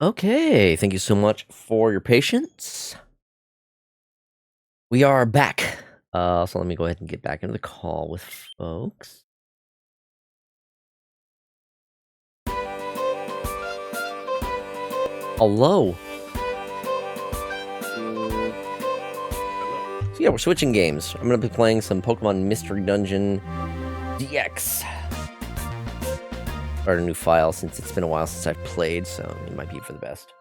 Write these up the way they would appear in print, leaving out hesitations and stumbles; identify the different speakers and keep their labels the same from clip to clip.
Speaker 1: Okay, thank you so much for your patience. We are back. So let me go ahead and get back into the call with folks. Hello. So yeah, we're switching games. I'm gonna be playing some Pokemon Mystery Dungeon DX. Start a new file since it's been a while since I've played, so it might be for the best.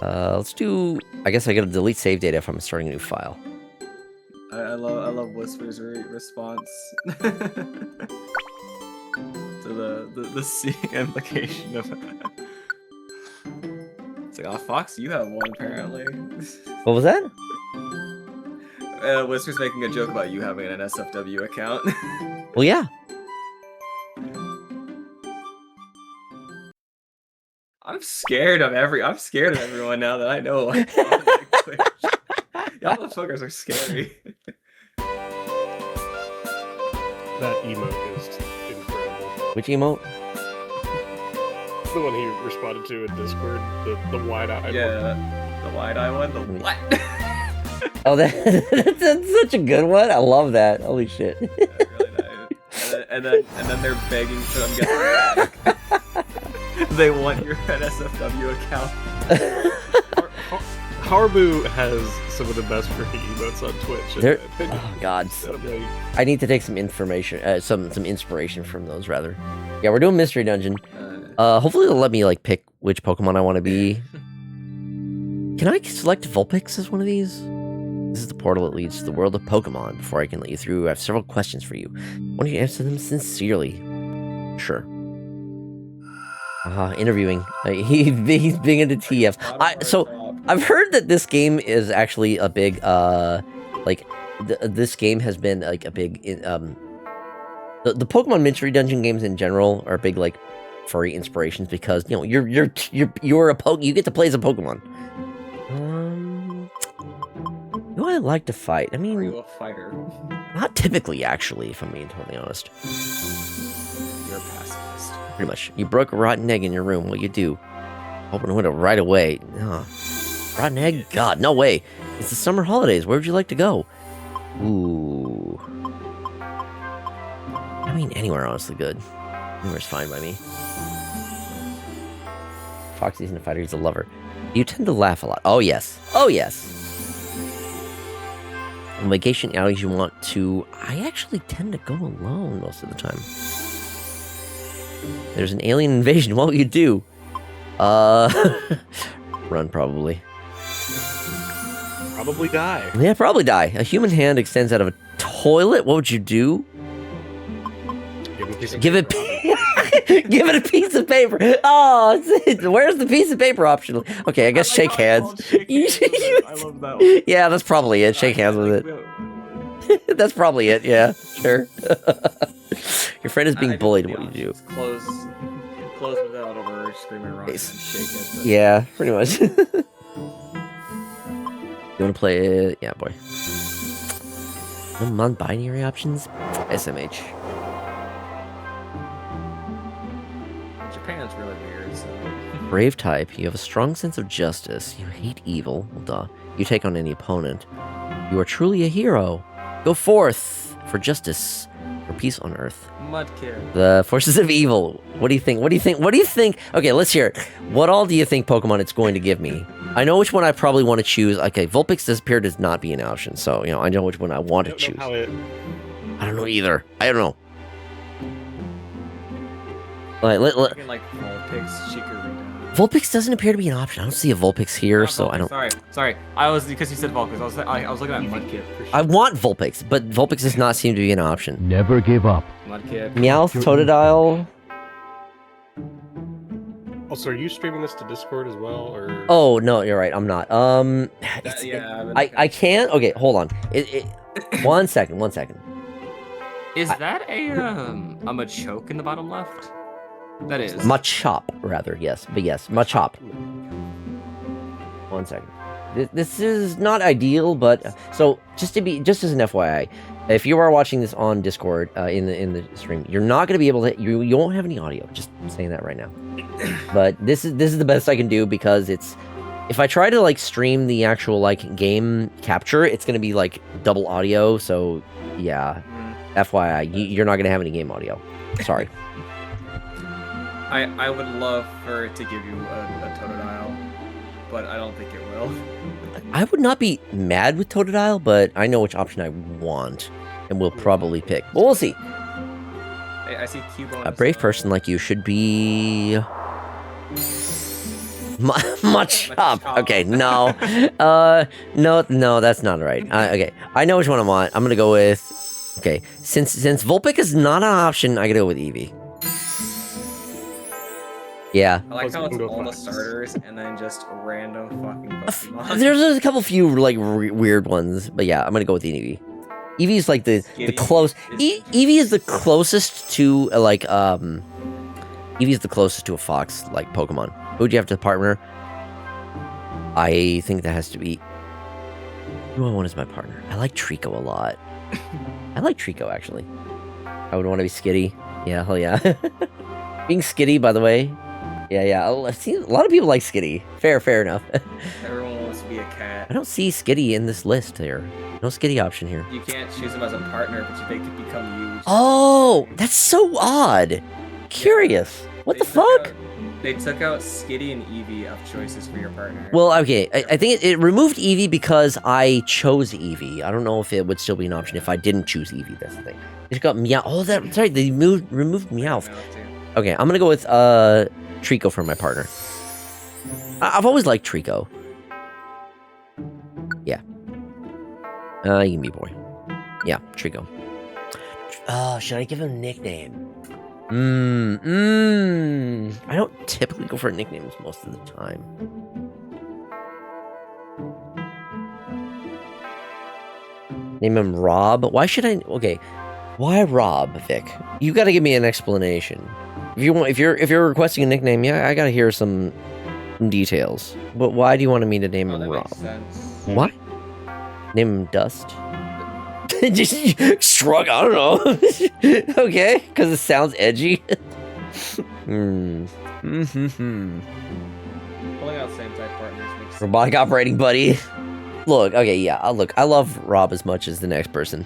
Speaker 1: Let's do. I guess I gotta delete save data if I'm starting a new file.
Speaker 2: I love Whisper's response to the C implication of. It's like, oh, Fox, you have one apparently.
Speaker 1: What was that?
Speaker 2: Whisper's making a joke about you having an SFW account.
Speaker 1: Well, yeah.
Speaker 2: I'm scared of everyone now that I know. Y'all motherfuckers are scary.
Speaker 3: That emote is incredible.
Speaker 1: Which emote?
Speaker 3: The one he responded to in Discord, the wide-eyed
Speaker 2: one. The wide-eye one? The what?
Speaker 1: Oh, that's such a good one. I love that. Holy shit.
Speaker 2: Yeah, really nice. And then they're begging for them to get them back. They want your NSFW account.
Speaker 3: Harbu has some of the best freaking emotes on Twitch.
Speaker 1: Oh god, I need to take some information, some inspiration from those rather. Yeah, we're doing Mystery Dungeon. Hopefully they'll let me like pick which Pokemon I want to be. Can I select Vulpix as one of these? This is the portal that leads to the world of Pokemon. Before I can let you through, I have several questions for you. Why don't you answer them sincerely? Sure. Interviewing. He's big into TF. So I've heard that this game is actually a big, this game has been like a big, the Pokemon Mystery Dungeon games in general are big like furry inspirations because you know you get to play as a Pokemon. Do I like to fight? I mean,
Speaker 2: are you a fighter?
Speaker 1: Not typically, actually, if I'm being totally honest.
Speaker 2: You're a pacifist.
Speaker 1: Pretty much. You broke a rotten egg in your room. What you do? Open the window right away. Rotten egg? God, no way. It's the summer holidays. Where would you like to go? Ooh. I mean, anywhere, honestly, good. Anywhere's fine by me. Foxy isn't a fighter, he's a lover. You tend to laugh a lot. Oh, yes. Oh, yes. On vacation outings you want to... I actually tend to go alone most of the time. There's an alien invasion. What will you do? Run, probably.
Speaker 3: Probably die.
Speaker 1: Yeah, probably die. A human hand extends out of a toilet. What would you do? Give it a piece of paper. Oh, where's the piece of paper option? Okay, I guess shake hands.
Speaker 2: I love that one.
Speaker 1: Yeah, that's probably it. Shake hands with it. That's probably it. Yeah, sure. Your friend is being bullied. What do you do?
Speaker 2: Close without over screaming around and shake it. But...
Speaker 1: Yeah, pretty much. You want to play it? Yeah, boy. No non-binary options? SMH.
Speaker 2: Japan's really weird, so...
Speaker 1: Brave type. You have a strong sense of justice. You hate evil. Well, duh. You take on any opponent. You are truly a hero. Go forth for justice, for peace on Earth.
Speaker 2: Mudkip.
Speaker 1: The forces of evil. What do you think? What do you think? What do you think? Okay, let's hear it. What all do you think Pokemon it's going to give me? I know which one I probably want to choose. Okay, Vulpix disappear does not be an option, so you know I know which one I want to choose. I don't know either. I don't know. Vulpix doesn't appear to be an option. I don't see a Vulpix here, so I don't.
Speaker 2: Sorry. I was because you said Vulpix. I was looking at Mudkip.
Speaker 1: I want Vulpix, but Vulpix does not seem to be an option.
Speaker 4: Never give up.
Speaker 2: Mudkip.
Speaker 1: Meowth, Totodile.
Speaker 3: Also, are you streaming this to Discord as well, or?
Speaker 1: Oh no, you're right. I'm not. I can't. Okay, hold on. One second.
Speaker 2: Is that a Machoke in the bottom left? That is.
Speaker 1: Machop, rather, yes. But yes, Machop. 1 second. This is not ideal, but so just as an FYI, if you are watching this on Discord in the stream, you're not going to be able to. You won't have any audio. Just saying that right now. But this is the best I can do because it's. If I try to like stream the actual like game capture, it's going to be like double audio. So yeah, FYI, you're not going to have any game audio. Sorry.
Speaker 2: I would love for it to give you a Totodile, but I don't think it will.
Speaker 1: I would not be mad with Totodile, but I know which option I want, and will probably pick. But we'll see.
Speaker 2: I see Cubone.
Speaker 1: A brave person like you should be much up. Okay, no, no, that's not right. Okay, I know which one I want. I'm gonna go with. Okay, since Vulpix is not an option, I gotta go with Eevee. Yeah.
Speaker 2: I like how it's all the starters and then just random fucking Pokemon.
Speaker 1: There's a couple few like weird ones, but yeah, I'm gonna go with Eevee. Eevee is like the close. Eevee is the closest to Eevee is the closest to a fox like Pokemon. Who'd you have to partner? I think that has to be. Who do I want as my partner? I like Trico a lot. I like Trico actually. I would want to be Skitty. Yeah, hell yeah. Being Skitty, by the way. Yeah. I've seen a lot of people like Skitty. Fair enough.
Speaker 2: Everyone wants to be a cat.
Speaker 1: I don't see Skitty in this list here. No Skitty option here.
Speaker 2: You can't choose them as a partner, but they could become you.
Speaker 1: Oh, that's so odd. Curious. What the fuck?
Speaker 2: They took out Skitty and Eevee of choices for your partner.
Speaker 1: Well, okay. I think it removed Eevee because I chose Eevee. I don't know if it would still be an option if I didn't choose Eevee. That's the thing. It got Meow. Oh, that's right. They removed Meowth. Okay, I'm gonna go with Trico for my partner. I've always liked Trico. Yeah. You can be boy. Yeah, Trico. Should I give him a nickname? I don't typically go for nicknames most of the time. Name him Rob. Why should I? Okay, why Rob, Vic? You got to give me an explanation. If you're requesting a nickname, yeah, I got to hear some details. But why do you want me to name him Rob? What? Name him Dust. Just shrug. I don't know. Okay, because it sounds edgy.
Speaker 2: Pulling out same type partners makes sense.
Speaker 1: Robotic operating buddy. Look, okay, yeah. Look, I love Rob as much as the next person.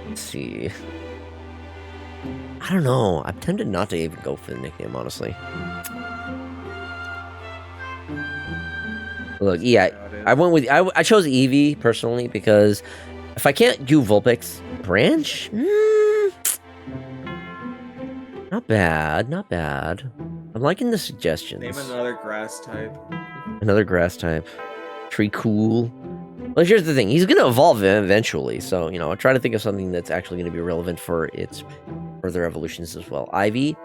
Speaker 1: Let's see. I don't know. I'm tempted not to even go for the nickname, honestly. Look, yeah. I went with I chose Eevee personally because if I can't do Vulpix, Branch, not bad. I'm liking the suggestions.
Speaker 2: Name another grass type.
Speaker 1: Another grass type. Tree cool. Well, here's the thing. He's gonna evolve eventually, so you know, I'll try to think of something that's actually gonna be relevant for its further evolutions as well. Ivy,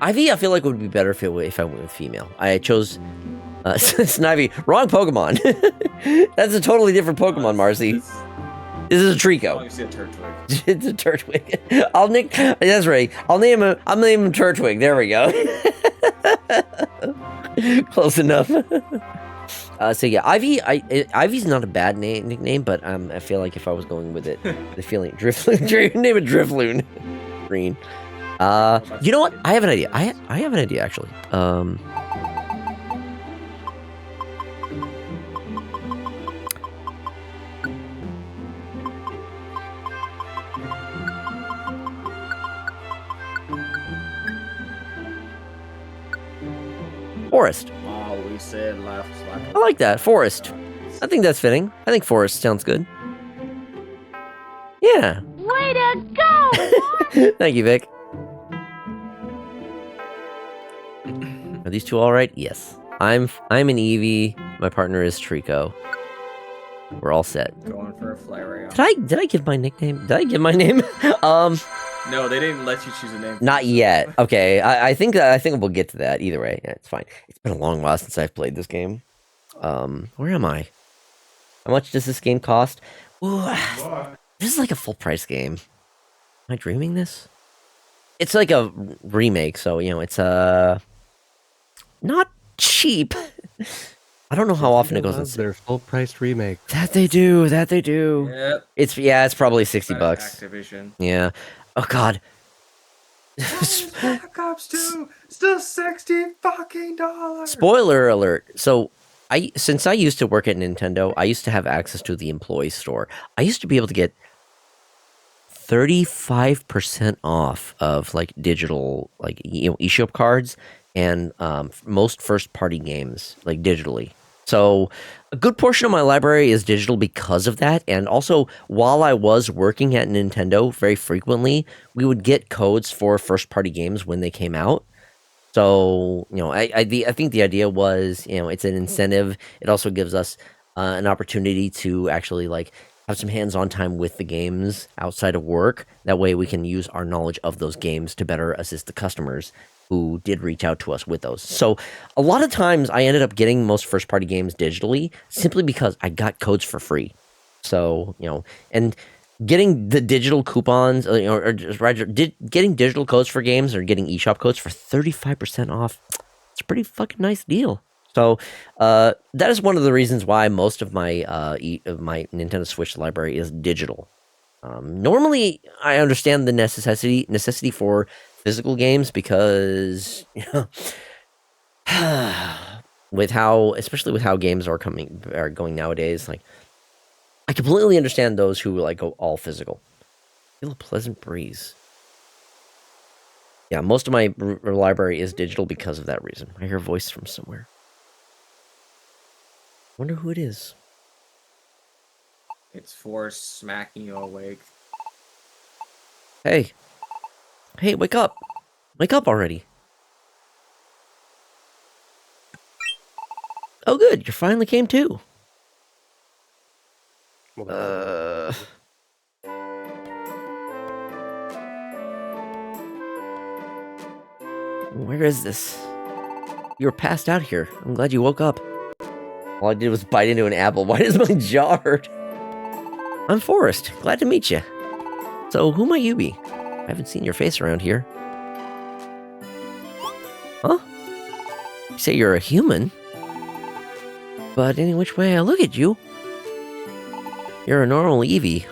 Speaker 1: I feel like would be better if I went with female. I chose. Snivy, wrong Pokemon. That's a totally different Pokemon, Marcy. This is a Trico.
Speaker 2: It's a Turtwig.
Speaker 1: It's a Turtwig. That's right. I'll name him Turtwig. There we go. Close enough. So yeah, Ivy's not a bad nickname, but I feel like if I was going with it, the feeling Drifloon. Name it Drifloon. Green. You know what? I have an idea. I have an idea actually. Forest.
Speaker 2: We said life was like
Speaker 1: I like that. Forest. I think that's fitting. I think Forest sounds good. Yeah.
Speaker 4: Way to go!
Speaker 1: Thank you, Vic. Are these two all right? Yes. I'm an Eevee. My partner is Trico. We're all set.
Speaker 2: going for a Flareon.
Speaker 1: Did I give my nickname? Did I give my name?
Speaker 2: No, they didn't let you choose a name.
Speaker 1: Not yet. Okay, I think we'll get to that. Either way, yeah, it's fine. It's been a long while since I've played this game. Where am I? How much does this game cost? Ooh, this is like a full price game. Am I dreaming this? It's like a remake, so you know it's not cheap. I don't know how often it
Speaker 4: Nintendo
Speaker 1: goes on
Speaker 4: loves
Speaker 1: sale.
Speaker 4: their full-priced remake.
Speaker 1: That they do. That they do.
Speaker 2: Yep.
Speaker 1: It's probably $60.
Speaker 2: Activision.
Speaker 1: Yeah. Oh God.
Speaker 2: Black Ops 2 still $60 fucking dollars.
Speaker 1: Spoiler alert. So since I used to work at Nintendo, I used to have access to the employee store. I used to be able to get 35% off of like digital, like eShop cards and most first party games like digitally. So a good portion of my library is digital because of that. And also, while I was working at Nintendo very frequently, we would get codes for first party games when they came out. So, I think the idea was, it's an incentive. It also gives us an opportunity to actually like have some hands-on time with the games outside of work. That way we can use our knowledge of those games to better assist the customers who did reach out to us with those. So a lot of times I ended up getting most first-party games digitally simply because I got codes for free. So, and getting the digital coupons, getting digital codes for games or getting eShop codes for 35% off, it's a pretty fucking nice deal. So that is one of the reasons why most of my my Nintendo Switch library is digital. Normally, I understand the necessity for physical games because especially with how games are going nowadays, like I completely understand those who like go all physical. Feel a pleasant breeze. Yeah, most of my library is digital because of that reason. I hear a voice from somewhere. Wonder who it is.
Speaker 2: It's for smacking you awake.
Speaker 1: Hey, wake up! Wake up already! Oh, good, you finally came to.
Speaker 3: Well,
Speaker 1: Where is this? You were passed out here. I'm glad you woke up. All I did was bite into an apple. Why does my jaw hurt? I'm Forrest. Glad to meet you. So, who might you be? I haven't seen your face around here. Huh? You say you're a human? But any which way I look at you, you're a normal Eevee.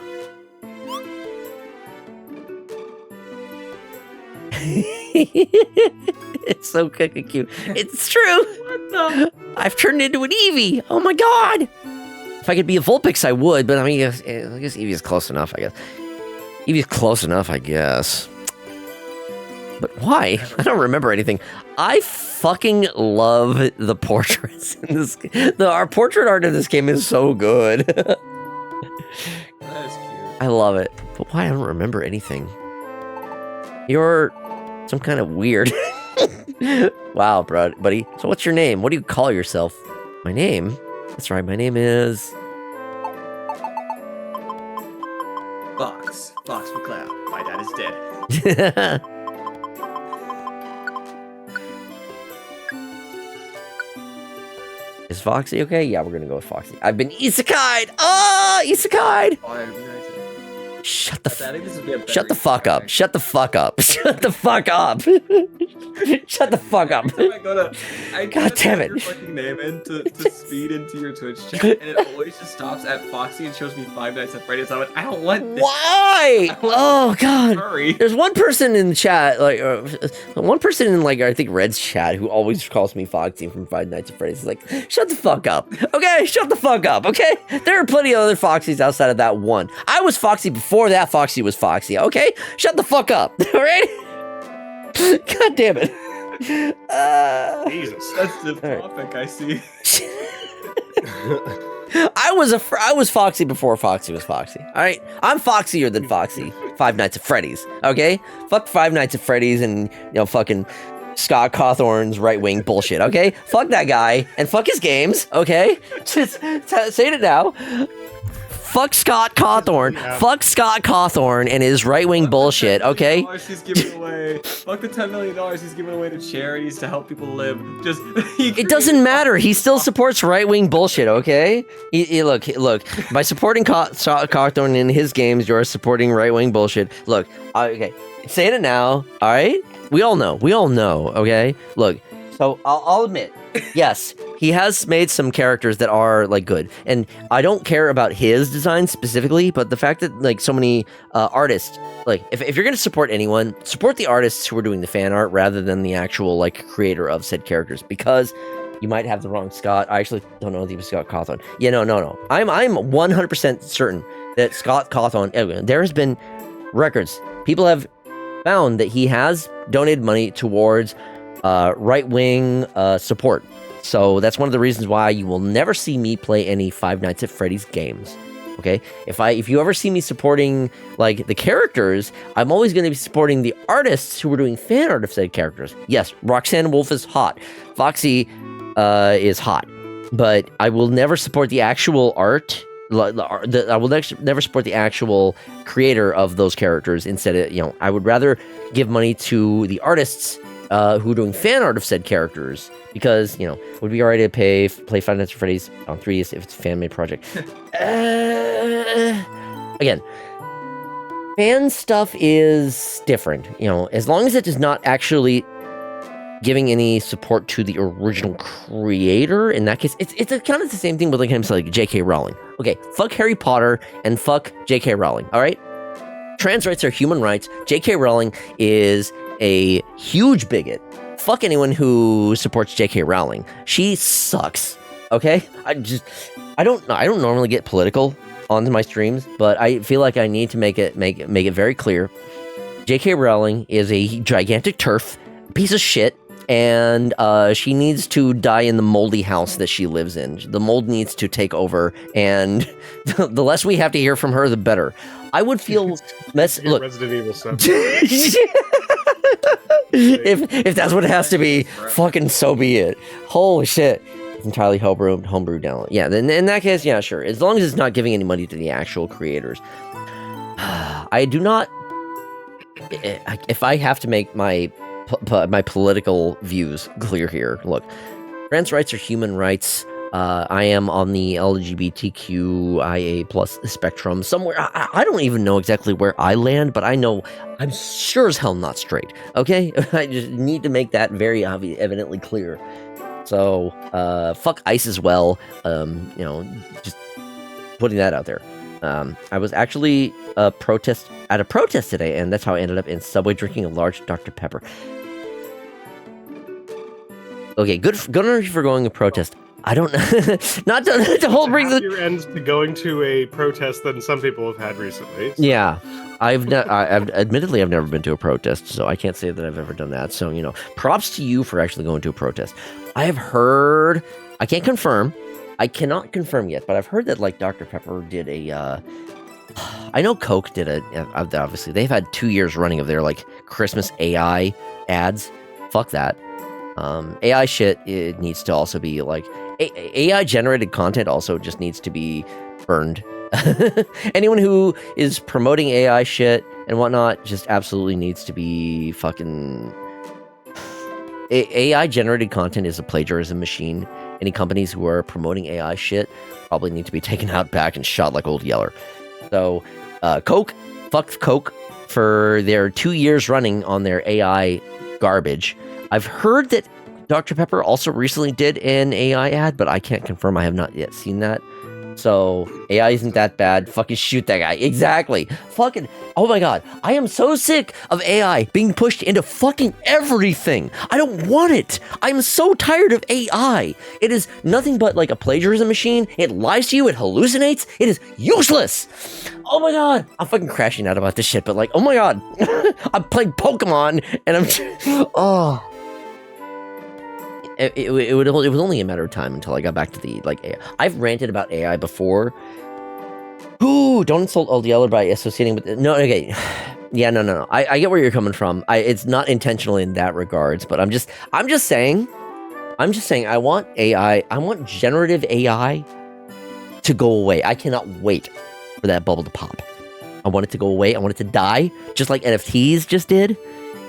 Speaker 1: It's so fucking cute. It's true.
Speaker 2: What the?
Speaker 1: I've turned into an Eevee. Oh my god. If I could be a Vulpix, I would. But I mean, I guess Eevee is close enough. I guess Eevee is close enough. I guess. But why? I don't remember anything. I fucking love the portraits in this. Our portrait art in this game is so good.
Speaker 2: That is cute.
Speaker 1: I love it. But why? I don't remember anything. You're some kind of weird. Wow, bro, buddy. So what's your name? What do you call yourself? My name? That's right, my name is...
Speaker 2: Fox McCloud. My dad is dead.
Speaker 1: Is Foxy okay? Yeah, we're gonna go with Foxy. I've been isekai'd! Ah, isekai'd!
Speaker 2: Oh, I didn't realize it.
Speaker 1: Shut the
Speaker 2: I think this would be a better
Speaker 1: Shut the fuck up.
Speaker 2: isekai.
Speaker 1: Shut the fuck up. Shut the fuck up. Shut the fuck up.
Speaker 2: Every time I go
Speaker 1: God
Speaker 2: to
Speaker 1: damn
Speaker 2: type
Speaker 1: it.
Speaker 2: your fucking name in to speed into your Twitch chat, and it always just stops at Foxy and shows me Five Nights at Freddy's. I'm like, I don't want this.
Speaker 1: Why? Oh god.
Speaker 2: Hurry.
Speaker 1: There's one person in the chat, like one person in like I think Red's chat, who always calls me Foxy from Five Nights at Freddy's. He's like, shut the fuck up, okay? Shut the fuck up, okay? There are plenty of other Foxys outside of that one. I was Foxy before that Foxy was Foxy, okay? Shut the fuck up, all right? God damn it.
Speaker 3: Jesus.
Speaker 2: That's the
Speaker 1: Alright.
Speaker 2: topic I see.
Speaker 1: I was Foxy before Foxy was Foxy. All right, I'm foxier than Foxy. Five Nights at Freddy's. Okay, fuck Five Nights at Freddy's and fucking Scott Cawthorn's right wing bullshit. Okay, fuck that guy and fuck his games. Okay, just say it now. Fuck Scott Cawthorn. Fuck Scott Cawthorn and his right wing bullshit. Okay.
Speaker 2: He's giving away. Fuck the $10 million he's giving away to charities to help people live. Just
Speaker 1: It doesn't matter. He still supports right-wing bullshit, okay? Look. By supporting Cawthorn in his games, you're supporting right-wing bullshit. Look, okay. Saying it now, all right? We all know, okay? Look, so I'll admit, yes, he has made some characters that are like good, and I don't care about his design specifically, but the fact that like so many artists, like if you're gonna support anyone, support the artists who are doing the fan art rather than the actual like creator of said characters, because you might have the wrong Scott. I actually don't know if it was Scott Cawthon. Yeah, no. I'm 100% certain that Scott Cawthon. There has been records. People have found that he has donated money towards right-wing support. So that's one of the reasons why you will never see me play any Five Nights at Freddy's games. Okay, if you ever see me supporting like the characters, I'm always going to be supporting the artists who are doing fan art of said characters. Yes, Roxanne Wolf is hot. Foxy is hot, but I will never support the actual art. I will never support the actual creator of those characters. Instead, I would rather give money to the artists who are doing fan art of said characters, because it would be alright to play Five Nights at Freddy's on 3DS if it's a fan-made project. Again, fan stuff is different. As long as it is not actually giving any support to the original creator. In that case, it's kind of the same thing with like J.K. Rowling. Okay, fuck Harry Potter and fuck J.K. Rowling, all right? Trans rights are human rights. J.K. Rowling is a huge bigot. Fuck anyone who supports J.K. Rowling. She sucks, okay? I don't normally get political on my streams, but I feel like I need to make it very clear. J.K. Rowling is a gigantic turf, piece of shit, and she needs to die in the moldy house that she lives in. The mold needs to take over, and the less we have to hear from her, the better. I would feel look. Resident Evil 7. if that's what it has to be, fucking so be it. Holy shit. It's entirely homebrew down. Yeah, then in that case, yeah, sure. As long as it's not giving any money to the actual creators. I do not. If I have to make my political views clear here, look, trans rights are human rights. I am on the LGBTQIA plus spectrum somewhere. I don't even know exactly where I land, but I know I'm sure as hell not straight. Okay, I just need to make that very evidently clear. So fuck ICE as well. Just putting that out there. I was actually at a protest today, and that's how I ended up in Subway drinking a large Dr. Pepper. Okay, good on you for going to protest. I don't know. Not to hold bring the
Speaker 3: end to going to a protest than some people have had recently. So.
Speaker 1: Yeah, I've admittedly I've never been to a protest, so I can't say that I've ever done that. So props to you for actually going to a protest. I have heard. I can't confirm. I cannot confirm yet, but I've heard that like Dr. Pepper did a. I know Coke did a. Obviously, they've had 2 years running of their like Christmas AI ads. Fuck that. AI shit, it needs to also be like AI generated content also just needs to be burned. Anyone who is promoting AI shit and whatnot just absolutely needs to be fucking. AI generated content is a plagiarism machine. Any companies who are promoting AI shit probably need to be taken out back and shot like Old Yeller. So, Coke, fuck Coke for their 2 years running on their AI garbage. I've heard that Dr. Pepper also recently did an AI ad, but I can't confirm. I have not yet seen that. So, AI isn't that bad. Fucking shoot that guy. Exactly. Fucking, oh my god. I am so sick of AI being pushed into fucking everything. I don't want it. I'm so tired of AI. It is nothing but like a plagiarism machine. It lies to you. It hallucinates. It is useless. Oh my god. I'm fucking crashing out about this shit, but like, oh my god. I'm playing Pokemon and I'm, oh. It was only a matter of time until I got back to the like AI. I've ranted about AI before. Ooh, don't insult Old Yeller by associating with no. Okay, yeah, no. I get where you're coming from. It's not intentional in that regards, but I'm just saying. I want AI. I want generative AI to go away. I cannot wait for that bubble to pop. I want it to go away. I want it to die, just like NFTs just did.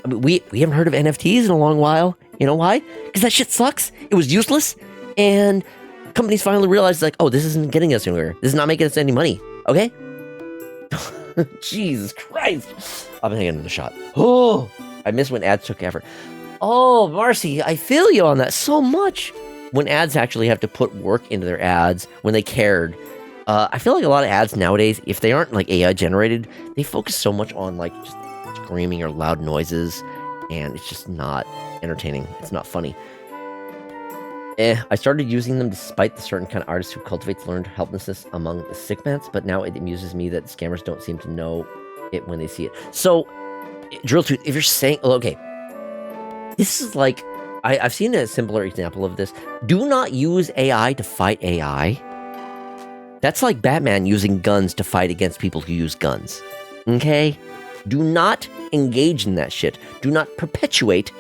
Speaker 1: I mean, we haven't heard of NFTs in a long while. You know why? Because that shit sucks. It was useless. And companies finally realized, like, oh, this isn't getting us anywhere. This is not making us any money. Okay? Jesus Christ. I've been taking another shot. Oh, I miss when ads took effort. Oh, Marcy, I feel you on that so much. when ads actually have to put work into their ads, when they cared. I feel like a lot of ads nowadays, if they aren't like AI generated, they focus so much on like just screaming or loud noises, and it's just not entertaining. It's not funny. I started using them despite the certain kind of artist who cultivates learned helplessness among the sickmans, but now it amuses me that scammers don't seem to know it when they see it. So, Drill Tooth, if you're saying, okay, this is like, I've seen a simpler example of this. Do not use AI to fight AI. That's like Batman using guns to fight against people who use guns. Okay? Do not engage in that shit. Do not perpetuate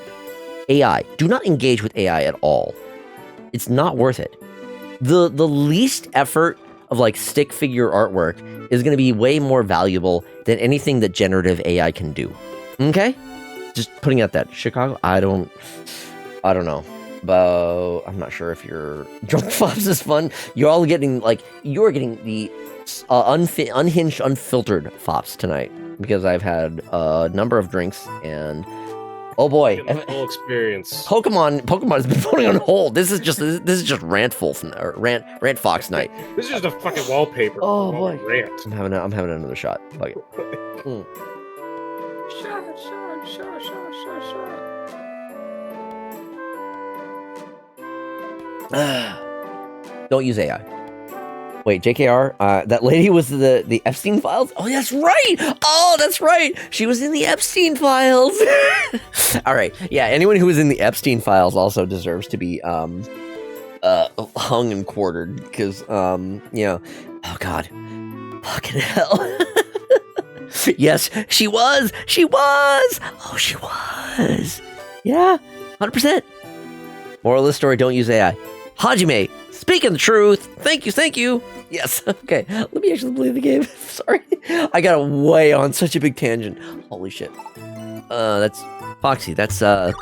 Speaker 1: AI. Do not engage with AI at all. It's not worth it. The least effort of like stick figure artwork is going to be way more valuable than anything that generative AI can do. Okay? Just putting out that Chicago, I don't know. But I'm not sure if your drunk fops is fun. You're getting the unhinged, unfiltered fops tonight because I've had a number of drinks and oh boy,
Speaker 3: whole experience.
Speaker 1: Pokemon has been putting on hold. This is just Rant Fox night.
Speaker 3: This is just a fucking wallpaper.
Speaker 1: Oh boy,
Speaker 3: rant.
Speaker 1: I'm having another shot. Fuck it.
Speaker 2: Shot.
Speaker 1: Don't use AI. Wait, JKR, that lady was the Epstein files? Oh, that's right! Oh, that's right! She was in the Epstein files! All right, yeah, anyone who was in the Epstein files also deserves to be, hung and quartered, because, oh god. Fucking hell. Yes, she was! Oh, she was! Yeah, 100%. Moral of the story, don't use AI. Hajime, speaking the truth. Thank you. Yes, okay. Let me actually play the game. Sorry. I got away on such a big tangent. Holy shit. That's Foxy. That's, a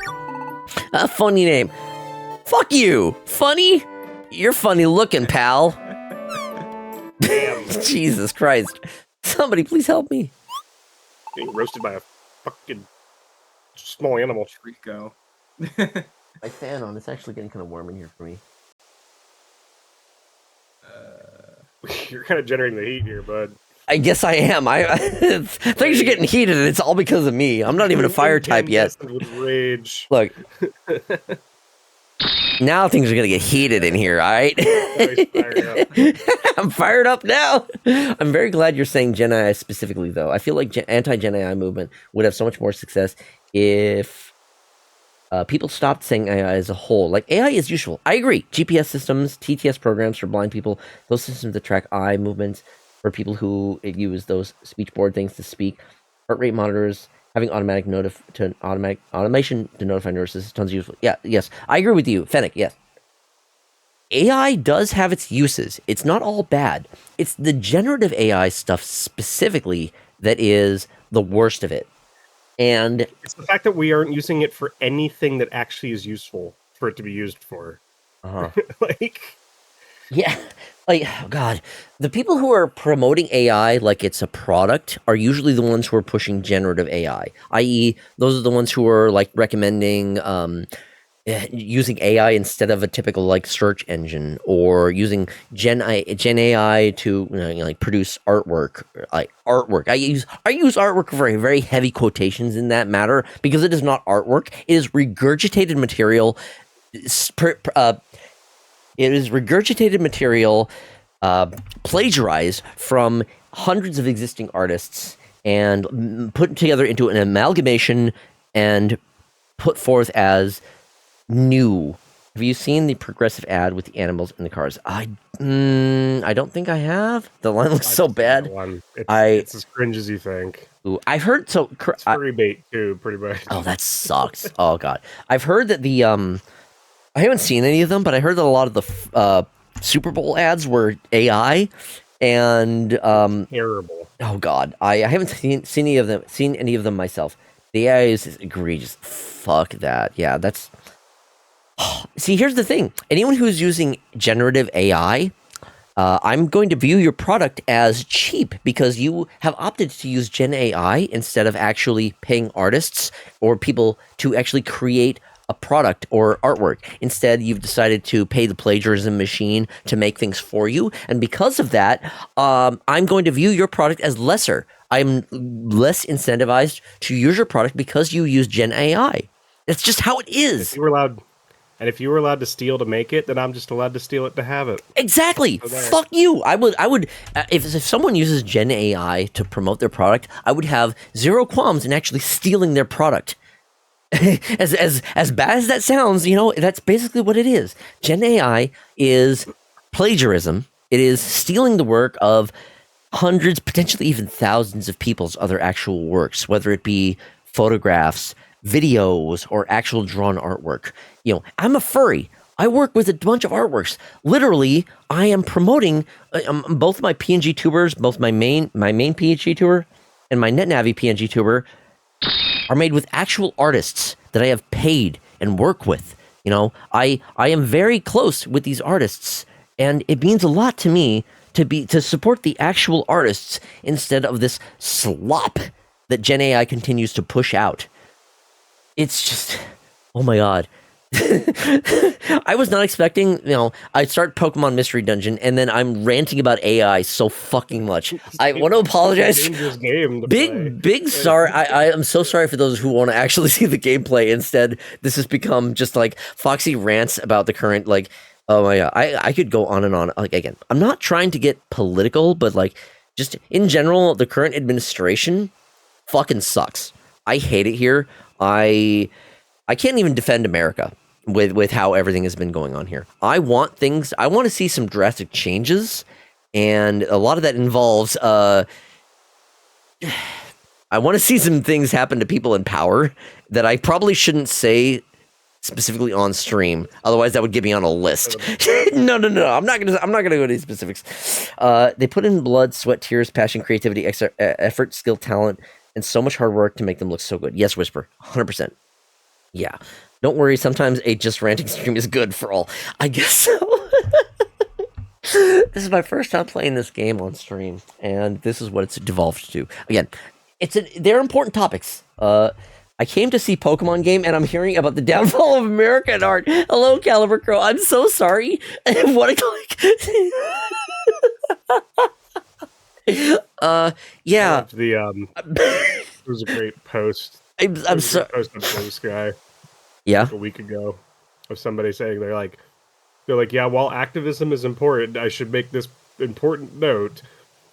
Speaker 1: funny name. Fuck you. Funny? You're funny looking, pal.
Speaker 3: Damn.
Speaker 1: Jesus Christ. Somebody please help me.
Speaker 3: Being roasted by a fucking small animal.
Speaker 2: Rico.
Speaker 1: My fan on. It's actually getting kind of warm in here for me.
Speaker 3: You're kind of generating the heat here, bud.
Speaker 1: I guess I am. Things are getting heated, and it's all because of me. I'm not even a fire type yet.
Speaker 3: With rage.
Speaker 1: Look. Now things are gonna get heated in here, all right? I'm fired up now. I'm very glad you're saying Gen AI specifically, though. I feel like anti-Gen AI movement would have so much more success if people stopped saying AI as a whole. Like, AI is useful. I agree. GPS systems, TTS programs for blind people, those systems that track eye movements for people who use those speech board things to speak, heart rate monitors, having automation to notify nurses is tons of useful. Yeah, yes. I agree with you. Fennec, yes. AI does have its uses. It's not all bad. It's the generative AI stuff specifically that is the worst of it. And
Speaker 3: it's the fact that we aren't using it for anything that actually is useful for it to be used for.
Speaker 1: Yeah, like, oh God, the people who are promoting AI like it's a product are usually the ones who are pushing generative AI, i.e. those are the ones who are like recommending using AI instead of a typical like search engine, or using Gen AI to like produce artwork. Like artwork, I use artwork for very heavy quotations in that matter because it is not artwork. It is regurgitated material. It is regurgitated material plagiarized from hundreds of existing artists and put together into an amalgamation and put forth as new. Have you seen the progressive ad with the animals in the cars? I don't think I have. The line looks so bad.
Speaker 3: It's as cringe as you think.
Speaker 1: Ooh, I've heard so.
Speaker 3: It's furry bait too, pretty much.
Speaker 1: Oh, that sucks. Oh God, I've heard that the I haven't seen any of them, but I heard that a lot of the Super Bowl ads were AI, and
Speaker 3: terrible.
Speaker 1: Oh God, I haven't seen any of them myself. The AI is egregious. Fuck that. Yeah, that's. See, here's the thing. Anyone who's using generative AI, I'm going to view your product as cheap because you have opted to use Gen AI instead of actually paying artists or people to actually create a product or artwork. Instead, you've decided to pay the plagiarism machine to make things for you. And because of that, I'm going to view your product as lesser. I'm less incentivized to use your product because you use Gen AI. That's just how it is.
Speaker 3: If you were allowed to steal to make it, then I'm just allowed to steal it to have it.
Speaker 1: Exactly. Fuck you. I would. If someone uses Gen AI to promote their product, I would have zero qualms in actually stealing their product. as bad as that sounds, that's basically what it is. Gen AI is plagiarism. It is stealing the work of hundreds, potentially even thousands of people's other actual works, whether it be photographs, videos, or actual drawn artwork. I'm a furry. I work with a bunch of artworks. Literally, I am promoting both my PNG tubers, both my main PNG tuber and my NetNavi PNG tuber are made with actual artists that I have paid and work with. I am very close with these artists, and it means a lot to me to support the actual artists instead of this slop that Gen AI continues to push out. It's just, oh my god. I was not expecting, I start Pokemon Mystery Dungeon and then I'm ranting about AI so fucking much. I want to apologize. Big sorry. I am so sorry for those who want to actually see the gameplay. Instead, this has become just like Foxy rants about the current, oh my god. I could go on and on. Again, I'm not trying to get political, but just in general, the current administration fucking sucks. I hate it here. I can't even defend America with how everything has been going on here. I want to see some drastic changes, and a lot of that involves I want to see some things happen to people in power that I probably shouldn't say specifically on stream. Otherwise that would get me on a list. No. I'm not gonna go to these specifics. They put in blood, sweat, tears, passion, creativity, effort, skill, talent, and so much hard work to make them look so good. Yes, Whisper, 100%. Yeah. Don't worry, sometimes a just ranting stream is good for all. I guess so. This is my first time playing this game on stream, and this is what it's devolved to. Again, they're important topics. I came to see Pokemon game, and I'm hearing about the downfall of American art. Hello, Caliber Crow. I'm so sorry. What yeah.
Speaker 3: It was a great post.
Speaker 1: I'm sorry.
Speaker 3: Post on Blue Sky.
Speaker 1: Yeah.
Speaker 3: A week ago, of somebody saying they're like, yeah, while activism is important, I should make this important note.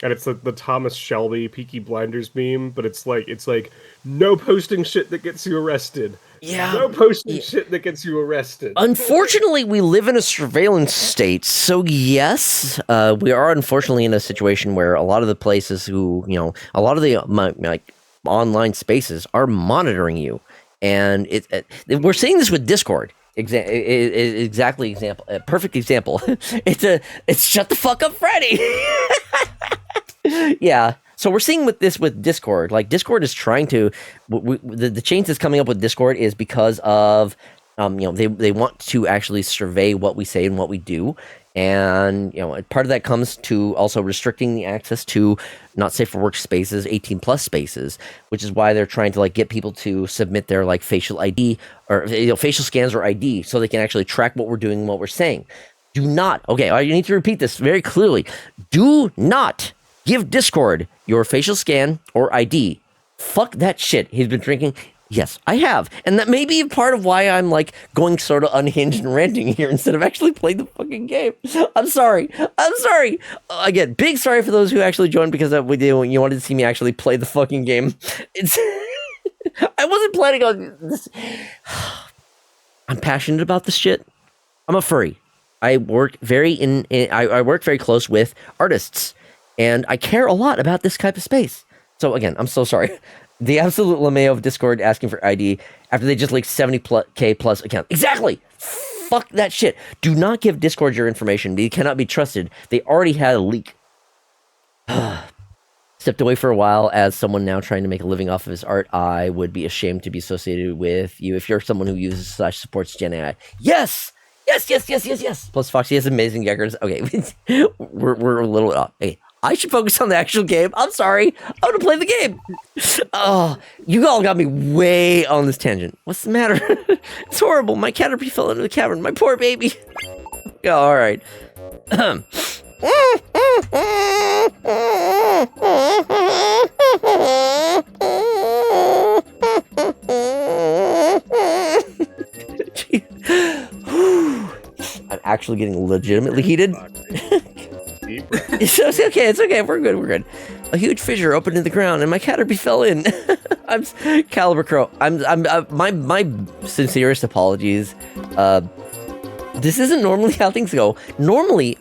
Speaker 3: And it's the Thomas Shelby Peaky Blinders meme, but it's like no posting shit that gets you arrested.
Speaker 1: Yeah.
Speaker 3: No posting shit that gets you arrested.
Speaker 1: Unfortunately, we live in a surveillance state. So yes, we are unfortunately in a situation where a lot of the places a lot of the online spaces are monitoring you. And we're seeing this with Discord. Exactly example. Perfect example. It's shut the fuck up, Freddy. Yeah. So we're seeing with Discord. Discord is trying to the change that's coming up with Discord is because of they want to actually survey what we say and what we do. And part of that comes to also restricting the access to not safe for work spaces, 18 plus spaces, which is why they're trying to get people to submit their facial ID or facial scans or ID so they can actually track what we're doing and what we're saying. Do not, you need to repeat this very clearly. Do not give Discord your facial scan or ID. Fuck that shit. He's been drinking. Yes, I have. And that may be part of why I'm going sort of unhinged and ranting here instead of actually playing the fucking game. I'm sorry. Again, big sorry for those who actually joined because you wanted to see me actually play the fucking game. I wasn't planning on this. I'm passionate about this shit. I'm a furry. I work I work very close with artists, and I care a lot about this type of space. So again, I'm so sorry. The absolute LeMayo of Discord asking for ID after they just leaked 70K plus account. Exactly. Fuck that shit. Do not give Discord your information. They cannot be trusted. They already had a leak. Stepped away for a while as someone now trying to make a living off of his art. I would be ashamed to be associated with you if you're someone who uses / supports Gen AI. Yes. Plus Foxy has amazing geckos. Okay, we're a little off. Hey, I should focus on the actual game. I'm sorry. I'm gonna play the game. Oh, you all got me way on this tangent. What's the matter? It's horrible. My Caterpie fell into the cavern. My poor baby. Yeah, all right. I'm actually getting legitimately heated. It's okay. It's okay. We're good. We're good. A huge fissure opened in the ground, and my Caterpie fell in. I'm Caliber Crow. My sincerest apologies. This isn't normally how things go. Normally,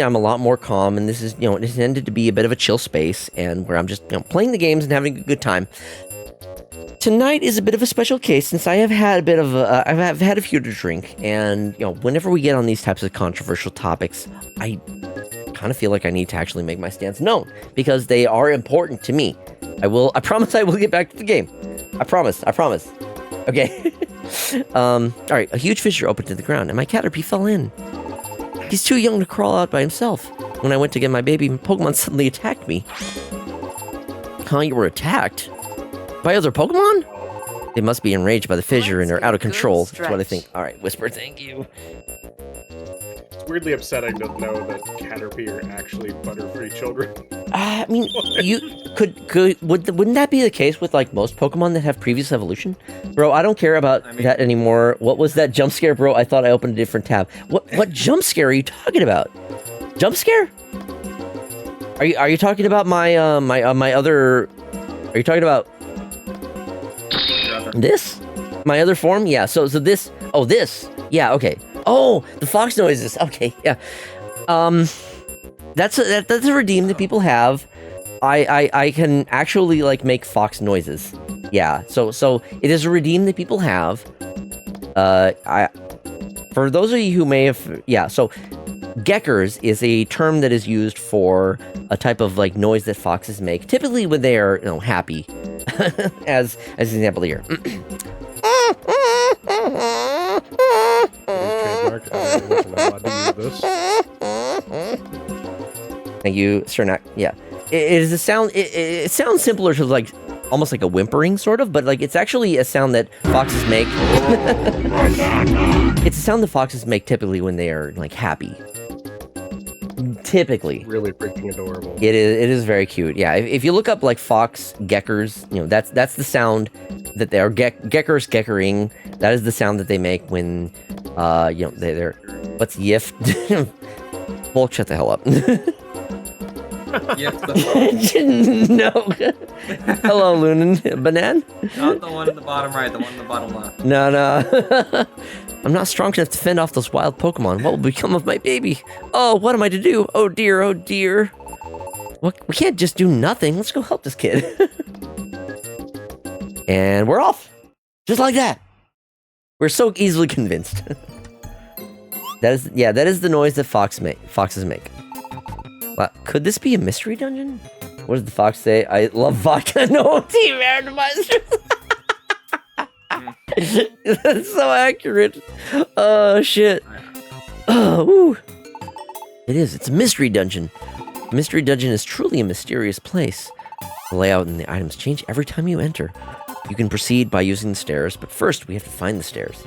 Speaker 1: I'm a lot more calm, and this is, it's intended to be a bit of a chill space, and where I'm just, playing the games and having a good time. Tonight is a bit of a special case, since I have had a bit of I've had a few to drink, and, whenever we get on these types of controversial topics, I kind of feel like I need to actually make my stance known, because they are important to me. I promise I will get back to the game. I promise. Okay. Alright, a huge fissure opened to the ground, and my Caterpie fell in. He's too young to crawl out by himself. When I went to get my baby, Pokemon suddenly attacked me. Huh, you were attacked? By other Pokemon? They must be enraged by the fissure and are out of control. That's what I think. Alright, Whisper, thank you.
Speaker 3: It's weirdly upsetting to know that Caterpie are actually Butterfree children.
Speaker 1: I mean, wouldn't that be the case with, like, most Pokemon that have previous evolution? Bro, I don't care about that anymore. What was that jump scare, bro? I thought I opened a different tab. What jump scare are you talking about? Jump scare? Are you talking about my, my other... Are you talking about... This? My other form? Yeah, so this... Oh, this! Yeah, okay. Oh, the fox noises. Okay, yeah. That's a redeem that people have. I can actually, like, make fox noises. Yeah, so it is a redeem that people have. For those of you who may have... Yeah, so geckers is a term that is used for a type of, like, noise that foxes make, typically when they are, happy. as an example here. Thank you, Cernak. Yeah, it is a sound. It sounds simpler to, like, almost like a whimpering sort of, but, like, it's actually a sound that foxes make. It's a sound that foxes make typically when they are, like, happy. Typically.
Speaker 3: Really freaking adorable.
Speaker 1: It is very cute. Yeah, if you look up, like, fox geckers, that's the sound that they are. Geckers geckering. That is the sound that they make when, they're what's yiff? Bulk, shut the hell up. No. Hello, Lunan. Banan?
Speaker 2: Not the one in the bottom right, the one in the bottom left.
Speaker 1: No. I'm not strong enough to fend off those wild Pokemon. What will become of my baby? Oh, what am I to do? Oh dear, oh dear. We can't just do nothing. Let's go help this kid. And we're off. Just like that. We're so easily convinced. That is the noise that foxes make. Wow, could this be a mystery dungeon? What does the fox say? I love vodka. No tea, randomizers. That's so accurate. Oh, shit. Oh, woo. It's a mystery dungeon. A mystery dungeon is truly a mysterious place. The layout and the items change every time you enter. You can proceed by using the stairs, but first we have to find the stairs.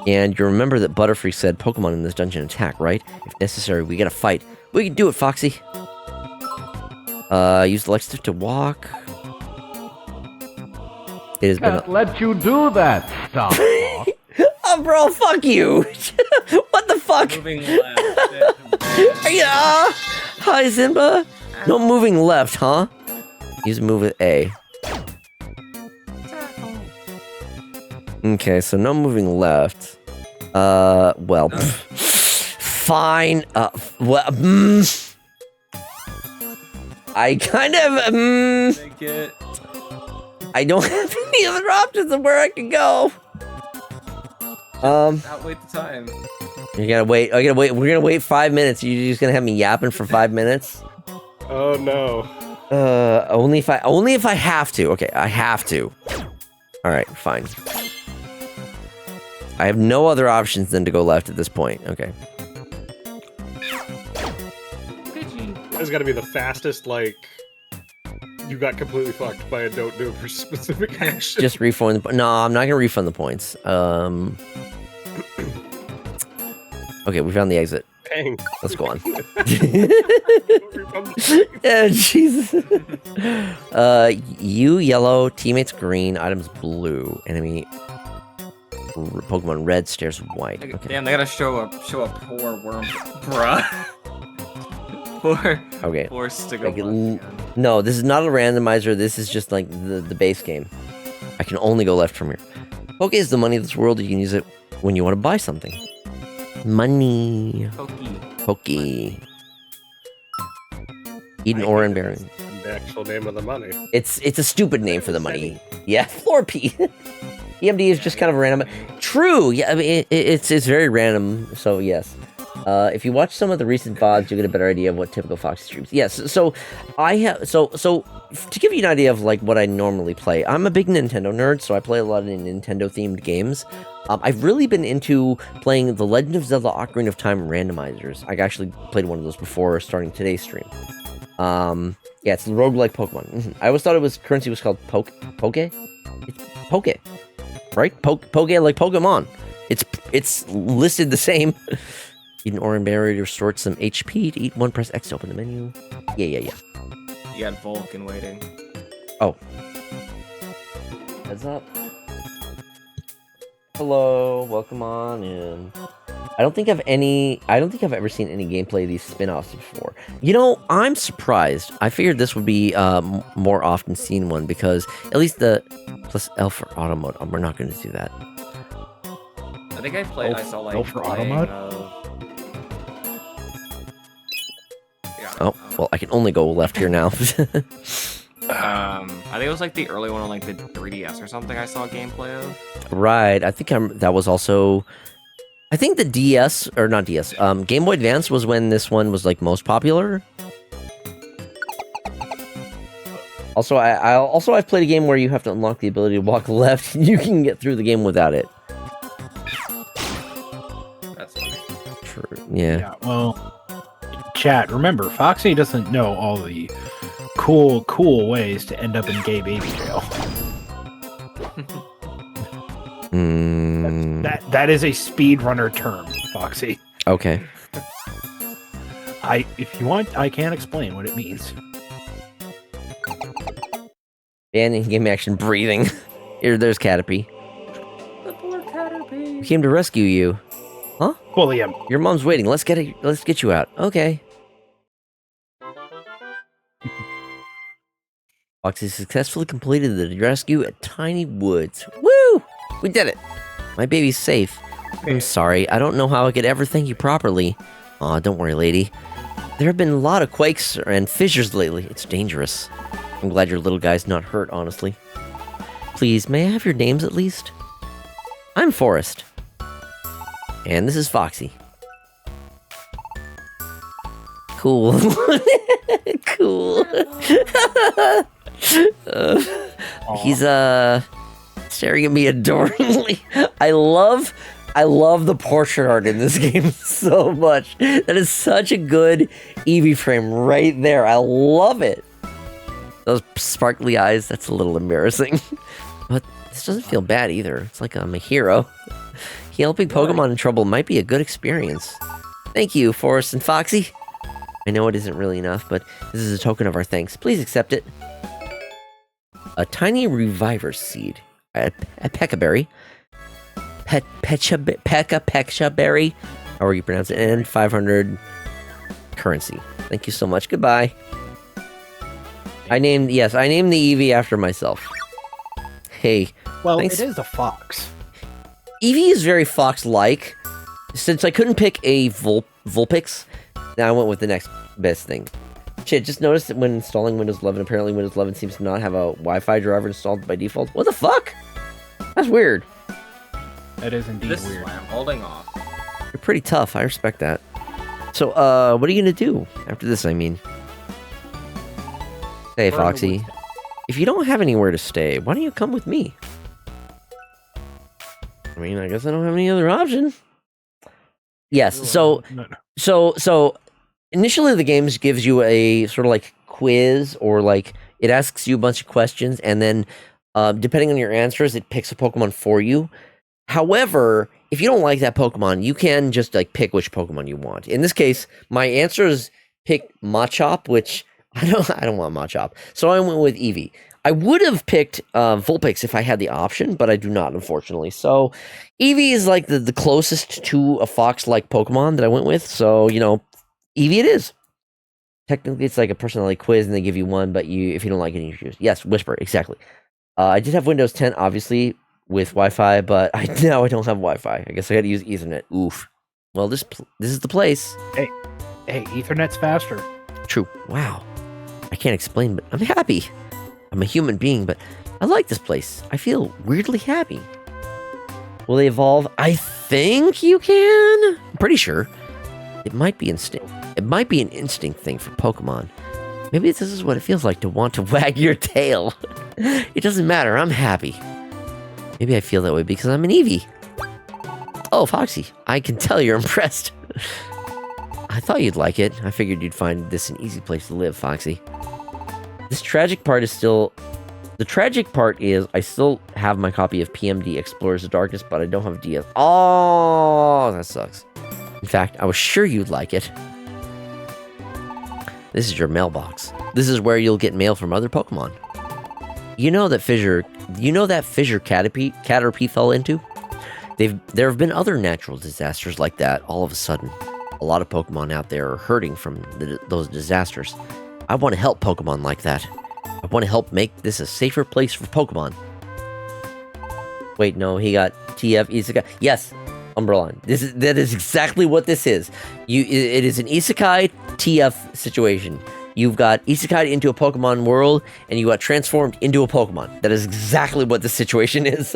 Speaker 1: And you remember that Butterfree said Pokemon in this dungeon attack, right? If necessary, we gotta fight. We can do it, Foxy. Use the light stick to walk. It has been.
Speaker 4: Let you do that stuff.
Speaker 1: Oh, bro, fuck you. What the fuck?
Speaker 2: Moving left.
Speaker 1: Hi, Zimba. No moving left, huh? Use move with A. Okay, so no moving left. Well, fine. I kind of,
Speaker 2: Make it.
Speaker 1: I don't have any other options of where I can go.
Speaker 2: Outwait the time.
Speaker 1: You're gonna wait. We're gonna wait 5 minutes. You're just gonna have me yapping for 5 minutes.
Speaker 3: Oh no.
Speaker 1: Only if I have to. Okay, I have to. All right, fine. I have no other options than to go left at this point. Okay.
Speaker 3: got to be the fastest, like, you got completely fucked by a don't do it for specific action.
Speaker 1: Just refund the... No, I'm not going to refund the points. Okay, we found the exit.
Speaker 3: Dang.
Speaker 1: Let's go on. Yeah, Jesus. You yellow, teammates green, items blue, enemy Pokemon red, stairs white. Okay.
Speaker 2: Damn, they gotta show a poor worm, bruh. Poor Stigma.
Speaker 1: No, this is not a randomizer. This is just like the base game. I can only go left from here. Poke is the money of this world. You can use it when you want to buy something. Money. Pokey. Eat an orange berry.
Speaker 3: The actual name of the money.
Speaker 1: It's a stupid name for the money. Yeah, floor P. EMD is just kind of random. True. Yeah, I mean it's very random. So yes. If you watch some of the recent VODs, you'll get a better idea of what typical Foxy streams. Yes, so I have so to give you an idea of like what I normally play. I'm a big Nintendo nerd, so I play a lot of Nintendo themed games. I've really been into playing the Legend of Zelda: Ocarina of Time randomizers. I actually played one of those before starting today's stream. Yeah, it's the roguelike Pokemon. I always thought currency was called Poke. It's Poke, right? Poke like Pokemon. It's listed the same. Eat an orange berry to restore some HP. To eat one, press X to open the menu. Yeah.
Speaker 2: You got Vulcan waiting.
Speaker 1: Oh. Heads up. Hello, welcome on in. I don't think I've ever seen any gameplay of these spin-offs before. You know, I'm surprised. I figured this would be more often seen one because at least the plus L for auto mode. We're not going to do that.
Speaker 2: I think I played. I saw like
Speaker 5: L for auto mode.
Speaker 1: Oh, well, I can only go left here now.
Speaker 2: I think it was like the early one on like the 3DS or something I saw gameplay of.
Speaker 1: Right, I think that was also... I think the DS, or not DS, Game Boy Advance was when this one was like most popular. Also, I've played a game where you have to unlock the ability to walk left. You can get through the game without it.
Speaker 2: That's funny.
Speaker 1: True, yeah.
Speaker 5: Well... Chat, remember, Foxy doesn't know all the cool ways to end up in gay baby jail. That is a speedrunner term, Foxy.
Speaker 1: Okay.
Speaker 5: If you want, I can explain what it means.
Speaker 1: And in-game action breathing. Here, there's Caterpie.
Speaker 2: The poor Caterpie.
Speaker 1: We came to rescue you. Huh?
Speaker 5: Well, yeah.
Speaker 1: Your mom's waiting. Let's get you out. Okay. Foxy successfully completed the rescue at Tiny Woods. Woo! We did it. My baby's safe. I'm sorry. I don't know how I could ever thank you properly. Aw, don't worry, lady. There have been a lot of quakes and fissures lately. It's dangerous. I'm glad your little guy's not hurt, honestly. Please, may I have your names at least? I'm Forrest. And this is Foxy. Cool. Cool. He's staring at me adoringly. I love the portrait art in this game so much. That is such a good Eevee frame right there. I love it. Those sparkly eyes, that's a little embarrassing. But this doesn't feel bad either. It's like I'm a hero. Helping Pokemon in trouble might be a good experience. Thank you, Forrest and Foxy. I know it isn't really enough, but this is a token of our thanks. Please accept it. A tiny reviver seed. A peccaberry. Pecca berry. However you pronounce it. And 500 currency. Thank you so much. Goodbye. I named the Eevee after myself. Hey.
Speaker 5: Well,
Speaker 1: thanks.
Speaker 5: It is a fox.
Speaker 1: Eevee is very fox-like. Since I couldn't pick a Vulpix, now I went with the next best thing. Shit, just noticed that when installing Windows 11, apparently Windows 11 seems to not have a Wi-Fi driver installed by default. What the fuck? That's weird.
Speaker 5: That is indeed
Speaker 2: This
Speaker 5: weird.
Speaker 2: is why I'm holding off.
Speaker 1: You're pretty tough. I respect that. So, what are you gonna do after this? I mean, hey, Foxy, if you don't have anywhere to stay, why don't you come with me? I mean, I guess I don't have any other option. Yes. So initially the game gives you a sort of like quiz, or like it asks you a bunch of questions, and then depending on your answers, it picks a Pokemon for you. However, if you don't like that Pokemon, you can just like pick which Pokemon you want. In this case, my answers pick Machop, which I don't want Machop, so I went with Eevee. I would have picked Vulpix if I had the option, but I do not, unfortunately. So Eevee is like the closest to a fox-like Pokemon that I went with. So, you know, Eevee it is. Technically, it's like a personality quiz, and they give you one, but if you don't like it, you choose. Yes, Whisper, exactly. I did have Windows 10, obviously, with Wi-Fi, but now I don't have Wi-Fi. I guess I got to use Ethernet. Oof. Well, this is the place.
Speaker 5: Hey, Ethernet's faster.
Speaker 1: True. Wow. I can't explain, but I'm happy. I'm a human being, but I like this place. I feel weirdly happy. Will they evolve? I think you can. I'm pretty sure. It might be instinct. It might be an instinct thing for Pokemon. Maybe this is what it feels like to want to wag your tail. It doesn't matter. I'm happy. Maybe I feel that way because I'm an Eevee. Oh, Foxy, I can tell you're impressed. I thought you'd like it. I figured you'd find this an easy place to live, Foxy. The tragic part is I still have my copy of PMD Explorers of Darkness, but I don't have DS. Oh, that sucks. In fact, I was sure you'd like it. This is your mailbox. This is where you'll get mail from other Pokemon. You know that fissure Caterpie fell into? There have been other natural disasters like that all of a sudden. A lot of Pokemon out there are hurting from those disasters. I want to help Pokemon like that. I want to help make this a safer place for Pokemon. Wait, no, he got TF Isekai. Yes, Umbreon. That is exactly what this is. It is an Isekai TF situation. You've got Isekai into a Pokemon world, and you got transformed into a Pokemon. That is exactly what the situation is.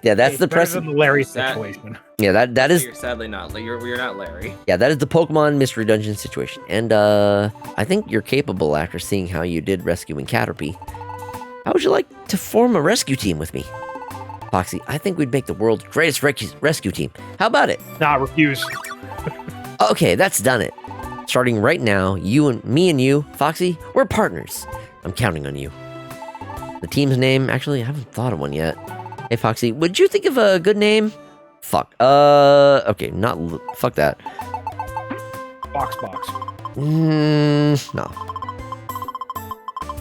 Speaker 1: Yeah, that's the
Speaker 5: present Larry situation.
Speaker 1: Yeah, that is.
Speaker 2: You're sadly not. You're not Larry.
Speaker 1: Yeah, that is the Pokemon Mystery Dungeon situation. And I think you're capable after seeing how you did rescuing Caterpie. How would you like to form a rescue team with me? Foxy, I think we'd make the world's greatest rescue team. How about it?
Speaker 5: Nah, refuse.
Speaker 1: Okay, that's done it. Starting right now, me and you, Foxy, we're partners. I'm counting on you. The team's name, actually, I haven't thought of one yet. Hey, Foxy, would you think of a good name? Fuck. Okay, fuck that.
Speaker 5: Box.
Speaker 1: No.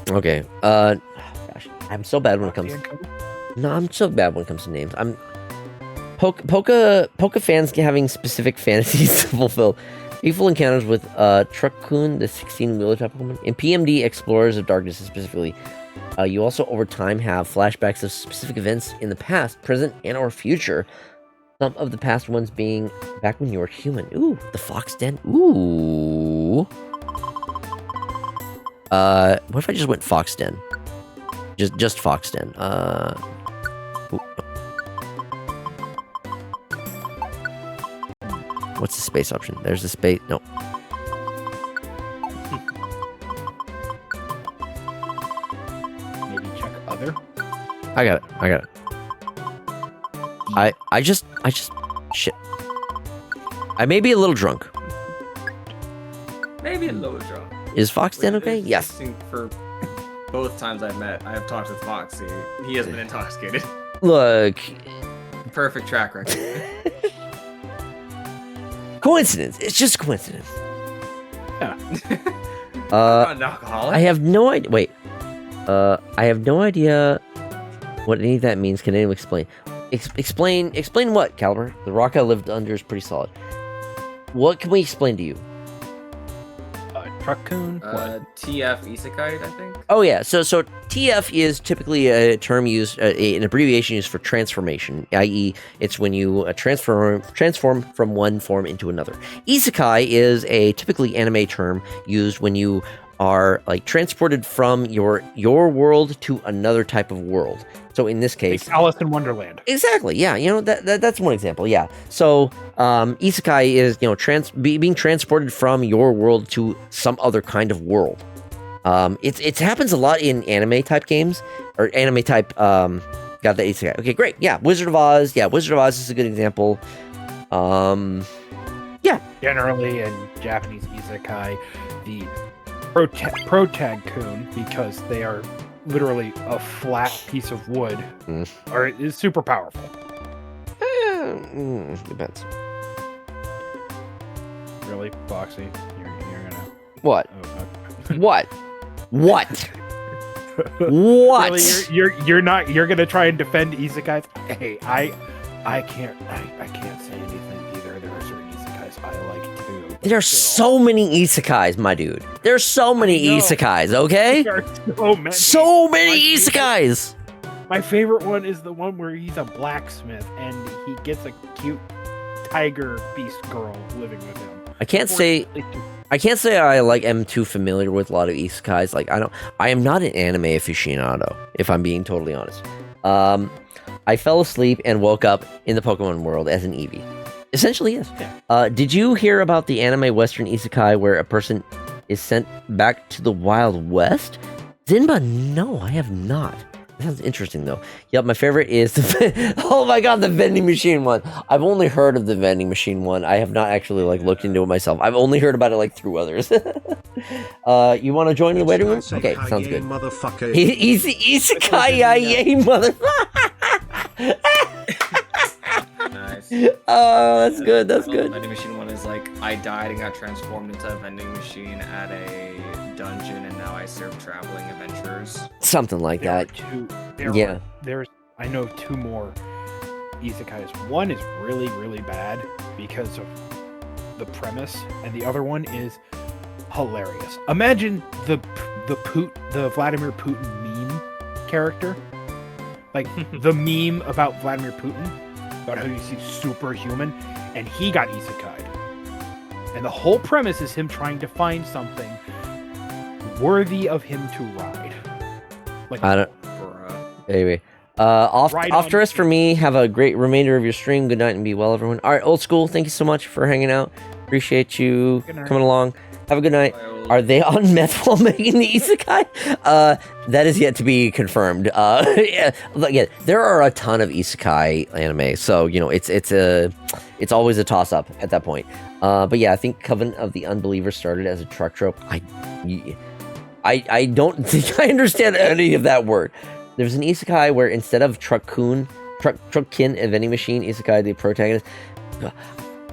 Speaker 1: Okay, gosh, I'm so bad when it comes. No, I'm so bad when it comes to names. Poke fans having specific fantasies to fulfill. Peaceful encounters with Truckcoon, the 16-wheeler type of Pokemon. In PMD Explorers of Darkness specifically, you also over time have flashbacks of specific events in the past, present, and or future. Some of the past ones being back when you were human. Ooh, the Fox Den. Ooh. What if I just went Fox Den? Just Fox Den. Ooh. What's the space option? There's the space. No.
Speaker 5: Maybe check other.
Speaker 1: I got it. I just shit. I may be a little drunk.
Speaker 2: Maybe a little drunk.
Speaker 1: Is Fox Den okay? Yes.
Speaker 2: For both times I've met, I have talked with Foxy. He has been intoxicated.
Speaker 1: Look.
Speaker 2: Perfect track record.
Speaker 1: Coincidence. It's just coincidence.
Speaker 5: Yeah.
Speaker 2: I'm not an alcoholic.
Speaker 1: I have no idea. Wait. I have no idea what any of that means. Can anyone explain? Explain what, Caliber? The rock I lived under is pretty solid. What can we explain to you?
Speaker 5: Truckcoon?
Speaker 2: TF Isekai, I think.
Speaker 1: Oh yeah, so TF is typically a term used, an abbreviation used for transformation, i.e., it's when you transform from one form into another. Isekai is a typically anime term used when you are like transported from your world to another type of world. So in this case,
Speaker 5: like Alice in Wonderland.
Speaker 1: Exactly. Yeah. You know that's one example. Yeah. So isekai is being transported from your world to some other kind of world. It happens a lot in anime type games or anime type. Got the isekai. Okay, great. Yeah, Wizard of Oz. Yeah, Wizard of Oz is a good example. Yeah,
Speaker 5: Generally, in Japanese isekai, the protag-kun, because they are literally a flat piece of wood, is super powerful.
Speaker 1: Depends.
Speaker 5: Really, Foxy? You're gonna...
Speaker 1: What?
Speaker 5: Oh, okay.
Speaker 1: What? What? What?
Speaker 5: Really, you're gonna try and defend isekais? Hey, I can't say anything either. There are certain isekais I like too.
Speaker 1: There are so many isekais, my dude. There's so many isekais, okay?
Speaker 5: There are so many.
Speaker 1: So many isekais!
Speaker 5: My favorite one is the one where he's a blacksmith and he gets a cute tiger beast girl living with him.
Speaker 1: I can't say am too familiar with a lot of isekais. Like I am not an anime aficionado, if I'm being totally honest. I fell asleep and woke up in the Pokemon world as an Eevee. Essentially, yes.
Speaker 5: Yeah.
Speaker 1: Did you hear about the anime Western isekai where a person is sent back to the Wild West? Zinba, no, I have not. That sounds interesting, though. Yep, my favorite is oh my god, the vending machine one. I've only heard of the vending machine one. I have not actually looked into it myself. I've only heard about it through others. You want to join the waiting room? Okay, sounds good.
Speaker 6: Motherfucker.
Speaker 1: Easy, yay, motherfucker.
Speaker 2: Nice.
Speaker 1: Oh, that's good. That's good.
Speaker 2: Vending machine one is like I died and got transformed into a vending machine at a dungeon, and now I serve traveling adventurers.
Speaker 1: Something like that.
Speaker 5: I know two more isekais. One is really, really bad because of the premise, and the other one is hilarious. Imagine the Vladimir Putin meme character, like the meme about Vladimir Putin, about how he's superhuman, and he got isekai'd. And the whole premise is him trying to find something worthy of him to ride. Like,
Speaker 1: I don't. Anyway, off to rest for me. Have a great remainder of your stream. Good night and be well, everyone. All right, old school. Thank you so much for hanging out. Appreciate you coming along. Have a good night. Are they on meth while making the isekai? That is yet to be confirmed. Yeah, there are a ton of isekai anime, so it's always a toss up at that point. But yeah, I think Covenant of the Unbeliever started as a truck trope. I don't think I understand any of that word. There's an isekai where instead of truck-kin, a vending machine isekai, the protagonist.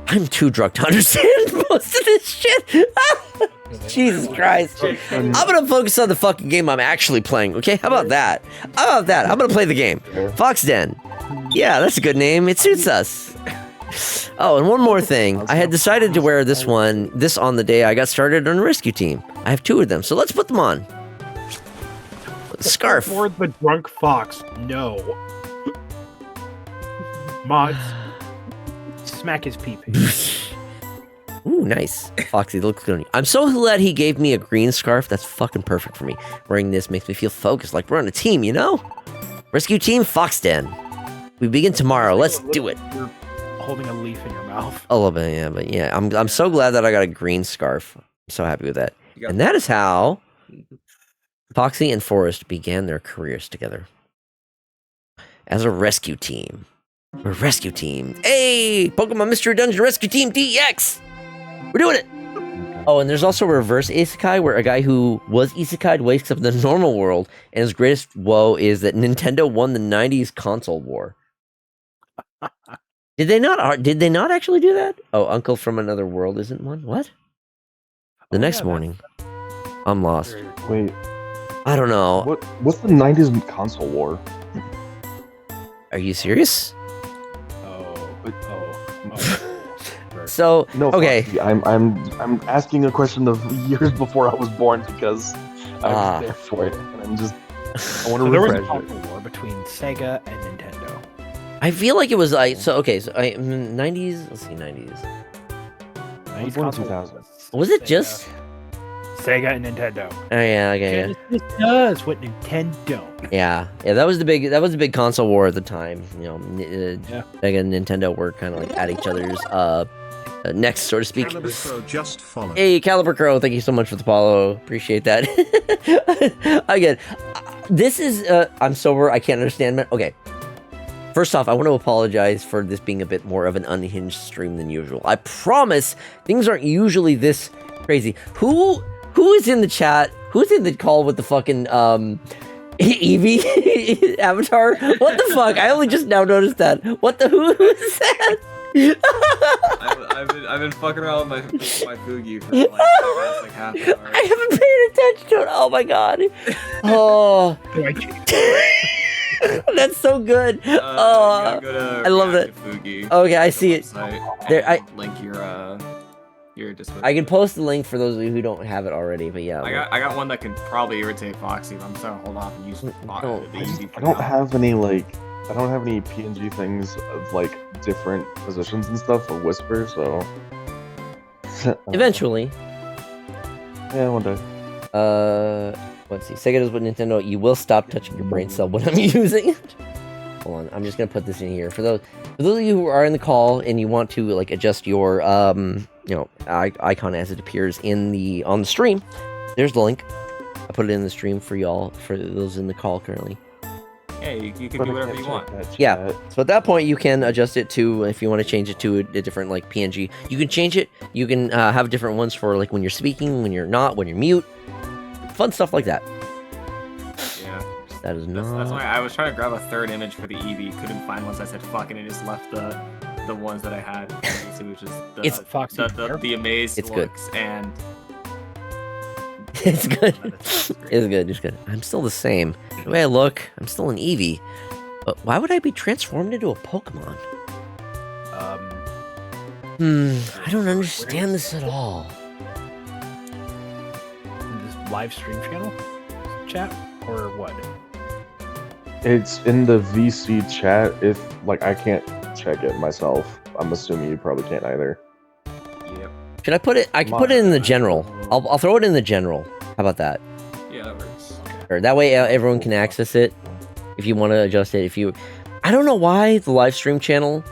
Speaker 1: I'm too drunk to understand most of this shit. Jesus Christ. I'm gonna focus on the fucking game I'm actually playing, okay? How about that? I'm gonna play the game. Fox Den. Yeah, that's a good name. It suits us. Oh, and one more thing. I had decided to wear this on the day I got started on a rescue team. I have two of them, so let's put them on. Scarf.
Speaker 5: For the drunk fox. No. Mods. Smack his pee-pee.
Speaker 1: Ooh, nice. Foxy, looks good on you. I'm so glad he gave me a green scarf. That's fucking perfect for me. Wearing this makes me feel focused, like we're on a team, you know? Rescue team, Fox Den. We begin tomorrow. Let's do it.
Speaker 5: You're holding a leaf in your mouth.
Speaker 1: A little bit, yeah, but yeah. I'm so glad that I got a green scarf. I'm so happy with that. And that is how Foxy and Forrest began their careers together. As a rescue team. We're a rescue team. Hey! Pokemon Mystery Dungeon Rescue Team DX! We're doing it! Oh, and there's also a reverse isekai where a guy who was isekai'd wakes up in the normal world, and his greatest woe is that Nintendo won the 90s console war. Did they not actually do that? Oh, Uncle from Another World isn't one? What? The next morning. I'm lost.
Speaker 7: Wait.
Speaker 1: I don't know.
Speaker 7: What's the 90s console war?
Speaker 1: Are you serious?
Speaker 5: Oh.
Speaker 1: So,
Speaker 7: No,
Speaker 1: okay.
Speaker 7: Foxy, I'm asking a question of years before I was born because I was there for it, and I want to
Speaker 5: So there was a
Speaker 7: refresh
Speaker 5: console war between Sega and Nintendo.
Speaker 1: I feel like it was like 90s. Let's see, 90s.
Speaker 7: I was born in 2000.
Speaker 1: Was it just
Speaker 5: Sega and Nintendo?
Speaker 1: Oh yeah, okay,
Speaker 5: It does what Nintendo don't.
Speaker 1: yeah. That was the big console war at the time. You know, Sega and Nintendo were kind of like at each other's necks, so to speak.
Speaker 6: Just follow.
Speaker 1: Hey, Caliber Crow, thank you so much for the follow. Appreciate that. Again, this is I'm sober. I can't understand. Okay, First off, I want to apologize for this being a bit more of an unhinged stream than usual. I promise things aren't usually this crazy. Who is in the chat? Who's in the call with the fucking Eevee avatar? What the fuck? I only just now noticed that. What the who is that?
Speaker 2: I've been fucking around with my Fugi for like the past like half an hour.
Speaker 1: I haven't paid attention to it. Oh my god. Oh. That's so good. Oh, I love that. Okay, I see it. There, I
Speaker 2: link your Discord.
Speaker 1: I can post the link for those of you who don't have it already. But yeah,
Speaker 2: I got one that can probably irritate Foxy. But I'm just gonna hold off and use
Speaker 7: I don't have any PNG things of like different positions and stuff or whisper. So
Speaker 1: eventually.
Speaker 7: Yeah, one day.
Speaker 1: Let's see. Sega does what Nintendo. You will stop touching your brain cell when I'm using it. Hold on. I'm just gonna put this in here for those of you who are in the call and you want to like adjust your icon as it appears on the stream. There's the link. I put it in the stream for y'all, for those in the call currently.
Speaker 2: Yeah, you can do whatever you want.
Speaker 1: Yeah. So at that point, you can adjust it to, if you want to change it to a different like PNG. You can change it. You can have different ones for like when you're speaking, when you're not, when you're mute. Fun stuff like that.
Speaker 2: Yeah.
Speaker 1: That is not.
Speaker 2: That's why I was trying to grab a third image for the Eevee. Couldn't find one, so I said fuck, and it just left the ones that I had, which is the amazed
Speaker 1: it's
Speaker 2: looks
Speaker 1: good.
Speaker 2: And
Speaker 1: it's good. It's good. I'm still the same. The way I look, I'm still an Eevee. But why would I be transformed into a Pokemon? I don't understand this at all.
Speaker 5: This live stream channel chat or what?
Speaker 7: It's in the VC chat. If like I can't check it myself, I'm assuming you probably can't either.
Speaker 2: Yep.
Speaker 1: Should I put it? I can put it in the general. I'll throw it in the general. How about that?
Speaker 2: Yeah, that works.
Speaker 1: Or that way everyone can access it. If you want to adjust it, I don't know why the live stream channel.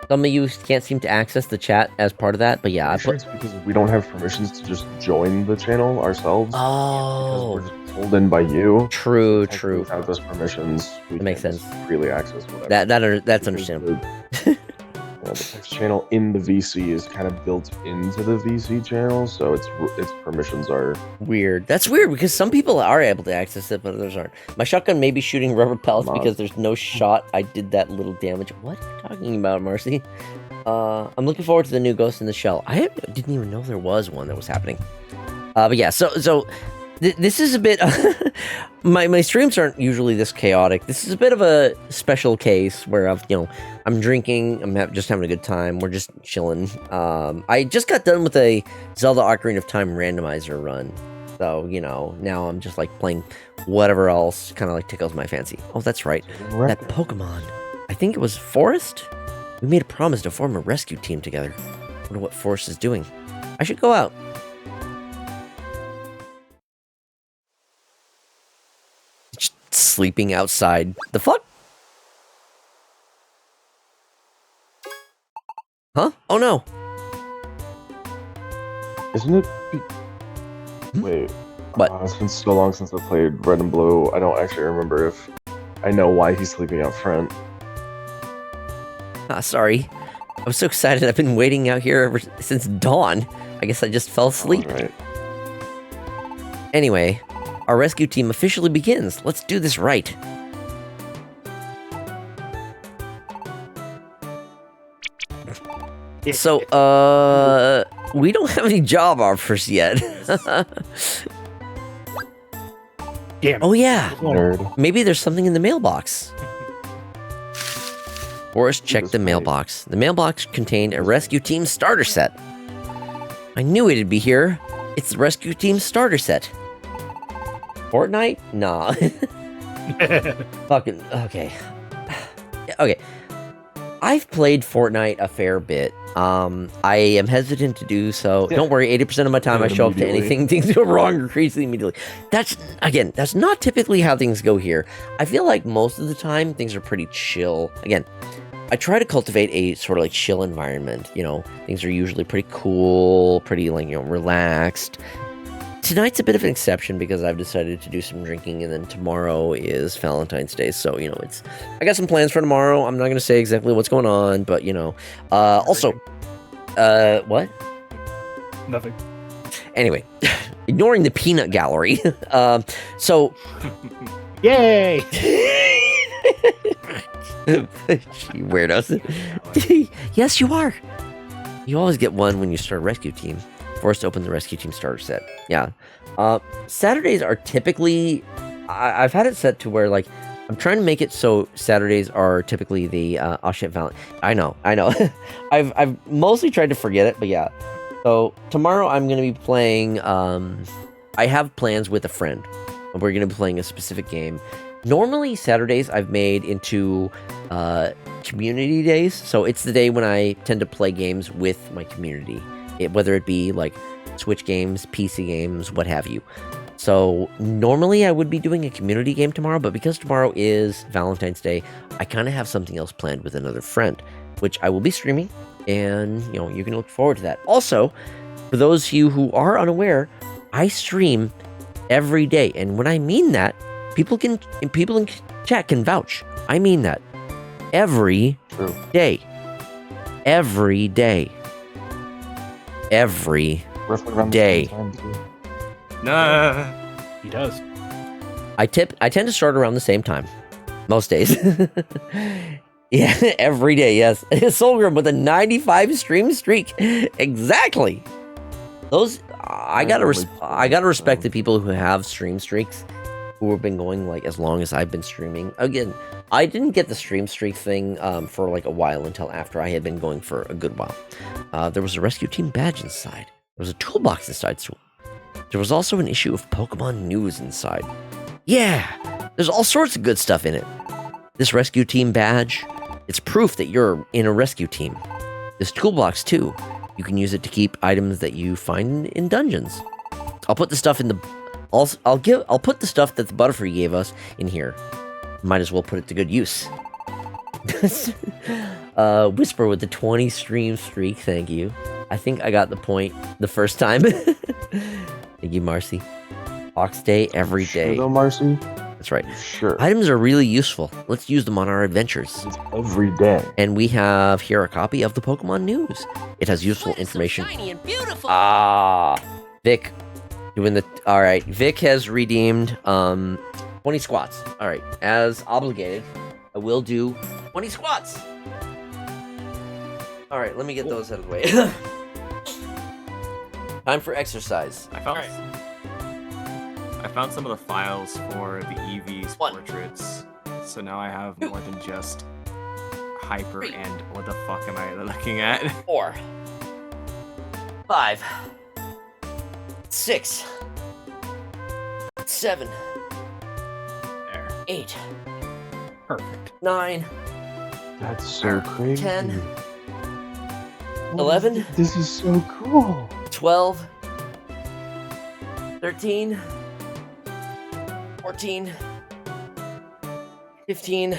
Speaker 1: Some of you can't seem to access the chat as part of that, but yeah,
Speaker 7: It's because we don't have permissions to just join the channel ourselves.
Speaker 1: Oh,
Speaker 7: because we're just pulled in by you.
Speaker 1: True.
Speaker 7: Without those permissions, we
Speaker 1: That makes sense.
Speaker 7: Freely access whatever.
Speaker 1: That's understandable.
Speaker 7: The text channel in the VC is kind of built into the VC channel, so its permissions are
Speaker 1: Weird. That's weird because some people are able to access it, but others aren't. My shotgun may be shooting rubber pellets because there's no shot. I did that little damage. What are you talking about, Marcy? I'm looking forward to the new Ghost in the Shell. I didn't even know there was one that was happening. But yeah, so this is a bit. My streams aren't usually this chaotic. This is a bit of a special case where I'm drinking. I'm just having a good time. We're just chilling. I just got done with a Zelda Ocarina of Time randomizer run, so now I'm just like playing whatever else kind of like tickles my fancy. Oh, that's right, that Pokemon. I think it was Forest. We made a promise to form a rescue team together. I wonder what Forest is doing. I should go out. Sleeping outside. The fuck? Huh? Oh no.
Speaker 7: Isn't it? Wait.
Speaker 1: What?
Speaker 7: It's been so long since I played Red and Blue. I don't actually remember if I know why he's sleeping out front.
Speaker 1: Sorry. I was so excited. I've been waiting out here ever since dawn. I guess I just fell asleep.
Speaker 7: Right.
Speaker 1: Anyway, our rescue team officially begins. Let's do this right. So, we don't have any job offers yet.
Speaker 5: Damn.
Speaker 1: Oh yeah,
Speaker 7: Nerd.
Speaker 1: maybe there's something in the mailbox. Forrest checked the
Speaker 7: Jesus
Speaker 1: mailbox. The mailbox contained a rescue team starter set. I knew it'd be here. It's the rescue team starter set. Fortnite? Nah. Fucking okay. Okay. I've played Fortnite a fair bit. I am hesitant to do so.
Speaker 7: Yeah.
Speaker 1: Don't worry, 80% of my time I show up to anything things go wrong or crazy immediately. That's not typically how things go here. I feel like most of the time things are pretty chill. Again, I try to cultivate a sort of like chill environment. Things are usually pretty cool, pretty like relaxed. tonight's a bit of an exception because I've decided to do some drinking, and then tomorrow is Valentine's Day. So, I got some plans for tomorrow. I'm not going to say exactly what's going on, but, also, what?
Speaker 5: Nothing.
Speaker 1: Anyway, ignoring the peanut gallery. So,
Speaker 5: yay!
Speaker 1: You weirdos. Yes, you are. You always get one when you start a rescue team. Forced to open the rescue team starter set. Yeah. Saturdays are typically... I've had it set to where, like, I'm trying to make it so Saturdays are typically the... oh, shit, I know. I've mostly tried to forget it, but yeah. So, tomorrow I'm going to be playing... I have plans with a friend. We're going to be playing a specific game. Normally, Saturdays I've made into community days. So, it's the day when I tend to play games with my community. Whether it be like Switch games, PC games, what have you. So normally I would be doing a community game tomorrow, but because tomorrow is Valentine's Day, I kind of have something else planned with another friend, which I will be streaming, and you can look forward to that. Also, for those of you who are unaware, I stream every day, and when I mean that, people in chat can vouch. I mean that every day. Every day. Every day.
Speaker 2: Nah.
Speaker 5: He does.
Speaker 1: I tend to start around the same time. Most days. Yeah, every day, yes. Solgrim with a 95 stream streak. Exactly. Those I gotta respect the people who have stream streaks, who have been going like as long as I've been streaming. Again, I didn't get the stream streak thing for like a while until after I had been going for a good while. There was a rescue team badge inside. There was a toolbox inside. So there was also an issue of Pokemon news inside. Yeah, there's all sorts of good stuff in it. This rescue team badge, it's proof that you're in a rescue team. This toolbox too, you can use it to keep items that you find in dungeons. I'll put the stuff in the I'll put the stuff that the Butterfree gave us in here. Might as well put it to good use. Whisper with the 20 stream streak, thank you. I think I got the point the first time. Thank you, Marcy. Fox Day every day.
Speaker 7: Sure though, Marcy?
Speaker 1: That's right.
Speaker 7: Sure.
Speaker 1: Items are really useful. Let's use them on our adventures.
Speaker 7: It's every day.
Speaker 1: And we have here a copy of the Pokemon News. It has useful information.
Speaker 6: So shiny and beautiful.
Speaker 1: Vic. Alright, Vic has redeemed 20 squats. Alright, as obligated, I will do 20 squats. Alright, let me get those out of the way. Time for exercise.
Speaker 2: I found some of the files for the EV's portraits, so now I have more than just Hyper and what the fuck am I looking at?
Speaker 1: 4, 5, 6, 7,
Speaker 2: There.
Speaker 1: 8,
Speaker 5: Perfect.
Speaker 1: 9,
Speaker 7: That's so crazy.
Speaker 1: 10, 11.
Speaker 7: This is so cool.
Speaker 1: 12, 13, 14, 15,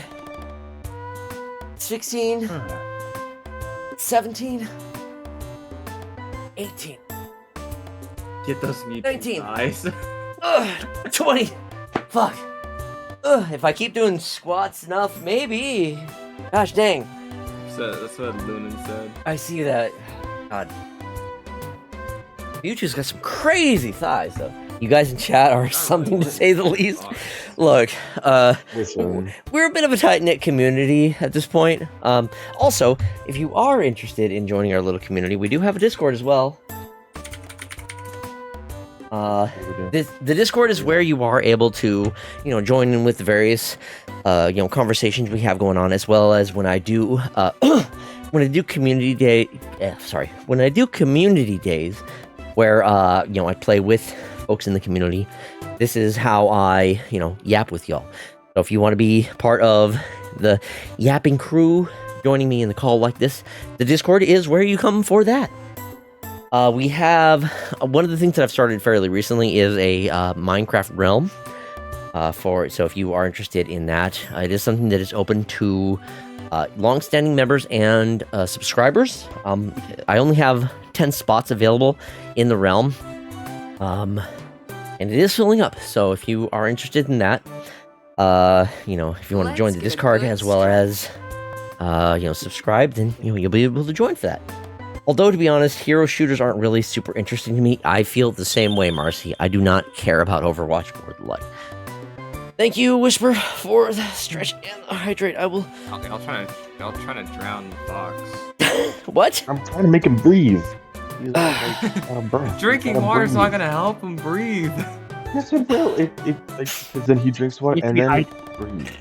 Speaker 1: 16, 17, 18,
Speaker 2: Get those mutant
Speaker 1: 19.
Speaker 2: eyes.
Speaker 1: 20. Fuck. If I keep doing squats enough, maybe. Gosh dang.
Speaker 2: So that's what Lunan said.
Speaker 1: I see that. God. Mewtwo's got some crazy thighs, though. You guys in chat are something to say the least. Look,
Speaker 7: Listen.
Speaker 1: we're a bit of a tight-knit community at this point. Also, if you are interested in joining our little community, we do have a Discord as well. The Discord is where you are able to, join in with the various, conversations we have going on, as well as when I do, when I do community days, where I play with folks in the community. This is how I, yap with y'all. So if you want to be part of the yapping crew, joining me in the call like this, the Discord is where you come for that. We have one of the things that I've started fairly recently is a Minecraft realm. So if you are interested in that, it is something that is open to long-standing members and subscribers. I only have 10 spots available in the realm. and it is filling up. So if you are interested in that, you know, if you want to join the Discord as well as, you know, subscribe, then you know you'll be able to join for that. Although, to be honest, hero shooters aren't really super interesting to me. I feel the same way, Marcy. I do not care about Overwatch more than life. Thank you, Whisper, for the stretch and the hydrate. I will.
Speaker 2: I'll try to drown the fox.
Speaker 1: What?
Speaker 7: I'm trying to make him breathe. He's like, out of breath.
Speaker 2: Drinking water's not gonna help him breathe.
Speaker 7: Yes, it will. Because then he drinks water and then breathes.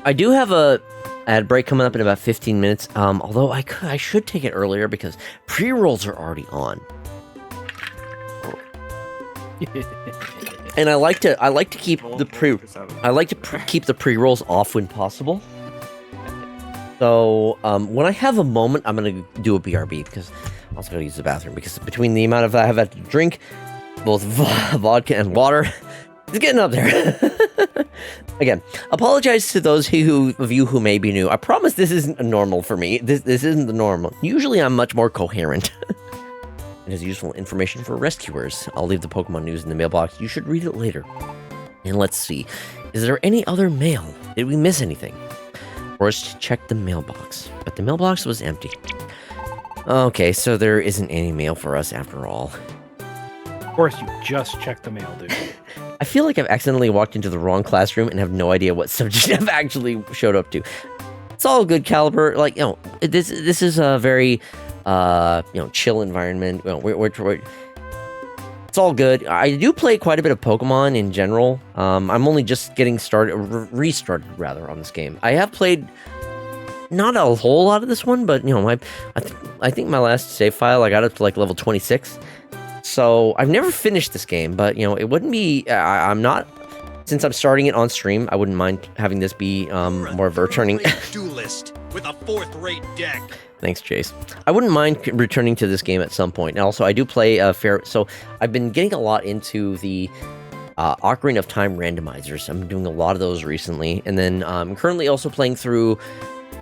Speaker 1: I do have a ad break coming up in about 15 minutes. Although I should take it earlier because pre-rolls are already on. And I like to keep the keep the pre-rolls off when possible. So when I have a moment, I'm gonna do a BRB because I also gotta use the bathroom because between the amount of I have had to drink, both vodka and water, it's getting up there. Again, apologize to those of you who may be new. I promise this isn't normal for me. This isn't the normal. Usually I'm much more coherent. It is useful information for rescuers. I'll leave the Pokemon news in the mailbox. You should read it later. And let's see. Is there any other mail? Did we miss anything? First, check the mailbox. But the mailbox was empty. Okay, so there isn't any mail for us after all.
Speaker 5: Of course, you just checked the mail, dude.
Speaker 1: I feel like I've accidentally walked into the wrong classroom and have no idea what subject I've actually showed up to. It's all good, Caliber. Like, you know, this is a very, you know, chill environment. You know, it's all good. I do play quite a bit of Pokemon in general. I'm only just getting started, restarted rather, on this game. I have played not a whole lot of this one, but you know, I think my last save file I got up to like level 26. So I've never finished this game, but you know, it wouldn't be. I'm not. Since I'm starting it on stream, I wouldn't mind having this be more of a returning
Speaker 6: duelist with a fourth-rate deck.
Speaker 1: Thanks, Chase. I wouldn't mind returning to this game at some point. And also, I do play so I've been getting a lot into the Ocarina of Time randomizers. I'm doing a lot of those recently, and then I'm currently also playing through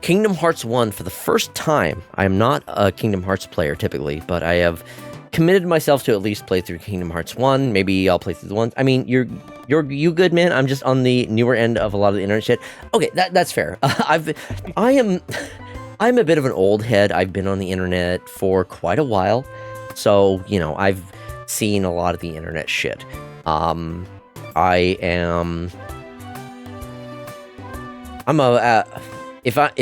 Speaker 1: Kingdom Hearts 1 for the first time. I am not a Kingdom Hearts player typically, but I have committed myself to at least play through Kingdom Hearts 1. Maybe I'll play through the ones. I mean, you good, man. I'm just on the newer end of a lot of the internet shit. Okay, that's fair. I'm a bit of an old head. I've been on the internet for quite a while, so you know I've seen a lot of the internet shit. If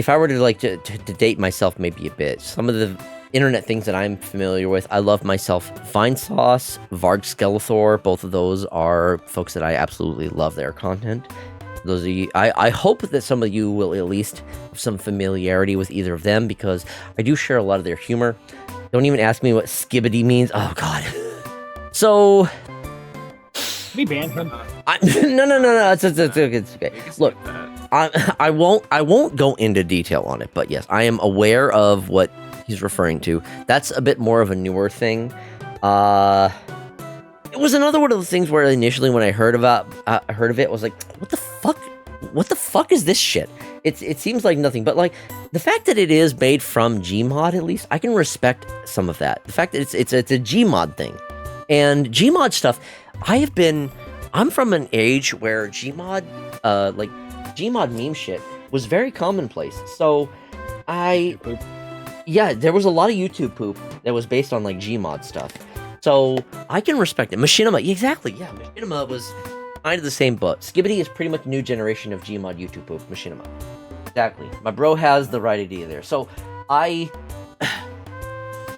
Speaker 1: I were to like to date myself maybe a bit, some of the internet things that I'm familiar with, I love myself Vinesauce, Varg Skeletor. Both of those are folks that I absolutely love their content. Those are I hope that some of you will at least have some familiarity with either of them because I do share a lot of their humor. Don't even ask me what skibbity means. Oh god. So
Speaker 5: we banned him.
Speaker 1: No. It's okay. Look, I won't go into detail on it, but yes, I am aware of what he's referring to. That's a bit more of a newer thing. It was another one of those things where initially when I heard of it, I was like, what the fuck? What the fuck is this shit? It seems like nothing, but like the fact that it is made from Gmod, at least I can respect some of that. The fact that it's a Gmod thing, and Gmod stuff. I'm from an age where Gmod meme shit was very commonplace. So there was a lot of YouTube poop that was based on like Gmod stuff. So I can respect it. Machinima, exactly. Yeah, Machinima was kind of the same boat. Skibbity is pretty much a new generation of Gmod YouTube poop. Machinima. Exactly. My bro has the right idea there. So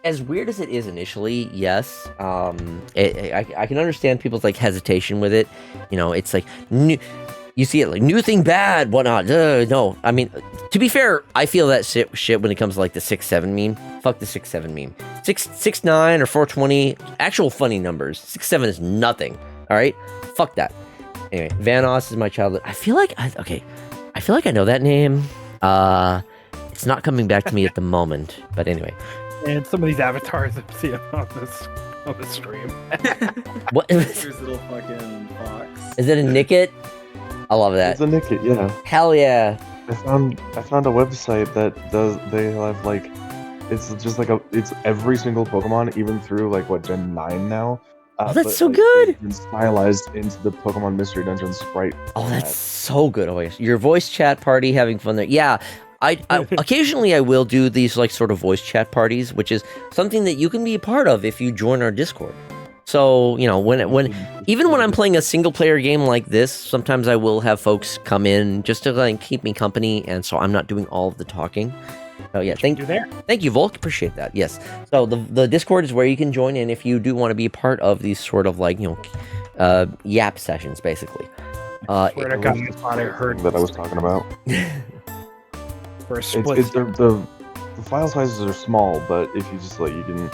Speaker 1: as weird as it is initially, yes, I can understand people's like hesitation with it. You know, it's like new. You see it like new thing bad, whatnot. No, I mean, to be fair, I feel that shit when it comes to like the 6-7 meme. Fuck the 6-7 meme. 6-9 or 420, actual funny numbers. 6-7 is nothing. All right, fuck that. Anyway, Vanoss is my childhood. I feel like I know that name. It's not coming back to me at the moment. But anyway.
Speaker 5: And some of these avatars I see on the stream.
Speaker 1: What?
Speaker 2: Here's little fucking fox.
Speaker 1: Is it a Nickit? I love that.
Speaker 7: It's a Nickit, yeah.
Speaker 1: Hell yeah.
Speaker 7: I found a website that they have like, it's just like it's every single Pokemon, even through like what Gen 9 now,
Speaker 1: Oh, that's
Speaker 7: but,
Speaker 1: so
Speaker 7: like,
Speaker 1: good.
Speaker 7: it's been stylized into the Pokemon Mystery Dungeon sprite.
Speaker 1: Oh,
Speaker 7: format.
Speaker 1: that's so good. Oh, your voice chat party, having fun there. Yeah, I occasionally I will do these like sort of voice chat parties, which is something that you can be a part of if you join our Discord. So even when I'm playing a single player game like this, sometimes I will have folks come in just to like keep me company, and so I'm not doing all of the talking. Oh yeah, thank you, Volk. Appreciate that. Yes. So the Discord is where you can join in if you do want to be a part of these sort of like yap sessions, basically.
Speaker 5: I heard
Speaker 7: that I was talking about.
Speaker 5: For a split.
Speaker 7: The file sizes are small, but if you just like you can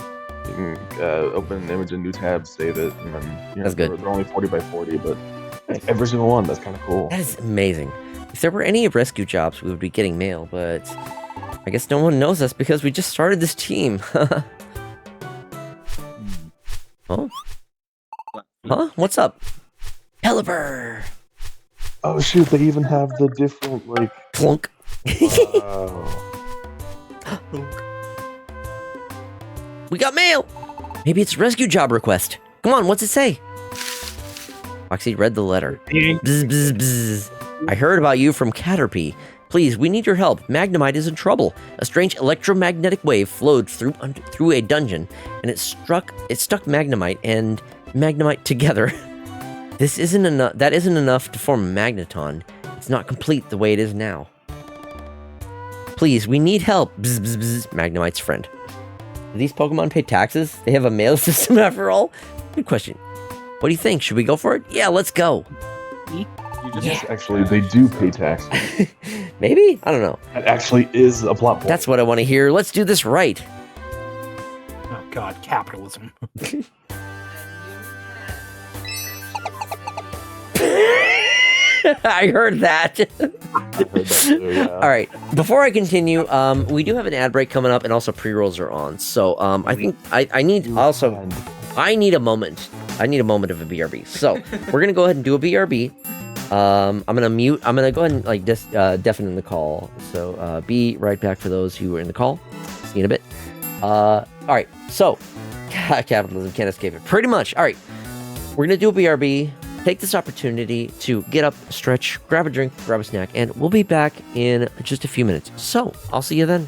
Speaker 7: open an image in new tab, save it, and then
Speaker 1: that's good.
Speaker 7: They're only 40 by 40, but every single one, that's kind of cool.
Speaker 1: That is amazing. If there were any rescue jobs, we would be getting mail, but I guess no one knows us because we just started this team. Oh? Huh? What's up? Pelipper!
Speaker 7: Oh shoot, they even have the different, like...
Speaker 1: Plunk. We got mail! Maybe it's a rescue job request. Come on, what's it say? Foxy read the letter. Bzz, bzz, bzz. I heard about you from Caterpie. Please, we need your help. Magnemite is in trouble. A strange electromagnetic wave flowed through a dungeon, and it stuck Magnemite and Magnemite together. That isn't enough to form a Magneton. It's not complete the way it is now. Please, we need help. Bzz, bzz, bzz. Magnemite's friend. Do these Pokemon pay taxes? They have a mail system after all? Good question. What do you think? Should we go for it? Yeah, let's go.
Speaker 7: Yes, actually, they do pay taxes.
Speaker 1: Maybe? I don't know.
Speaker 7: That actually is a plot point.
Speaker 1: That's what I want to hear. Let's do this right.
Speaker 5: Oh god, capitalism.
Speaker 1: I heard that.
Speaker 7: Too, yeah.
Speaker 1: All right. Before I continue, we do have an ad break coming up, and also pre-rolls are on. So I think I need a moment. I need a moment of a BRB. So we're gonna go ahead and do a BRB. I'm gonna mute. I'm gonna go ahead and like deafen the call. So be right back for those who are in the call. See you in a bit. All right. So capitalism can't escape it. Pretty much. All right. We're gonna do a BRB. Take this opportunity to get up, stretch, grab a drink, grab a snack, and we'll be back in just a few minutes. So I'll see you then.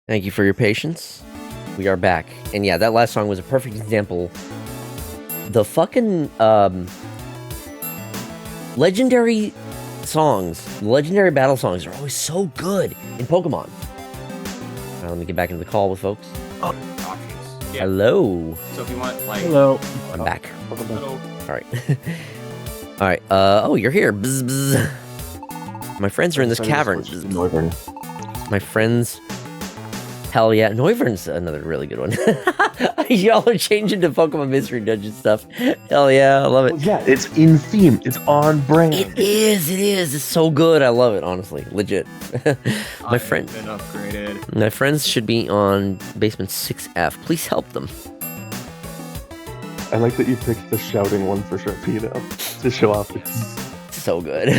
Speaker 1: Thank you for your patience. We are back. And yeah, that last song was a perfect example. The fucking legendary songs, legendary battle songs are always so good in Pokemon. Let me get back into the call with folks.
Speaker 2: Options. Yeah.
Speaker 1: Hello.
Speaker 2: So if you want, like,
Speaker 5: Hello.
Speaker 1: I'm back.
Speaker 2: Hello.
Speaker 1: All right. All right. Oh, you're here. Bzz, bzz. My friends are in this cavern. My friends. Hell yeah. Noivern's another really good one. Y'all are changing to Pokemon Mystery Dungeon stuff. Hell yeah. I love it.
Speaker 7: Yeah, it's in theme. It's on brand.
Speaker 1: It is. It is. It's so good. I love it, honestly. Legit. My friend.
Speaker 2: Been upgraded.
Speaker 1: My friends should be on basement 6F. Please help them.
Speaker 7: I like that you picked the shouting one for Sharpedo to show off.
Speaker 1: So good.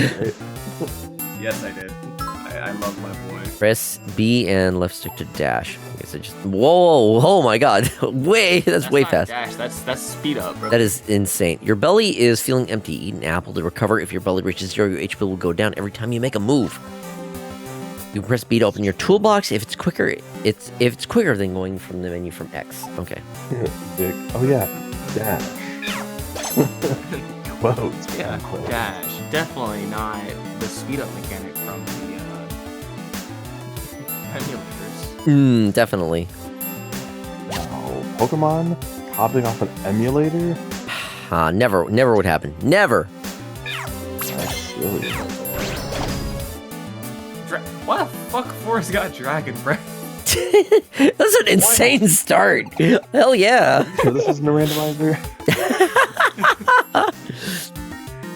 Speaker 2: Yes, I did. I love my boy.
Speaker 1: Press B and left stick to dash. I guess I just. Whoa! Oh my god! That's way
Speaker 2: not
Speaker 1: fast.
Speaker 2: Dash. That's speed up, bro.
Speaker 1: That is insane. Your belly is feeling empty. Eat an apple to recover. If your belly reaches 0, your HP will go down every time you make a move. You press B to open your toolbox. If it's quicker, if it's quicker than going from the menu from X. Okay.
Speaker 7: Dick. Oh yeah, dash. Quotes.
Speaker 2: Yeah,
Speaker 7: quotes.
Speaker 2: dash. Definitely not the speed up mechanic from the emulators.
Speaker 1: Definitely.
Speaker 7: No, Pokemon copying off an emulator?
Speaker 1: Never would happen. Never.
Speaker 7: That's silly.
Speaker 2: What the fuck? Forrest got Dragon Breath.
Speaker 1: That's an insane start. Hell yeah.
Speaker 7: So this isn't a randomizer?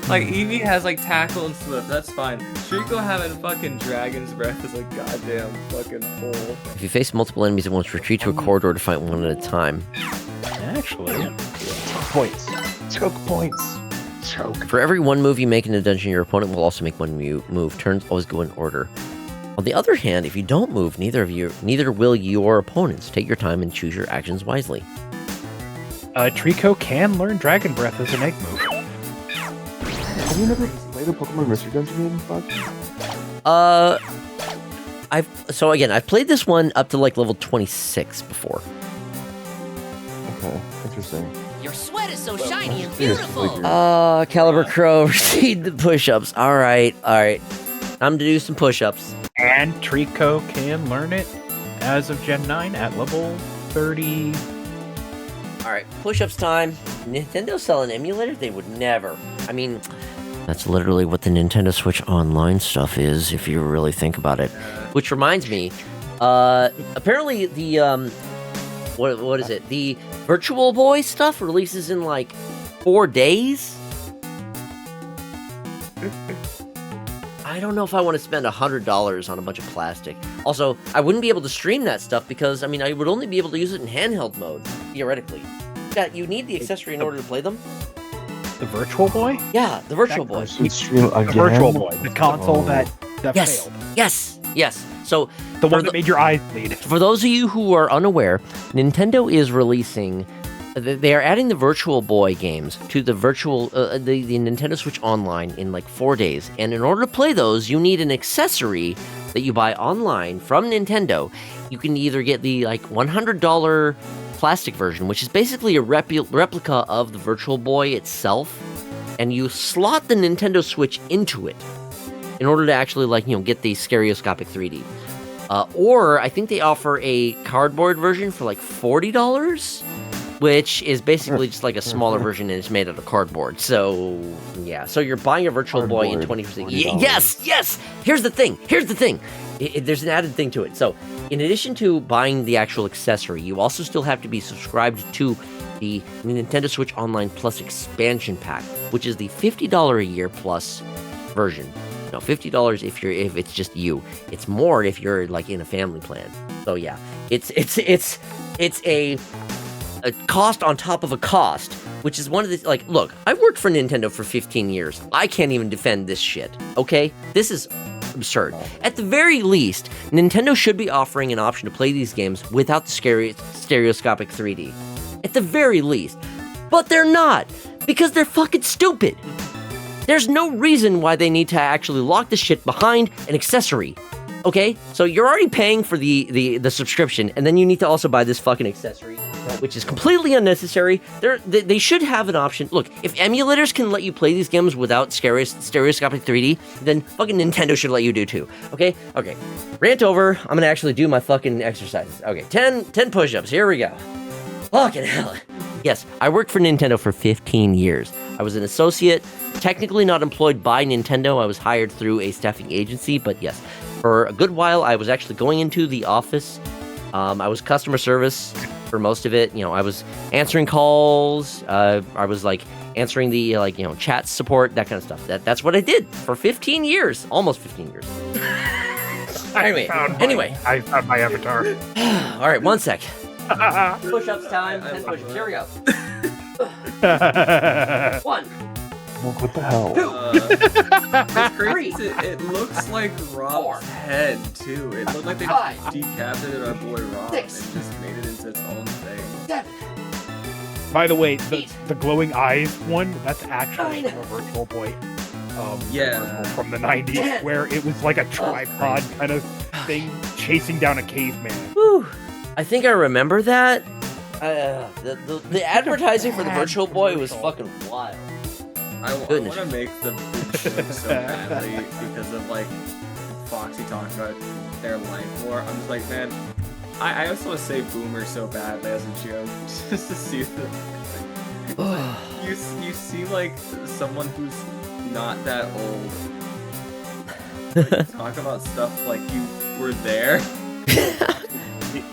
Speaker 2: Like, Eevee has, like, Tackle and Swift, that's fine. Trico having fucking Dragon's Breath is a goddamn fucking pull.
Speaker 1: If you face multiple enemies at once, retreat to a corridor to fight one at a time.
Speaker 5: Actually,
Speaker 7: Points. Choke points. Choke.
Speaker 1: For every one move you make in a dungeon, your opponent will also make one move. Turns always go in order. On the other hand, if you don't move, neither will your opponents. Take your time and choose your actions wisely.
Speaker 5: Trico can learn Dragon Breath as an egg move.
Speaker 7: Have you never played a Pokemon Mystery Dungeon game, Fox?
Speaker 1: I've played this one up to like level 26 before.
Speaker 7: Okay, interesting.
Speaker 8: Your sweat is so shiny and beautiful.
Speaker 1: Caliber Crow, read the push-ups. All right. Time to do some push-ups.
Speaker 5: And Trico can learn it as of Gen 9 at level 30.
Speaker 1: All right, push-ups time. Nintendo sell an emulator? They would never. I mean, that's literally what the Nintendo Switch Online stuff is, if you really think about it. Which reminds me, apparently the what is it? The Virtual Boy stuff releases in like 4 days. I don't know if I want to spend $100 on a bunch of plastic. Also, I wouldn't be able to stream that stuff because, I mean, I would only be able to use it in handheld mode, theoretically. Yeah, you need the accessory in order to play them.
Speaker 5: The Virtual Boy?
Speaker 1: Yeah, the Virtual Boy.
Speaker 5: The Virtual Boy, the console that
Speaker 1: Yes,
Speaker 5: failed.
Speaker 1: yes. So
Speaker 5: The one that made your eyes bleed.
Speaker 1: for those of you who are unaware, Nintendo is releasing. They are adding the Virtual Boy games to the the Nintendo Switch Online in like 4 days. And in order to play those, you need an accessory that you buy online from Nintendo. You can either get the like $100 plastic version, which is basically a replica of the Virtual Boy itself, and you slot the Nintendo Switch into it in order to actually get the stereoscopic 3D. Or I think they offer a cardboard version for like $40. Which is basically just like a smaller version and it's made out of cardboard. So, yeah. So you're buying a Virtual Boy in 20%. Yes! Here's the thing. There's an added thing to it. So, in addition to buying the actual accessory, you also still have to be subscribed to the Nintendo Switch Online Plus expansion pack, which is the $50 a year plus version. No, $50 if it's just you. It's more if you're like in a family plan. So yeah, it's a cost on top of a cost, which is one of the, look, I've worked for Nintendo for 15 years. I can't even defend this shit, okay? This is absurd. At the very least, Nintendo should be offering an option to play these games without the stereoscopic 3D. At the very least. But they're not, because they're fucking stupid. There's no reason why they need to actually lock this shit behind an accessory. Okay, so you're already paying for the subscription, and then you need to also buy this fucking accessory, which is completely unnecessary. They should have an option. Look, if emulators can let you play these games without stereoscopic 3D, then fucking Nintendo should let you do too. Okay, rant over. I'm gonna actually do my fucking exercises. Okay, 10 push-ups. Here we go. Fucking hell. Yes, I worked for Nintendo for 15 years. I was an associate, technically not employed by Nintendo. I was hired through a staffing agency, but yes, for a good while, I was actually going into the office. I was customer service for most of it. You know, I was answering calls. I was like answering the chat support, that kind of stuff. That's what I did for 15 years, almost 15 years. Anyway,
Speaker 5: I found my avatar.
Speaker 1: All right, 1 sec. Push-ups time. 10 push-ups. Here we go. 1.
Speaker 7: What the hell?
Speaker 1: 2.
Speaker 2: It's crazy. It looks like Rob's head too. It looked like they decapitated our boy Rob and just made it into its own thing.
Speaker 1: 7.
Speaker 5: By the way, the glowing eyes one, that's actually a Virtual Boy from the 90s, where it was like a tripod kind of thing chasing down a caveman.
Speaker 1: Whew. I think I remember that. The advertising for the Virtual Boy was fucking wild.
Speaker 2: I want to make the joke so badly because of like Foxy talking about their life lore. I'm just like, man, I also want to say boomer so badly as a joke just to see the you see like someone who's not that old like, talk about stuff like you were there.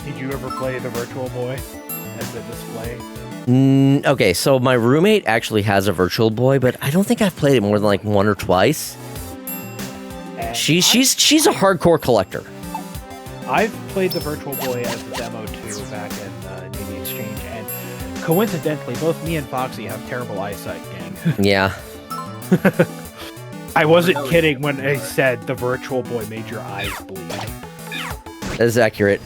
Speaker 5: Did you ever play the Virtual Boy as a display?
Speaker 1: Okay, so my roommate actually has a Virtual Boy, but I don't think I've played it more than like 1 or twice. She's a hardcore collector.
Speaker 5: I've played the Virtual Boy as a demo too back in Navy Exchange, and coincidentally, both me and Foxy have terrible eyesight, gang.
Speaker 1: Yeah.
Speaker 5: I wasn't kidding when I said the Virtual Boy made your eyes bleed.
Speaker 1: That is accurate.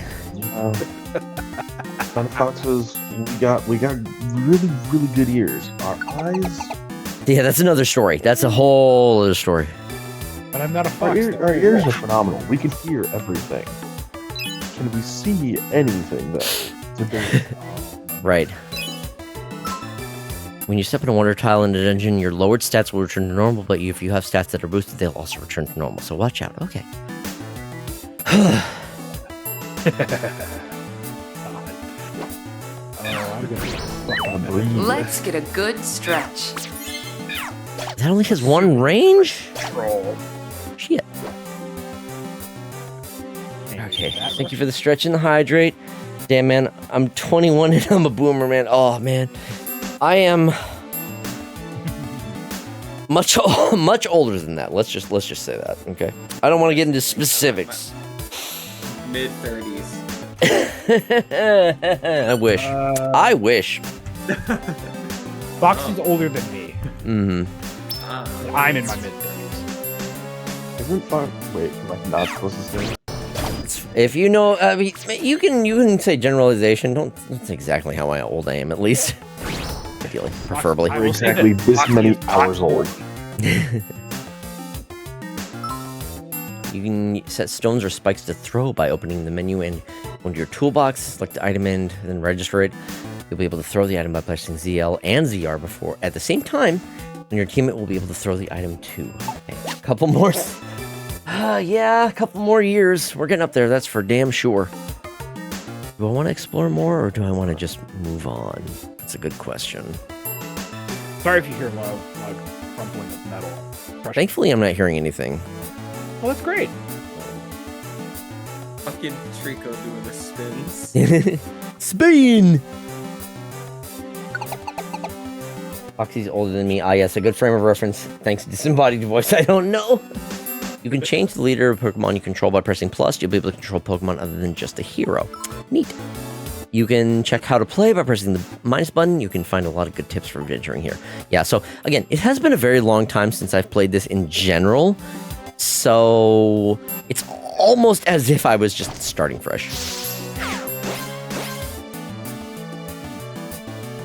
Speaker 7: On Foxes, we got really, really good ears. Our eyes.
Speaker 1: Yeah, that's another story. That's a whole other story.
Speaker 5: But I'm not a fox.
Speaker 7: Our ears are phenomenal. We can hear everything. Can we see anything though?
Speaker 1: Right. When you step in a wonder tile in the dungeon, your lowered stats will return to normal, but if you have stats that are boosted, they'll also return to normal. So watch out. Okay.
Speaker 8: Let's get a good stretch.
Speaker 1: That only has 1 range? Shit. Okay, thank you for the stretch and the hydrate. Damn, man, I'm 21 and I'm a boomer, man. Oh, man. I am much older than that. Let's just say that, okay? I don't want to get into specifics.
Speaker 2: Mid-30s.
Speaker 1: I wish.
Speaker 5: Foxy's older than me.
Speaker 1: Mm-hmm.
Speaker 5: I'm in my mid-30s.
Speaker 7: Isn't Fox... Wait, am I not supposed to say?
Speaker 1: If you know, I mean, you can say generalization. That's exactly how old I am, at least. Ideally, preferably.
Speaker 7: We're exactly this many hours old.
Speaker 1: You can set stones or spikes to throw by opening the menu and go into your toolbox, select the item and then register it. You'll be able to throw the item by pressing ZL and ZR before at the same time, and your teammate will be able to throw the item too. Okay, a couple more. Yeah, a couple more years. We're getting up there, that's for damn sure. Do I want to explore more, or do I want to just move on? That's a good question.
Speaker 5: Sorry if you hear loud crumpling of metal.
Speaker 1: Thankfully, I'm not hearing anything.
Speaker 5: Well, that's great.
Speaker 2: Fucking Trico doing the spins.
Speaker 1: Spin! Foxy's older than me. Ah, yes, a good frame of reference. Thanks to disembodied voice, I don't know. You can change the leader of Pokemon you control by pressing plus. You'll be able to control Pokemon other than just a hero. Neat. You can check how to play by pressing the minus button. You can find a lot of good tips for adventuring here. Yeah, so again, it has been a very long time since I've played this in general. So it's almost as if I was just starting fresh.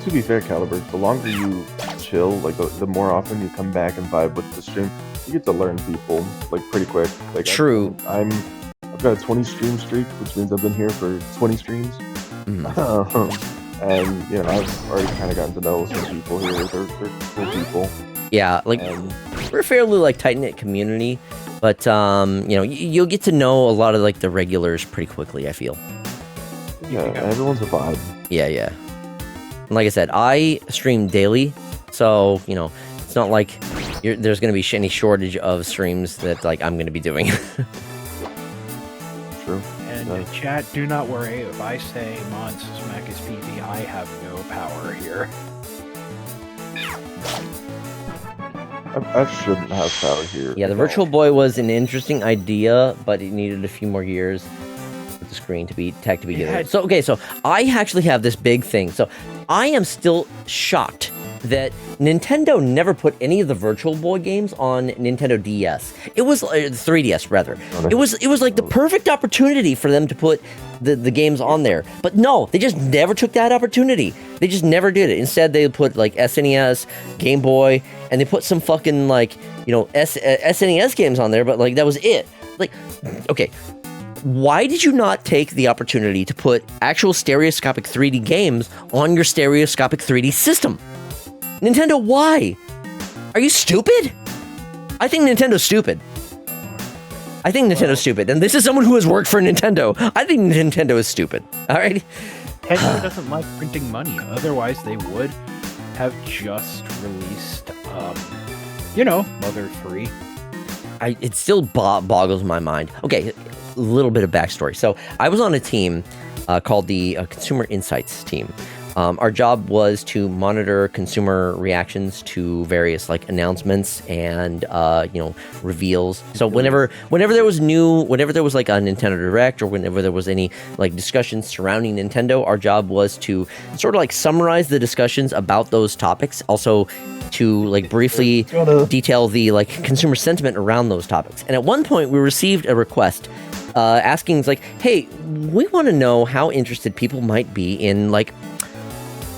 Speaker 7: To be fair, Caliber, the longer you chill, like the more often you come back and vibe with the stream, you get to learn people like pretty quick. Like
Speaker 1: True.
Speaker 7: I'm I've got a 20 stream streak, which means I've been here for 20 streams. And you know, I've already kind of gotten to know some people here. They're cool people.
Speaker 1: Yeah, like we're a fairly like tight knit community, but you know, you'll get to know a lot of like the regulars pretty quickly. I feel.
Speaker 7: Yeah, everyone's a vibe.
Speaker 1: Yeah. And like I said, I stream daily, so you know, it's not like there's gonna be any shortage of streams that like I'm gonna be doing.
Speaker 7: True.
Speaker 5: And chat, do not worry. If I say Mons smack his PP, I have no power here.
Speaker 7: I shouldn't have power here.
Speaker 1: Yeah, the Virtual Boy was an interesting idea, but it needed a few more years for the screen to be tech to be given. So okay, so I actually have this big thing. So I am still shocked that Nintendo never put any of the Virtual Boy games on Nintendo DS. It was 3DS rather. It was like the perfect opportunity for them to put the games on there. But no, they just never took that opportunity. They just never did it. Instead, they put like SNES, Game Boy, and they put some fucking like, you know, SNES games on there, but like that was it. Like, okay, why did you not take the opportunity to put actual stereoscopic 3D games on your stereoscopic 3D system? Nintendo, why? Are you stupid? I think Nintendo's stupid. And this is someone who has worked for Nintendo. I think Nintendo is stupid. All right?
Speaker 5: Nintendo doesn't like printing money. Otherwise, they would have just released, you know, Mother 3.
Speaker 1: It still boggles my mind. Okay, a little bit of backstory. So I was on a team called the Consumer Insights team. Our job was to monitor consumer reactions to various like announcements and you know, reveals. So whenever there was like a Nintendo Direct or whenever there was any like discussions surrounding Nintendo, our job was to sort of like summarize the discussions about those topics. Also to like briefly detail the like consumer sentiment around those topics. And at one point we received a request asking like, hey, we want to know how interested people might be in like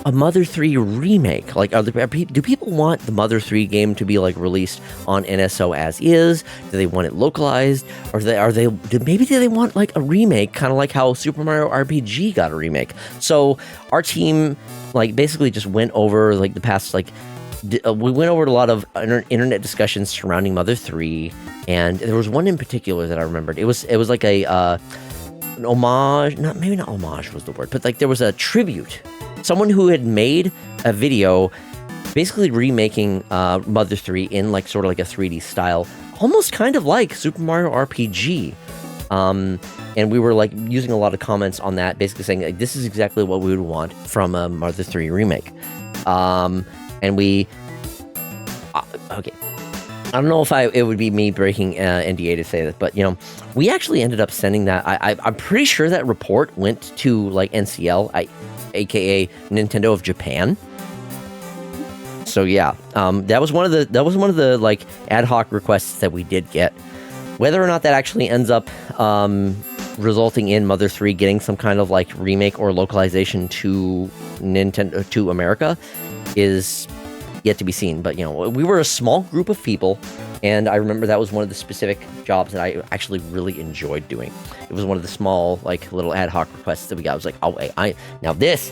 Speaker 1: a Mother 3 remake. Like, do people want the Mother 3 game to be like released on NSO as is? Do they want it localized, or do they want like a remake, kind of like how Super Mario RPG got a remake? So our team like basically just went over like the past like we went over a lot of internet discussions surrounding Mother 3, and there was one in particular that I remembered. It was like a an homage, maybe not homage was the word, but like there was a tribute. Someone who had made a video basically remaking Mother 3 in like sort of like a 3D style, almost kind of like Super Mario RPG. And we were like using a lot of comments on that, basically saying like, this is exactly what we would want from a Mother 3 remake. And we, okay, I don't know if it would be me breaking NDA to say this, but you know, we actually ended up sending that. I'm pretty sure that report went to like NCL, aka Nintendo of Japan. So yeah, that was one of the like ad hoc requests that we did get. Whether or not that actually ends up resulting in Mother 3 getting some kind of like remake or localization to Nintendo to America is yet to be seen. But you know, we were a small group of people, and I remember that was one of the specific jobs that I actually really enjoyed doing. It was one of the small like little ad hoc requests that we got. I was like, oh wait, now this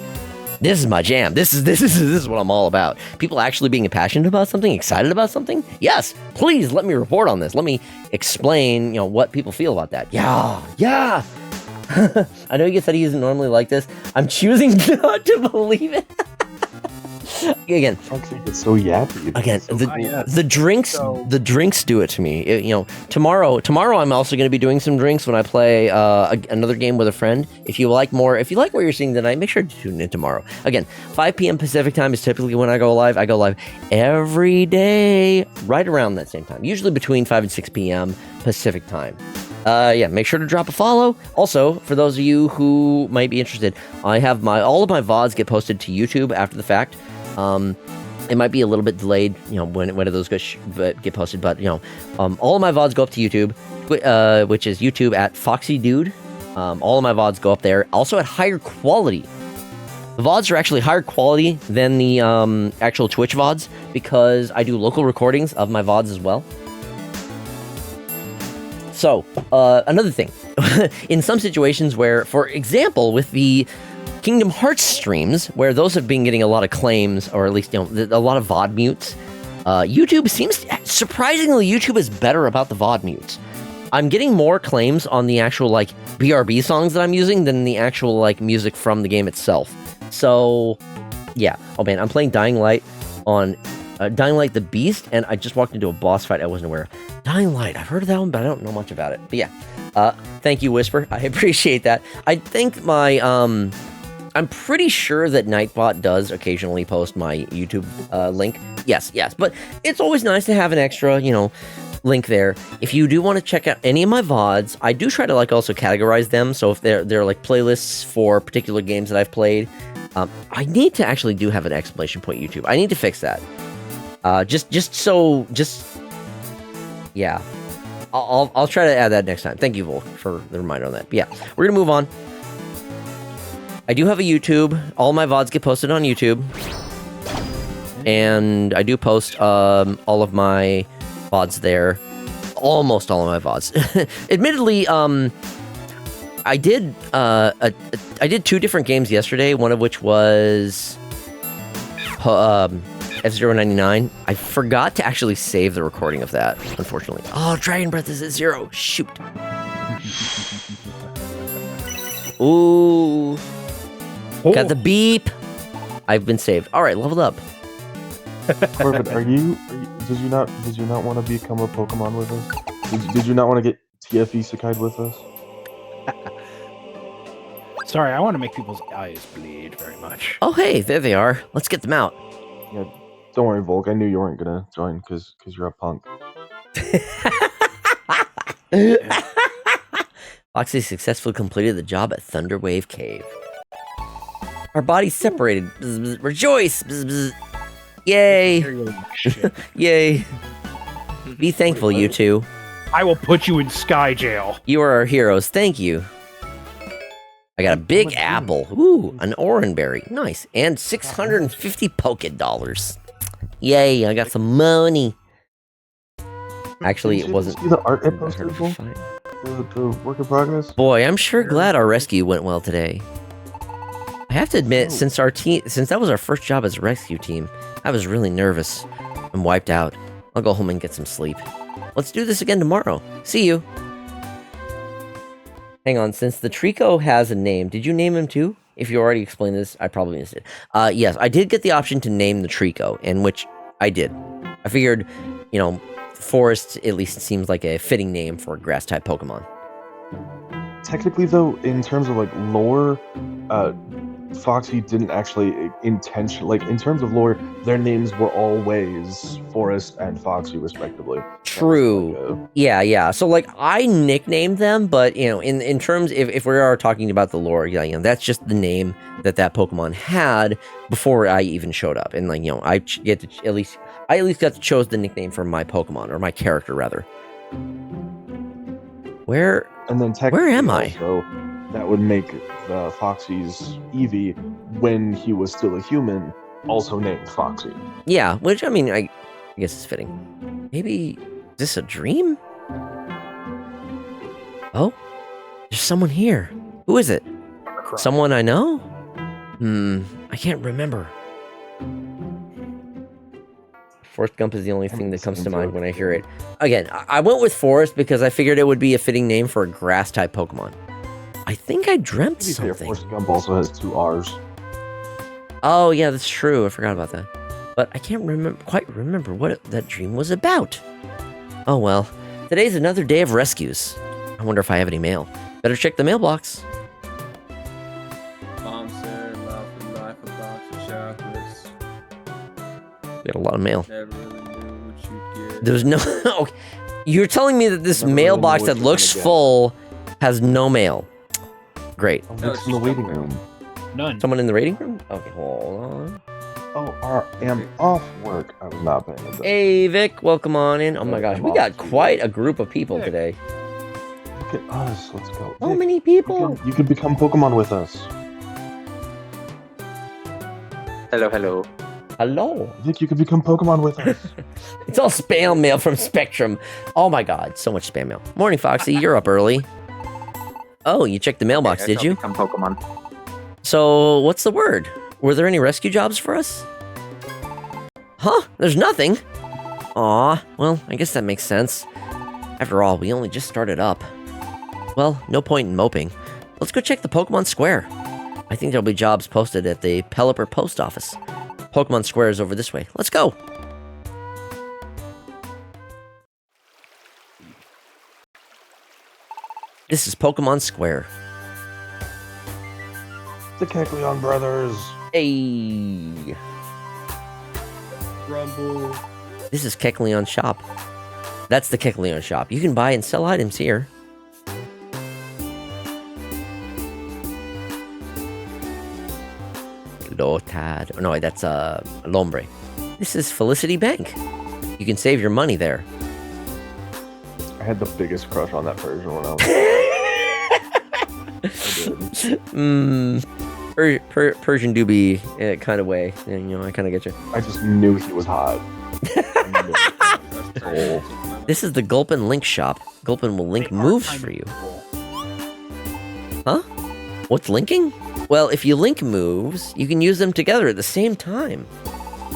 Speaker 1: is my jam. This is what I'm all about. People actually being passionate about something, excited about something. Yes, please let me report on this. Let me explain, you know, what people feel about that. Yeah. I know you said he isn't normally like this. I'm choosing not to believe it. Again,
Speaker 7: Foxy gets so yappy.
Speaker 1: Again, the drinks do it to me. You know, tomorrow I'm also going to be doing some drinks when I play another game with a friend. If you like what you're seeing tonight, make sure to tune in tomorrow. Again, 5 p.m. Pacific time is typically when I go live. I go live every day, right around that same time, usually between 5 and 6 p.m. Pacific time. Yeah, make sure to drop a follow. Also, for those of you who might be interested, I have all of my VODs get posted to YouTube after the fact. It might be a little bit delayed, you know, when those get posted, but you know, all of my VODs go up to YouTube, which is YouTube at FoxyDude. All of my VODs go up there, also at higher quality. The VODs are actually higher quality than the actual Twitch VODs because I do local recordings of my VODs as well. So, another thing. In some situations where, for example, with the Kingdom Hearts streams, where those have been getting a lot of claims, or at least, a lot of VOD mutes, YouTube surprisingly, YouTube is better about the VOD mutes. I'm getting more claims on the actual, like, BRB songs that I'm using than the actual, like, music from the game itself. So, yeah. Oh, man, I'm playing Dying Light on Dying Light the Beast, and I just walked into a boss fight I wasn't aware of. Dying Light, I've heard of that one, but I don't know much about it. But yeah, thank you, Whisper. I appreciate that. I think my, I'm pretty sure that Nightbot does occasionally post my YouTube link. Yes, but it's always nice to have an extra, link there. If you do want to check out any of my VODs, I do try to, like, also categorize them. So if they're like playlists for particular games that I've played, I need to actually do have an exclamation point YouTube. I need to fix that. Yeah. I'll try to add that next time. Thank you, Volk, for the reminder on that. But yeah, we're gonna move on. I do have a YouTube. All my VODs get posted on YouTube. And I do post all of my VODs there. Almost all of my VODs. Admittedly, I did 2 different games yesterday, one of which was F-099. I forgot to actually save the recording of that, unfortunately. Oh, Dragon Breath is at 0. Shoot. Ooh. Got the beep. I've been saved. All right, leveled up.
Speaker 7: Corbin, did you not want to become a Pokemon with us? Did you not want to get TF Isekai'd with us?
Speaker 5: Sorry, I want to make people's eyes bleed very much.
Speaker 1: Oh, hey, there they are. Let's get them out.
Speaker 7: Yeah, don't worry, Volk. I knew you weren't gonna join because you're a punk.
Speaker 1: Foxy successfully completed the job at Thunderwave Cave. Our bodies separated. Bzz, bzz, rejoice! Bzz, bzz. Yay! Yay! Be thankful, you two.
Speaker 5: I will put you in Sky Jail.
Speaker 1: You are our heroes. Thank you. I got a big apple. Ooh, an oranberry. Nice. And 650 Poké-Dollars. Yay, I got some money. Actually, it wasn't.
Speaker 7: See the art I posted, Volk? The work in progress?
Speaker 1: Boy, I'm sure glad our rescue went well today. I have to admit, since that was our first job as a rescue team, I was really nervous. I'm wiped out. I'll go home and get some sleep. Let's do this again tomorrow. See you. Hang on, since the Trico has a name, did you name him too? If you already explained this, I probably missed it. Yes, I did get the option to name the Trico, in which I did. I figured, Forest at least seems like a fitting name for a grass-type Pokemon.
Speaker 7: Technically, though, in terms of, like, lore, Foxy didn't actually intentionally, like, in terms of lore, their names were always Forest and Foxy, respectively.
Speaker 1: True. Yeah. So, like, I nicknamed them, but, in terms, if we are talking about the lore, that's just the name that Pokemon had before I even showed up. And, like, I get to at least got to choose the nickname for my Pokemon, or my character, rather. Where am I?
Speaker 7: Also, that would make Foxy's Eevee, when he was still a human, also named Foxy.
Speaker 1: Yeah, which, I mean, I guess is fitting. Maybe, is this a dream? Oh, there's someone here. Who is it? Someone I know? I can't remember. Forrest Gump is the only thing that comes to mind when I hear it. Again, I went with Forrest because I figured it would be a fitting name for a grass-type Pokemon. I think I dreamt something.
Speaker 7: Forrest Gump also has 2 R's.
Speaker 1: Oh, yeah, that's true. I forgot about that. But I can't quite remember what that dream was about. Oh, well. Today's another day of rescues. I wonder if I have any mail. Better check the mailbox.
Speaker 2: Mom said, "Love for life, a box of chocolates."
Speaker 1: We got a lot of mail.
Speaker 2: Never really knew what you'd get.
Speaker 1: There's no... Okay. You're telling me that this mailbox that looks full has no mail. Great.
Speaker 7: Oh, what's in the waiting room?
Speaker 5: None.
Speaker 1: Someone in the rating room? Okay, hold on.
Speaker 7: Oh, I am off work. I was not paying attention.
Speaker 1: Hey, Vic, welcome on in. Oh my gosh, we got quite a group of people today.
Speaker 7: Look at us. Let's go.
Speaker 1: So many people.
Speaker 7: You could become Pokemon with us.
Speaker 9: Hello.
Speaker 1: Hello.
Speaker 7: I think you could become Pokemon with us.
Speaker 1: It's all spam mail from Spectrum. Oh my god, so much spam mail. Morning, Foxy. You're up early. Oh, you checked the mailbox, did you?
Speaker 9: Become Pokemon.
Speaker 1: So, what's the word? Were there any rescue jobs for us? Huh? There's nothing. Aw, well, I guess that makes sense. After all, we only just started up. Well, no point in moping. Let's go check the Pokemon Square. I think there'll be jobs posted at the Pelipper Post Office. Pokemon Square is over this way. Let's go. This is Pokemon Square.
Speaker 7: The Kecleon brothers.
Speaker 1: Hey.
Speaker 2: Rumble.
Speaker 1: This is Kecleon's shop. That's the Kecleon shop. You can buy and sell items here. Lotad. Oh, no, that's Lombre. This is Felicity Bank. You can save your money there.
Speaker 7: I had the biggest crush on that Persian when I was.
Speaker 1: Persian doobie kind of way. And, you know, I kind of get you.
Speaker 7: I just knew he was hot.
Speaker 1: This is the Gulpin Link shop. Gulpin will link moves for you. Huh? What's linking? Well, if you link moves, you can use them together at the same time.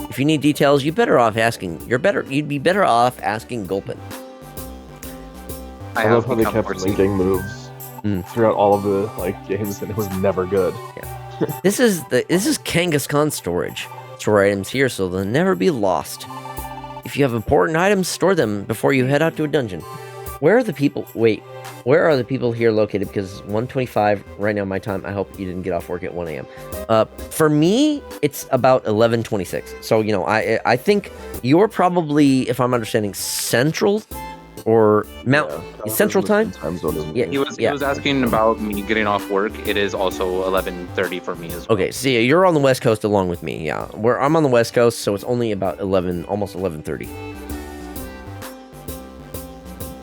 Speaker 1: If you need details, you'd be better off asking Gulpin.
Speaker 7: I love how they kept linking moves throughout all of the games, and it was never good.
Speaker 1: Yeah. This is Kangaskhan storage. Store items here so they'll never be lost. If you have important items, store them before you head out to a dungeon. Where are the people here located? Because 1:25 right now my time. I hope you didn't get off work at 1 a.m. For me, it's about 11:26. So, you know, I think you're probably, if I'm understanding, Central or Central time?
Speaker 9: Yeah, he was asking about me getting off work. It is also 11:30 for me as well.
Speaker 1: Okay, so yeah, you're on the West Coast along with me. Yeah, I'm on the West Coast, so it's only about 11, almost 11:30.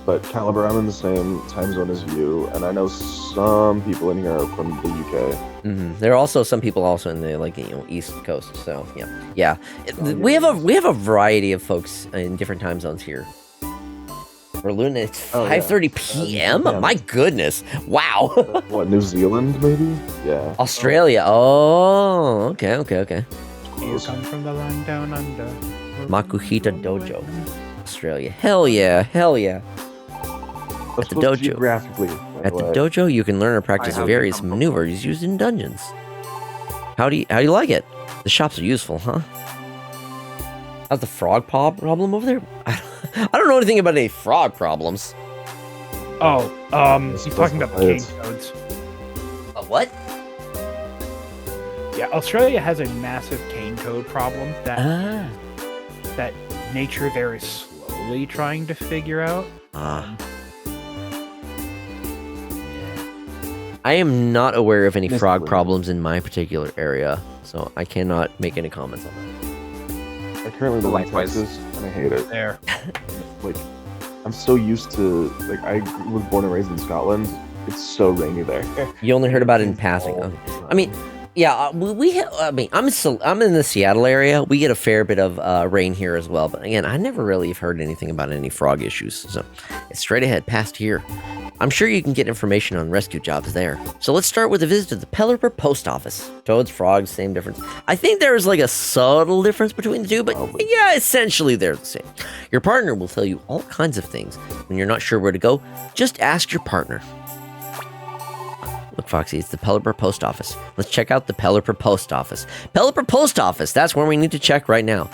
Speaker 7: But Caliber, I'm in the same time zone as you, and I know some people in here are from the UK.
Speaker 1: Mm-hmm. There are also some people also in the East Coast. So yeah. We have a variety of folks in different time zones here. For Luna, it's 5:30 p.m. My goodness! Wow.
Speaker 7: What, New Zealand maybe? Yeah.
Speaker 1: Australia. Oh, okay.
Speaker 5: You come from the land down under.
Speaker 1: Makuhita Dojo, Australia. Hell yeah. At the dojo. At the dojo, you can learn or practice various maneuvers used in dungeons. How do you like it? The shops are useful, huh? How's the frog problem over there? I don't know anything about any frog problems.
Speaker 5: Oh, he's talking about the cane codes.
Speaker 1: What?
Speaker 5: Yeah, Australia has a massive cane code problem that nature there is slowly trying to figure out.
Speaker 1: I am not aware of any frog problems in my particular area, so I cannot make any comments on that.
Speaker 7: I currently live in Texas, and I hate it.
Speaker 5: There.
Speaker 7: I'm so used to, I was born and raised in Scotland. It's so rainy there.
Speaker 1: You only heard about it in passing. Okay. I mean, yeah, I'm in the Seattle area. We get a fair bit of rain here as well. But again, I never really have heard anything about any frog issues. So it's straight ahead past here. I'm sure you can get information on rescue jobs there. So let's start with a visit to the Pelipper Post Office. Toads, frogs, same difference. I think there is a subtle difference between the two, but yeah, essentially they're the same. Your partner will tell you all kinds of things. When you're not sure where to go, just ask your partner. Look, Foxy, it's the Pelipper Post Office. Let's check out the Pelipper Post Office. Pelipper Post Office, that's where we need to check right now.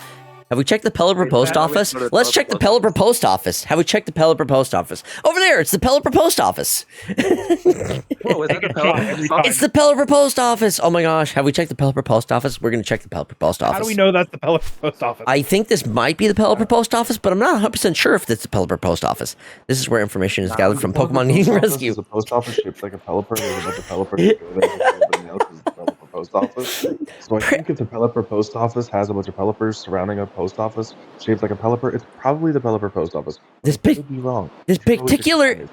Speaker 1: Have we checked the Pelipper Post Office? Let's check the Pelipper Post Office. Have we checked the Pelipper Post Office? Over there, it's the Pelipper Post Office.
Speaker 9: Whoa, is that the Pelipper?
Speaker 1: It's the Pelipper Post Office. Oh my gosh, have we checked the Pelipper Post Office? We're going to check the Pelipper Post Office.
Speaker 5: How do we know that's the Pelipper Post Office?
Speaker 1: I think this might be the Pelipper Post Office, but I'm not 100% sure if it's the Pelipper Post Office. This is where information is gathered from Pokemon Needing Rescue.
Speaker 7: It's a post office shaped like a Pelipper. There's a bunch of Pelippers go there, everybody else is the Pelipper Post Office. So I think if the Pelipper Post Office has a bunch of Pelippers surrounding a post office shaped like a Pelipper, it's probably the Pelipper Post Office.
Speaker 1: This
Speaker 7: could be wrong.
Speaker 1: This particular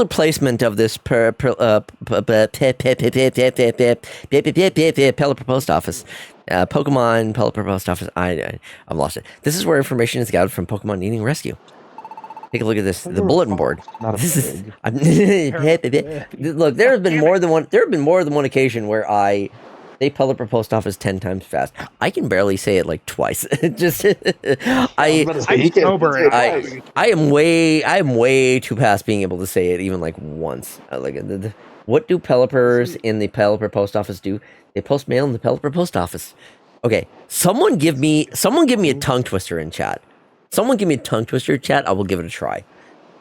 Speaker 1: placement of this Pelipper Post Office Pokemon Pelipper Post Office. I'm lost it. This is where information is gathered from Pokemon needing rescue. Take a look at this. The bulletin board.
Speaker 7: Not a
Speaker 1: This is.
Speaker 7: pig.
Speaker 1: Look, there have been more than one. There have been more than one occasion where I say Pelipper Post Office 10 times fast. I can barely say it like twice. Just I am way too past being able to say it even like once. What do Pelippers in the Pelipper Post Office do? They post mail in the Pelipper Post Office. Okay, someone give me a tongue twister in chat. Someone give me a tongue twister in chat. I will give it a try.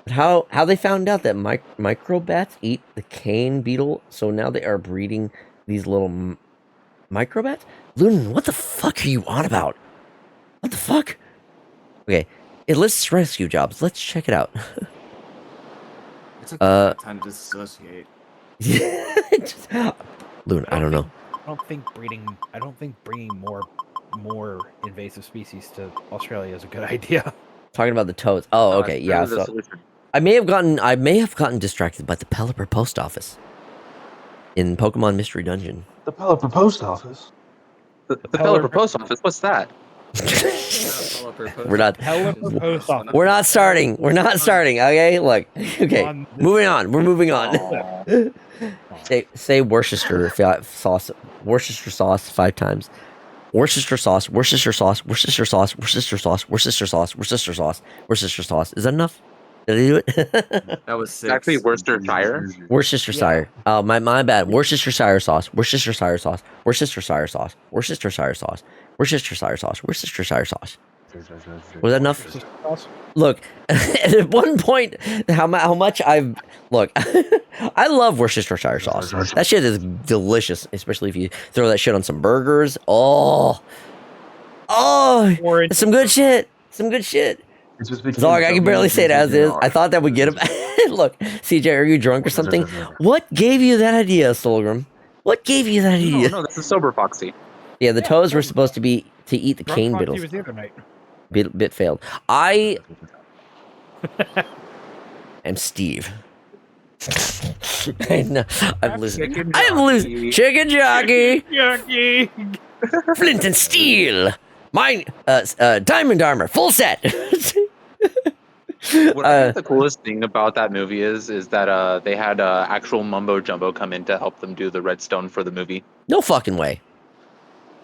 Speaker 1: But how they found out that microbats eat the cane beetle, so now they are breeding these little microbats? Lunan, what the fuck are you on about? What the fuck? Okay, it lists rescue jobs. Let's check it out.
Speaker 2: It's a time to dissociate.
Speaker 1: Loon, I don't know.
Speaker 5: I don't think bringing more invasive species to Australia is a good idea.
Speaker 1: Talking about the toads. Oh, okay, yeah. So I may have gotten distracted by the Pelipper Post Office in Pokemon Mystery Dungeon.
Speaker 7: The Pelipper Post Office.
Speaker 9: The Pelipper Post Office. What's that?
Speaker 1: We're not starting. We're not starting. Okay, look. Okay, moving on. We're moving on. Say Worcester sauce. Worcester sauce 5 times. Worcester sauce. Worcester sauce. Worcester sauce. Worcester sauce. Worcester sauce. Worcester sauce. Worcester sauce. Is that enough? Did I do it?
Speaker 2: That was 6.
Speaker 9: It's actually Worcestershire.
Speaker 1: Worcestershire. Oh, my bad. Worcestershire sauce. Worcestershire sauce. Worcestershire sauce. Worcestershire sauce. Worcestershire sauce. Worcestershire sauce. Was that enough? Look, at one point, how much I've look. I love Worcestershire sauce. That shit is delicious, especially if you throw that shit on some burgers. Oh, some good shit. Some good shit. Zog, I can barely say it as is. I thought that would get him. Look, CJ, are you drunk or something? What gave you that idea, Solgrim? What gave you that idea?
Speaker 9: No, that's a sober Foxy.
Speaker 1: Yeah, the toads were supposed to eat the cane beetles.
Speaker 5: Was the other night.
Speaker 1: Bit failed. I am Steve. I'm losing. I am losing. Chicken jockey. Flint and steel. Mine. Diamond armor. Full set.
Speaker 9: What I think the coolest thing about that movie is that they had actual mumbo jumbo come in to help them do the redstone for the movie.
Speaker 1: No fucking way.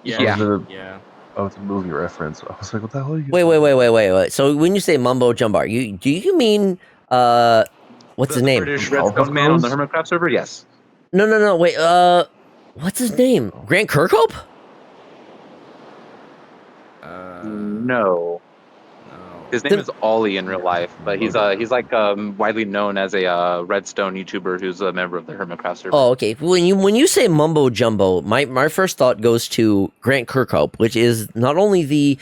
Speaker 9: Yeah.
Speaker 7: Oh, it's a movie reference. I was like, what the hell are you?
Speaker 1: Wait. So when you say mumbo jumbo, do you mean what's his name?
Speaker 9: British redstone man on the Hermitcraft server? Yes.
Speaker 1: No. Wait. What's his name? Grant Kirkhope?
Speaker 9: No. His name is Ollie in real life, but he's like widely known as a Redstone YouTuber who's a member of the Hermitcraft server.
Speaker 1: Oh, okay. When you say mumbo jumbo, my first thought goes to Grant Kirkhope, which is not only the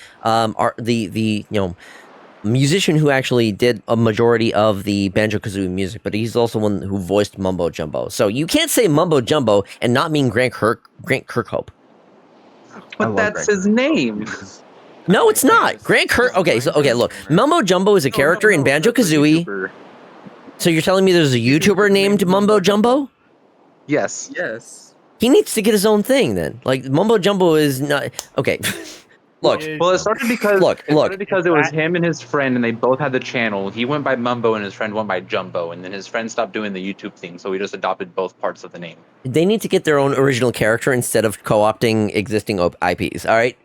Speaker 1: musician who actually did a majority of the Banjo-Kazooie music, but he's also one who voiced mumbo jumbo. So you can't say mumbo jumbo and not mean Grant Kirkhope.
Speaker 9: But that's his name.
Speaker 1: No, it's not. Grant Okay, look. Mumbo Jumbo is a character in Banjo-Kazooie. So you're telling me there's a YouTuber named Mumbo Jumbo?
Speaker 9: Yes.
Speaker 1: He needs to get his own thing then. Like Mumbo Jumbo is not okay. Look.
Speaker 9: Well, it started because it was him and his friend, and they both had the channel. He went by Mumbo, and his friend went by Jumbo, and then his friend stopped doing the YouTube thing, so he just adopted both parts of the name.
Speaker 1: They need to get their own original character instead of co-opting existing IPs. All right.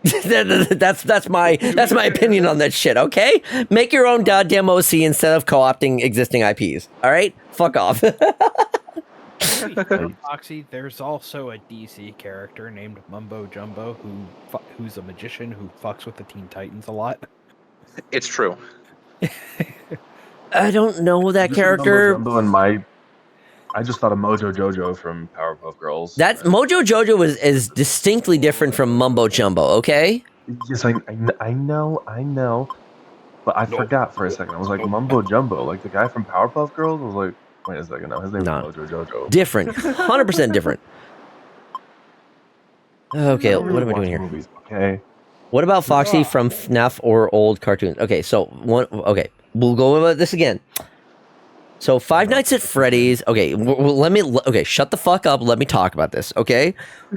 Speaker 1: that's my opinion on that shit. Okay, make your own goddamn OC instead of co-opting existing IPs. All right, fuck off.
Speaker 5: Foxy, there's also a DC character named Mumbo Jumbo who's a magician who fucks with the Teen Titans a lot.
Speaker 9: It's true.
Speaker 1: I don't know that character.
Speaker 7: Mumbo Jumbo I just thought of Mojo Jojo from Powerpuff Girls.
Speaker 1: That's Mojo Jojo is distinctly different from Mumbo Jumbo. Okay.
Speaker 7: Yes, I know. But I forgot for a second. I was like Mumbo Jumbo, like the guy from Powerpuff Girls. I was like, wait a second, no, his name is Mojo Jojo.
Speaker 1: Different, 100% different. Okay, what am I doing here?
Speaker 7: Movies, okay.
Speaker 1: What about Foxy from FNAF or old cartoons? Okay, we'll go over this again. So Five Nights at Freddy's. Okay, shut the fuck up. Let me talk about this. Okay,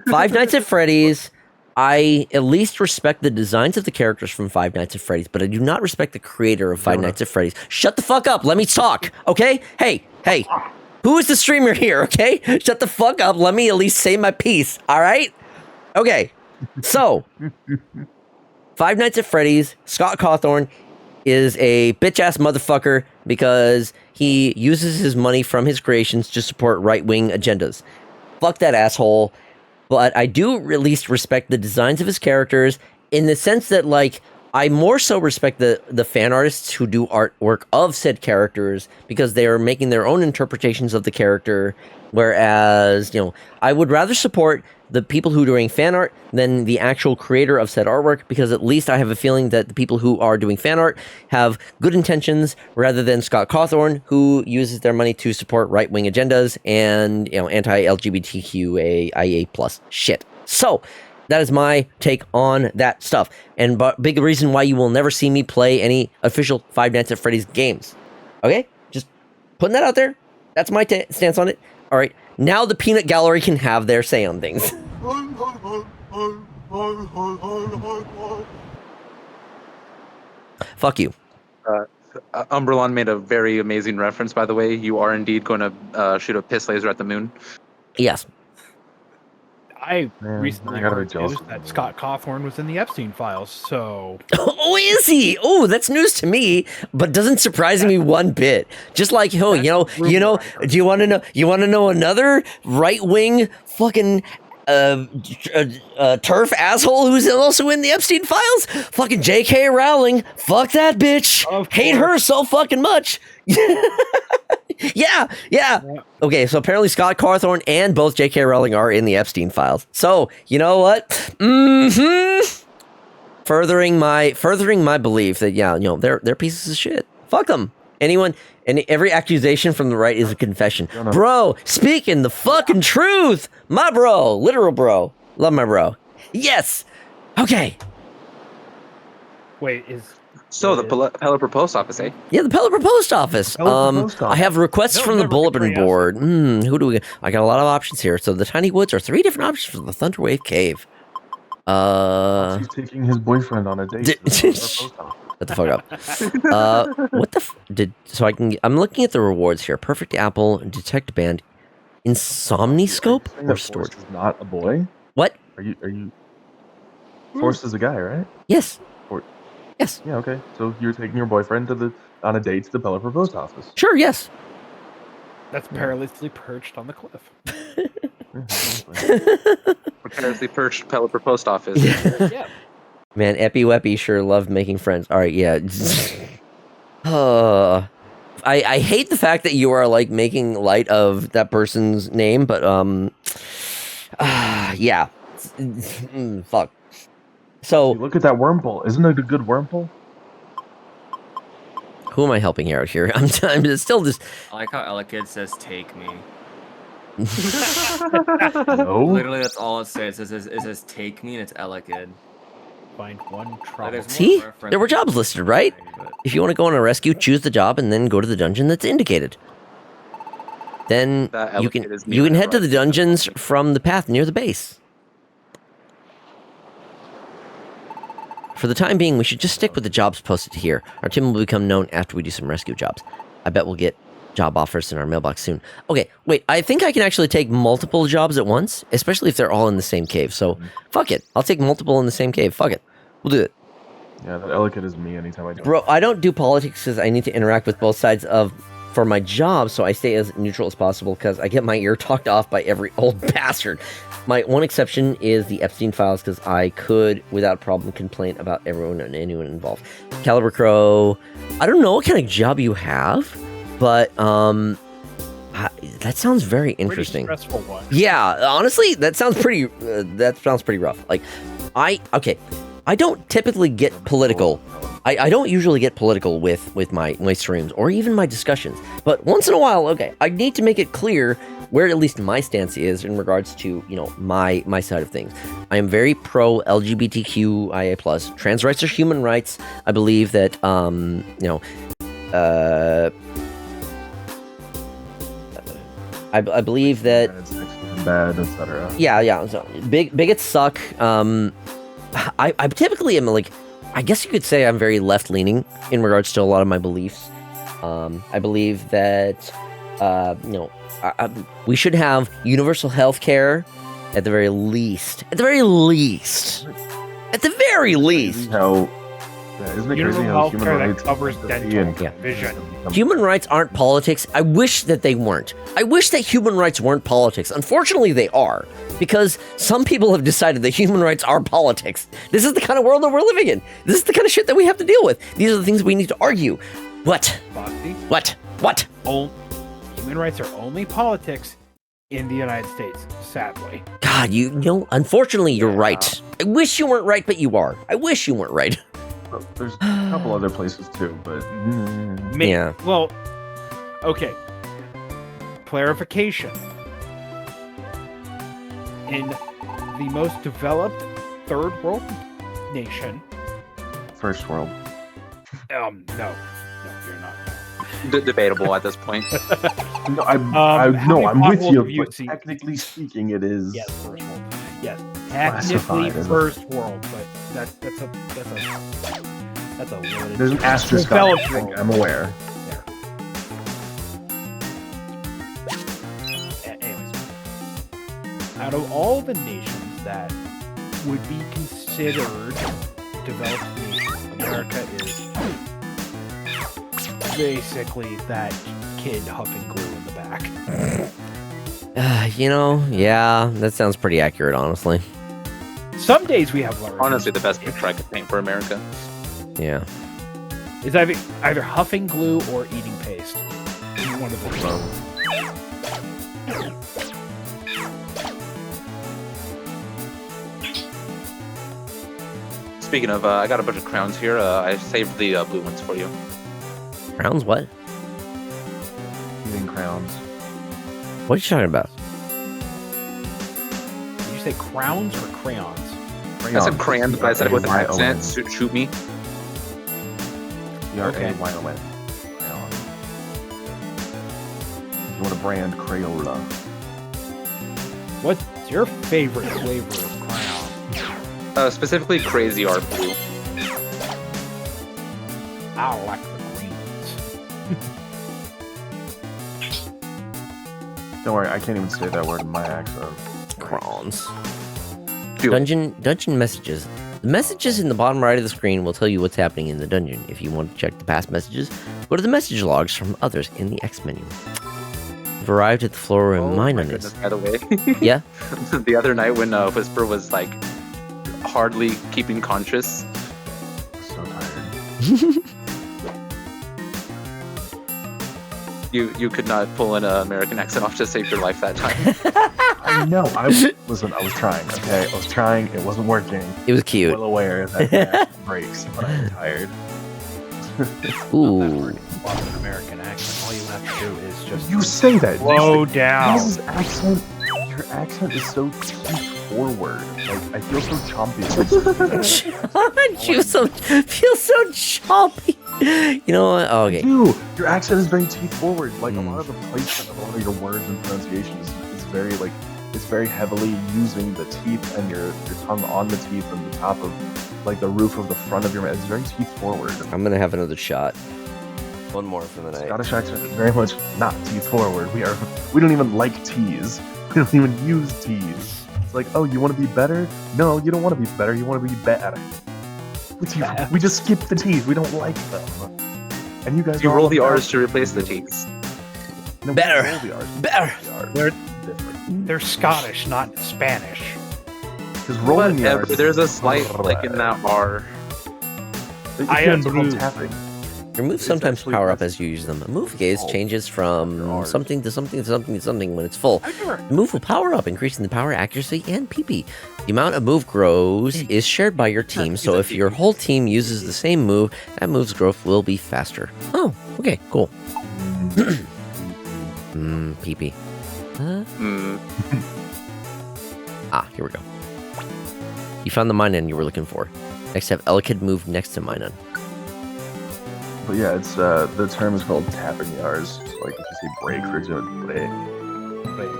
Speaker 1: Five Nights at Freddy's, I at least respect the designs of the characters from Five Nights at Freddy's, but I do not respect the creator of Five Nights at Freddy's. Shut the fuck up. Let me talk, okay? Hey. Who is the streamer here, okay? Shut the fuck up. Let me at least say my piece, all right? Okay. So, Five Nights at Freddy's, Scott Cawthorn is a bitch-ass motherfucker because he uses his money from his creations to support right-wing agendas. Fuck that asshole. But I do at least respect the designs of his characters in the sense that, like, I more so respect the fan artists who do artwork of said characters because they are making their own interpretations of the character. Whereas, I would rather support the people who are doing fan art than the actual creator of said artwork, because at least I have a feeling that the people who are doing fan art have good intentions rather than Scott Cawthorn, who uses their money to support right-wing agendas and, anti-LGBTQIA plus shit. So, that is my take on that stuff. And big reason why you will never see me play any official Five Nights at Freddy's games. Okay? Just putting that out there. That's my stance on it. All right. Now the peanut gallery can have their say on things. Fuck you.
Speaker 9: Umberlon made a very amazing reference, by the way. You are indeed going to shoot a piss laser at the moon.
Speaker 1: Yes.
Speaker 5: I recently heard news that Scott Cawthorn was in the Epstein files, so...
Speaker 1: Oh, is he? Oh, that's news to me, but doesn't surprise me one bit. Just like, do you want to know another right-wing fucking turf asshole who's also in the Epstein files? Fucking J.K. Rowling. Fuck that bitch. Hate her so fucking much. Yeah. Okay, so apparently Scott Cawthorn and both J.K. Rowling are in the Epstein files. So, you know what? Furthering my belief that they're pieces of shit. Fuck them. Every accusation from the right is a confession. Bro, speaking the fucking truth. My bro, literal bro. Love my bro. Yes. Okay.
Speaker 5: Wait,
Speaker 9: the Pelipper Post Office, eh?
Speaker 1: Yeah, the Pelipper Post Office. I have requests from the bulletin board. Who do we get? I got a lot of options here. So the Tiny Woods are 3 different options for the Thunderwave Cave.
Speaker 7: He's taking his boyfriend on a date.
Speaker 1: Shut the fuck up. What the I'm looking at the rewards here. Perfect Apple, Detect Band, Insomniscope, or Storage.
Speaker 7: Is not a boy.
Speaker 1: What?
Speaker 7: Are you? Forrest is a guy, right?
Speaker 1: Yes. Yes.
Speaker 7: Yeah. Okay. So you're taking your boyfriend on a date to the Pelipper Post Office.
Speaker 1: Sure. Yes.
Speaker 5: That's perilously perched on the cliff.
Speaker 9: Precariously perched Pelipper Post Office.
Speaker 5: Yeah.
Speaker 1: Man, Epi Weppy sure loved making friends. All right, yeah. I hate the fact that you are like making light of that person's name, but yeah. Fuck. So
Speaker 7: look at that wormhole. Isn't it a good wormhole?
Speaker 1: Who am I helping out here? I'm still just.
Speaker 2: I like how Elekid says "take me."
Speaker 7: No.
Speaker 2: Literally, that's all it says. It says "take me," and it's Elekid.
Speaker 5: Find one trouble.
Speaker 1: See, there were jobs listed, right? If you want to go on a rescue, choose the job and then go to the dungeon that's indicated. Then you can head to the dungeons from the path near the base. For the time being, we should just stick with the jobs posted here. Our team will become known after we do some rescue jobs. I bet we'll get job offers in our mailbox soon. Okay, wait, I think I can actually take multiple jobs at once, especially if they're all in the same cave. So, fuck it. I'll take multiple in the same cave. Fuck it. We'll do it.
Speaker 7: Yeah, that Elekid is me anytime I do.
Speaker 1: Bro, I don't do politics because I need to interact with both sides for my job, so I stay as neutral as possible because I get my ear talked off by every old bastard. My one exception is the Epstein files because I could, without problem, complain about everyone and anyone involved. Caliber Crow, I don't know what kind of job you have, but that sounds very interesting.
Speaker 5: Pretty stressful one.
Speaker 1: Yeah, honestly, that sounds pretty rough. Like, I don't typically get political. I don't usually get political with my streams or even my discussions. But once in a while, okay, I need to make it clear where at least my stance is in regards to, my side of things. I am very pro LGBTQIA+. Trans rights are human rights. I believe that, I believe that
Speaker 7: bad, etc.
Speaker 1: Yeah. So bigots suck. I typically am like, I guess you could say I'm very left leaning in regards to a lot of my beliefs. I believe that we should have universal health care at the very least. At the very least.
Speaker 7: How, isn't it crazy how human rights
Speaker 5: covers dental vision.
Speaker 1: Human rights aren't politics. I wish that they weren't. I wish that human rights weren't politics. Unfortunately, they are. Because some people have decided that human rights are politics. This is the kind of world that we're living in. This is the kind of shit that we have to deal with. These are the things we need to argue. What?
Speaker 5: Foxy?
Speaker 1: What?
Speaker 5: Human rights are only politics in the United States, sadly.
Speaker 1: God, you know, unfortunately, you're right. I wish you weren't right, but you are. I wish you weren't right.
Speaker 7: Well, there's a couple other places too, but
Speaker 1: yeah.
Speaker 5: Well, okay. Clarification. In the most developed third world nation.
Speaker 7: First world.
Speaker 5: No, you're not.
Speaker 9: Debatable at this point.
Speaker 7: No, I'm with you. But technically speaking, it is.
Speaker 5: Yes, first world. Yes, technically first world, but that's a limited.
Speaker 7: There's an asterisk on it. I'm aware.
Speaker 5: Anyways, out of all the nations that would be considered developed nations, America is basically that kid huffing glue in the back.
Speaker 1: Yeah, that sounds pretty accurate, honestly.
Speaker 5: Some days we have learned.
Speaker 9: Honestly, the best picture I could paint for America.
Speaker 1: Yeah.
Speaker 5: Is either huffing glue or eating paste. One of the two.
Speaker 9: Speaking of, I got a bunch of crowns here. I saved the blue ones for you.
Speaker 1: Crowns? What?
Speaker 7: Eating crowns.
Speaker 1: What are you talking about?
Speaker 5: Did you say crowns or crayons?
Speaker 9: I said crayons, but I said it with an accent. Shoot me.
Speaker 7: C-R-A-Y-O-N. If you want a brand, Crayola.
Speaker 5: What's your favorite flavor of crayon?
Speaker 9: Specifically Crazy Art Blue.
Speaker 5: I like the greens.
Speaker 7: Don't worry, I can't even say that word in my accent.
Speaker 1: Crayons. Dungeon messages. The messages in the bottom right of the screen will tell you what's happening in the dungeon. If you want to check the past messages, go to the message logs from others in the X menu. You've arrived at the floor where Minun is.
Speaker 9: By the way.
Speaker 1: Yeah?
Speaker 9: The other night when Whisper was like hardly keeping conscious.
Speaker 7: So tired.
Speaker 9: You could not pull an American accent off to save your life that time.
Speaker 7: I know. Listen, I was trying, okay? I was trying. It wasn't working.
Speaker 1: It was cute.
Speaker 7: I'm well aware that it breaks, but I'm tired.
Speaker 1: Ooh.
Speaker 5: An American accent. All you have to do is just
Speaker 7: You say that.
Speaker 5: slow down.
Speaker 7: Your accent is so teeth forward. Like, I feel so chompy.
Speaker 1: Feel so chompy. You know what? Oh, okay.
Speaker 7: Dude, your accent is very teeth forward. Like, a lot of the placement of a lot of your words and pronunciation is very, like, it's very heavily using the teeth and your tongue on the teeth and the top of, like, the roof of the front of your mouth. It's very teeth forward.
Speaker 1: I'm gonna have another shot. One more for the night.
Speaker 7: Scottish accent is very much not teeth forward. We don't even like teas. We don't even use teas. It's like, oh, you want to be better? No, you don't want to be better. You want to be better. We just skip the teas. We don't like them. And you guys
Speaker 9: You roll the R's to replace the T's.
Speaker 7: No,
Speaker 1: Better.
Speaker 7: roll the R's.
Speaker 1: Better.
Speaker 5: They're Scottish, not Spanish.
Speaker 7: Because rolling the R's.
Speaker 9: There's a slight click in that R.
Speaker 5: I am
Speaker 7: called
Speaker 5: blue.
Speaker 7: tapping.
Speaker 1: Your moves sometimes power up as you use them. A move gaze changes from something to something to something to something when it's full. The move will power up, increasing the power, accuracy, and PP. The amount of move grows is shared by your team, so if your whole team uses the same move, that move's growth will be faster. Oh, okay, cool. PP. Here we go. You found the Minun you were looking for. Next, have Elekid move next to Minun.
Speaker 7: But yeah, it's the term is called tapping the R's. So like if you say break, for example, break,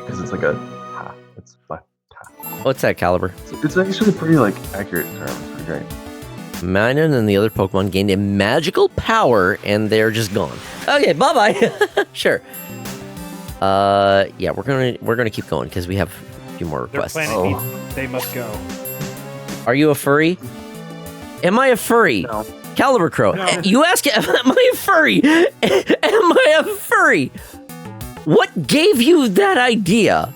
Speaker 7: because it's like a ha. It's like
Speaker 1: What's that, Caliber?
Speaker 7: it's actually a pretty like accurate term. It's pretty great.
Speaker 1: Minun and the other Pokemon gained a magical power, and they're just gone. Okay, bye-bye. Sure. Yeah, we're gonna keep going because we have a few more
Speaker 5: Their
Speaker 1: requests.
Speaker 5: planet needs, they must go.
Speaker 1: Are you a furry? Am I a furry?
Speaker 9: No.
Speaker 1: Caliber Crow.
Speaker 5: No.
Speaker 1: You ask, am I a furry? Am I a furry? What gave you that idea?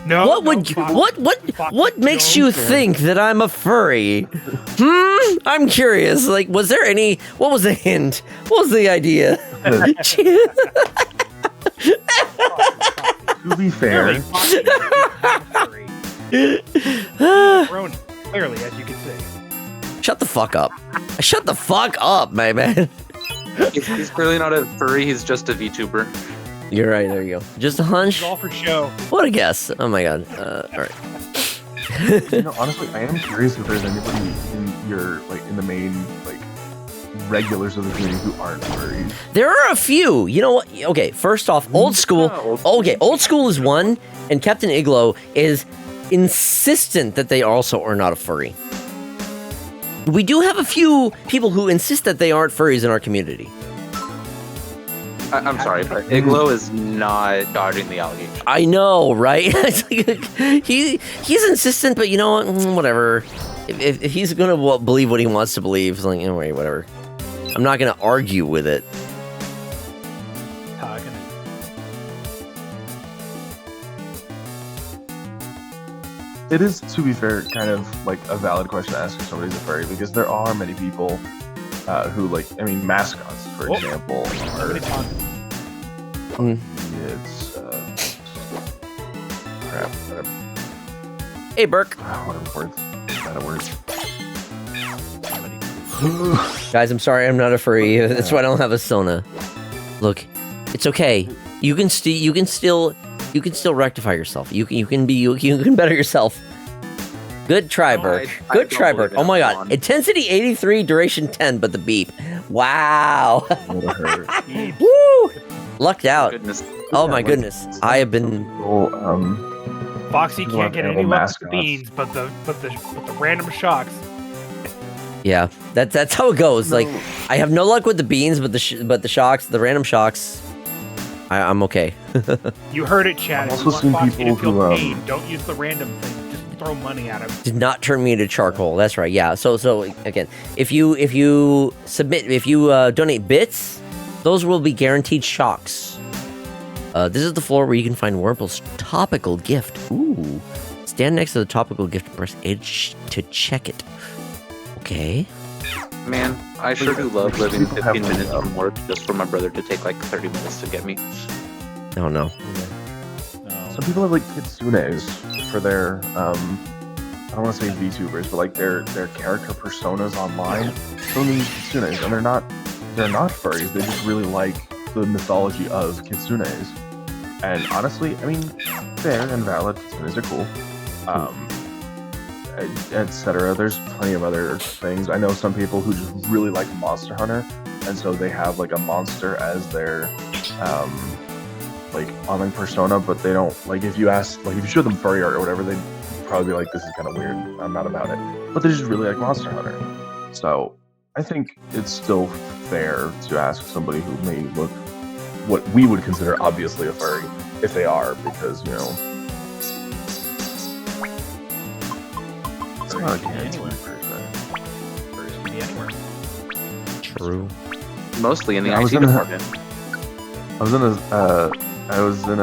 Speaker 5: No.
Speaker 1: What
Speaker 5: no,
Speaker 1: would
Speaker 5: Fox- Fox,
Speaker 1: what makes
Speaker 5: no,
Speaker 1: you
Speaker 5: sir.
Speaker 1: think that I'm a furry? I'm curious. Like, was there any? What was the hint? What was the idea?
Speaker 7: To be fair,
Speaker 5: Clearly, Fox is not a furry. Grown, clearly, as you can see.
Speaker 1: Shut the fuck up. Shut the fuck up, my man.
Speaker 9: He's clearly not a furry. He's just a VTuber.
Speaker 1: You're right. There you go. Just a hunch.
Speaker 5: It's all for show.
Speaker 1: What a guess. Oh my god. All right.
Speaker 7: you know, honestly, I am curious if there's anybody in your like in the main like regulars of the community who aren't furries.
Speaker 1: There are a few. You know what? Okay, first off, old school. Okay, old school is one, and Captain Iglo is insistent that they also are not a furry. We do have a few people who insist that they aren't furries in our community.
Speaker 9: I'm sorry, but Iglo is not dodging the allegation.
Speaker 1: I know, right? It's like, he's insistent, but you know what? Whatever. If he's gonna believe what he wants to believe, it's like, anyway, whatever. I'm not gonna argue with it.
Speaker 7: It is, to be fair, kind of like a valid question to ask if somebody's a furry because there are many people who like, I mean, mascots, for example, are. It's crap.
Speaker 1: Hey, Burke.
Speaker 7: Whatever words. Not a word.
Speaker 1: Guys, I'm sorry, I'm not a furry. That's why I don't have a Sona. Look, it's okay. You can still rectify yourself. You can better yourself. Good try, Burke. Good try, Burke. Oh my god. Intensity 83, duration 10, but the beep. Wow. Woo! Lucked out. Oh my goodness. I have been.
Speaker 5: Foxy can't get any luck with the beans, but the random shocks.
Speaker 1: Yeah, that's how it goes. Like, I have no luck with the beans, but the shocks, the random shocks, I'm okay.
Speaker 5: You heard it, Chad.
Speaker 7: I've
Speaker 5: If
Speaker 7: also
Speaker 5: you want
Speaker 7: seen
Speaker 5: Foxy to
Speaker 7: people
Speaker 5: feel
Speaker 7: who,
Speaker 5: pain, don't use the random thing. Just throw money at him.
Speaker 1: Did not turn me into charcoal. That's right. Yeah. So again, if you donate bits, those will be guaranteed shocks. This is the floor where you can find Wurmple's topical gift. Ooh. Stand next to the topical gift and press H to check it. Okay.
Speaker 9: Man, I sure do love living 15 minutes from work just for my brother to take like 30 minutes to get me.
Speaker 1: Oh no.
Speaker 7: Some people have like kitsunes for their I don't want to say VTubers, but like their character personas online. So many kitsunes, and they're not furries. They just really like the mythology of kitsunes. And honestly, I mean, fair and valid. Kitsunes are cool. Etc. There's plenty of other things. I know some people who just really like Monster Hunter, and so they have like a monster as their like online persona, but they don't like if you show them furry art or whatever, they'd probably be like, this is kind of weird, I'm not about it. But they just really like Monster Hunter. So I think it's still fair to ask somebody who may look what we would consider obviously a furry if they are, because you know it's not a guarantee per se.
Speaker 5: Furries can be anywhere.
Speaker 1: True.
Speaker 9: Mostly in the
Speaker 7: I
Speaker 9: IT
Speaker 7: was in
Speaker 9: department.
Speaker 7: I was in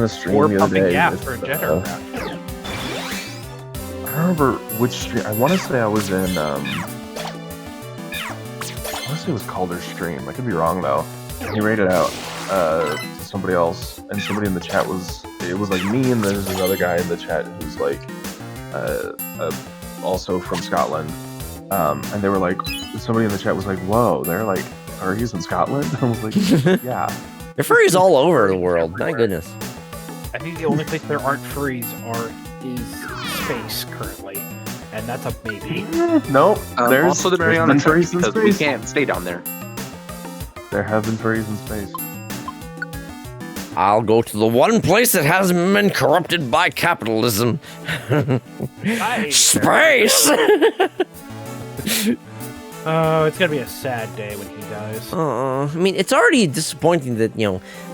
Speaker 7: a stream
Speaker 5: Or
Speaker 7: the other
Speaker 5: pumping
Speaker 7: day.
Speaker 5: gas
Speaker 7: with,
Speaker 5: for a gender craft.
Speaker 7: I don't remember which stream. I want to say I was in. I want to say it was Calder's stream. I could be wrong though. And he rated out to somebody else, and somebody in the chat was. It was like me, and there's another guy in the chat who's like, also from Scotland. And they were like, somebody in the chat was like, "Whoa, they're like furries in Scotland." I was like, "Yeah."
Speaker 1: There are furries all over the world. My goodness.
Speaker 5: I think the only place there aren't furries is space currently, and that's a maybe.
Speaker 7: No, there's
Speaker 9: also the
Speaker 7: there's
Speaker 9: Mariana
Speaker 7: been
Speaker 9: Trench
Speaker 7: furries in
Speaker 9: because we
Speaker 7: space.
Speaker 9: can't stay down there.
Speaker 7: There have been furries in space.
Speaker 1: I'll go to the one place that hasn't been corrupted by capitalism. Space!
Speaker 5: Oh, it's gonna be a sad day when he dies.
Speaker 1: I mean, it's already disappointing that,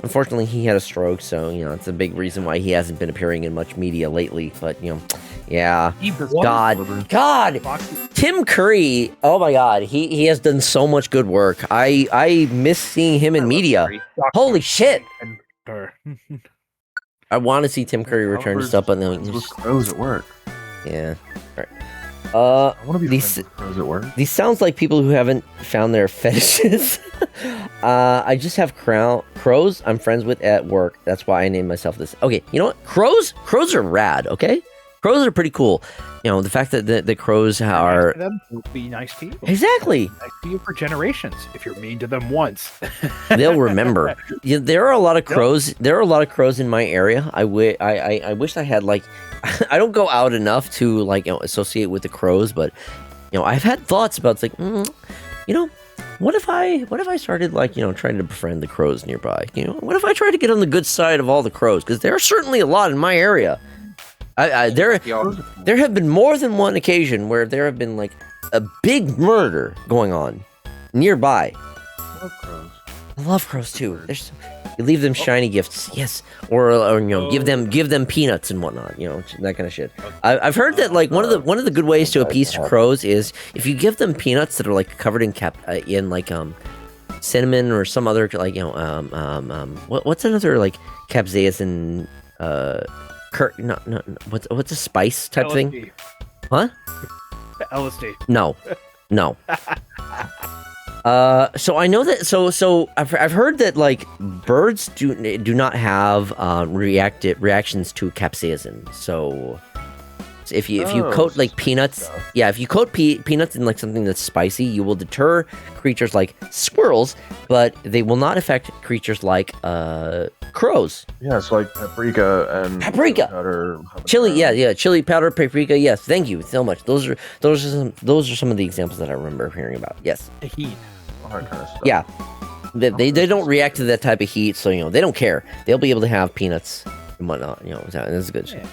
Speaker 1: unfortunately he had a stroke, so, it's a big reason why he hasn't been appearing in much media lately, but, yeah. God! Tim Curry, oh my God, he has done so much good work. I miss seeing him in media. Holy shit! I want to see Tim Curry return to stuff, but no.
Speaker 7: With crows at work.
Speaker 1: Yeah. All right.
Speaker 7: I want to be friends with crows at work.
Speaker 1: These sounds like people who haven't found their fetishes. I just have crows I'm friends with at work. That's why I named myself this. Okay, you know what? Crows are rad, okay? Crows are pretty cool. The fact that the crows are...
Speaker 5: Nice to them will be nice to you.
Speaker 1: Exactly.
Speaker 5: Nice to you for generations. If you're mean to them once.
Speaker 1: They'll remember. There are a lot of crows. There are a lot of crows in my area. I wish I had, like... I don't go out enough to, like, associate with the crows, but, I've had thoughts about, it's like, what if I started, like, trying to befriend the crows nearby? What if I tried to get on the good side of all the crows? Because there are certainly a lot in my area. There have been more than one occasion where there have been, like, a big murder going on nearby.
Speaker 7: I love crows.
Speaker 1: I love crows too. You leave them shiny gifts, yes, or give them peanuts and whatnot, that kind of shit. I've heard that, like, one of the good ways to appease crows is if you give them peanuts that are, like, covered in cinnamon or some other, like, what's another, like, capsaicin, what's a spice type thing? Huh?
Speaker 5: LSD.
Speaker 1: No. So I know that. So I've heard that, like, birds do not have reactions to capsaicin. So if you coat, like, peanuts, if you coat peanuts in, like, something that's spicy, you will deter creatures like squirrels, but they will not affect creatures like crows.
Speaker 7: Yeah, it's like paprika powder,
Speaker 1: chili. Chili powder, paprika. Yes, thank you so much. Those are some of the examples that I remember hearing about. Yes.
Speaker 5: The heat.
Speaker 7: All that kind of stuff.
Speaker 1: Yeah. They don't react to that type of heat, so they don't care. They'll be able to have peanuts and whatnot. That's good shit.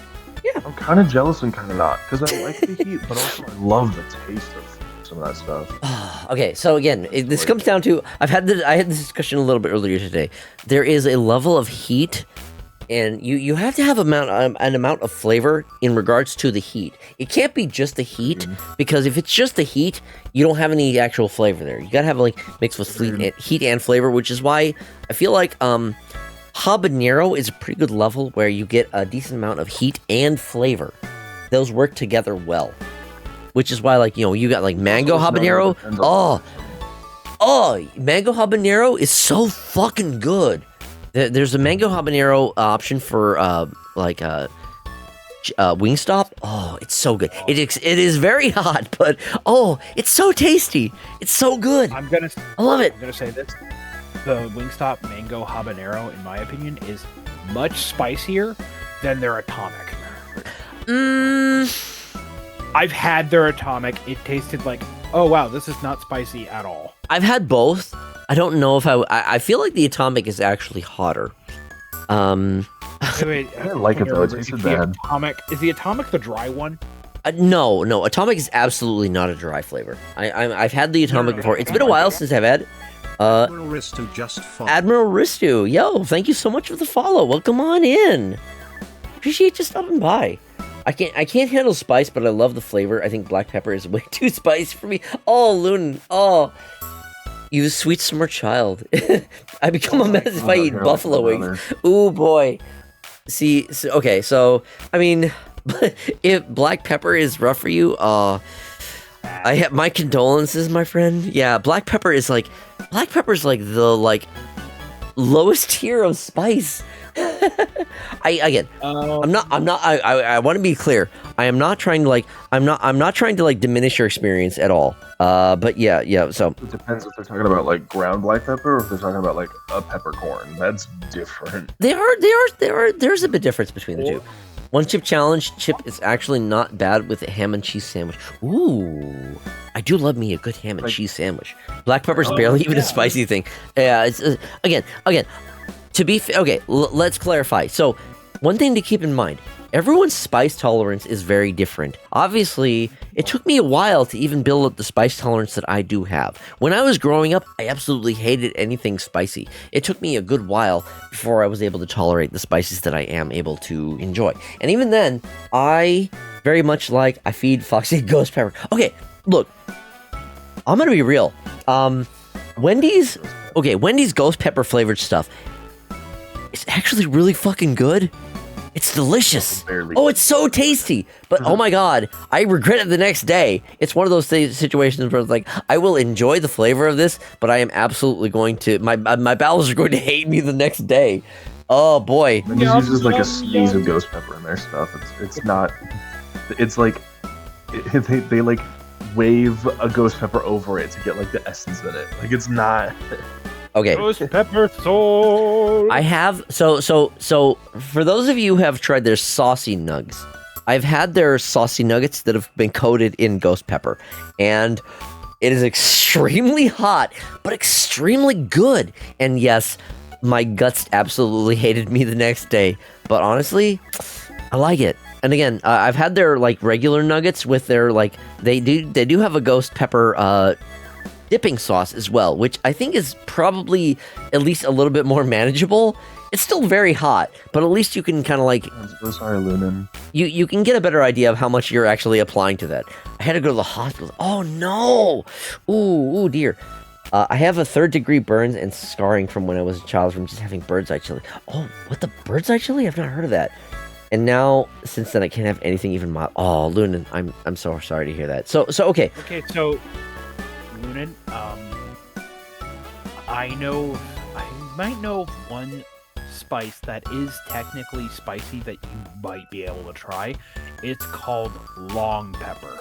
Speaker 7: Yeah. I'm kind of jealous and kind of not, because I like the heat, but also I love the taste of some of that stuff.
Speaker 1: Okay, so again, this comes down to I had this discussion a little bit earlier today. There is a level of heat, and you have to have an amount of flavor in regards to the heat. It can't be just the heat, because if it's just the heat, you don't have any actual flavor there. You gotta have, like, mixed with heat and flavor, which is why I feel like habanero is a pretty good level where you get a decent amount of heat and flavor. Those work together well. Which is why, like, you got, like, mango habanero. Mango habanero is so fucking good. There's a mango habanero option for, Wingstop. Oh, it's so good. It is very hot, but, it's so tasty. It's so good. I love it.
Speaker 5: I'm gonna say this. The Wingstop mango habanero, in my opinion, is much spicier than their atomic. I've had their atomic. It tasted like, oh wow, this is not spicy at all.
Speaker 1: I've had both. I don't know if I feel like the atomic is actually hotter.
Speaker 5: Wait,
Speaker 7: I didn't like it though. It tasted bad.
Speaker 5: Is the atomic the dry one?
Speaker 1: No. Atomic is absolutely not a dry flavor. I've had the atomic before. It's been a while since I've had.
Speaker 6: Admiral Ristu just followed.
Speaker 1: Admiral Ristu, yo, thank you so much for the follow. Welcome on in. Appreciate you stopping by. I can't handle spice, but I love the flavor. I think black pepper is way too spicy for me. Oh, Loon. Oh, you sweet summer child. I become a mess if I eat buffalo wings. Ooh, boy. See, okay, so, I mean, if black pepper is rough for you, I have my condolences, my friend. Yeah, black pepper is like the, like, lowest tier of spice. I want to be clear. I am not trying to, like, I'm not trying to, like, diminish your experience at all. But yeah. So
Speaker 7: it depends if they're talking about, like, ground black pepper or if they're talking about, like, a peppercorn. That's different.
Speaker 1: There's a bit difference between the two. One chip challenge. Chip is actually not bad with a ham and cheese sandwich. Ooh, I do love me a good ham and cheese sandwich. Black pepper's barely even a spicy thing. Yeah, it's again. To be okay, let's clarify. So, one thing to keep in mind: everyone's spice tolerance is very different. Obviously, it took me a while to even build up the spice tolerance that I do have. When I was growing up, I absolutely hated anything spicy. It took me a good while before I was able to tolerate the spices that I am able to enjoy. And even then, I very much I feed Foxy ghost pepper. Okay, look, I'm gonna be real. Wendy's ghost pepper flavored stuff. It's actually really fucking good. It's delicious. Oh, it's so tasty. But oh my god, I regret it the next day. It's one of those situations where it's like, I will enjoy the flavor of this, but I am absolutely going to, my bowels are going to hate me the next day. Oh boy.
Speaker 7: And just uses like a sneeze of ghost pepper in their stuff. It's not. It's like they like wave a ghost pepper over it to get like the essence in it. Like it's not.
Speaker 1: Okay.
Speaker 5: Ghost pepper sauce.
Speaker 1: I have so for those of you who have tried their saucy nugs, I've had their saucy nuggets that have been coated in ghost pepper, and it is extremely hot, but extremely good. And yes, my guts absolutely hated me the next day, but honestly, I like it. And again, I've had their regular nuggets with their they do have a ghost pepper dipping sauce as well, which I think is probably at least a little bit more manageable. It's still very hot, but at least you can kind of
Speaker 7: sorry, Lunan.
Speaker 1: You can get a better idea of how much you're actually applying to that. I had to go to the hospital. Oh no! Ooh dear. I have a 3rd-degree burns and scarring from when I was a child from just having bird's eye chili. Oh, what, the bird's eye chili? I've not heard of that. And now, since then, I can't have anything even mild. Oh, Lunan, I'm so sorry to hear that. So okay.
Speaker 5: Okay, so Lunan, I might know one spice that is technically spicy that you might be able to try. It's called long pepper.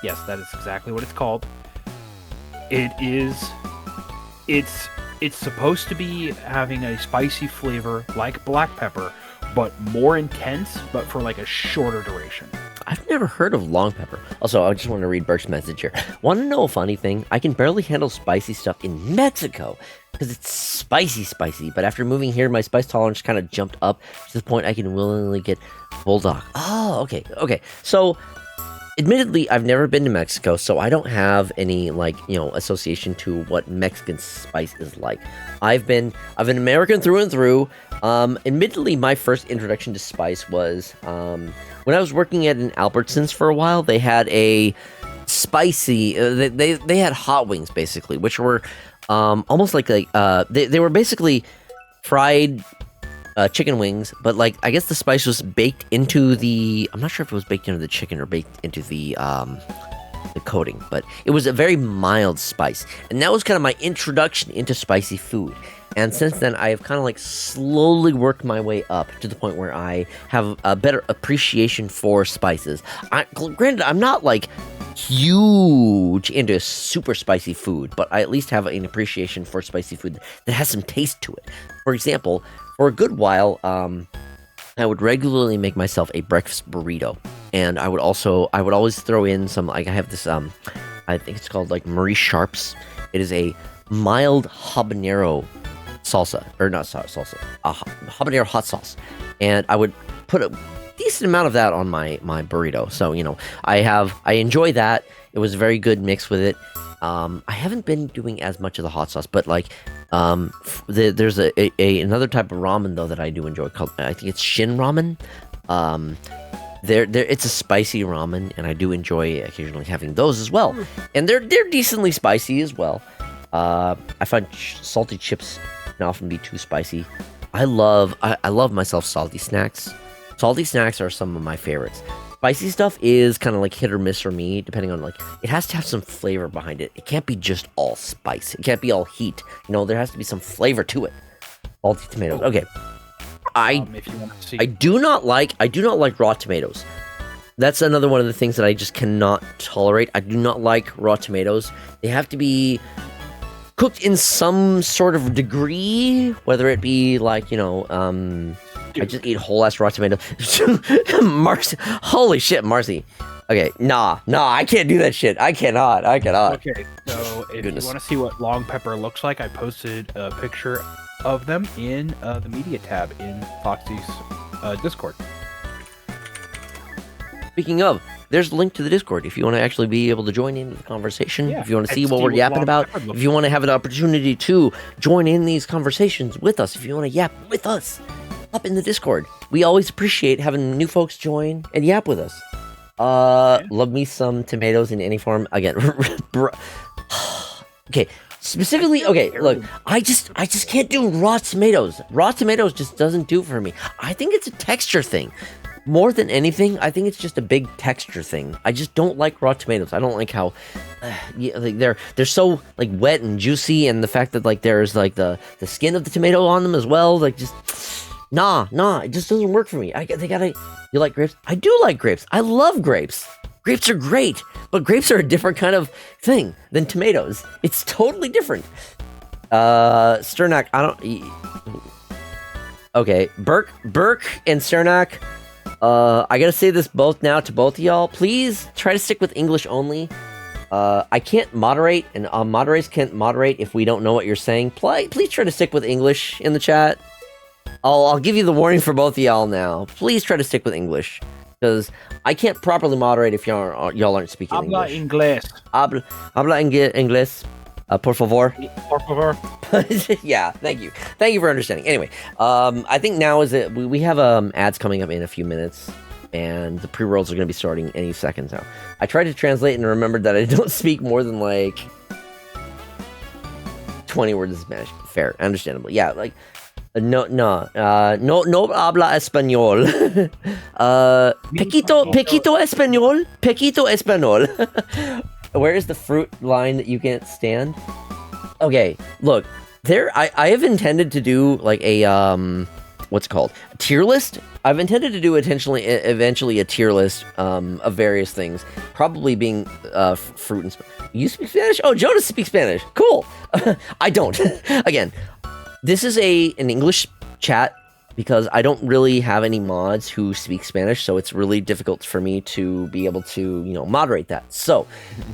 Speaker 5: Yes, that is exactly what it's called. It's supposed to be having a spicy flavor like black pepper, but more intense, but for a shorter duration.
Speaker 1: I've never heard of long pepper. Also, I just want to read Burke's message here. Want to know a funny thing? I can barely handle spicy stuff in Mexico because it's spicy. But after moving here, my spice tolerance kind of jumped up to the point I can willingly get bulldog. Oh, okay. So, admittedly, I've never been to Mexico, so I don't have any association to what Mexican spice is like. I've been American through and through. Admittedly, my first introduction to spice was when I was working at an Albertsons for a while. They had a spicy. They had hot wings basically, which were almost they were basically fried chicken wings, but I guess the spice was baked into the. I'm not sure if it was baked into the chicken or baked into the coating, but it was a very mild spice, and that was kind of my introduction into spicy food. And since then, I have kind of slowly worked my way up to the point where I have a better appreciation for spices. Granted, I'm not huge into super spicy food, but I at least have an appreciation for spicy food that has some taste to it. For example, for a good while, I would regularly make myself a breakfast burrito, and I would always throw in some. I have this I think it's called Marie Sharp's. It is a mild habanero salsa, or not salsa, habanero hot sauce, and I would put a decent amount of that on my burrito. So I enjoy that. It was a very good mix with it. I haven't been doing as much of the hot sauce, but there's another type of ramen though that I do enjoy called, I think it's Shin ramen. It's a spicy ramen, and I do enjoy occasionally having those as well. And they're decently spicy as well. I find salty chips can often be too spicy. I love myself salty snacks. Salty snacks are some of my favorites. Spicy stuff is kind of hit or miss for me, depending on it has to have some flavor behind it. It can't be just all spice. It can't be all heat. There has to be some flavor to it. Salty tomatoes. Okay.
Speaker 5: If you want to see.
Speaker 1: I do not like raw tomatoes. That's another one of the things that I just cannot tolerate. I do not like raw tomatoes. They have to be cooked in some sort of degree, whether it be I just eat whole ass raw tomato. Marcy, holy shit, Marcy. Okay, nah, I can't do that shit. I cannot.
Speaker 5: Okay, so if you want to see what long pepper looks like, I posted a picture of them in the media tab in Foxy's Discord.
Speaker 1: Speaking of, there's a link to the Discord if you want to actually be able to join into the conversation.
Speaker 5: Yeah,
Speaker 1: If you want to see
Speaker 5: and
Speaker 1: what
Speaker 5: see
Speaker 1: we're
Speaker 5: what
Speaker 1: yapping about.
Speaker 5: I've looked
Speaker 1: If you want to have an opportunity to join in these conversations with us. If you want to yap with us up in the Discord. We always appreciate having new folks join and yap with us. Love me some tomatoes in any form. Again, okay. Specifically, okay, look, I just can't do raw tomatoes. Raw tomatoes just doesn't do for me. I think it's a texture thing. More than anything, I think it's just a big texture thing. I just don't like raw tomatoes. I don't like how like they're so like wet and juicy, and the fact that like there's like the skin of the tomato on them as well. Like just nah, it just doesn't work for me. You like grapes? I do like grapes. I love grapes. Grapes are great, but grapes are a different kind of thing than tomatoes. It's totally different. Sternak, I don't. Okay, Burke and Sternak. I gotta say this both now to both of y'all. Please try to stick with English only. I can't moderate, and moderators can't moderate if we don't know what you're saying. Please try to stick with English in the chat. I'll give you the warning for both of y'all now. Please try to stick with English, because I can't properly moderate if y'all aren't speaking
Speaker 5: Habla
Speaker 1: English.
Speaker 5: inglés.
Speaker 1: Habla inglés. Por favor.
Speaker 5: Por favor.
Speaker 1: Yeah, thank you for understanding. Anyway, I think now is it. We have ads coming up in a few minutes, and the pre-rolls are going to be starting any seconds now. I tried to translate and remembered that I don't speak more than like 20 words in Spanish. Fair, understandable. Yeah, like no habla español. Pequito español. Where is the fruit line that you can't stand? Okay, look, I have intended to do like a what's it called? A tier list. I've intended to do eventually a tier list of various things, probably being fruit and you speak Spanish? Oh, Jonas speaks Spanish. Cool. I don't. Again, this is an English chat because I don't really have any mods who speak Spanish, so it's really difficult for me to be able to, moderate that. So,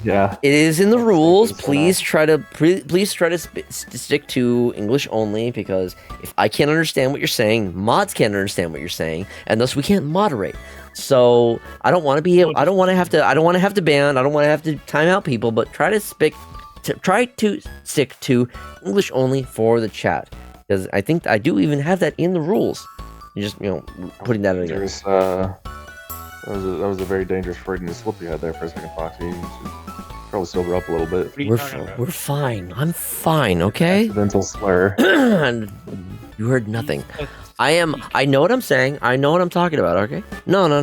Speaker 7: yeah,
Speaker 1: it is in the rules. Please try to stick to English only, because if I can't understand what you're saying, mods can't understand what you're saying, and thus we can't moderate. So I don't want to have to ban. I don't want to have to time out people, but try to stick to English only for the chat. Because I think I do even have that in the rules. You just, putting that in there.
Speaker 7: That was a very dangerous Freudian slip you had there for a second, Foxy. You should probably sober up a little bit.
Speaker 1: We're fine. I'm fine, okay?
Speaker 7: Accidental slur.
Speaker 1: And you heard nothing. I know what I'm saying. I know what I'm talking about, okay? No.
Speaker 7: No, I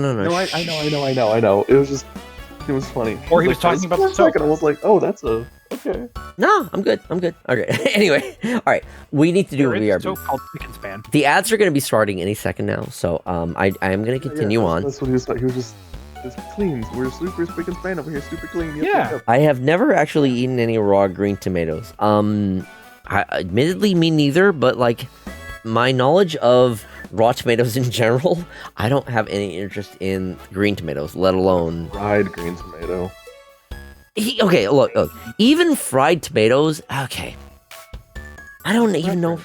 Speaker 7: know. It was funny.
Speaker 5: Or he was talking about the soap.
Speaker 7: And I was like, oh, that's okay.
Speaker 1: No, I'm good. Okay. Anyway, all right. We need to do a BRB.
Speaker 5: Soap called Chicken Span.
Speaker 1: The ads are going to be starting any second now, so I am going to continue on.
Speaker 7: That's what he was like. He was just clean. We're super spick and span over here, super clean.
Speaker 5: Yeah.
Speaker 1: I have never actually eaten any raw green tomatoes. Admittedly, me neither, but like my knowledge of raw tomatoes in general, I don't have any interest in green tomatoes, let alone
Speaker 7: fried green tomato.
Speaker 1: Okay, look, even fried tomatoes. Okay, I don't even know.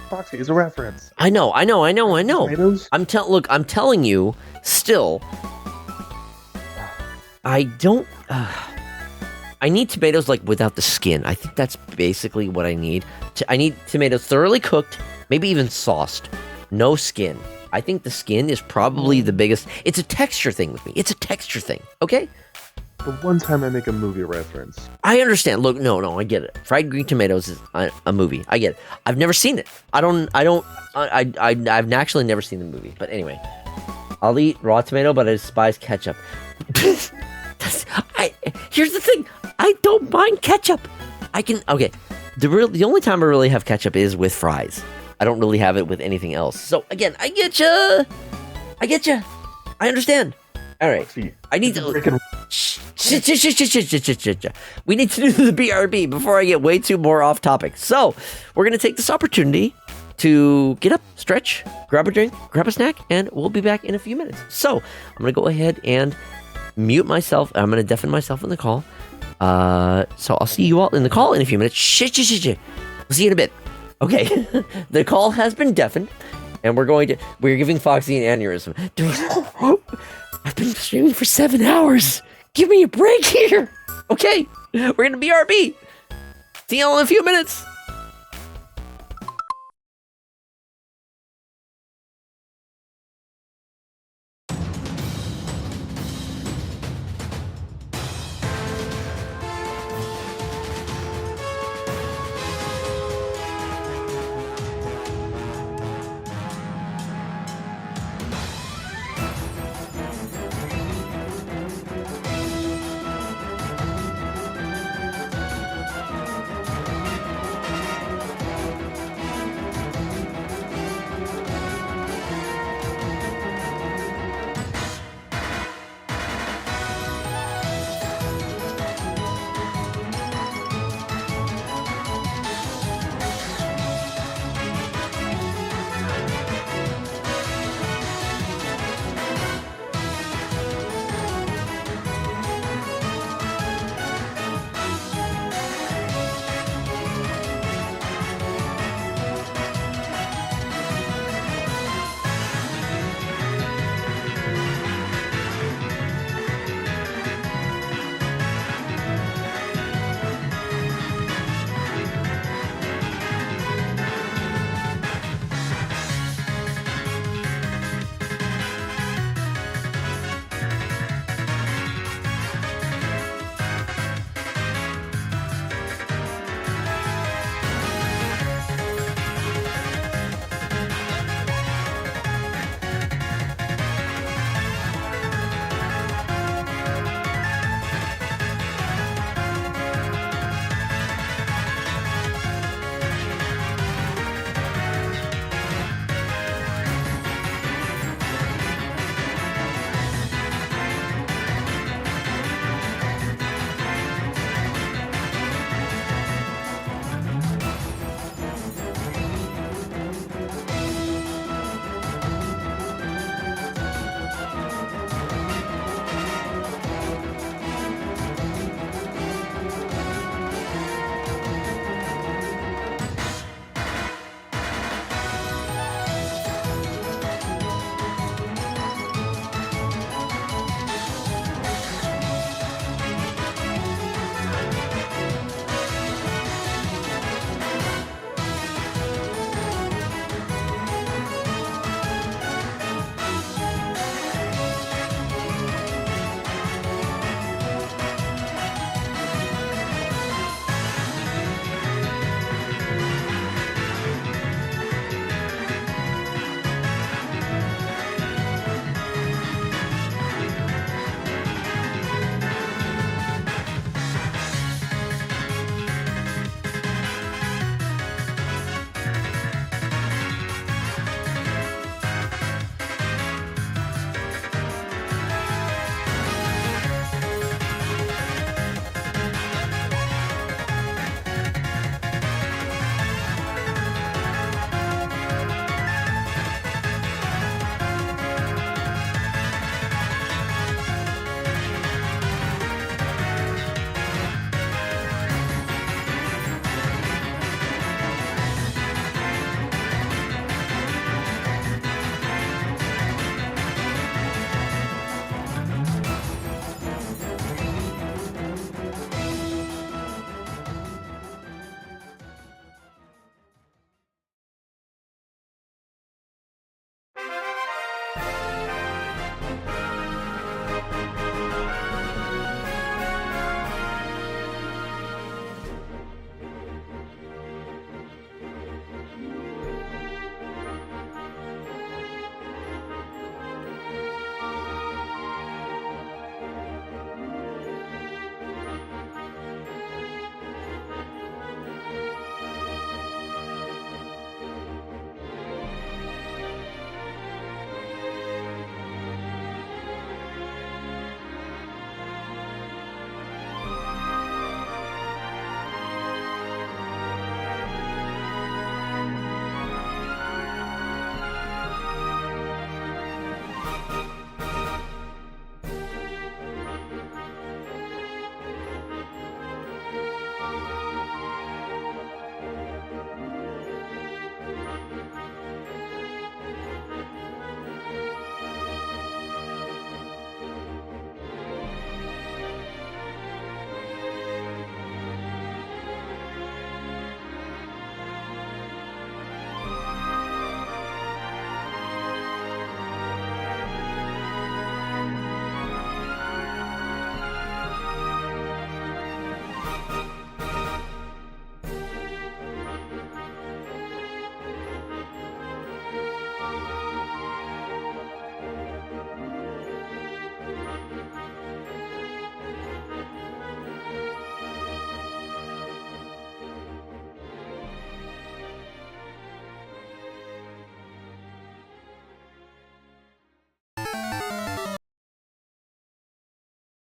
Speaker 7: Foxy is a reference.
Speaker 1: I know.
Speaker 7: Tomatoes?
Speaker 1: I'm telling you. Still, I don't. I need tomatoes like without the skin. I think that's basically what I need. I need tomatoes thoroughly cooked, maybe even sauced, no skin. I think the skin is probably the biggest. It's a texture thing with me. It's a texture thing. Okay.
Speaker 7: The one time I make a movie reference.
Speaker 1: I understand. Look, no, I get it. Fried green tomatoes is a movie. I get it. I've never seen it. I've actually never seen the movie. But anyway, I'll eat raw tomato, but I despise ketchup. Here's the thing. I don't mind ketchup. Okay. The only time I really have ketchup is with fries. I don't really have it with anything else. So again, I get you. I understand. All right. I need to. We need to do the BRB before I get way too more off topic. So we're gonna take this opportunity to get up, stretch, grab a drink, grab a snack, and we'll be back in a few minutes. So I'm gonna go ahead and mute myself. I'm gonna deafen myself in the call. So I'll see you all in the call in a few minutes. We'll see you in a bit. Okay, the call has been deafened, and we're giving Foxy an aneurysm. I've been streaming for 7 hours. Give me a break here. Okay, we're gonna BRB. See y'all in a few minutes.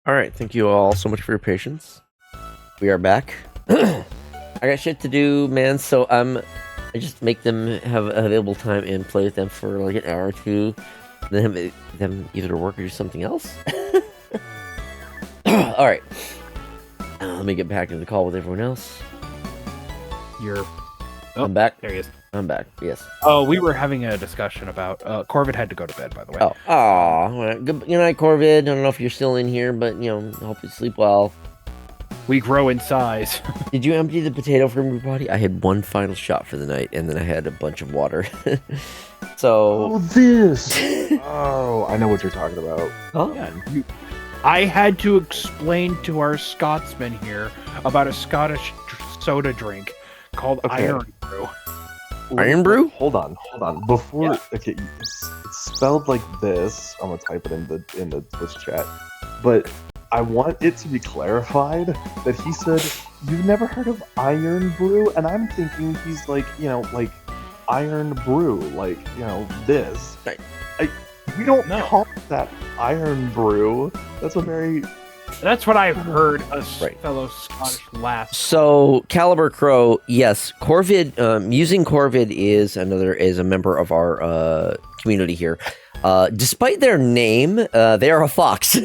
Speaker 1: All right, thank you all so much for your patience. We are back. I got shit to do, man. So I just make them have available time and play with them for like an hour or two. Then have them either work or do something else. All right. Let me get back to the call with everyone else. I'm back.
Speaker 5: There he is.
Speaker 1: I'm back. Yes.
Speaker 5: Oh, we were having a discussion about Corvid had to go to bed, by the way.
Speaker 1: Well, good night, Corvid. I don't know if you're still in here, but I hope you sleep well.
Speaker 5: We grow in size.
Speaker 1: Did you empty the potato from your body? I had one final shot for the night, and then I had a bunch of water. So.
Speaker 7: Oh, this. Oh, I know what you're talking about.
Speaker 1: Huh?
Speaker 5: Yeah, I had to explain to our Scotsman here about a Scottish soda drink called Iron Brew.
Speaker 1: Iron Brew?
Speaker 7: Hold on. Before, okay, it's spelled like this. I'm gonna type it in the Twitch chat, but I want it to be clarified that he said you've never heard of Iron Brew, and I'm thinking he's like like Iron Brew, like this.
Speaker 1: Right.
Speaker 7: We don't call that Iron Brew. That's
Speaker 5: what I've heard a fellow Scottish lass.
Speaker 1: So Caliber Crow, yes, Corvid. Using Corvid is a member of our community here. Despite their name, they are a fox.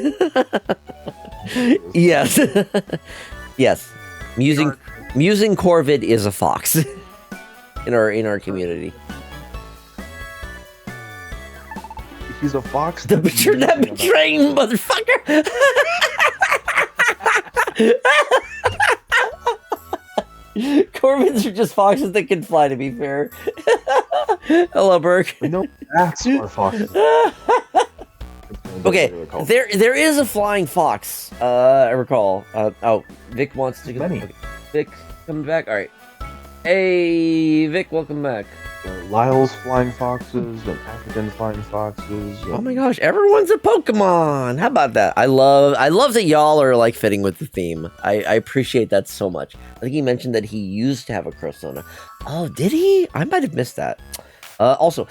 Speaker 1: Yes, yes. Musing Corvid is a fox in our community.
Speaker 7: He's a fox.
Speaker 1: But you're not betraying, motherfucker. Corvids are just foxes that can fly, to be fair. Hello, Burke.
Speaker 7: No, that's our foxes.
Speaker 1: Okay, there is a flying fox. I recall. Vic wants to.
Speaker 7: Many.
Speaker 1: Okay. Vic coming back. All right. Hey, Vic, welcome back.
Speaker 7: Lyle's flying foxes and African flying foxes.
Speaker 1: Oh my gosh, everyone's a Pokemon. How about that? I love that y'all are like fitting with the theme. I appreciate that so much. I think he mentioned that he used to have a Crosona. Oh, did he? I might have missed that. Also,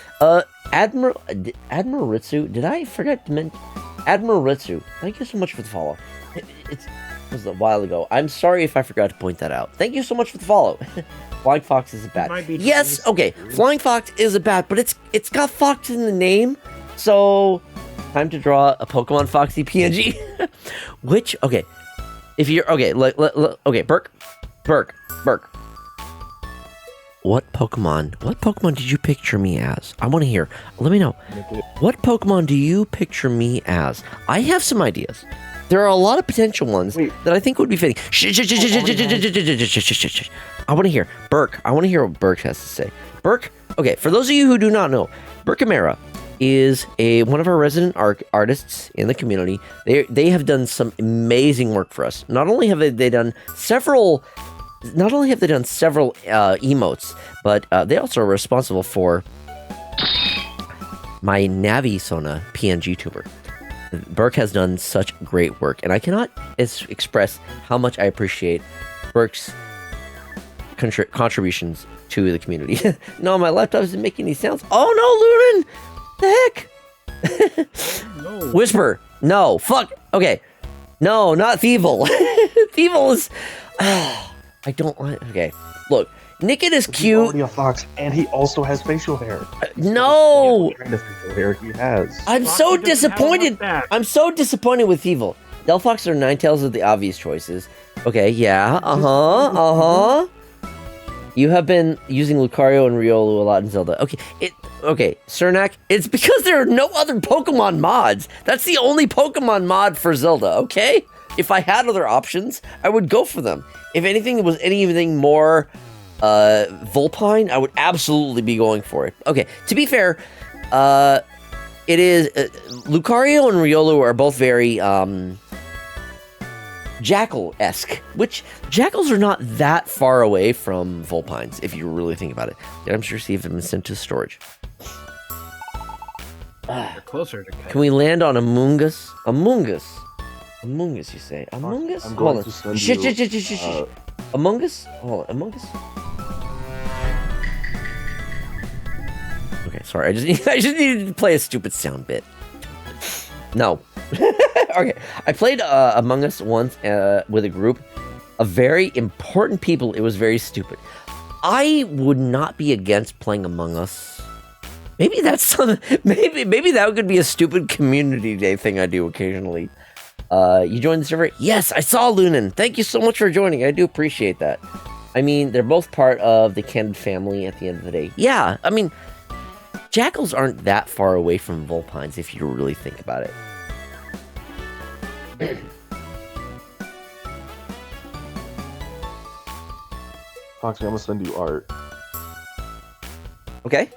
Speaker 1: Admiral Ritsu, did I forget to mention? Admiral Ritsu, thank you so much for the follow. It was a while ago. I'm sorry if I forgot to point that out. Thank you so much for the follow. Flying Fox is a bat. Yes, okay. Flying Fox is a bat, but it's got Fox in the name. So, time to draw a Pokemon Foxy PNG. Which, okay. If you're, okay, okay, Burke. What Pokemon did you picture me as? I want to hear. Let me know. What Pokemon do you picture me as? I have some ideas. There are a lot of potential ones that I think would be fitting. I want to hear. Burke, I want to hear what Burke has to say. Burke, okay, for those of you who do not know, Burke Amara is one of our resident artists in the community. They have done some amazing work for us. Not only have they done several emotes, but they also are responsible for my Navisona PNG tuber. Burke has done such great work, and I cannot express how much I appreciate Burke's contributions to the community. No, my laptop isn't making any sounds. Oh no, Lunan! The heck? No. Whisper. No. Fuck. Okay. No, not Thievul. Thievul is... I don't want... Okay. Look. Nickit is cute.
Speaker 7: He's already a fox, and he also has facial hair.
Speaker 1: No!
Speaker 7: What kind of facial hair he has.
Speaker 1: I'm so disappointed. I'm so disappointed with Thievul. Delphox or Ninetales are the obvious choices. Okay, yeah. You have been using Lucario and Riolu a lot in Zelda. Okay, Cernak, it's because there are no other Pokemon mods. That's the only Pokemon mod for Zelda, okay? If I had other options, I would go for them. If anything was anything more Vulpine, I would absolutely be going for it. Okay, to be fair, it is Lucario and Riolu are both very Jackal-esque, which Jackals are not that far away from Vulpines, if you really think about it. I'm sure see if they've been sent to storage.
Speaker 5: Closer to
Speaker 1: Can we land on Amoongus? Amoongus, you say? Amoongus?
Speaker 7: I'm going to send you...
Speaker 1: Amoongus? Hold on, Amoongus? Okay, sorry. I just needed to play a stupid sound bit. No. Okay, I played Among Us once with a group of very important people. It was very stupid. I would not be against playing Among Us. Maybe that's some. Maybe that could be a stupid community day thing I do occasionally. You joined the server? Yes, I saw Lunan. Thank you so much for joining. I do appreciate that. I mean, they're both part of the Candid family at the end of the day. Yeah, I mean, jackals aren't that far away from vulpines if you really think about it.
Speaker 7: Foxy, I'm gonna send you art.
Speaker 1: Okay.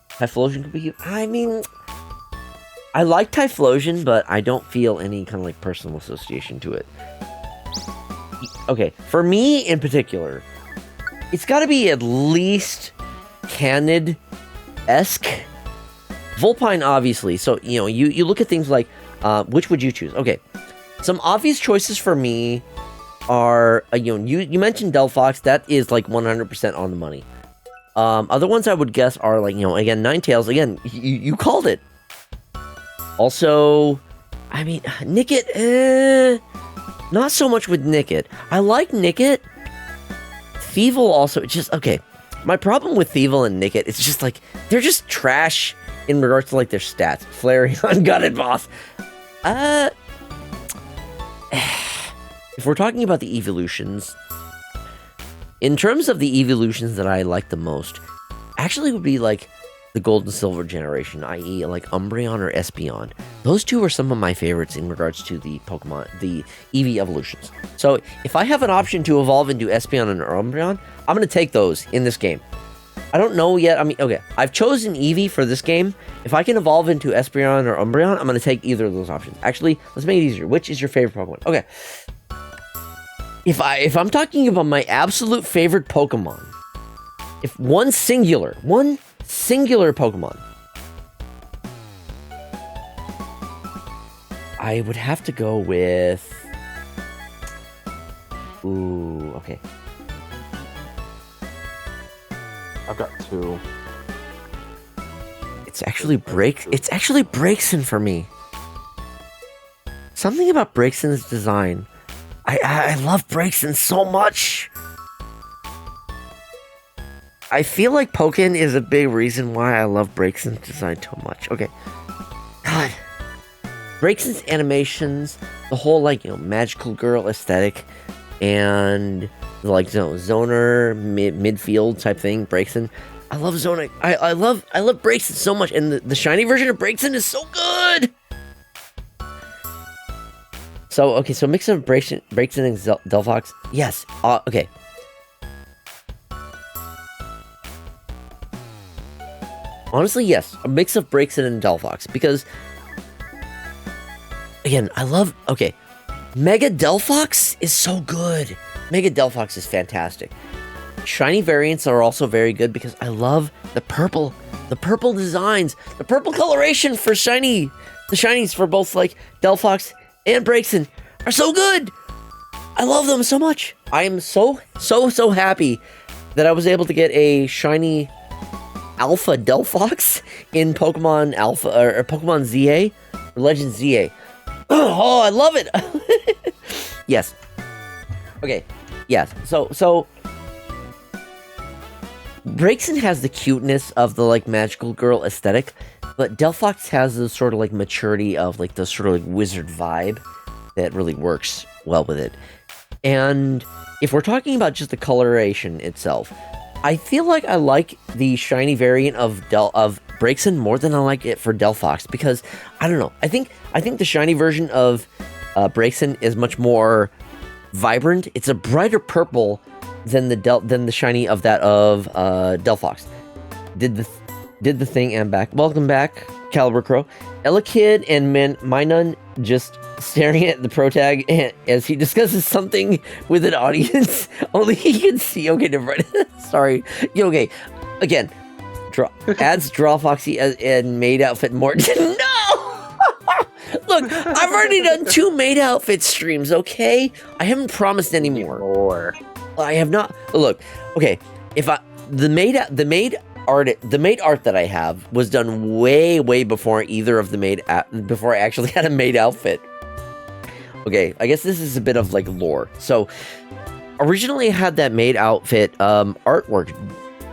Speaker 1: Typhlosion could be... I mean... I like Typhlosion, but I don't feel any kind of like personal association to it. Okay, for me in particular, it's got to be at least Canid-esque. Vulpine, obviously. So, you know, you look at things like, which would you choose? Okay, some obvious choices for me are, you know, you mentioned Delphox. That is like 100% on the money. Other ones I would guess are like, you know, again, Ninetales. Again, you called it. Also, I mean, Nickit, not so much with Nickit. I like Nickit. Thievul also, just, okay. My problem with Thievul and Nickit, it's just like, they're just trash in regards to like their stats. Flareon, Gutted Boss. If we're talking about the evolutions, in terms of the evolutions that I like the most, actually would be like the Gold and Silver generation, i.e. like Umbreon or Espeon. Those two are some of my favorites in regards to the Pokemon, the Eevee evolutions. So if I have an option to evolve into Espeon and Umbreon, I'm going to take those in this game. I don't know yet. I mean, okay, I've chosen Eevee for this game. If I can evolve into Espeon or Umbreon, I'm going to take either of those options. Actually, let's make it easier. Which is your favorite Pokemon? Okay. If I'm talking about my absolute favorite Pokemon, if one singular Pokemon, I would have to go with... Ooh, okay.
Speaker 7: I've got two.
Speaker 1: It's actually Braixen for me. Something about Braixen's design. I love Braixen so much. I feel like Pokken is a big reason why I love Braixen's design so much. Okay. God. Braixen's animations, the whole, like, you know, magical girl aesthetic, and, like, you know, zoner, midfield type thing, Braixen. I love zoning. I love Braixen so much, and the shiny version of Braixen is so good! So, okay, so mix of Braixen and Delphox. Yes, okay. Honestly, yes, a mix of Braixen and Delphox, because, again, I love, okay, Mega Delphox is so good. Mega Delphox is fantastic. Shiny variants are also very good because I love the purple designs, the purple coloration for shiny, the shinies for both, like, Delphox and Braixen are so good. I love them so much. I am so happy that I was able to get a shiny Alpha Delphox in Pokemon Alpha or Pokemon ZA, or Legend ZA. Oh, I love it. Yes. Okay. Yes. So Braixen has the cuteness of the like magical girl aesthetic, but Delphox has the sort of like maturity of like the sort of like wizard vibe that really works well with it. And if we're talking about just the coloration itself, I feel like I like the shiny variant of Braixen more than I like it for Delphox, because I don't know. I think the shiny version of Braixen is much more vibrant. It's a brighter purple than the shiny of that of Delphox. Did the thing and back. Welcome back, Caliber Crow. Elekid and Minun just staring at the pro tag as he discusses something with an audience. Only he can see. Okay, never mind. Sorry. Okay, again, adds Draw Foxy and maid outfit more. No! Look, I've already done 2 maid outfit streams, okay? I haven't promised any more. I have not. Look, okay, if the maid art that I have was done way before either of the before I actually had a maid outfit. Okay, I guess this is a bit of like lore. So originally I had that maid outfit artwork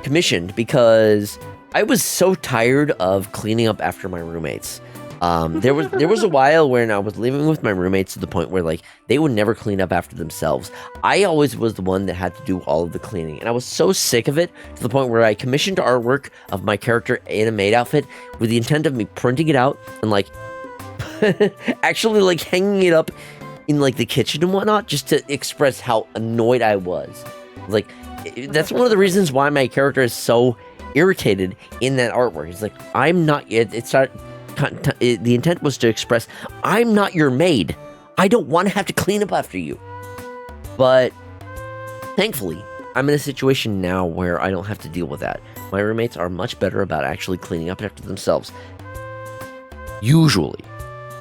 Speaker 1: commissioned because I was so tired of cleaning up after my roommates. There was a while when I was living with my roommates to the point where like they would never clean up after themselves. I always was the one that had to do all of the cleaning, and I was so sick of it to the point where I commissioned artwork of my character in a maid outfit with the intent of me printing it out and like actually like hanging it up in like the kitchen and whatnot, just to express how annoyed I was. Like that's one of the reasons why my character is so irritated in that artwork. It's like I'm not. It's not. The intent was to express, I'm not your maid. I don't want to have to clean up after you. But thankfully, I'm in a situation now where I don't have to deal with that. My roommates are much better about actually cleaning up after themselves. Usually.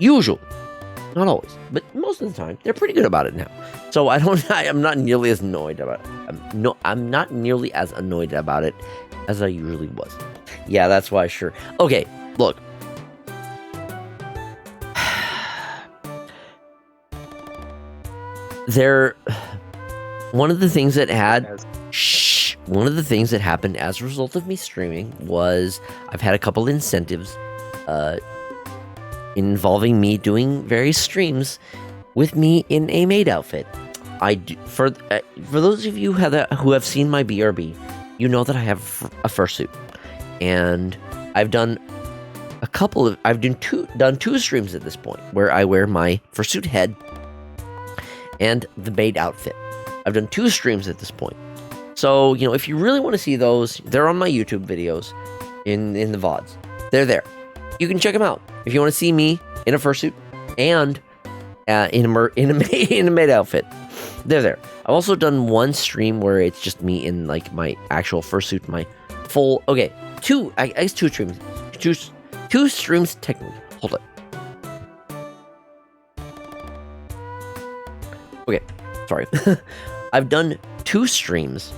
Speaker 1: Not always, but most of the time, they're pretty good about it now. So I'm not nearly as annoyed about it. I'm not nearly as annoyed about it as I usually was. Yeah, that's why, sure. Okay, look. One of the things that happened as a result of me streaming was I've had a couple incentives involving me doing various streams with me in a maid outfit. For those of you who have seen my BRB, you know that I have a fursuit, and I've done two streams at this point where I wear my fursuit head and the maid outfit. I've done 2 streams at this point. So, if you really want to see those, they're on my YouTube videos in the VODs. They're there. You can check them out. If you want to see me in a fursuit and in a maid outfit, they're there. I've also done 1 stream where it's just me in like my actual fursuit, my full. Okay, 2. I guess 2 streams. 2 streams technically. Hold it. Okay, sorry. I've done 2 streams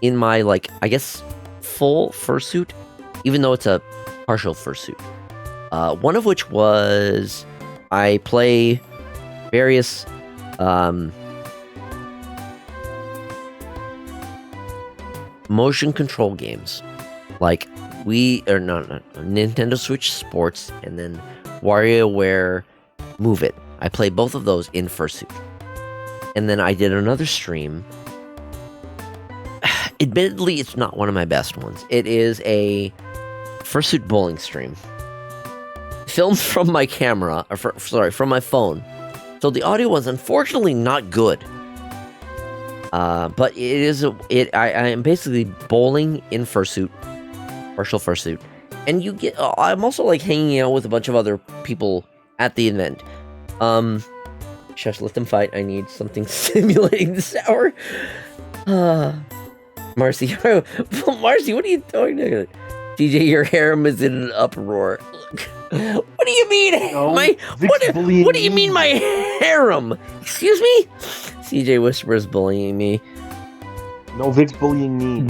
Speaker 1: in my, like, I guess, full fursuit, even though it's a partial fursuit. One of which was I play various motion control games, like Nintendo Switch Sports, and then WarioWare Move It. I play both of those in fursuit. And then I did another stream. Admittedly, it's not one of my best ones. It is a fursuit bowling stream. Filmed from my camera, from my phone. So the audio was unfortunately not good. But I am basically bowling in fursuit, partial fursuit. And I'm also like hanging out with a bunch of other people at the event. Shush, let them fight. I need something stimulating this hour. Marcy, Marcy, what are you doing? DJ, your harem is in an uproar. What do you mean?
Speaker 7: No,
Speaker 1: what do you mean my harem? Excuse me? CJ whispers bullying me.
Speaker 7: No, Vic's bullying me.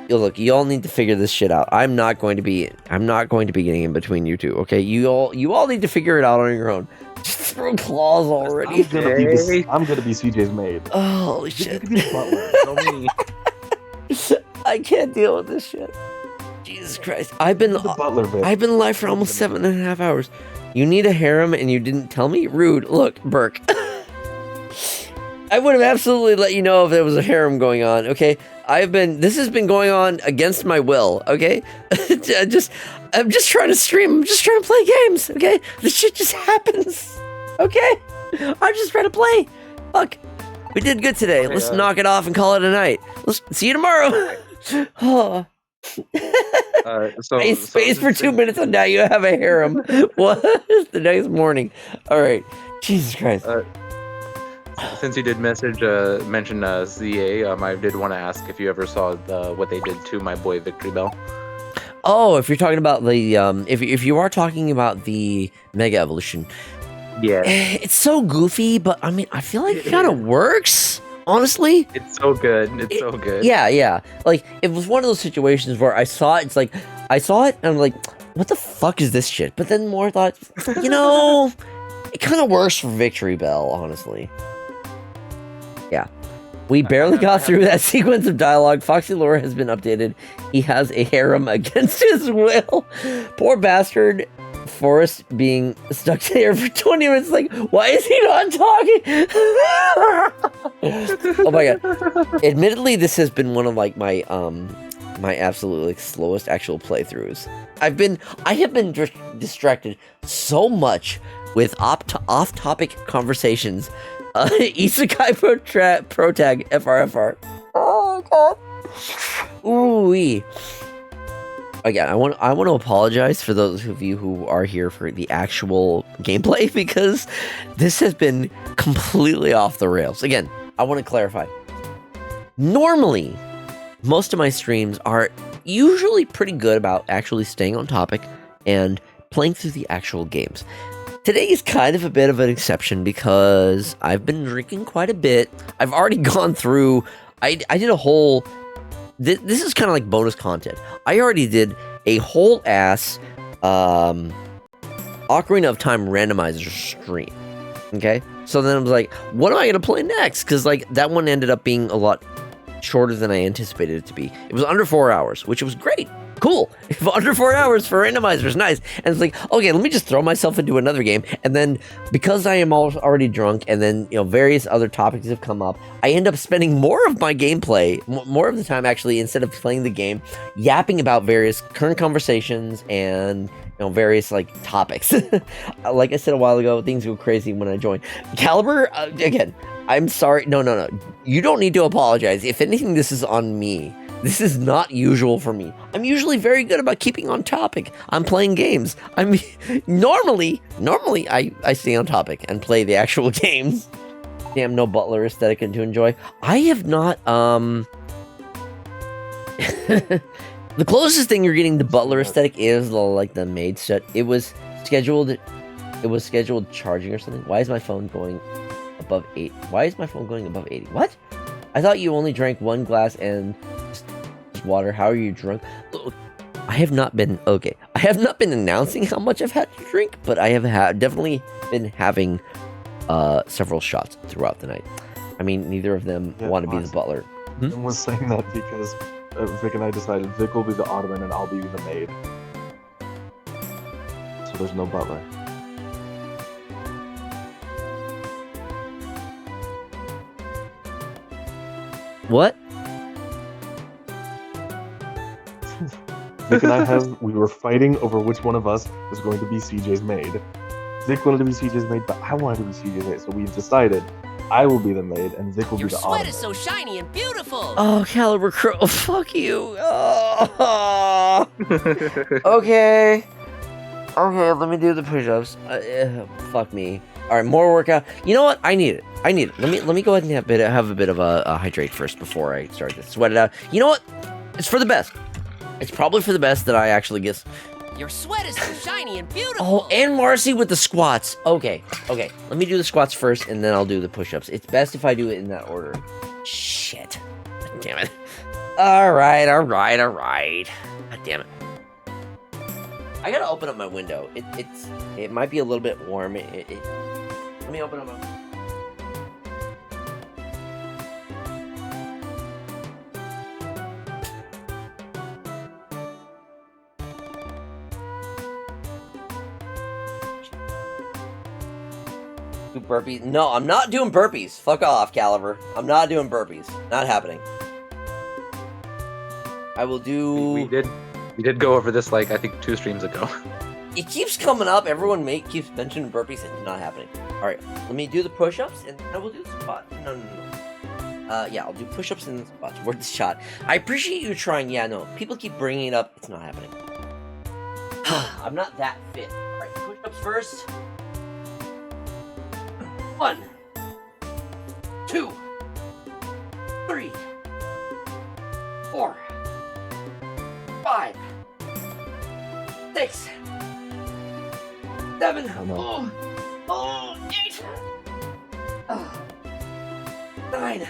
Speaker 1: Yo, look, you all need to figure this shit out. I'm not going to be getting in between you two, okay? You all need to figure it out on your own. Just throw claws already.
Speaker 7: I'm gonna be CJ's maid.
Speaker 1: Oh, holy shit.
Speaker 7: You can be the butler. Tell me.
Speaker 1: I can't deal with this shit. Jesus Christ. I've been live for almost 7.5 hours. You need a harem and you didn't tell me? Rude. Look, Burke. I would have absolutely let you know if there was a harem going on, okay? This has been going on against my will, okay? I'm just trying to stream. I'm just trying to play games, okay? This shit just happens, okay? I'm just trying to play. Fuck. We did good today. Let's knock it off and call it a night. Let's see you tomorrow. Oh. Space for 2 minutes and now you have a harem. What? The next morning. All right. Jesus Christ.
Speaker 9: Since you did mention CA, I did want to ask if you ever saw what they did to my boy Victory Bell.
Speaker 1: Oh, if you're talking about the if you are talking about the Mega Evolution,
Speaker 9: yeah,
Speaker 1: it's so goofy, but I mean, I feel like it kind of works. Honestly,
Speaker 9: it's so good. It's so good.
Speaker 1: Yeah. Like it was one of those situations where I saw it. I saw it, and I'm like, what the fuck is this shit? But then more thought, it kind of works for Victory Bell, honestly. Yeah. We barely got through that sequence of dialogue. Foxy lore has been updated. He has a harem against his will. Poor bastard Forrest being stuck there for 20 minutes. Like, why is he not talking? Oh my god. Admittedly, this has been one of like my my absolute like slowest actual playthroughs. I have been distracted so much with off-topic conversations. Isekai Protag FRFR. Oh god. Ooh-wee. Again, I want to apologize for those of you who are here for the actual gameplay, because this has been completely off the rails. Again, I want to clarify. Normally, most of my streams are usually pretty good about actually staying on topic and playing through the actual games. Today is kind of a bit of an exception because I've been drinking quite a bit. I've already gone through, I did a whole, this is kind of like bonus content. I already did a whole ass Ocarina of Time randomizer stream. Okay? So then I was like, what am I going to play next? Because like that one ended up being a lot shorter than I anticipated it to be. It was under 4 hours, which was great. Cool. Under 4 hours for randomizers, nice. And it's like, okay, let me just throw myself into another game. And then because I am already drunk, and then various other topics have come up, I end up spending more of my gameplay, more of the time actually, instead of playing the game, yapping about various current conversations and various like topics. Like I said a while ago, things go crazy when I join. Caliber, again, I'm sorry. No. You don't need to apologize. If anything, this is on me. This is not usual for me. I'm usually very good about keeping on topic. I'm playing games. I mean, normally I stay on topic and play the actual games. Damn, no Butler aesthetic to enjoy. I have not, the closest thing you're getting to Butler aesthetic is the maid set. It was scheduled charging or something. Why is my phone going above 8? Why is my phone going above 80? What? I thought you only drank one glass and water. How are you drunk? Look, I have not been announcing how much I've had to drink, but I have definitely been having several shots throughout the night. I mean, neither of them want to be the butler.
Speaker 7: I was saying that because Vic and I decided Vic will be the ottoman and I'll be the maid. So there's no butler.
Speaker 1: What?
Speaker 7: Vic and I we were fighting over which one of us was going to be CJ's maid. Vic wanted to be CJ's maid, but I wanted to be CJ's maid, so we decided I will be the maid and Vic will be the ottoman.
Speaker 10: Your sweat is so shiny and beautiful.
Speaker 1: Oh, Caliber Crow, fuck you. Oh. Okay, let me do the push-ups. Fuck me. All right, more workout. You know what? I need it. Let me go ahead and have a bit of a hydrate first before I start to sweat it out. You know what? It's for the best. It's probably for the best that I actually get.
Speaker 10: Your sweat is so shiny and beautiful.
Speaker 1: Oh, and Marcy with the squats. Okay. Let me do the squats first, and then I'll do the push-ups. It's best if I do it in that order. Shit. Damn it. All right. God damn it. I gotta open up my window. It might be a little bit warm. Let me open up my. Do burpees? No, I'm not doing burpees. Fuck off, Caliber. I'm not doing burpees. Not happening. I will do.
Speaker 9: We did go over this like I think 2 streams ago.
Speaker 1: It keeps coming up. Everyone keeps mentioning burpees and it's not happening. All right, let me do the push-ups and I will do the squat. No. Yeah, I'll do push-ups and the squats. Where's the shot? I appreciate you trying. Yeah, no. People keep bringing it up. It's not happening. I'm not that fit. All right, push-ups first. 1, 2, 3, 4, 5, 6, 7, 8, 9.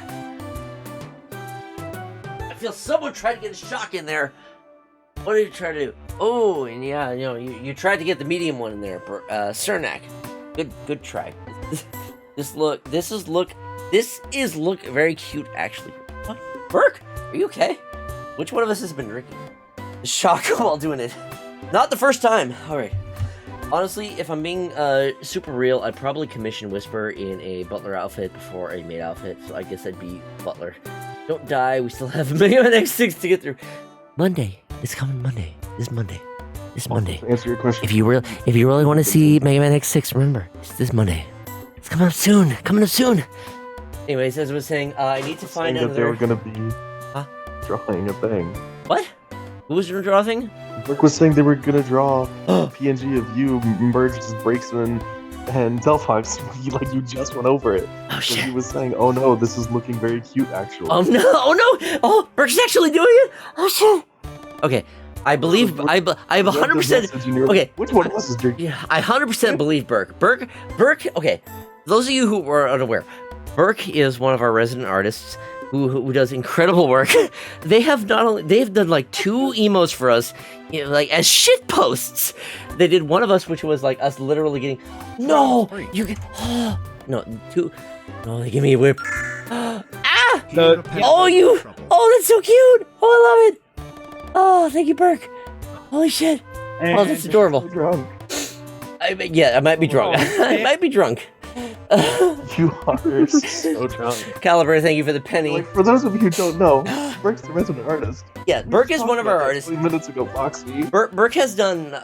Speaker 1: I feel someone tried to get a shock in there. What did you try to do? Oh, and yeah, you tried to get the medium one in there, Cernak. Good try. This is look very cute actually. What? Burke, are you okay? Which one of us has been drinking? The shock while doing it. Not the first time. All right. Honestly, if I'm being super real, I'd probably commission Whisper in a butler outfit before a maid outfit. So I guess I'd be butler. Don't die. We still have Mega Man X6 to get through. Monday. It's coming Monday. This Monday. This Monday.
Speaker 7: To answer your question.
Speaker 1: If you really want to see Mega Man X6, remember, it's this Monday. It's coming up soon. Coming up soon. Anyways, as I was saying, I need to find
Speaker 7: that
Speaker 1: another...
Speaker 7: they were going to be drawing a thing.
Speaker 1: What? Who was going to draw a thing?
Speaker 7: Rick was saying they were going to draw a PNG of you merged as Breaksman and Delphox. You just went over it.
Speaker 1: Oh, shit.
Speaker 7: So he was saying, oh no, this is looking very cute, actually.
Speaker 1: Oh, no. Oh, no. Oh, Burke's actually doing it. Oh, shit. Okay. I believe... I have 100%... Okay.
Speaker 7: Which one of us is drinking?
Speaker 1: Yeah, I 100% believe Burke. Burke, okay. Those of you who are unaware, Burke is one of our resident artists who does incredible work. They've done like 2 emotes for us, like as shit posts. They did one of us, which was like us literally getting, no, you get, no, 2, no, they give me a whip. Oh, that's so cute. Oh, I love it. Oh, thank you, Burke. Holy shit. Oh, that's adorable.
Speaker 7: Drunk.
Speaker 1: I might be drunk. I might be drunk.
Speaker 7: You are so drunk.
Speaker 1: Caliber, thank you for the penny.
Speaker 7: For those of you who don't know, Burke's the resident artist.
Speaker 1: Yeah, Burke is one of our artists.
Speaker 7: 20 minutes ago, Foxy.
Speaker 1: Burke has done.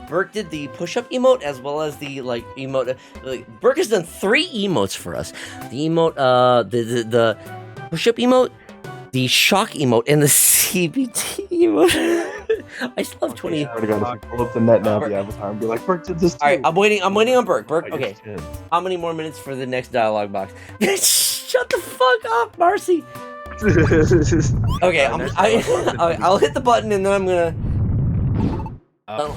Speaker 1: Burke did the push-up emote as well as the emote. Burke has done 3 emotes for us. The emote, the push-up emote, the shock emote, and the CBT emote. I still have 20.
Speaker 7: I already got to pull up the net now, the avatar, and be like, Burke did this too.
Speaker 1: All right, I'm waiting on Burke. Burke, okay. How many more minutes for the next dialogue box? Shut the fuck up, Marcy. Okay, I'll hit the button and then I'm gonna.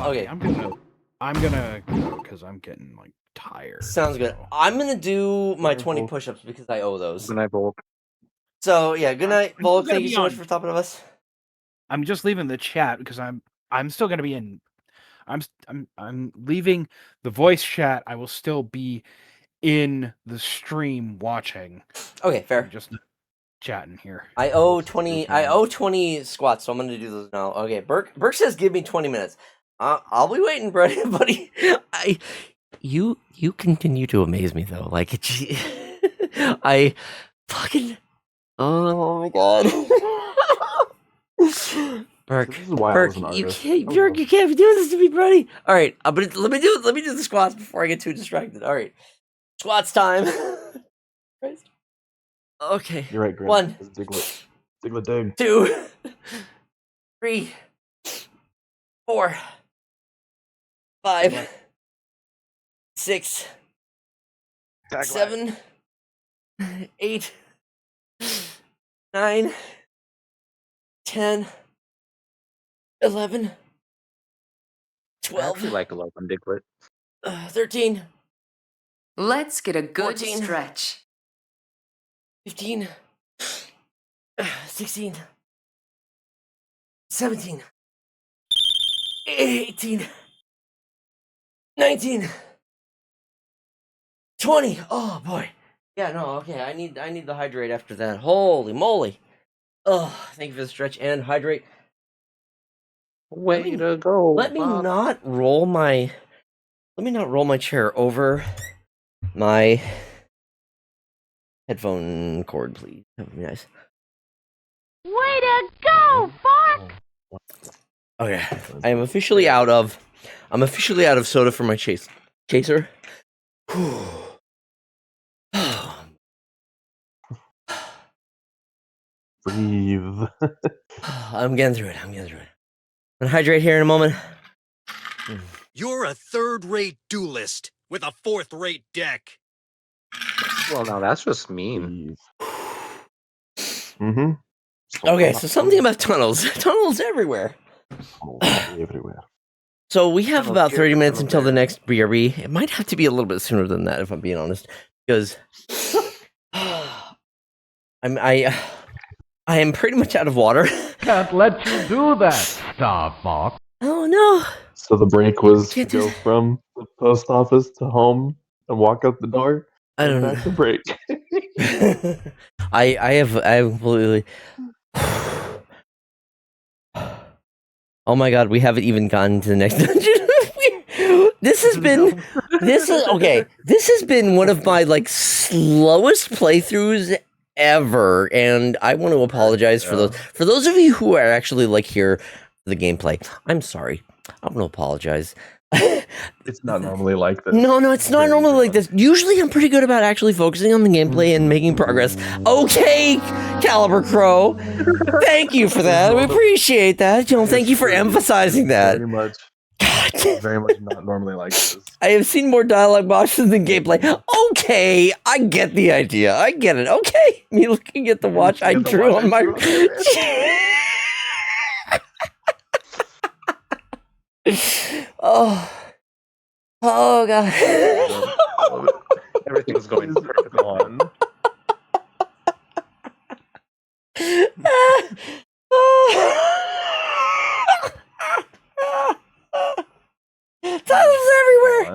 Speaker 1: Okay,
Speaker 5: I'm gonna go because I'm getting like tired.
Speaker 1: Sounds good. I'm gonna do my 20 push-ups because I owe those.
Speaker 9: Good night, Volk.
Speaker 1: So yeah, good night, Volk. Thank you so much for stopping with us.
Speaker 5: I'm just leaving the chat because I'm still gonna be in. I'm leaving the voice chat. I will still be in the stream watching.
Speaker 1: Okay, fair.
Speaker 5: I'm just chatting here.
Speaker 1: I owe 20 squats, so I'm gonna do those now. Okay, Burke says give me 20 minutes. I'll be waiting, buddy. You continue to amaze me though. Like I fucking. Oh my god. Burke, you can't be doing this to me, buddy. All right, but let me do the squats before I get too distracted. All right, squats time. Okay.
Speaker 7: You're right, Grim.
Speaker 1: 1,
Speaker 7: Diglett dig.
Speaker 1: 2, 3, 4, 5, 6, 7, 8, 9, 10, 11, 12.
Speaker 9: I actually like 11, Diglett.
Speaker 1: 13.
Speaker 8: Let's get a good
Speaker 1: 14.
Speaker 8: stretch.
Speaker 1: 15. 16. 17. 18. 19. 20. Oh boy. Yeah, no, okay. I need to hydrate after that. Holy moly. Oh, thank you for the stretch and hydrate.
Speaker 9: Way to go.
Speaker 1: Let me not roll my chair over my headphone cord, please. That would be nice.
Speaker 11: Way to go, Bark!
Speaker 1: Okay. I'm officially out of soda for my chaser.
Speaker 7: Breathe.
Speaker 1: I'm getting through it. I'm gonna hydrate here in a moment.
Speaker 12: You're a third-rate duelist with a fourth-rate deck.
Speaker 9: Well, now that's just mean.
Speaker 7: Mm-hmm.
Speaker 1: Okay, so something about tunnels. Tunnels everywhere.
Speaker 7: Everywhere.
Speaker 1: So we have about 30 minutes until the next BRB. It might have to be a little bit sooner than that, if I'm being honest, because I am pretty much out of water.
Speaker 4: Can't let you do that, Star Fox.
Speaker 1: Oh no!
Speaker 7: So the break was to go from the post office to home. and walk out the door.
Speaker 1: I don't
Speaker 7: back to break.
Speaker 1: I have completely. Oh my god, we haven't even gotten to the next dungeon. This has been this has been one of my like slowest playthroughs ever, and I want to apologize for those of you who are actually like here for the gameplay. I'm sorry. I want to apologize.
Speaker 7: It's not normally like this.
Speaker 1: No, it's not normally like this. Usually I'm pretty good about actually focusing on the gameplay and making progress. Okay, Caliber Crow. Thank you for that. We appreciate that. Thank you for emphasizing that.
Speaker 7: Very much.
Speaker 1: God.
Speaker 7: Very much not normally like this.
Speaker 1: I have seen more dialogue boxes than gameplay. Okay, I get the idea. I get it. Okay. Me looking at the watch I drew on my... Oh god.
Speaker 9: Everything's going perfect on.
Speaker 1: Tunnels everywhere.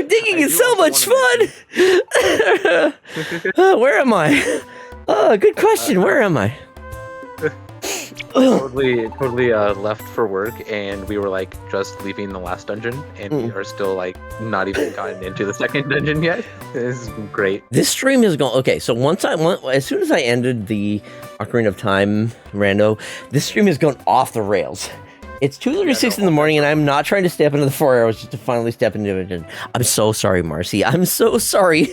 Speaker 1: Digging is so much fun. Where am I? Good question. Where am I?
Speaker 9: totally left for work, and we were like just leaving the last dungeon, and we are still like not even gotten into the second dungeon yet. This is great.
Speaker 1: This stream is going okay. So as soon as I ended the Ocarina of Time rando, this stream is going off the rails. It's 2:36 in the morning, and I'm not trying to step into the 4 hours just to finally step into it. I'm so sorry, Marcy. I'm so sorry.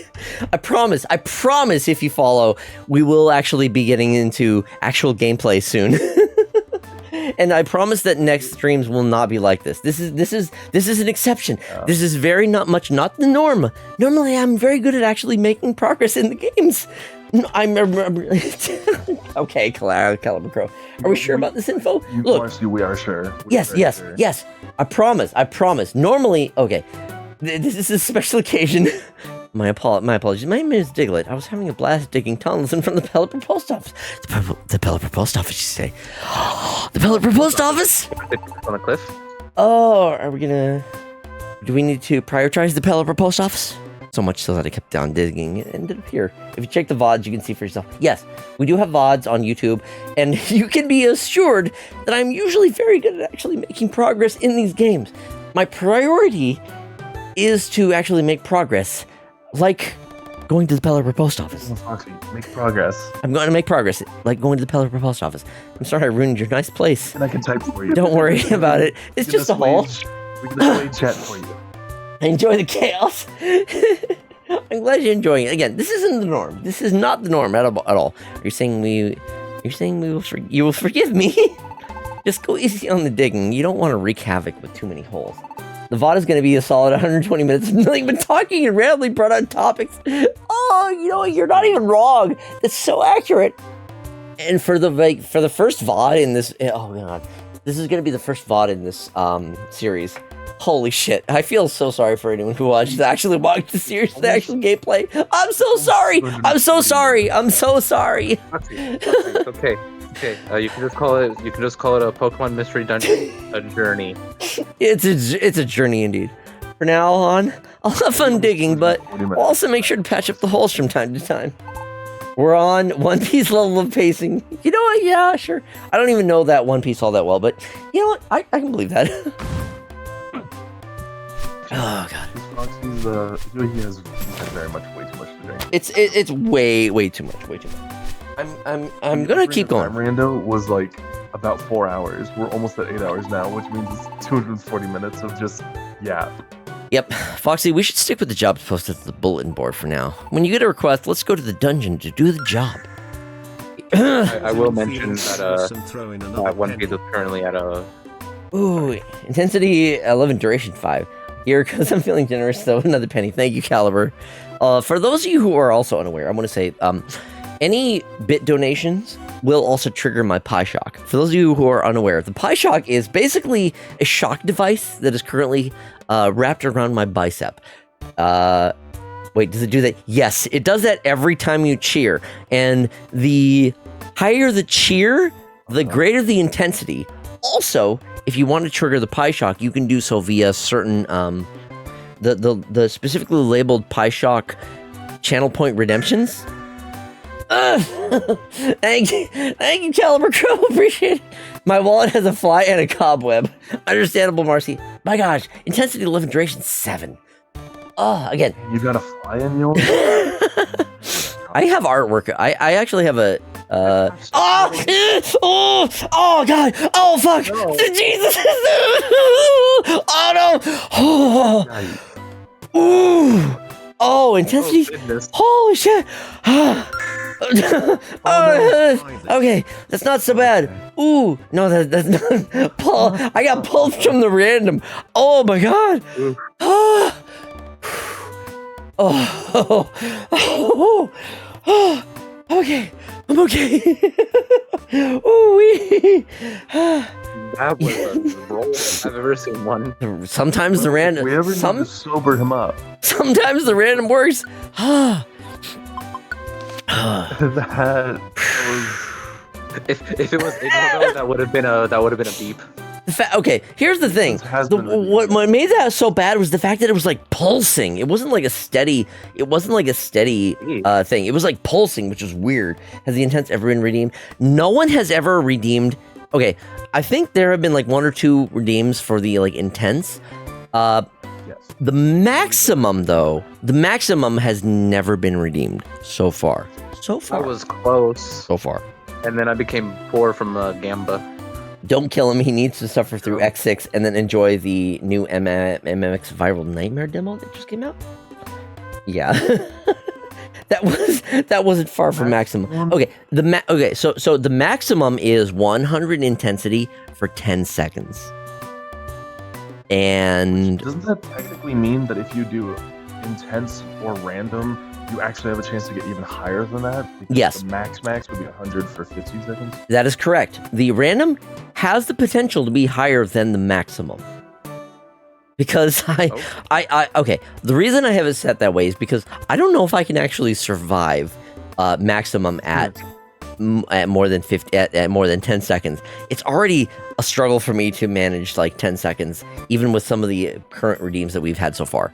Speaker 1: I promise, if you follow, we will actually be getting into actual gameplay soon. And I promise that next streams will not be like this. This is an exception. This is very not the norm. Normally, I'm very good at actually making progress in the games. I'm okay, Caliber Crow. Are we sure about this info? Look,
Speaker 7: we are sure.
Speaker 1: Yes. I promise. Normally, okay, this is a special occasion. My apologies. My name is Diglett. I was having a blast digging tunnels in front of the Pelipper Post Office. The Pelipper Post Office, you say? The Pelipper Post Office?
Speaker 9: On a cliff?
Speaker 1: Oh, do we need to prioritize the Pelipper Post Office? So much so that I kept down digging and ended up here. If you check the VODs, you can see for yourself. Yes, we do have VODs on YouTube, and you can be assured that I'm usually very good at actually making progress in these games. My priority is to actually make progress, like going to the Pelipper Post Office.
Speaker 7: Foxy, make progress.
Speaker 1: I'm going to make progress, like going to the Pelipper Post Office. I'm sorry I ruined your nice place.
Speaker 7: And I can type for you.
Speaker 1: Don't worry about it. It's just a hole.
Speaker 7: We can display chat for you.
Speaker 1: I enjoy the chaos. I'm glad you're enjoying it. Again, this isn't the norm. This is not the norm at all. You're saying you will forgive me? Just go easy on the digging. You don't want to wreak havoc with too many holes. The VOD is going to be a solid 120 minutes of nothing but talking and randomly brought on topics. Oh, you know what? You're not even wrong. That's so accurate. And for the first VOD in this, oh god, this is going to be the first VOD in this series. Holy shit. I feel so sorry for anyone who actually watched the series, the actual gameplay. I'm so sorry. I'm so sorry.
Speaker 9: Okay. You can just call it a Pokemon Mystery Dungeon, a journey.
Speaker 1: It's a journey indeed. From now on, I'll have fun digging, but I'll also make sure to patch up the holes from time to time. We're on One Piece level of pacing. You know what? Yeah, sure. I don't even know that One Piece all that well, but you know what? I can believe that. Oh god.
Speaker 7: He has very much way too much to drink.
Speaker 1: It's way too much. I'm gonna keep going.
Speaker 7: Rando was like about 4 hours. We're almost at 8 hours now, which means it's 240 minutes of just
Speaker 1: Yep, Foxy, we should stick with the jobs posted to the bulletin board for now. When you get a request, let's go to the dungeon to do the job.
Speaker 9: I will mention that One Piece is currently at a...
Speaker 1: Ooh, intensity 11, duration 5. Here, because I'm feeling generous, though, another penny. Thank you, Caliber. For those of you who are also unaware, I want to say, any bit donations will also trigger my Pi Shock. For those of you who are unaware, the Pi Shock is basically a shock device that is currently wrapped around my bicep. Wait, does it do that? Yes, it does that every time you cheer. And the higher the cheer, the greater the intensity. Also, if you want to trigger the Pi Shock, you can do so via certain the specifically labeled PieShock channel point redemptions. Thank you, Caliber Crow. Appreciate it. My wallet has a fly and a cobweb. Understandable, Marcy. My gosh, intensity 11, duration 7. Again,
Speaker 7: You got a fly in yours?
Speaker 1: I have artwork. I actually have a. Oh God! Oh fuck!
Speaker 7: No.
Speaker 1: Jesus! Oh no! Oh, ooh! Intensity! Holy shit! Okay, that's not so bad. Ooh, no, that's not. Paul, I got pulsed from the random. Oh my God! Okay, I'm okay. Ooh-wee.
Speaker 9: That was a roll. I've ever seen one.
Speaker 1: Sometimes the random.
Speaker 7: We ever need to sober him up.
Speaker 1: Sometimes the random works.
Speaker 9: If it was Igor, that would have been a beep.
Speaker 1: Okay, here's the thing. What made that so bad was the fact that it was like pulsing. It wasn't like a steady. It wasn't like a steady thing. It was like pulsing, which was weird. Has the intense ever been redeemed? No one has ever redeemed. Okay, I think there have been like 1 or 2 redeems for the like intense.
Speaker 7: Yes.
Speaker 1: The maximum though, the maximum has never been redeemed so far.
Speaker 9: I was close.
Speaker 1: So far.
Speaker 9: And then I became poor from Gamba.
Speaker 1: Don't kill him. He needs to suffer through X6 and then enjoy the new MMX Viral Nightmare demo that just came out. Yeah, that wasn't far from maximum. Okay, so the maximum is 100 intensity for 10 seconds. And
Speaker 7: doesn't that technically mean that if you do intense or random, you actually have a chance to get even higher than that? Because
Speaker 1: yes.
Speaker 7: The max would be 100 for 50 seconds?
Speaker 1: That is correct. The random has the potential to be higher than the maximum. Because okay, the reason I have it set that way is because I don't know if I can actually survive maximum at more than 50 at more than 10 seconds. It's already a struggle for me to manage like 10 seconds, even with some of the current redeems that we've had so far.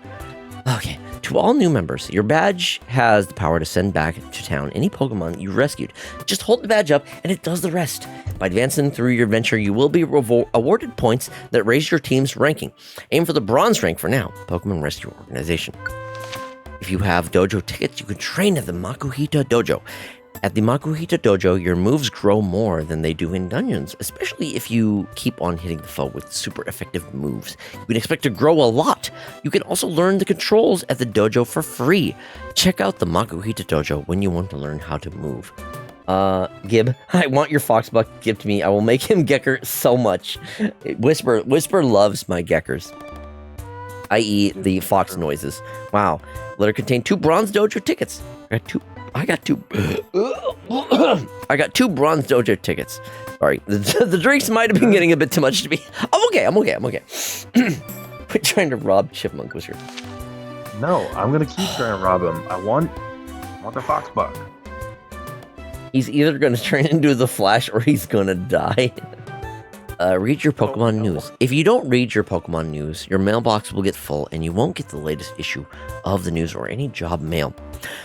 Speaker 1: Okay, to all new members, your badge has the power to send back to town any Pokemon you rescued. Just hold the badge up and it does the rest. By advancing through your adventure, you will be awarded points that raise your team's ranking. Aim for the bronze rank for now, Pokemon Rescue Organization. If you have dojo tickets, you can train at the Makuhita Dojo. At the Makuhita Dojo, your moves grow more than they do in dungeons, especially if you keep on hitting the foe with super effective moves. You can expect to grow a lot. You can also learn the controls at the dojo for free. Check out the Makuhita Dojo when you want to learn how to move. Gib, I want your Foxbuck gift to me. I will make him Gecker so much. Whisper loves my Geckers, i.e. the fox noises. Wow. Letter contained 2 bronze dojo tickets. I got two bronze dojo tickets. Sorry, the drinks might have been getting a bit too much to me. I'm okay. Quit trying to rob Chipmunk was here.
Speaker 7: No, I'm gonna keep trying to rob him. I want the Foxbuck.
Speaker 1: He's either gonna turn into the Flash or he's gonna die. Read your Pokemon news. If you don't read your Pokemon news, your mailbox will get full and you won't get the latest issue of the news or any job mail.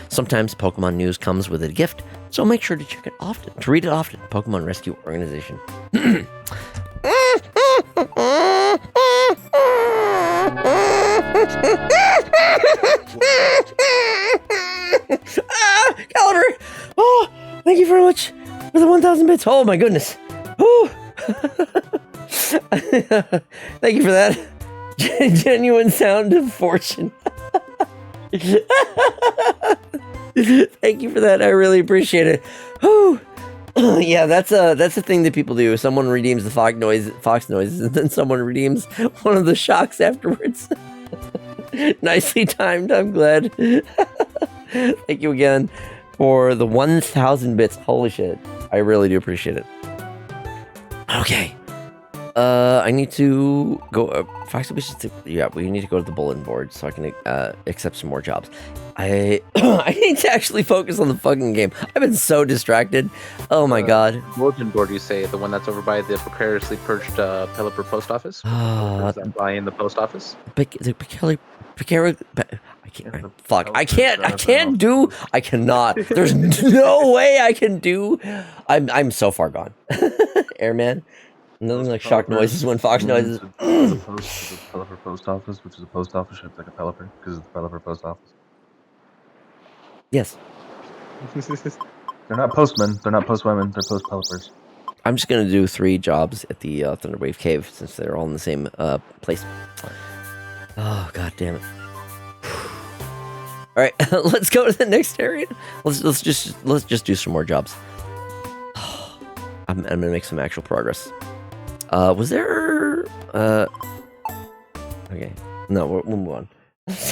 Speaker 1: Sometimes Pokemon news comes with a gift, so make sure to check it often. To read it often, Pokemon Rescue Organization. Caliber! Oh, thank you very much for the 1,000 bits. Oh my goodness. Oh. Thank you for that. Genuine sound of fortune. Thank you for that. I really appreciate it. Whew. Yeah, that's a thing that people do. Someone redeems the fox noises, and then someone redeems one of the shocks afterwards. Nicely timed. I'm glad. Thank you again for the 1,000 bits. Holy shit! I really do appreciate it. Okay. I need to go. Foxy, we need to go to the bulletin board so I can accept some more jobs. I need to actually focus on the fucking game. I've been so distracted. Oh my god.
Speaker 9: Bulletin board, you say? The one that's over by the precariously perched Pelipper post office? Is that by in the post office?
Speaker 1: The Fuck. I cannot. There's no way I can do. I'm so far gone. Airman. Nothing like shock noises when Fox noises.
Speaker 7: The Pelipper Post Office, which is a post office shaped like a Pelipper, because it's the Pelipper Post Office.
Speaker 1: Yes.
Speaker 7: They're not postmen. They're not postwomen. They're post Pelippers.
Speaker 1: I'm just gonna do 3 jobs at the Thunderwave Cave since they're all in the same place. Oh god damn it! All right, let's go to the next area. Let's just do some more jobs. I'm gonna make some actual progress. Was there? Okay, no, we'll move on.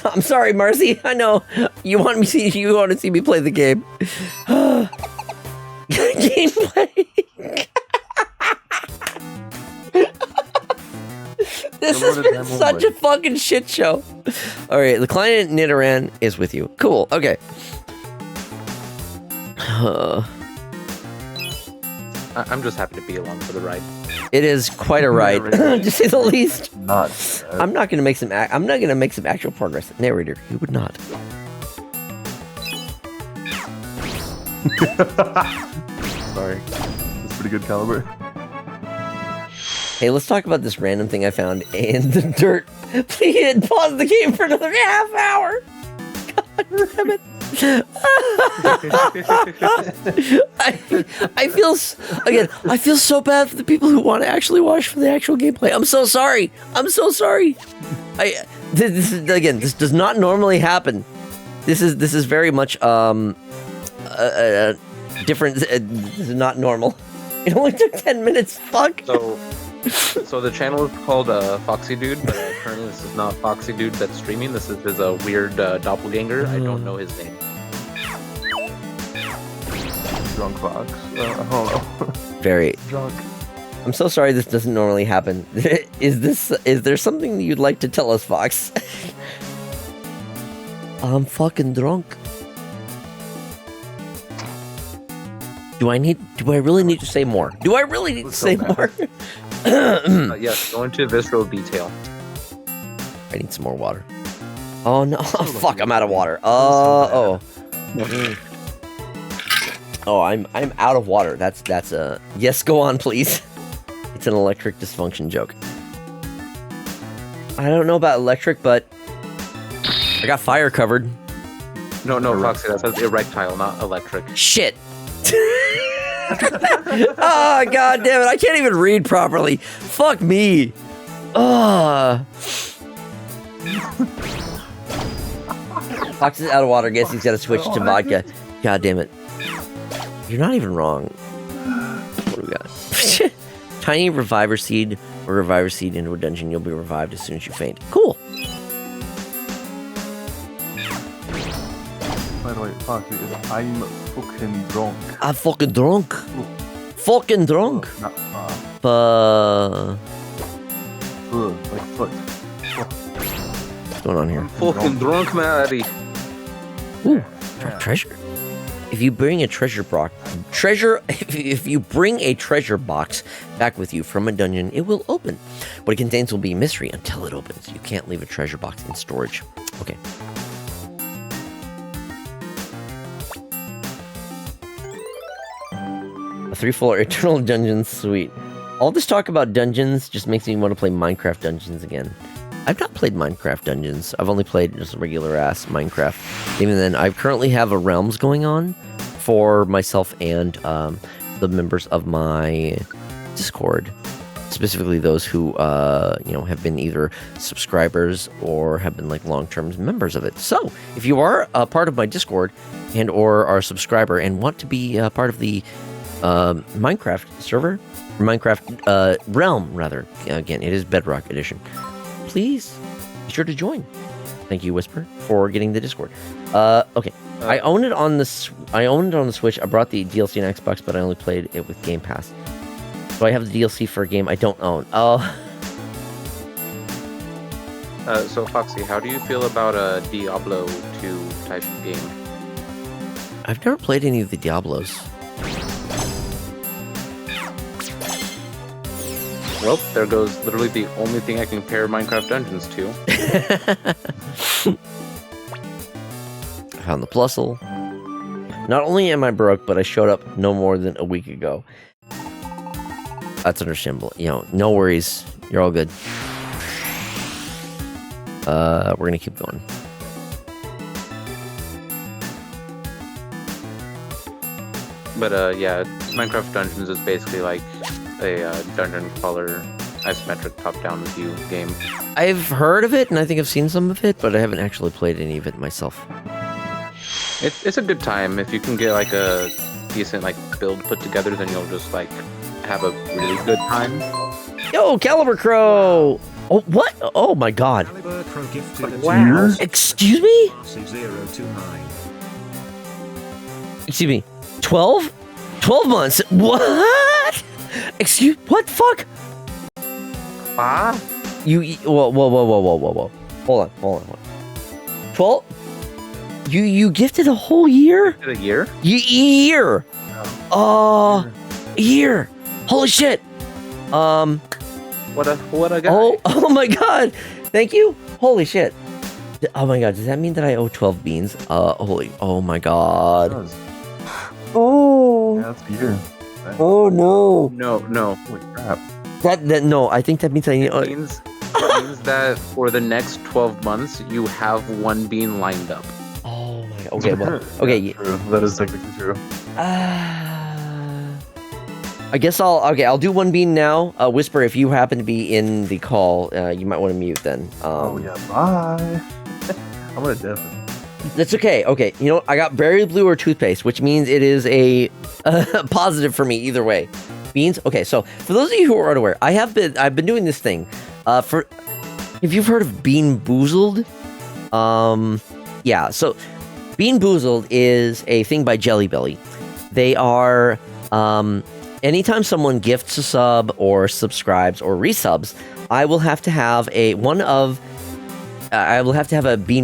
Speaker 1: I'm sorry, Marcy. I know you want to see me play the game. Gameplay. This has been such a fucking shit show. All right, the client Nidoran is with you. Cool. Okay.
Speaker 9: I'm just happy to be along for the ride.
Speaker 1: It is quite a ride, to say the least.
Speaker 7: Not.
Speaker 1: I'm not gonna make some. I'm not gonna make some actual progress. Narrator, you would not.
Speaker 7: Sorry. That's pretty good caliber.
Speaker 1: Hey, let's talk about this random thing I found in the dirt. Please pause the game for another half hour. God damn it. I feel so bad for the people who want to actually watch for the actual gameplay. I'm so sorry. This does not normally happen. This is very much different. This is not normal. It only took 10 minutes. Fuck.
Speaker 9: So the channel is called FoxyDude, but currently this is not FoxyDude that's streaming. This is his weird doppelganger. I don't know his name.
Speaker 7: Drunk Fox. I don't know.
Speaker 1: Very
Speaker 7: drunk.
Speaker 1: I'm so sorry this doesn't normally happen. Is there something you'd like to tell us, Fox? I'm fucking drunk. Do I really need to say more? More?
Speaker 9: Yes, go into visceral detail.
Speaker 1: I need some more water. Oh no! Fuck! I'm out of water. Oh, I'm out of water. That's a yes. Go on, please. It's an electric dysfunction joke. I don't know about electric, but I got fire covered.
Speaker 9: No, Foxy. That says erectile, not electric.
Speaker 1: Shit. Oh god damn it, I can't even read properly. Fuck me. Fox is out of water, guess he's gotta switch to vodka. God damn it. You're not even wrong. What do we got? Tiny reviver seed or reviver seed into a dungeon. You'll be revived as soon as you faint. Cool.
Speaker 7: By the way, Foxy, I'm fucking drunk.
Speaker 1: I'm fucking drunk. Fucking drunk.
Speaker 7: Not like foot.
Speaker 1: What's going on here?
Speaker 9: I'm fucking drunk, Maddie.
Speaker 1: Ooh, treasure. If you bring a if you bring a treasure box back with you from a dungeon, it will open. What it contains will be a mystery until it opens. You can't leave a treasure box in storage. Okay. A 3-floor eternal dungeon suite. All this talk about dungeons just makes me want to play Minecraft Dungeons again. I've not played Minecraft Dungeons. I've only played just regular ass Minecraft. Even then, I currently have a Realms going on for myself and the members of my Discord. Specifically those who, have been either subscribers or have been like long-term members of it. So, if you are a part of my Discord and or are a subscriber and want to be a part of the Minecraft server, Minecraft realm, rather. Again, it is Bedrock Edition. Please be sure to join. Thank you, Whisper, for getting the Discord. Okay, I own it on the Switch. I brought the DLC on Xbox, but I only played it with Game Pass. So I have the DLC for a game I don't own. Oh.
Speaker 9: So Foxy, how do you feel about a Diablo 2 type of game?
Speaker 1: I've never played any of the Diablos.
Speaker 9: Well, there goes literally the only thing I can compare Minecraft Dungeons to.
Speaker 1: I found the plusle. Not only am I broke, but I showed up no more than a week ago. That's understandable. You know, no worries. You're all good. We're gonna keep going.
Speaker 9: But yeah, Minecraft Dungeons is basically like a dungeon crawler isometric top-down view game.
Speaker 1: I've heard of it, and I think I've seen some of it, but I haven't actually played any of it myself.
Speaker 9: It's a good time. If you can get like a decent like build put together, then you'll just like have a really good time.
Speaker 1: Yo, Caliber Crow! Oh, what? Oh my god.
Speaker 6: Caliber Crow gifted
Speaker 1: Wow. Excuse me?
Speaker 6: 029.
Speaker 1: Excuse me. 12? 12 months? What? Excuse... What? Fuck?
Speaker 9: Ah?
Speaker 1: Whoa. Hold on. 12? You gifted a whole year?
Speaker 9: A year?
Speaker 1: Year! Year! Holy shit!
Speaker 9: What a guy.
Speaker 1: Oh my god! Thank you! Holy shit. Oh my god, does that mean that I owe 12 beans? Oh my god. Oh!
Speaker 7: Yeah, that's a year.
Speaker 1: Oh no!
Speaker 9: No.
Speaker 7: Holy crap.
Speaker 1: No, I think that means I need...
Speaker 9: It means that for the next 12 months, you have one bean lined up.
Speaker 1: Oh my god. Okay, well... Okay.
Speaker 7: Yeah, true. That is technically true.
Speaker 1: I guess I'll do one bean now. Whisper, if you happen to be in the call, you might want to mute then.
Speaker 7: Oh yeah, bye. I'm gonna dip.
Speaker 1: That's okay. Okay, you know what? I got berry blue or toothpaste, which means it is a positive for me either way. Beans. Okay, so for those of you who are unaware, I've been doing this thing. If you've heard of Bean Boozled, yeah. So Bean Boozled is a thing by Jelly Belly. They are anytime someone gifts a sub or subscribes or resubs, I will have to have a Bean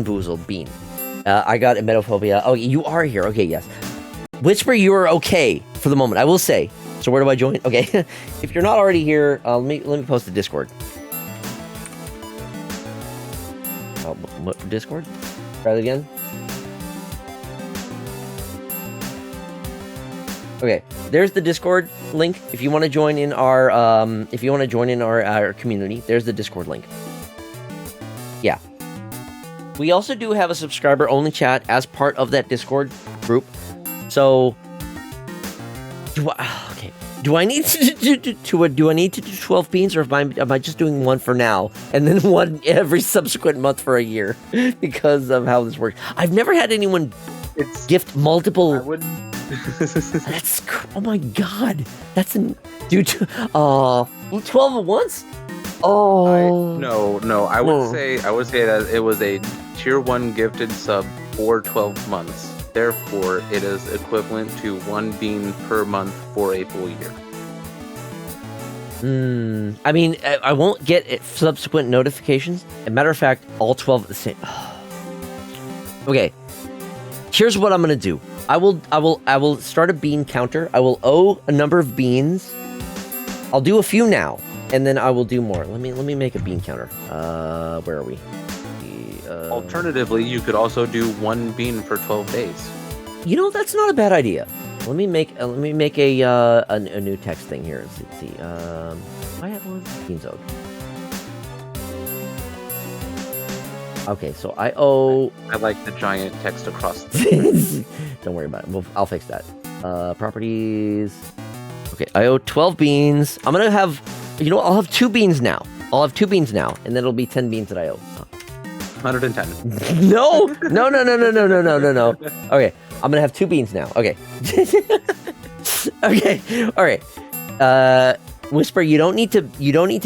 Speaker 1: Boozled bean. I got emetophobia. Oh, you are here. Okay, yes. Whisper, you are okay for the moment. I will say. So where do I join? Okay, if you're not already here, let me post the Discord. What Discord? Try that again. Okay, there's the Discord link. If you want to join in our our community, there's the Discord link. Yeah. We also do have a subscriber-only chat as part of that Discord group. So, do I need to do 12 beans, or am I just doing one for now and then one every subsequent month for a year because of how this works? I've never had anyone gift multiple.
Speaker 9: I would.
Speaker 1: Oh my god, that's dude. 12 at once. Oh
Speaker 9: no. I would say that it was a tier 1 gifted sub for 12 months. Therefore, it is equivalent to 1 bean per month for a full year.
Speaker 1: I mean, I won't get subsequent notifications. As a matter of fact, all 12 at the same. Okay. Here's what I'm gonna do. I will start a bean counter. I will owe a number of beans. I'll do a few now, and then I will do more. Let me make a bean counter. Where are we?
Speaker 9: Alternatively, you could also do 1 bean for 12 days.
Speaker 1: You know, that's not a bad idea. Let me make a new text thing here. Let's see. I have one bean zone. Okay, so I owe.
Speaker 9: I like the giant text across.
Speaker 1: Don't worry about it. I'll fix that. Properties. Okay, I owe 12 beans. I'm gonna have. You know what? I'll have 2 beans now. And then it'll be 10 beans that I owe.
Speaker 9: 110.
Speaker 1: No. Okay, I'm gonna have 2 beans now. Okay. Okay. All right. Whisper, you don't need to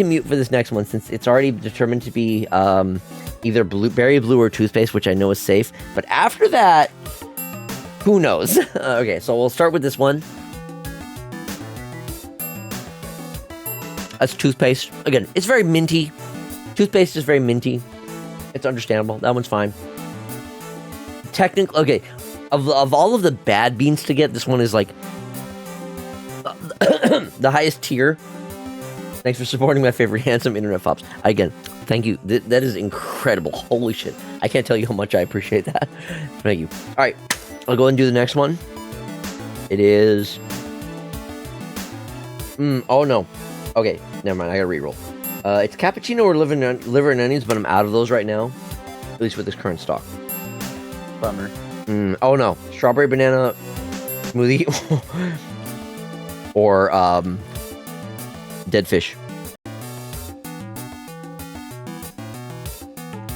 Speaker 1: mute for this next one since it's already determined to be either berry blue or toothpaste, which I know is safe. But after that, who knows? Okay, so we'll start with this one. That's toothpaste. Again, it's very minty. Toothpaste is very minty. It's understandable. That one's fine. Technically, okay, of all of the bad beans to get, this one is like the highest tier. Thanks for supporting my favorite handsome internet fops. Again, Thank you. That is incredible. Holy shit. I can't tell you how much I appreciate that. Thank you. All right. I'll go ahead and do the next one. It is... oh, no. Okay. Never mind. I gotta reroll. It's cappuccino or liver and onions, but I'm out of those right now. At least with this current stock.
Speaker 9: Bummer.
Speaker 1: Oh, no. Strawberry banana smoothie. Or, dead fish.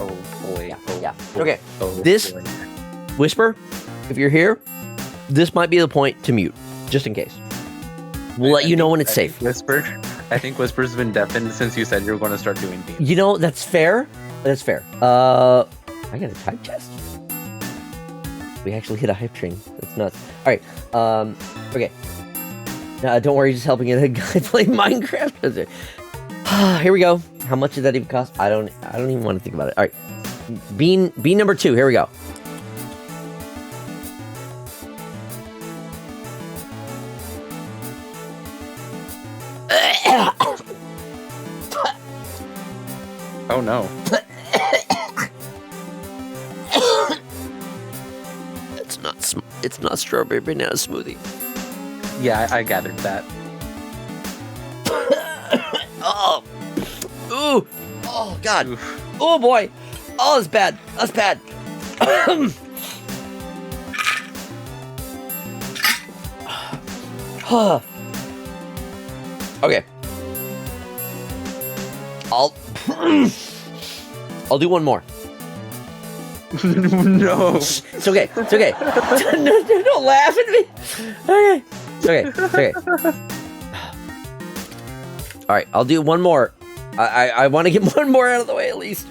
Speaker 9: Oh, boy.
Speaker 1: Yeah. Okay.
Speaker 9: Oh,
Speaker 1: This...
Speaker 9: boy.
Speaker 1: Whisper, if you're here, this might be the point to mute, just in case. We'll let you know when it's safe.
Speaker 9: Whisper. I think Whisper's been deafened since you said you were going to start doing beans.
Speaker 1: You know, that's fair. That's fair. I got a type test. We actually hit a hype train. That's nuts. All right. Okay. Don't worry, just helping a guy play Minecraft. Here we go. How much did that even cost? I don't even want to think about it. All right. Bean number 2. Here we go.
Speaker 9: Oh no.
Speaker 1: It's not strawberry banana smoothie.
Speaker 9: Yeah, I gathered that.
Speaker 1: Oh. Ooh. Oh god.
Speaker 9: Oof.
Speaker 1: Oh boy. Oh, that's bad. That's bad. Okay. I'll do one more.
Speaker 9: No.
Speaker 1: It's okay. It's okay. Don't laugh at me. Okay. It's okay. It's okay. All right. I'll do one more. I want to get one more out of the way at least.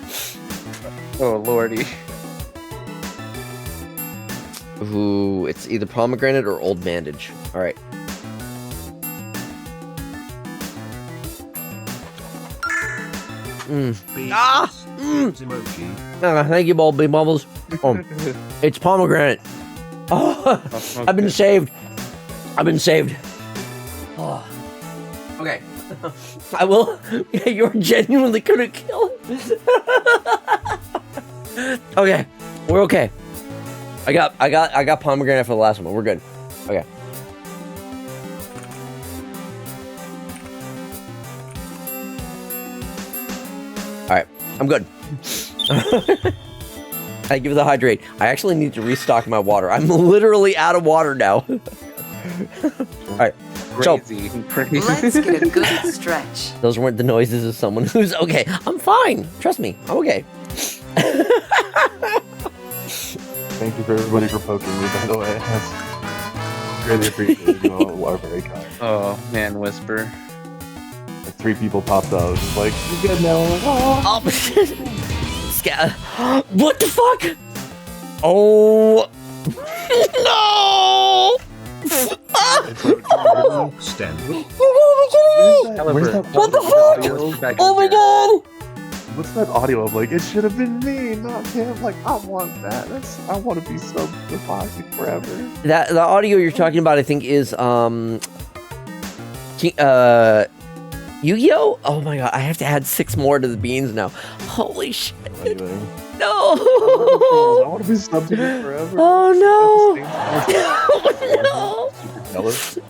Speaker 9: Oh lordy.
Speaker 1: Ooh, it's either pomegranate or old bandage. All right. Thank you, Bulby Bubbles. It's pomegranate. Oh, I've been saved. I've been saved. Oh. Okay. I will. You're genuinely gonna kill him. Okay, we're okay. I got pomegranate for the last one. We're good. Okay. All right, I'm good. I give it the hydrate. I actually need to restock my water. I'm literally out of water now. All right.
Speaker 9: Crazy.
Speaker 8: Let's get a good stretch.
Speaker 1: Those weren't the noises of someone who's okay. I'm fine. Trust me. I'm okay.
Speaker 7: Thank you for everybody for poking me, by the way. That's really appreciated. You all are very kind.
Speaker 9: Oh man, Whisper.
Speaker 7: Like 3 people popped out. Just like, you good now? I'm like, oh.
Speaker 1: What the fuck? Oh. No.
Speaker 6: Stand.
Speaker 7: Where's that?
Speaker 1: What the fuck? Oh my god.
Speaker 7: What's that audio of? Like, it should have been me, not him. Like, I want that. I want to be so Foxy forever.
Speaker 1: The audio you're talking about, I think, is Yu-Gi-Oh? Oh my god, I have to add 6 more to the beans now. Holy shit.
Speaker 7: Anyway.
Speaker 1: No.
Speaker 7: I want to be subbed to you forever.
Speaker 1: Oh no.
Speaker 7: No.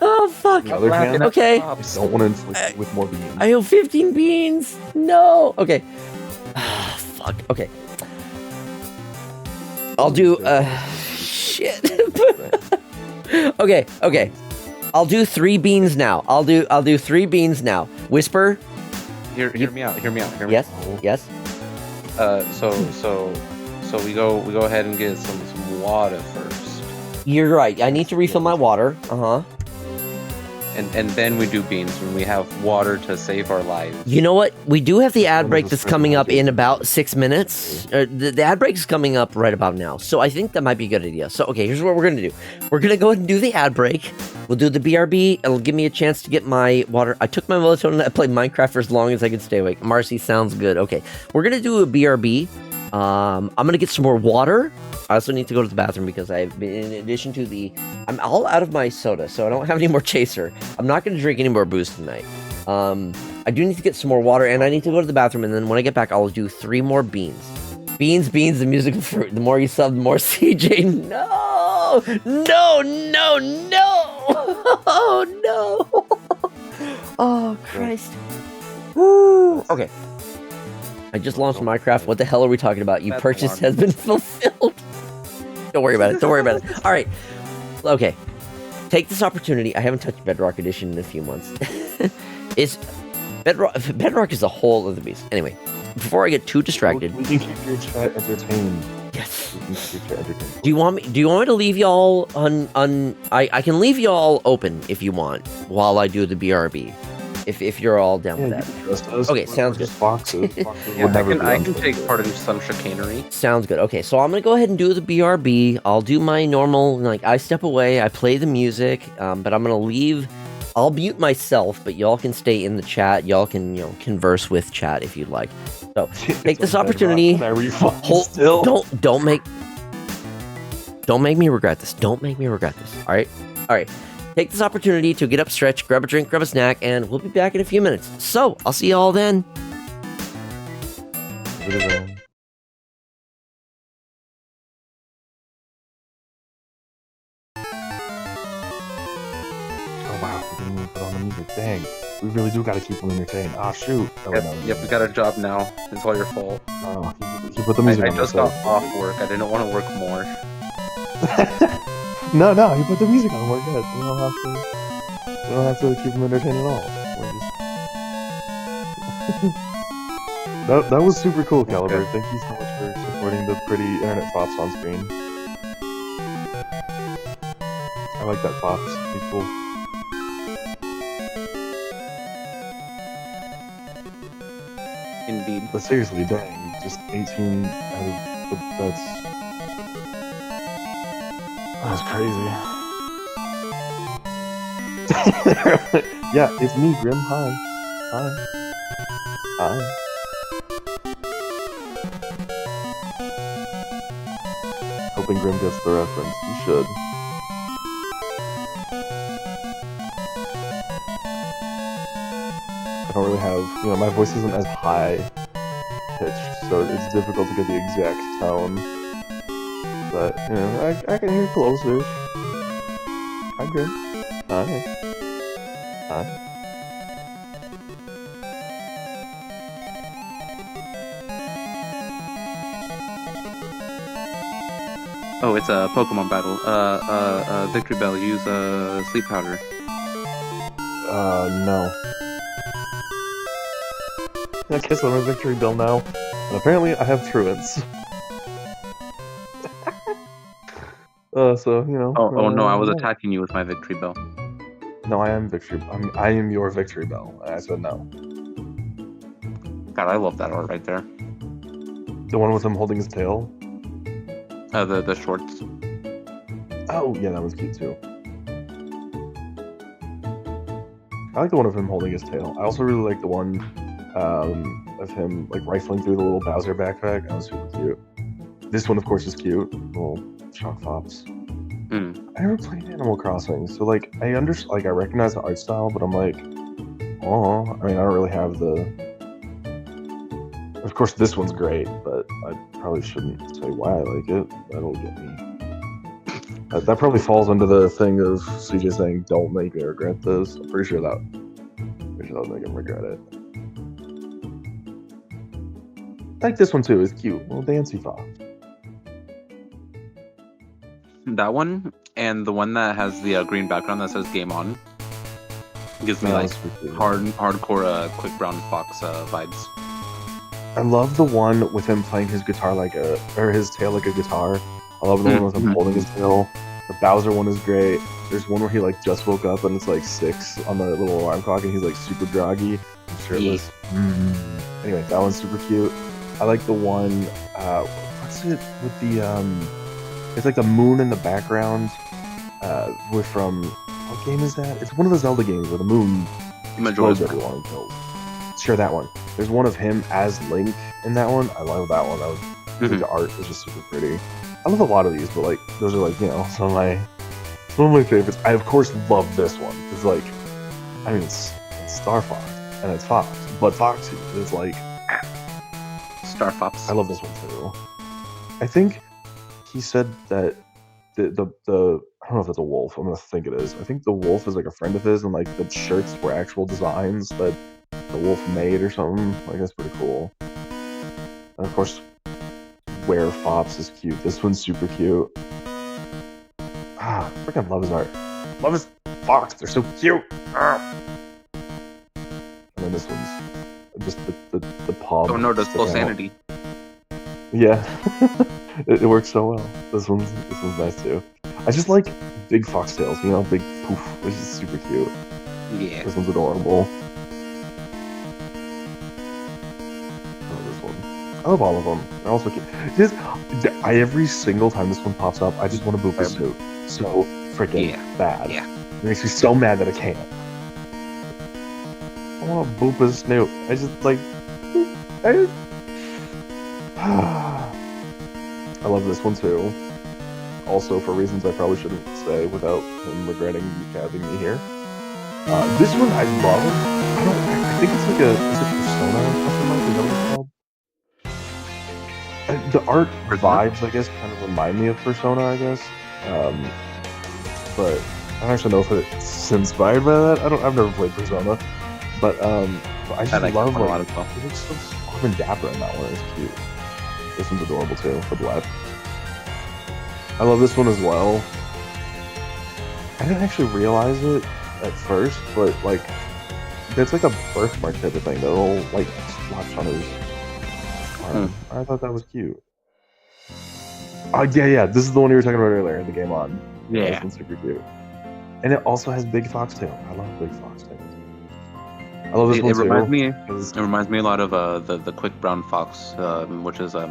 Speaker 1: Oh fuck. Okay.
Speaker 7: I don't want to inflict with more beans.
Speaker 1: I owe 15 beans. No. Okay. Fuck. Okay. I'll do shit. Okay. I'll do 3 beans now. I'll do 3 beans now. Whisper.
Speaker 9: Hear me out.
Speaker 1: Yes. Yes.
Speaker 9: So we go ahead and get some water first.
Speaker 1: You're right. I need to refill my water.
Speaker 9: And then we do beans when we have water to save our lives.
Speaker 1: You know what? We do have the ad break that's coming up in about 6 minutes. The ad break is coming up right about now. So I think that might be a good idea. So, okay, here's what we're going to do. We're going to go ahead and do the ad break. We'll do the BRB. It'll give me a chance to get my water. I took my melatonin and I played Minecraft for as long as I could stay awake. Marcy, sounds good. Okay, we're going to do a BRB. I'm going to get some more water. I also need to go to the bathroom because I've been, in addition to I'm all out of my soda, so I don't have any more chaser. I'm not going to drink any more booze tonight. I do need to get some more water, and I need to go to the bathroom, and then when I get back, I'll do 3 more beans. Beans, the musical fruit. The more you sub, the more CJ. No! No, no, no! Oh, no! Oh, Christ. Woo! Okay. I just launched Minecraft. What the hell are we talking about? You purchase has been fulfilled. Don't worry about it. Don't worry about it. All right. Okay. Take this opportunity. I haven't touched Bedrock Edition in a few months. Bedrock is a whole other beast. Anyway, before I get too distracted,
Speaker 7: we can keep your chat entertained.
Speaker 1: Yes.
Speaker 7: We can keep your chat entertained.
Speaker 1: Do you want me to leave y'all I can leave y'all open if you want while I do the BRB. If you're all down with that. Okay, sounds good.
Speaker 7: Foxes.
Speaker 9: I can take part in some chicanery.
Speaker 1: Sounds good. Okay, so I'm gonna go ahead and do the BRB. I'll do my normal, like, I step away, I play the music, but I'm gonna leave. I'll mute myself, but y'all can stay in the chat. Y'all can, converse with chat if you'd like. So take this opportunity. Don't make me regret this. Don't make me regret this. All right. Take this opportunity to get up, stretch, grab a drink, grab a snack, and we'll be back in a few minutes. So I'll see y'all then.
Speaker 7: Dang, we really do gotta keep them entertained. Ah, shoot.
Speaker 9: Yep, we got a job now. It's all your fault.
Speaker 7: Oh, he put the music on.
Speaker 9: I just got off work. I didn't want to work more.
Speaker 7: No, he put the music on. We're good. We don't have to keep them entertained at all. That was super cool, Caliber.
Speaker 9: Okay.
Speaker 7: Thank you so much for supporting the pretty internet fops on screen. I like that fops. He's cool.
Speaker 9: Indeed.
Speaker 7: But seriously, dang, just 18 out of that's crazy. Yeah, it's me, Grim. Hi. Hoping Grim gets the reference. You should. I don't really have, my voice isn't as high pitched, so it's difficult to get the exact tone. But, I can hear close-ish. Hi, Grim. Hi.
Speaker 9: Oh, it's a Pokemon battle. Victory Bell, use sleep powder.
Speaker 7: No. I guess I'm a Victory Bell now. And apparently I have truants. So,
Speaker 9: Oh no, I was attacking you with my Victory Bell.
Speaker 7: No, I am I am your Victory Bell. And I said no.
Speaker 9: God, I love that art right there.
Speaker 7: The one with him holding his tail?
Speaker 9: The shorts.
Speaker 7: Oh, yeah, that was cute too. I like the one of him holding his tail. I also really like the one of him like rifling through the little Bowser backpack. That was super cute. This one, of course, is cute. Little shock fops. I never played Animal Crossing, so like I recognize the art style, but I'm like, oh, I mean, I don't really have the. Of course, this one's great, but I probably shouldn't say why I like it. That'll get me. That probably falls under the thing of CJ saying, "Don't make me regret this." I'm pretty sure that'll make him regret it. I like this one too. It's cute, little dancey fox.
Speaker 9: That one and the one that has the green background that says "Game On" gives me like hardcore Quick Brown Fox vibes.
Speaker 7: I love the one with him playing his guitar his tail like a guitar. I love the one with him holding his tail. The Bowser one is great. There's one where he like just woke up and it's like 6 on the little alarm clock and he's like super groggy and shirtless. Anyway, that one's super cute. I like the one. What's it with the It's like the moon in the background. From what game is that? It's one of the Zelda games where the moon explodes everyone and kills. Sure, that one. There's one of him as Link in that one. I love that one. That was the art is just super pretty. I love a lot of these, but like those are like some of my favorites. I of course love this one. It's like, I mean, it's Star Fox. and it's Fox. But Foxy is like
Speaker 9: Star Fox.
Speaker 7: I love this one too. I think he said that the I don't know if it's a wolf. I'm gonna think it is. I think the wolf is like a friend of his, and like the shirts were actual designs that the wolf made or something. Like that's pretty cool. And of course, Where Fops is cute. This one's super cute. Ah, freaking love his art. Love his Fox. They're so cute. Ah. And then this one's just the paw.
Speaker 9: Oh no, does full sanity.
Speaker 7: Yeah, it works so well. This one's nice too. I just like big foxtails, you know, big poof, which is super cute.
Speaker 9: Yeah.
Speaker 7: This one's adorable. I love this one. I love all of them. They're also cute. Every single time this one pops up, I just want to boop his suit. So freaking bad.
Speaker 9: Yeah.
Speaker 7: It makes me so mad that I can't. I want to boop his snoot. I just like. I love this one too. Also, for reasons I probably shouldn't say without him regretting having me here. This one I love. I think it's like a. Is it Persona or something like that? Is that what it's called? The art vibes, I guess, kind of remind me of Persona, I guess. But I don't actually know if it's inspired by that. I've never played Persona, but I just love like it looks so suave and dapper in that one. It's cute. This one's adorable too, the black. I love this one as well. I didn't actually realize it at first, but like that's like a birthmark type of thing. The little like splotch on his arm. I thought that was cute. Oh yeah. This is the one you were talking about earlier. The game on.
Speaker 9: Yeah.
Speaker 7: This one's super cute. And it also has big foxtail. I love big foxtail. I love this one too.
Speaker 9: It reminds me a lot of the quick brown fox, which is a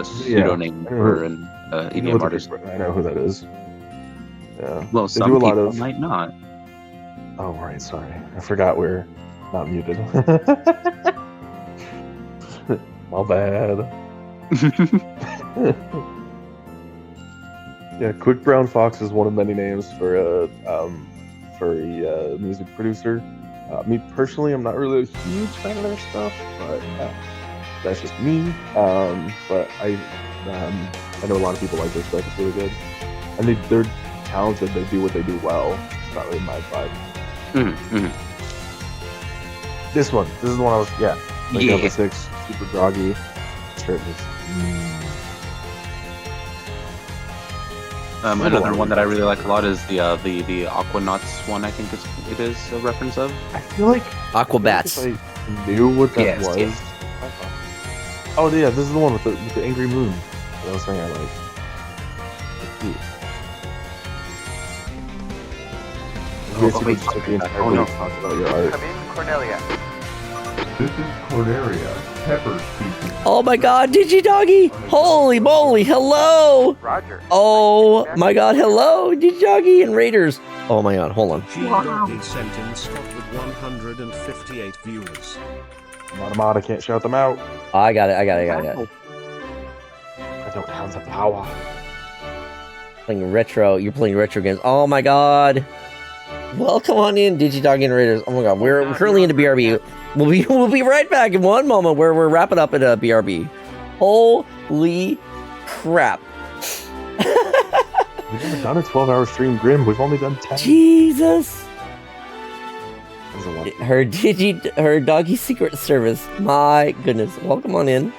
Speaker 9: pseudonym for an EDM artist.
Speaker 7: I know who that is. Yeah.
Speaker 9: Well,
Speaker 7: they
Speaker 9: some
Speaker 7: do a lot
Speaker 9: people
Speaker 7: of...
Speaker 9: might not.
Speaker 7: Oh right, sorry. I forgot we're not muted. My bad. Yeah, Quick Brown Fox is one of many names for a music producer. Me personally, I'm not really a huge fan of their stuff, but that's just me. But I know a lot of people like their stuff. It's really good, and they're talented. They do what they do well. It's not really my vibe. This is the one I was waking up at 6, super groggy, shirtless.
Speaker 9: Another one that I really like a lot is the Aquanauts one. I think it is a reference of.
Speaker 7: I feel like
Speaker 1: Aquabats.
Speaker 7: If I knew what that was.
Speaker 9: Yes.
Speaker 7: Oh yeah, this is the one with the angry moon. That was something I like.
Speaker 9: Oh no!
Speaker 7: About your art.
Speaker 13: Come in, Cornelia.
Speaker 4: This is Cornelia. Pepper speaking.
Speaker 1: Oh my god, Digidoggy! Holy moly, hello!
Speaker 13: Roger.
Speaker 1: Oh my god, hello, Digidoggy and Raiders. Oh my god, hold on.
Speaker 12: G-Doggy sent in Scott with 158 viewers.
Speaker 7: I'm out, I can't shout them out.
Speaker 1: I got it.
Speaker 7: I don't have the power.
Speaker 1: Playing retro, you're playing retro games. Oh my god. Well, come on in, Digidoggy and Raiders. Oh my god, we're currently into BRB. We'll be right back in one moment where we're wrapping up at BRB. Holy crap.
Speaker 7: We've never done a 12-hour stream, Grim. We've only done 10.
Speaker 1: Jesus. Her doggy secret service. My goodness. Welcome on in.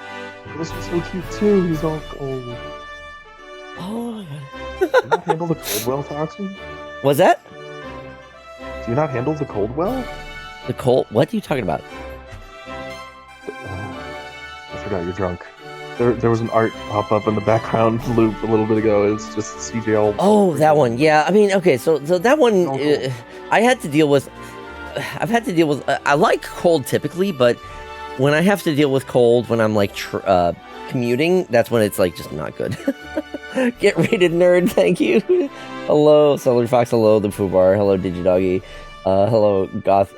Speaker 7: This was so cute too. He's all cold.
Speaker 1: Oh my god.
Speaker 7: Do you not handle the cold well, Foxy?
Speaker 1: Was that?
Speaker 7: Do you not handle the cold well?
Speaker 1: The cold? What are you talking about?
Speaker 7: I forgot you're drunk. There was an art pop up in the background loop a little bit ago. It's just CJ.
Speaker 1: Oh, that one. Yeah. I mean, okay. So that one,
Speaker 7: cool.
Speaker 1: I've had to deal with. I like cold typically, but when I have to deal with cold when I'm like commuting, that's when it's like just not good. Get rated, nerd. Thank you. Hello, Celery Fox. Hello, the Foobar. Hello, Digidoggy. Hello, Goth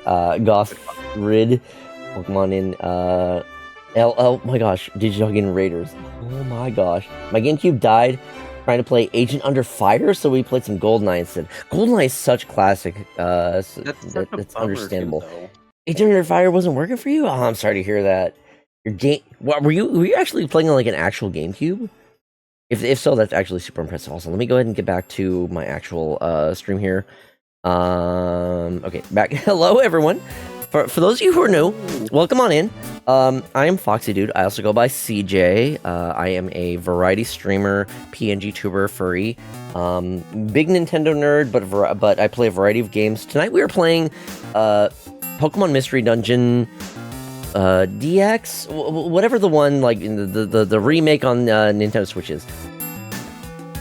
Speaker 1: Rid. Welcome on in. Oh my gosh, Digidoggy and Raiders. Oh my gosh, my GameCube died trying to play Agent Under Fire, so we played some GoldenEye instead. GoldenEye is such a classic. It's understandable. Agent Fire wasn't working for you? Oh, I'm sorry to hear that. Your game. What, were you actually playing on like an actual GameCube? If so, that's actually super impressive. Also, let me go ahead and get back to my actual stream here. Okay, back. Hello, everyone. For those of you who are new, welcome on in. I am FoxyDude. I also go by CJ. I am a variety streamer, PNG tuber, furry, big Nintendo nerd, but I play a variety of games. Tonight we are playing Pokemon Mystery Dungeon DX, whatever the one like the remake on Nintendo Switch is.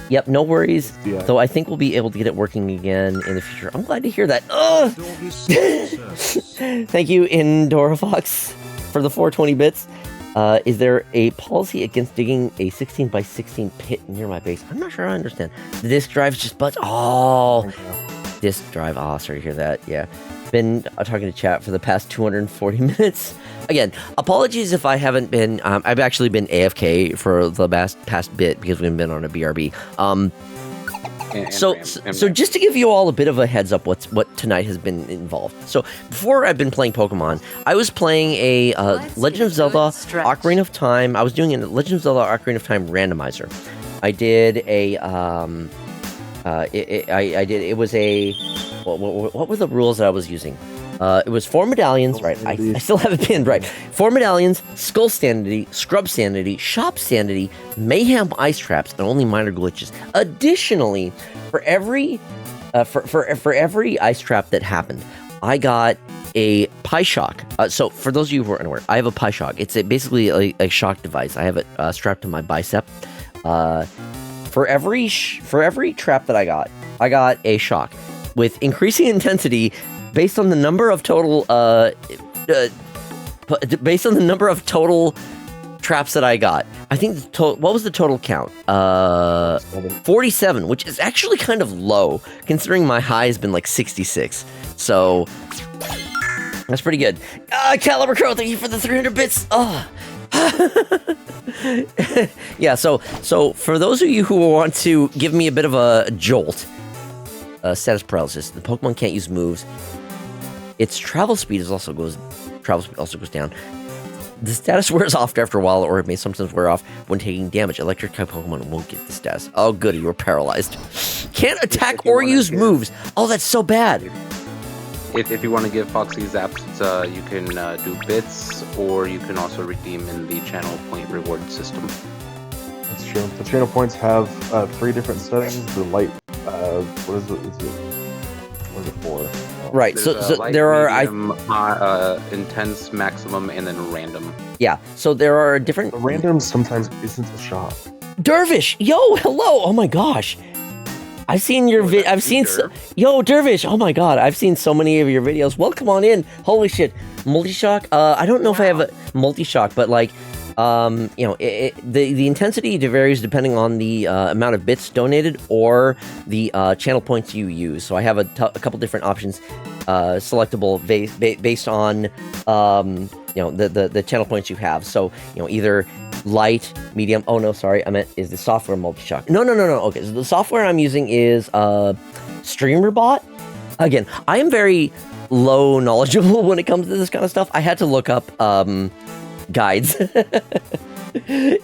Speaker 1: Yep, no worries. Yeah. So I think we'll be able to get it working again in the future. I'm glad to hear that. Thank you, Indora Fox, for the 420 bits. Is there a policy against digging a 16 by 16 pit near my base? I'm not sure I understand. The disk drive's just butts. Oh, disk drive. Oh, sorry to hear that. Yeah. Been talking to chat for the past 240 minutes. Again, apologies if I haven't been. I've actually been AFK for the past bit because we've been on a BRB. So just to give you all a bit of a heads up, what tonight has been involved. So before I've been playing Pokemon, I was playing a Legend of Zelda Ocarina of Time. I was doing a Legend of Zelda Ocarina of Time randomizer. I did a it was a what were the rules that I was using? It was 4 medallions, right? I still have it pinned, right? 4 medallions, Skull Sanity, Scrub Sanity, Shop Sanity, Mayhem Ice Traps, and only minor glitches. Additionally, for every ice trap that happened, I got a Pie Shock. So for those of you who are unaware, I have a Pie Shock. It's basically a shock device. I have it strapped to my bicep. For every trap that I got a shock with increasing intensity. Based on the number of total, traps that I got, I think what was the total count? 47, which is actually kind of low considering my high has been like 66. So that's pretty good. Caliber Crow, thank you for the 300 bits. Oh. Yeah. So for those of you who want to give me a bit of a jolt, status paralysis. The Pokemon can't use moves. Its travel speed also goes down. The status wears off after a while, or it may sometimes wear off when taking damage. Electric type Pokemon won't get the status. Oh, good, you were paralyzed. Can't attack or use moves. Oh, that's so bad.
Speaker 9: If you want to give Foxy Zaps, you can do bits, or you can also redeem in the channel point reward system.
Speaker 7: That's true. The channel points have 3 different settings. The light, what is it? What is it for?
Speaker 1: Right, so
Speaker 9: light,
Speaker 1: there are
Speaker 9: medium, intense, maximum, and then random.
Speaker 1: Yeah, so there are different.
Speaker 7: The random sometimes isn't a shot.
Speaker 1: Dervish, yo, hello! Oh my gosh, I've seen your yo, Dervish. Oh my god, I've seen so many of your videos. Welcome on in. Holy shit, multi-shock. I don't know if I have a multi-shock, but like, you know, the intensity varies depending on the amount of bits donated or the channel points you use. So I have a couple different options selectable based on you know, the channel points you have. So, you know, either light, medium. Oh no, sorry, I meant is the software multi-shock. No. Okay, so the software I'm using is StreamerBot. Again, I am very low knowledgeable when it comes to this kind of stuff. I had to look up guides.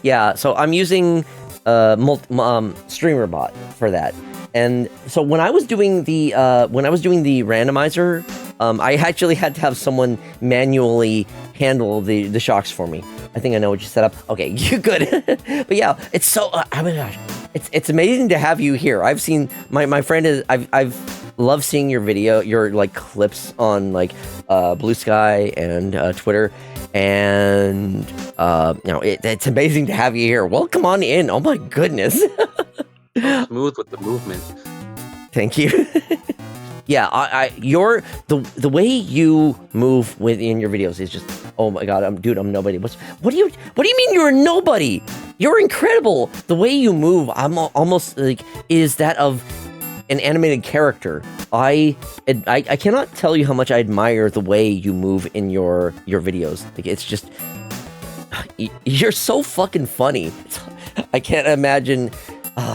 Speaker 1: Yeah, so I'm using StreamerBot for that. And so when I was doing the randomizer, I actually had to have someone manually handle the shocks for me. I think I know what you set up. Okay, you good. But yeah, it's so oh my gosh, it's amazing to have you here. I've seen my friend is I've loved seeing your video, your like clips on like Blue Sky and Twitter. And you know, it's amazing to have you here. Welcome on in. Oh my goodness.
Speaker 9: Smooth with the movement.
Speaker 1: Thank you. Yeah, the way you move within your videos is just, oh my god, I'm nobody. What do you mean you're a nobody? You're incredible. The way you move, I'm almost like is that of an animated character. I cannot tell you how much I admire the way you move in your videos. Like, it's just, you're so fucking funny. I can't imagine.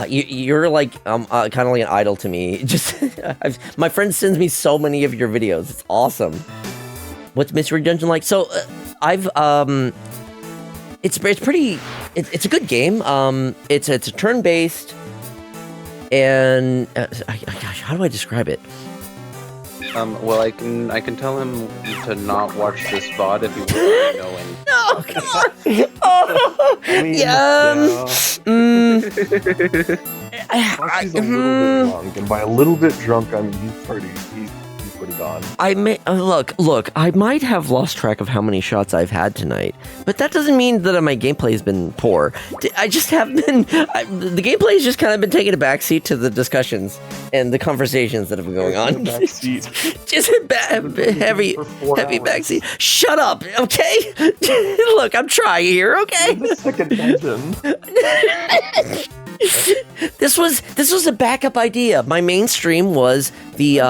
Speaker 1: You're like kind of like an idol to me. Just my friend sends me so many of your videos. It's awesome. what's Mystery Dungeon like? So I've it's pretty. It's a good game. It's a turn-based, and gosh, how do I describe it?
Speaker 9: Well, I can tell him to not watch this VOD if he wants to know anything.
Speaker 1: No, come on. Oh,
Speaker 7: Foxy's a little bit drunk, and by a little bit drunk, I mean he's pretty gone.
Speaker 1: I may look. I might have lost track of how many shots I've had tonight, but that doesn't mean that my gameplay has been poor. I just have been. The gameplay has just kind of been taking a backseat to the discussions and the conversations that have been going on. Just heavy backseat. Shut up, okay? Look, I'm trying here, okay?
Speaker 7: The second dungeon.
Speaker 1: This was a backup idea. My main stream was the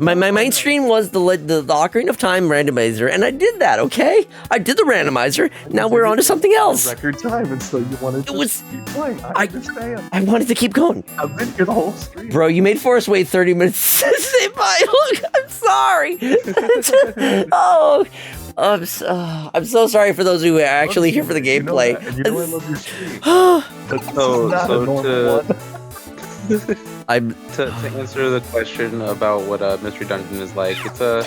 Speaker 1: my main stream was the Ocarina of Time randomizer, and I did that. Okay, I did the randomizer. Now we're on to something else.
Speaker 7: Record time, and so you wanted to keep playing. I understand.
Speaker 1: I wanted to keep going.
Speaker 7: I've been here the whole stream.
Speaker 1: Bro, you made Forrest wait 30 minutes to say bye. Look, I'm sorry. Oh. I'm so sorry for those who are actually here for the gameplay.
Speaker 7: You know I love your stream.
Speaker 9: To answer the question about what Mystery Dungeon is like, it's a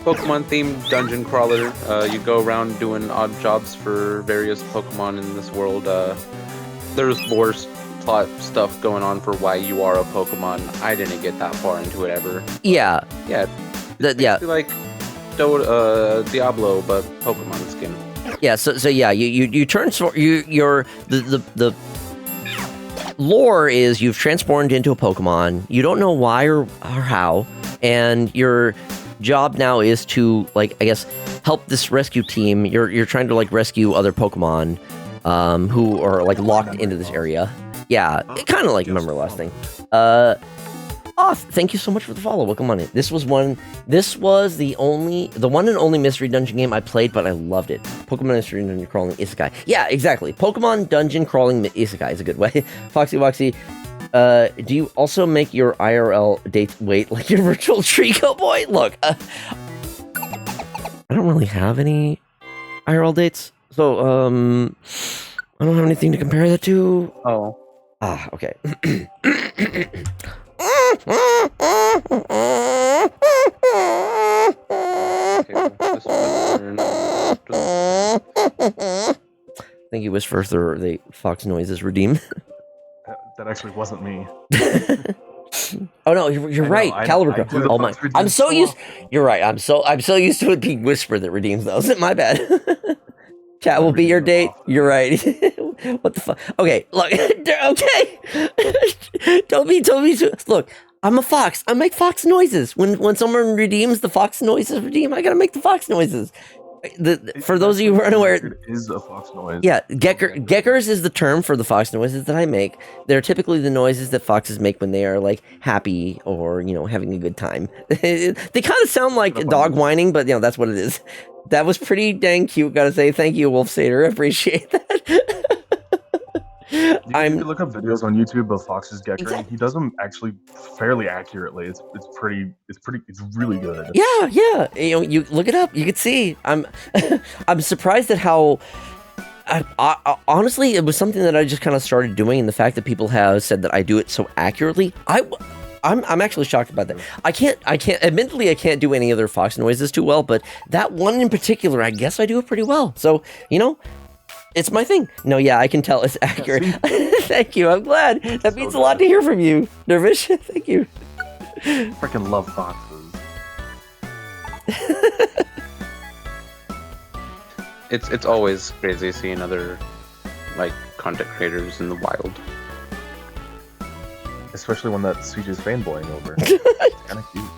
Speaker 9: Pokemon-themed dungeon crawler. You go around doing odd jobs for various Pokemon in this world. There's lore plot stuff going on for why you are a Pokemon. I didn't get that far into it ever.
Speaker 1: Yeah.
Speaker 9: Yeah. Like Diablo, but Pokemon skin.
Speaker 1: Yeah, so yeah, you turn the lore is you've transformed into a Pokemon. You don't know why or how, and your job now is to, like, I guess, help this rescue team. You're trying to, like, rescue other Pokemon who are, like, locked into this area. Yeah, kind of like Remember Last thing. Thank you so much for the follow. Welcome on in. This was the one and only Mystery Dungeon game I played, but I loved it. Pokemon Mystery Dungeon Crawling Isekai. Yeah, exactly. Pokemon Dungeon Crawling Isekai is a good way. Foxy Woxy, do you also make your IRL dates wait like your virtual Trico boy? Look, I don't really have any IRL dates, so I don't have anything to compare that to.
Speaker 9: Oh.
Speaker 1: Okay. Thank you, Whisper, for the fox noises redeemed.
Speaker 7: That actually wasn't me.
Speaker 1: Oh no, you're right, Caliber. Oh my! I'm so used. You're right. I'm so used to it being Whisper that redeems those. My bad. Chat will be your date. You're right. What the fuck? Okay, look. Okay. Don't be. Look, I'm a fox. I make fox noises. When someone redeems, the fox noises redeem. I gotta make the fox noises. For those of you who are unaware,
Speaker 7: it is a fox noise.
Speaker 1: Yeah, geckers is the term for the fox noises that I make. They're typically the noises that foxes make when they are, like, happy or, you know, having a good time. They kind of sound like a dog whining, but, you know, that's what it is. That was pretty dang cute, gotta say. Thank you, Wolf Satyr. I appreciate that.
Speaker 7: You can look up videos on YouTube of foxes geckering. He does them actually fairly accurately. It's really good.
Speaker 1: Yeah. You know, you look it up. You can see. I'm surprised at how. I honestly, it was something that I just kind of started doing, and the fact that people have said that I do it so accurately, I'm actually shocked about that. I can't. Admittedly, I can't do any other fox noises too well, but that one in particular, I guess I do it pretty well. So, you know. It's my thing. No, yeah, I can tell it's accurate. Thank you. I'm glad. That means a lot to hear from you, Dervish. Thank you.
Speaker 7: Freaking love foxes.
Speaker 9: It's always crazy seeing other, like, content creators in the wild.
Speaker 7: Especially one that Siege is fanboying over. It's kind of cute.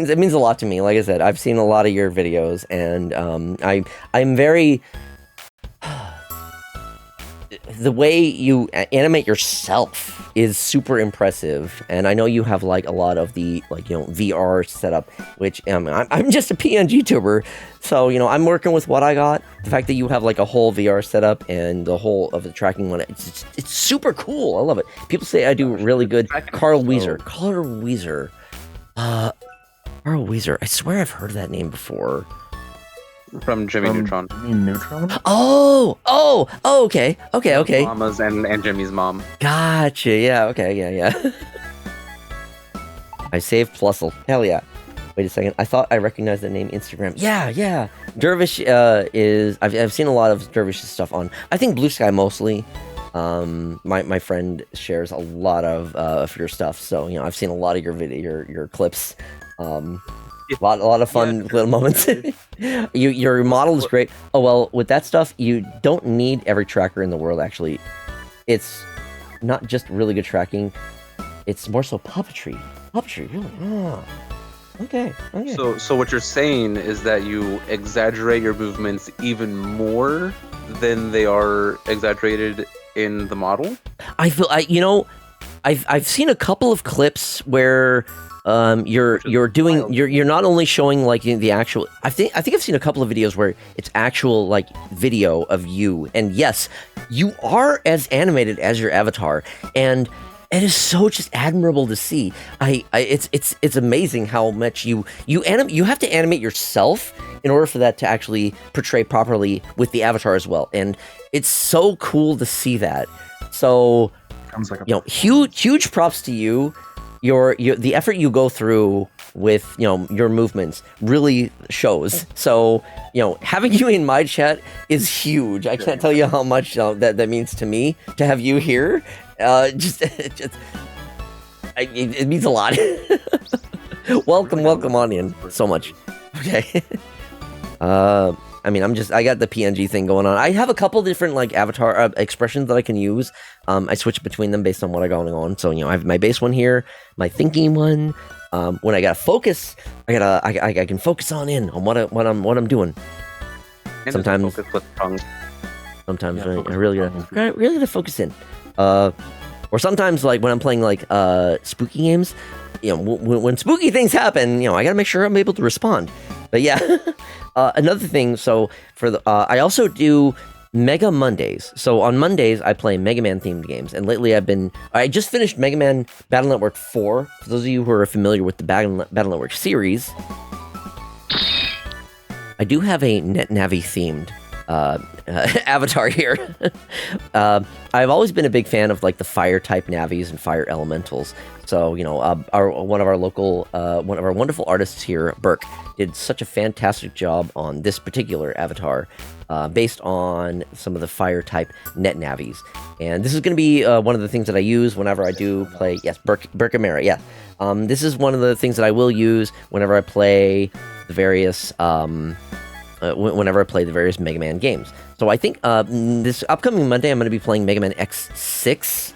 Speaker 1: It means a lot to me. Like I said, I've seen a lot of your videos, and I'm very the way you animate yourself is super impressive, and I know you have, like, a lot of the, like, you know, VR setup, which I'm just a PNG tuber, so, you know, I'm working with what I got. The fact that you have, like, a whole VR setup and the whole of the tracking one, it's super cool. I love it. People say I do really good. Carl Weezer. Carl Weezer. I swear I've heard that name before.
Speaker 9: From Jimmy Neutron.
Speaker 7: Jimmy Neutron?
Speaker 1: Oh, okay.
Speaker 9: Mama's and Jimmy's mom.
Speaker 1: Gotcha. Yeah. Okay. Yeah. I saved Plusle. Hell yeah. Wait a second. I thought I recognized the name Instagram. Yeah. Dervish is. I've seen a lot of Dervish's stuff on. I think Blue Sky mostly. My friend shares a lot of your stuff, so I've seen a lot of your clips. A lot of fun little moments. Your model is great. Oh well, with that stuff, you don't need every tracker in the world. Actually, it's not just really good tracking. It's more so puppetry. Puppetry, really. Oh. Okay.
Speaker 9: So what you're saying is that you exaggerate your movements even more than they are exaggerated in the model?
Speaker 1: I feel I've seen a couple of clips where you're not only showing like the actual. I think I've seen a couple of videos where it's actual like video of you, and yes, you are as animated as your avatar, and it is so just admirable to see. It's amazing how much you have to animate yourself in order for that to actually portray properly with the avatar as well, and it's so cool to see that. So, huge props to you. The effort you go through with your movements really shows. So having you in my chat is huge. I can't tell you how much that means to me to have you here. It means a lot. welcome Onion, so much. Okay. I got the PNG thing going on. I have a couple different like avatar expressions that I can use. I switch between them based on what I got going on. So I have my base one here, my thinking one. When I gotta focus, I can focus on what I'm doing.
Speaker 9: And
Speaker 1: sometimes I really gotta focus in. Or sometimes like when I'm playing like spooky games, when spooky things happen, I gotta make sure I'm able to respond. But yeah. Another thing, so for the I also do Mega Mondays. So on Mondays I play Mega Man themed games, and lately I just finished Mega Man Battle Network 4. For those of you who are familiar with the Battle Network series, I do have a NetNavi themed avatar here. I've always been a big fan of like the fire type navies and fire elementals. So one of our wonderful artists here, Burke, did such a fantastic job on this particular avatar, based on some of the fire type net navies. And this is going to be one of the things that I use whenever I do play. Yes, Burke Amara. Yeah, this is one of the things that I will use whenever I play the various. Whenever I play the various Mega Man games. So I think this upcoming Monday I'm going to be playing Mega Man X6,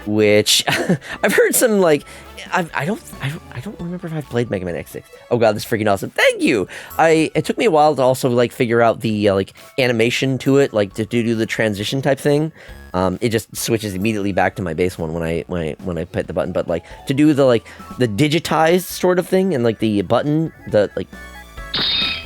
Speaker 1: which I've heard some like I don't remember if I've played Mega Man X6. Oh god, this is freaking awesome! Thank you. It took me a while to also like figure out the like animation to it, like to do the transition type thing. It just switches immediately back to my base one when I hit the button. But like to do the digitized sort of thing and like the button,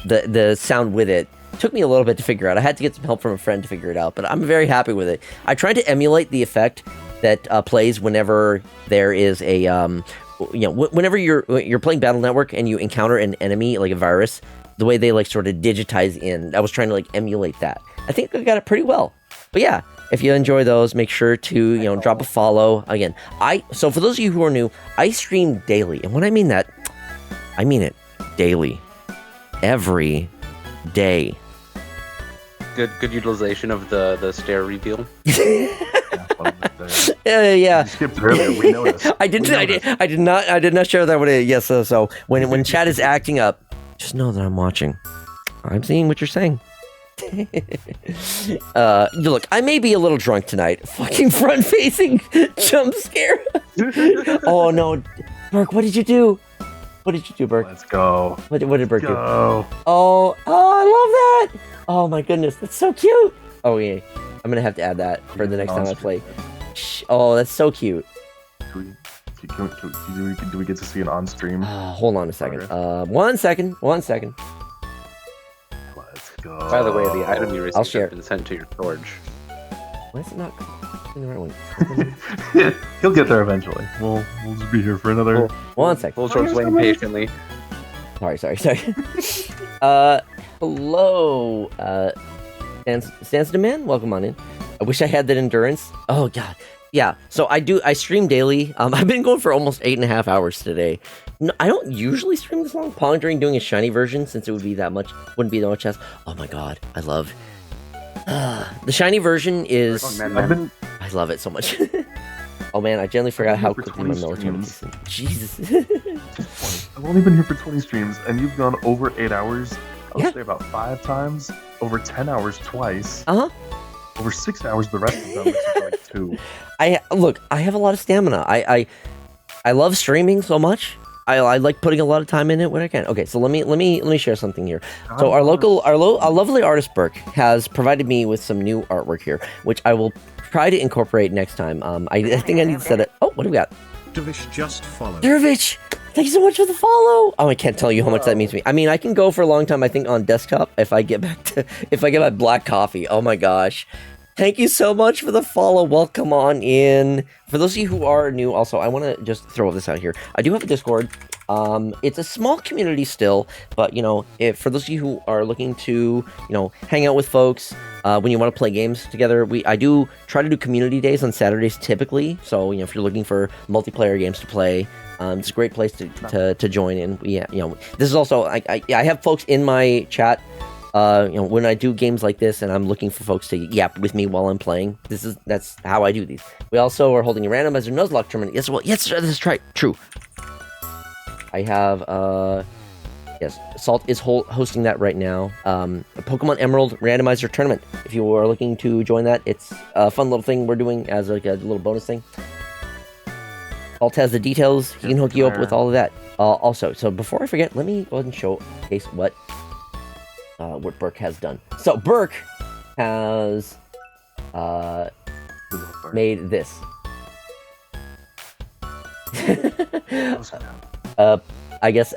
Speaker 1: the sound with it took me a little bit to figure out. I had to get some help from a friend to figure it out, but I'm very happy with it. I tried to emulate the effect that plays whenever there is a whenever you're playing Battle Network and you encounter an enemy like a virus, the way they like sort of digitize in. I was trying to like emulate that. I think I got it pretty well. But yeah, if you enjoy those, make sure to drop a follow. Again, so for those of you who are new, I stream daily, and when I mean that, I mean it daily. Every day.
Speaker 9: Good utilization of the stair reveal.
Speaker 1: Yeah.
Speaker 7: You skipped earlier. We noticed.
Speaker 1: I did not share that with it. Yes. So when chat is acting up, just know that I'm watching. I'm seeing what you're saying. Look, I may be a little drunk tonight. Fucking front-facing jump scare. Oh no, Burke, what did you do? What did you do, Burke?
Speaker 7: Let's go.
Speaker 1: What did Burke do? Oh, I love that. Oh my goodness, that's so cute. Oh yeah, I'm gonna have to add that for the next time I play. Oh, that's so cute.
Speaker 7: Do we get to see it on stream?
Speaker 1: Hold on a second. One second.
Speaker 7: Let's go.
Speaker 9: By the way, the item you received has been sent to your storage.
Speaker 1: Why is it not in the right one?
Speaker 7: He'll get there eventually. We'll just be here for another.
Speaker 1: 1 second.
Speaker 9: We'll just waiting patiently.
Speaker 1: Sorry. Hello, Sans Demand. Welcome on in. I wish I had that endurance. Oh god. Yeah. So I stream daily. I've been going for almost 8.5 hours today. No, I don't usually stream this long. Pondering doing a shiny version since it wouldn't be that much as. Oh my god, I love the shiny version is.
Speaker 7: Oh, man,
Speaker 1: I love it so much. Oh man, I generally forgot how quickly my military is. Jesus.
Speaker 7: I've only been here for 20 streams, and you've gone over 8 hours. I would say about 5 times, over 10 hours twice. Over 6 hours the rest of them, which is like 2.
Speaker 1: I have a lot of stamina. I love streaming so much. I like putting a lot of time in it when I can. Okay, so let me share something here. So our lovely artist Burke has provided me with some new artwork here, which I will try to incorporate next time. I think I need to set it. Oh, what do we got?
Speaker 12: Dervish just followed.
Speaker 1: Dervish, thank you so much for the follow. Oh, I can't tell you how much that means to me. I mean, I can go for a long time. I think on desktop if I get my black coffee. Oh my gosh. Thank you so much for the follow. Welcome on in. For those of you who are new, also, I want to just throw this out here. I do have a Discord. It's a small community still, but, for those of you who are looking to, hang out with folks, when you want to play games together, I do try to do community days on Saturdays typically. So, if you're looking for multiplayer games to play, it's a great place to join in. Yeah, this is also, I have folks in my chat. When I do games like this and I'm looking for folks to yap with me while I'm playing, that's how I do these. We also are holding a randomizer Nuzlocke tournament. Yes, that's right. True. I have, yes, Salt is hosting that right now. A Pokemon Emerald randomizer tournament. If you are looking to join that, it's a fun little thing we're doing as like a little bonus thing. Salt has the details. He can hook you up with all of that. Also, so before I forget, let me go ahead and showcase what Burke has done. So Burke has made this. I guess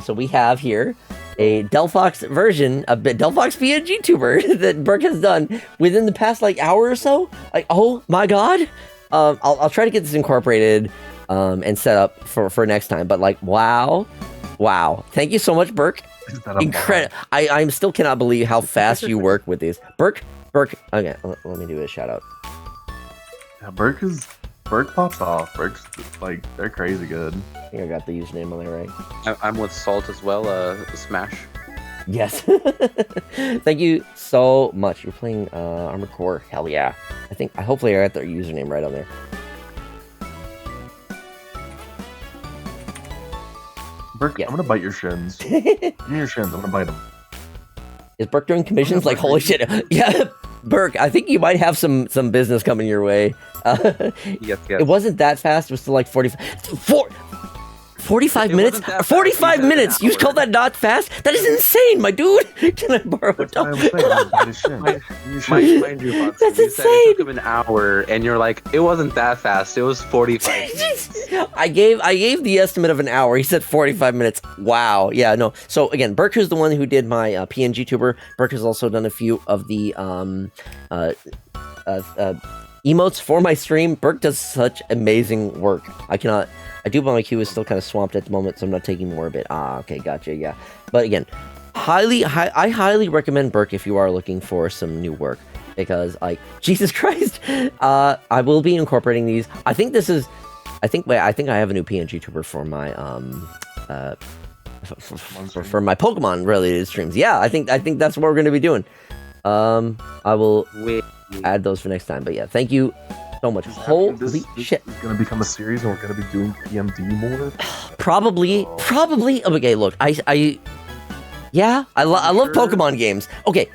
Speaker 1: so. We have here a Delphox version, a Delphox PNG tuber that Burke has done within the past hour or so. Oh my god! I'll try to get this incorporated and set up for next time. But wow. Thank you so much, Burke. Incredible. I still cannot believe how fast you work with these. Burke. Okay, let me do a shout out.
Speaker 7: Yeah, Burke pops off. Burke's they're crazy good.
Speaker 1: I think I got the username on there right.
Speaker 9: I'm with Salt as well. Smash.
Speaker 1: Yes. Thank you so much. You're playing Armored Core. Hell yeah. Hopefully I got their username right on there.
Speaker 7: Burke, I'm gonna bite your shins. Give me your shins, I'm gonna bite them.
Speaker 1: Is Burke doing commissions? Holy shit. Yeah, Burke, I think you might have some business coming your way.
Speaker 9: Yes.
Speaker 1: It wasn't that fast. It was still 45 minutes? 45 minutes! You call that not fast? That is insane, my dude! Can I borrow a dollar?
Speaker 9: Mind you, Fox,
Speaker 1: that's
Speaker 9: you
Speaker 1: insane!
Speaker 9: said it took him an hour, and you're like, it wasn't that fast. It was 45 minutes.
Speaker 1: I gave the estimate of an hour. He said 45 minutes. Wow. Yeah, no. So, again, Burke is the one who did my PNG tuber. Burke has also done a few of the emotes for my stream. Burke does such amazing work. I do, but my queue is still kind of swamped at the moment, so I'm not taking more of it. Okay, gotcha, yeah. But again, I highly recommend Burke if you are looking for some new work, because, Jesus Christ, I will be incorporating these. I think I have a new PNG tuber for my, for my Pokemon related streams. Yeah, I think that's what we're going to be doing. I will add those for next time, but yeah, thank you so much. Holy shit.
Speaker 7: It's gonna become a series and we're gonna be doing PMD more?
Speaker 1: Probably. Okay, look, I love Pokemon games. Okay,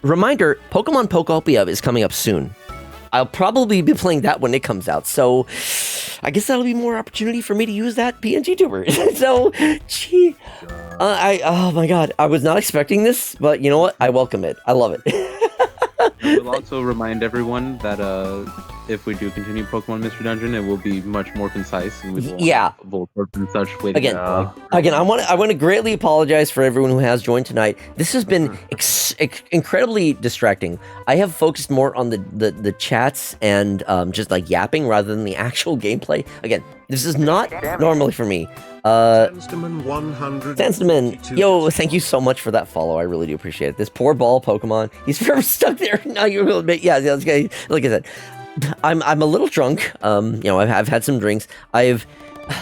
Speaker 1: reminder, Pokemon Pokopia is coming up soon. I'll probably be playing that when it comes out, so I guess that'll be more opportunity for me to use that PNG tuber. So, gee, oh my god, I was not expecting this, but you know what? I welcome it. I love it.
Speaker 9: I will also remind everyone that if we do continue Pokemon Mystery Dungeon, it will be much more concise, and we will
Speaker 1: Yeah.
Speaker 9: have Voltorb and such waiting.
Speaker 1: Again, I want to greatly apologize for everyone who has joined tonight. This has been incredibly distracting. I have focused more on the chats and just like yapping rather than the actual gameplay. Again, this is not normally for me. Sandstorman, yo, thank you so much for that follow. I really do appreciate it. This poor ball Pokemon, he's forever stuck there. Now you will admit, yeah, like I said, I'm a little drunk. You know, I've had some drinks. I've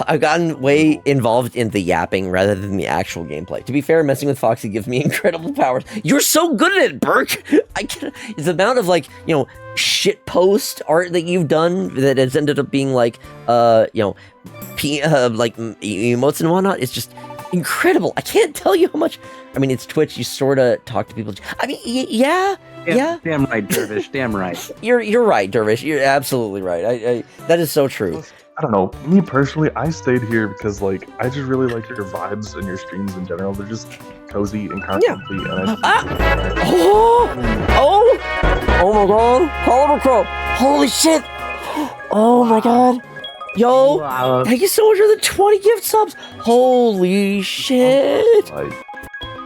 Speaker 1: gotten way involved in the yapping rather than the actual gameplay. To be fair, messing with Foxy gives me incredible powers. You're so good at it, Burke! It's the amount of, like, you know, shit post art that you've done that has ended up being, like, you know, like, emotes and whatnot. It's just incredible. I can't tell you how much... I mean, it's Twitch. You sort of talk to people. I mean, yeah.
Speaker 9: Damn right, Dervish. Damn right.
Speaker 1: You're right, Dervish. You're absolutely right. That is so true.
Speaker 7: I don't know. Me personally, I stayed here because, like, I just really like your vibes and your streams in general. They're just cozy and comfy. And
Speaker 1: oh my god! Caliber Crow! Holy shit! Oh my god! Yo! Wow. Thank you so much for the 20 gift subs! Holy shit!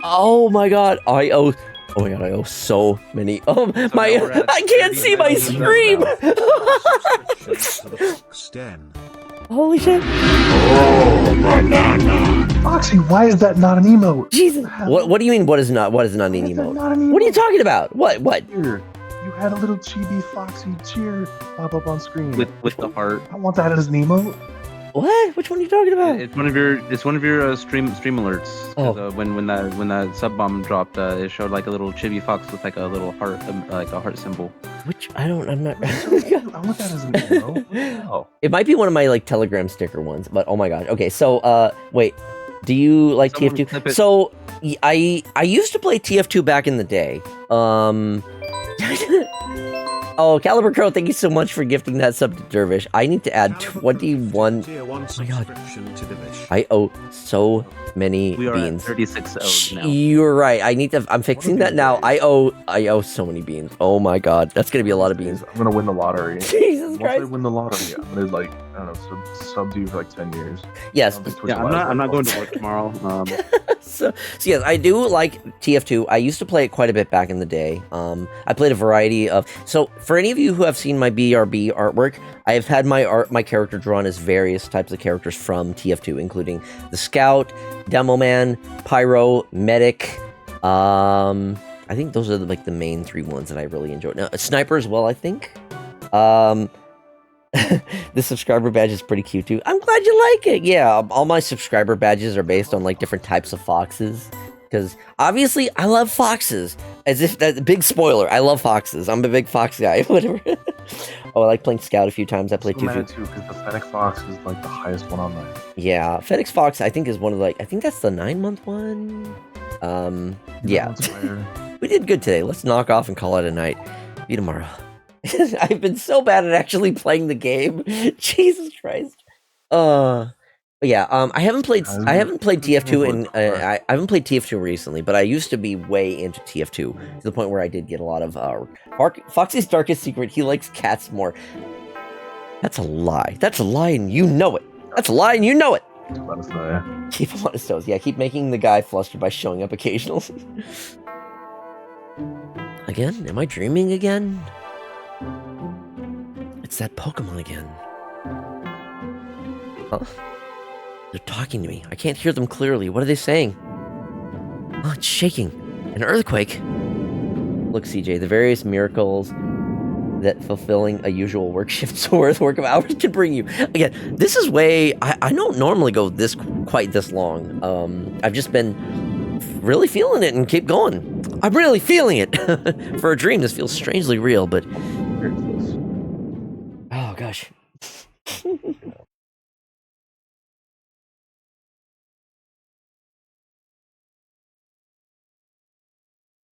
Speaker 1: Oh my god! Oh my god, I owe so many. I can't see my stream! Holy shit.
Speaker 7: Oh, banana. Foxy, why is that not an emote?
Speaker 1: Jesus. What do you mean, what is not an emote? What are you talking about? What?
Speaker 7: Here, you had a little chibi Foxy cheer pop up on screen.
Speaker 9: With the heart.
Speaker 7: I want that as an emote.
Speaker 1: What? Which one are you talking about?
Speaker 9: It's one of your stream alerts. Oh. When that sub bomb dropped, it showed like a little chibi fox with like a little heart, like a heart symbol.
Speaker 1: Which I'm not.
Speaker 7: I want that as an emote. Oh.
Speaker 1: It might be one of my like Telegram sticker ones, but oh my god. Okay, so wait. Do you like TF2? So I used to play TF2 back in the day. Oh, Caliber Crow, thank you so much for gifting that sub to Dervish. I need to add 21. Oh my god. I owe so many
Speaker 9: we are
Speaker 1: beans.
Speaker 9: At 36 owed now.
Speaker 1: You're right. I'm fixing that now. I owe so many beans. Oh my god. That's gonna be a lot of beans.
Speaker 7: I'm gonna win the lottery.
Speaker 1: Jesus Christ.
Speaker 7: Once I win the lottery, I'm gonna like, I don't know, sub to you for like 10 years.
Speaker 1: Yes.
Speaker 9: Yeah, I'm not going to work tomorrow.
Speaker 1: So yes, I do like TF2. I used to play it quite a bit back in the day. I played a variety of... So, for any of you who have seen my BRB artwork, I have had my character drawn as various types of characters from TF2, including the Scout, Demo Man, Pyro, Medic. I think those are like the main three ones that I really enjoy. Now, Sniper as well, I think. The subscriber badge is pretty cute too. I'm glad you like it. Yeah, all my subscriber badges are based on like different types of foxes. Because obviously I love foxes. As if that's a big spoiler. I love foxes. I'm a big fox guy. Whatever. Oh, I like playing Scout a few times. I played
Speaker 7: too because the Fennec Fox is like the highest one on there.
Speaker 1: Yeah, Fennec Fox I think is one of I think that's the 9-month one. Yeah. We did good today. Let's knock off and call it a night. See you tomorrow. I've been so bad at actually playing the game. Jesus Christ. Yeah. I haven't played TF2 in I haven't played TF2 recently, but I used to be way into TF2 to the point where I did get a lot of Foxy's darkest secret. He likes cats more. That's a lie. That's a lie, and you know it. That's a lie, and you know it. Keep him on his toes. Yeah, keep making the guy flustered by showing up occasionally. Again? Am I dreaming again? It's that Pokemon again. Huh? They're talking to me. I can't hear them clearly. What are they saying? Oh, it's shaking. An earthquake. Look, CJ, the various miracles that fulfilling a usual work shift's worth of hours can bring you. Again, this is way... I don't normally go quite this long. I've just been really feeling it and keep going. I'm really feeling it. For a dream, this feels strangely real, but... Oh, gosh.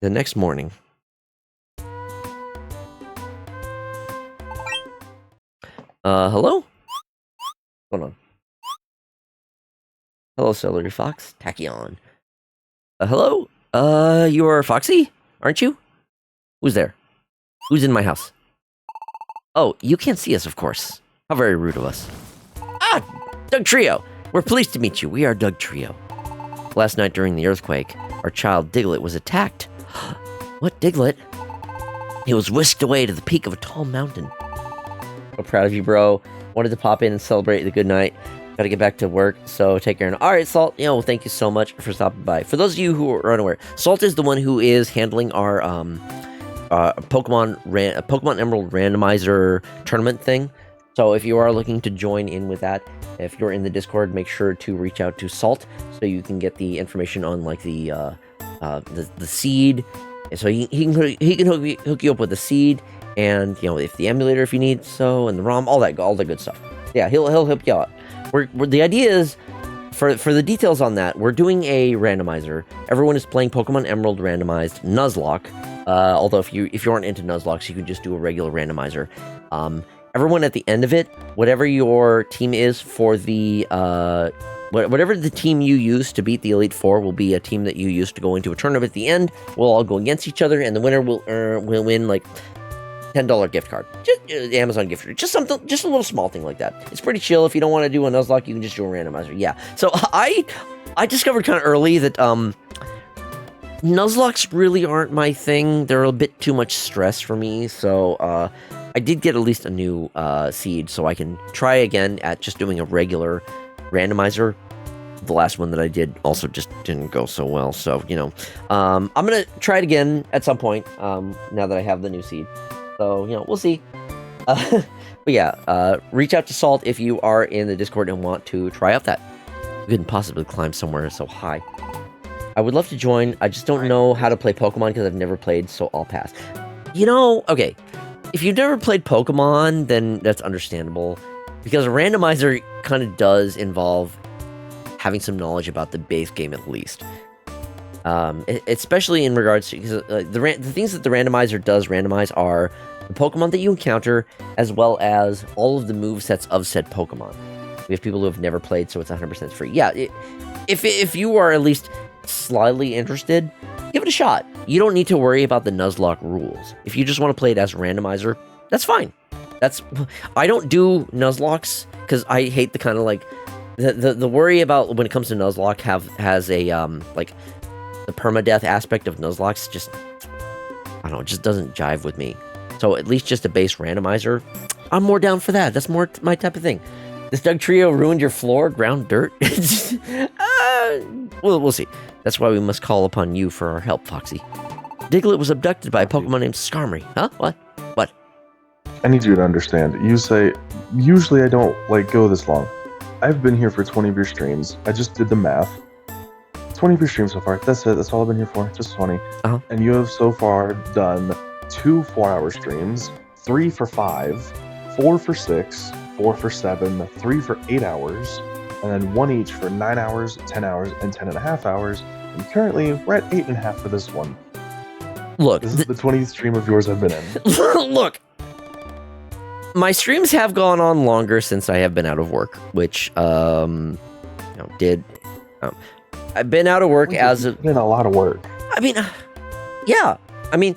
Speaker 1: The next morning. Hello? Hold on. Hello, Celery Fox. Tachyon. Hello? You are Foxy? Aren't you? Who's there? Who's in my house? Oh, you can't see us, of course. How very rude of us. Ah, Doug Trio. We're pleased to meet you. We are Doug Trio. Last night during the earthquake, our child Diglett was attacked. What, Diglett? He was whisked away to the peak of a tall mountain. So proud of you, bro. Wanted to pop in and celebrate the good night. Gotta get back to work, so take care. All right, Salt, thank you so much for stopping by. For those of you who are unaware, Salt is the one who is handling our Pokemon Emerald randomizer tournament thing. So if you are looking to join in with that, if you're in the Discord, make sure to reach out to Salt so you can get the information on like the seed. So he can hook you up with the seed, and if the emulator if you need so, and the ROM, all the good stuff. Yeah, he'll help you out. The idea is for the details on that, we're doing a randomizer. Everyone is playing Pokemon Emerald randomized Nuzlocke. Although if you aren't into Nuzlockes, you can just do a regular randomizer. Everyone at the end of it, whatever your team is for the whatever the team you use to beat the Elite Four will be a team that you use to go into a tournament at the end. We'll all go against each other, and the winner will win like $10 gift card, just Amazon gift card, just a little small thing like that. It's pretty chill. If you don't want to do a Nuzlocke, you can just do a randomizer. Yeah. So I discovered kind of early that Nuzlocks really aren't my thing. They're a bit too much stress for me. So I did get at least a new seed, so I can try again at just doing a regular randomizer. The last one that I did also just didn't go so well. So I'm gonna try it again at some point. Now that I have the new seed. So, we'll see. But yeah, reach out to Salt if you are in the Discord and want to try out that. You couldn't possibly climb somewhere so high. I would love to join. I just don't know how to play Pokemon because I've never played, so I'll pass. Okay. If you've never played Pokemon, then that's understandable. Because a randomizer kind of does involve having some knowledge about the base game at least. Especially in regards to, because the things that the randomizer does randomize are the Pokemon that you encounter, as well as all of the movesets of said Pokemon. We have people who have never played, so it's 100% free. Yeah, if you are at least slightly interested, give it a shot. You don't need to worry about the Nuzlocke rules. If you just want to play it as a randomizer, that's fine. I don't do Nuzlocks because I hate the kind of like the worry about when it comes to Nuzlocke has a like the permadeath aspect of Nuzlocke just, I don't know, it just doesn't jive with me. So at least just a base randomizer, I'm more down for that. That's more my type of thing. This Doug Trio ruined your floor, ground dirt? We'll see. That's why we must call upon you for our help, Foxy. Diglett was abducted by a Pokemon named Skarmory. Huh? What?
Speaker 7: I need you to understand. You say, usually I don't go this long. I've been here for 20 of your streams. I just did the math. 20 of your streams so far. That's it. That's all I've been here for. Just 20.
Speaker 1: Uh-huh.
Speaker 7: And you have so far done 2 4-hour streams, 3 for 5, 4 for 6, 4 for 7, 3 for 8 hours, and then 1 each for 9 hours, 10 hours, and 10.5 hours. And currently, we're at 8.5 for this one.
Speaker 1: Look,
Speaker 7: this is the 20th stream of yours I've been in.
Speaker 1: Look, my streams have gone on longer since I have been out of work, which I've been out of work as
Speaker 7: it's been a lot of work.
Speaker 1: I mean, yeah. I mean,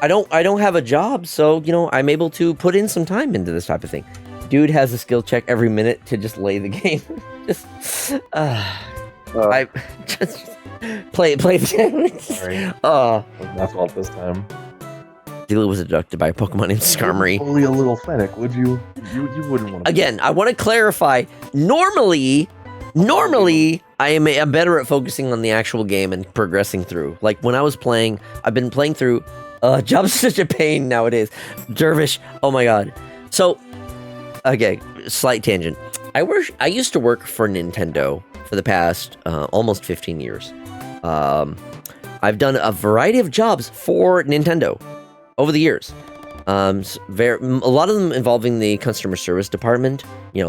Speaker 1: I don't have a job, so I'm able to put in some time into this type of thing. Dude has a skill check every minute to just lay the game. I just play the game.
Speaker 7: Sorry. That's all this time.
Speaker 1: Diglett was abducted by a Pokemon named Skarmory.
Speaker 7: Only a little fennec, would you? You wouldn't want to.
Speaker 1: Again, I want to clarify. Normally, I'm better at focusing on the actual game and progressing through. Like when I was playing, I've been playing through. Job's such a pain nowadays. Dervish, oh my god. So, okay, slight tangent. I used to work for Nintendo for the past almost 15 years. I've done a variety of jobs for Nintendo over the years. A lot of them involving the customer service department,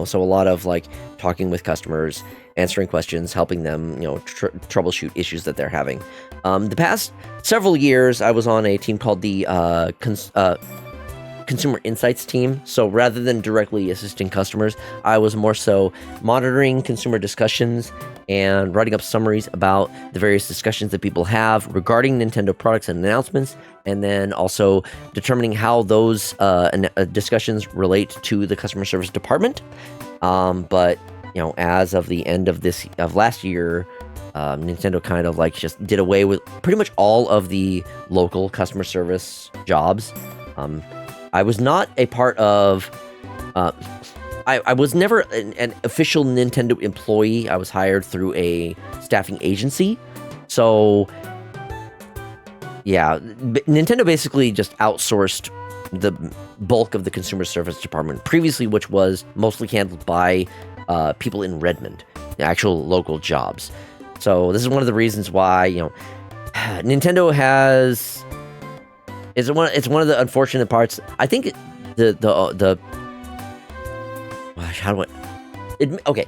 Speaker 1: so a lot of like talking with customers, answering questions, helping them, troubleshoot issues that they're having. The past several years, I was on a team called the Consumer Insights team. So rather than directly assisting customers, I was more so monitoring consumer discussions and writing up summaries about the various discussions that people have regarding Nintendo products and announcements, and then also determining how those discussions relate to the customer service department. But as of the end of last year, Nintendo kind of like just did away with pretty much all of the local customer service jobs. I was not a part of. I was never an official Nintendo employee. I was hired through a staffing agency. So, yeah, Nintendo basically just outsourced the bulk of the consumer service department previously, which was mostly handled by people in Redmond, the actual local jobs. So this is one of the reasons why, Nintendo has... It's one of the unfortunate parts. I think okay.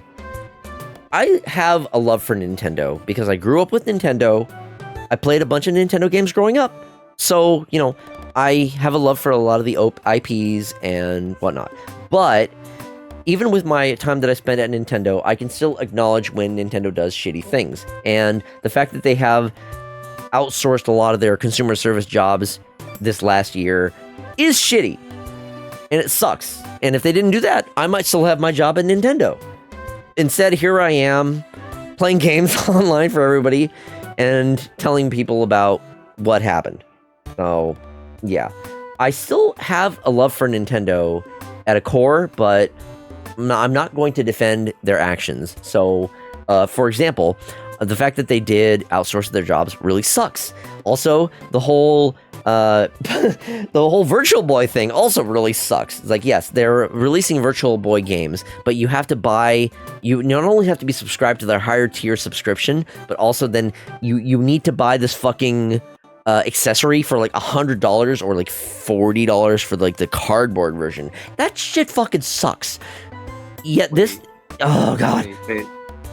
Speaker 1: I have a love for Nintendo because I grew up with Nintendo. I played a bunch of Nintendo games growing up. So, I have a love for a lot of the IPs and whatnot. But even with my time that I spent at Nintendo, I can still acknowledge when Nintendo does shitty things. And the fact that they have outsourced a lot of their consumer service jobs this last year is shitty. And it sucks. And if they didn't do that, I might still have my job at Nintendo. Instead, here I am playing games online for everybody and telling people about what happened. So, yeah. I still have a love for Nintendo at a core, but I'm not going to defend their actions. So, for example, the fact that they did outsource their jobs really sucks. Also, the whole Virtual Boy thing also really sucks. It's like, yes, they're releasing Virtual Boy games, but you have to buy. You not only have to be subscribed to their higher tier subscription, but also then you need to buy this fucking accessory for like $100 or like $40 for like the cardboard version. That shit fucking sucks. Yet this, oh god,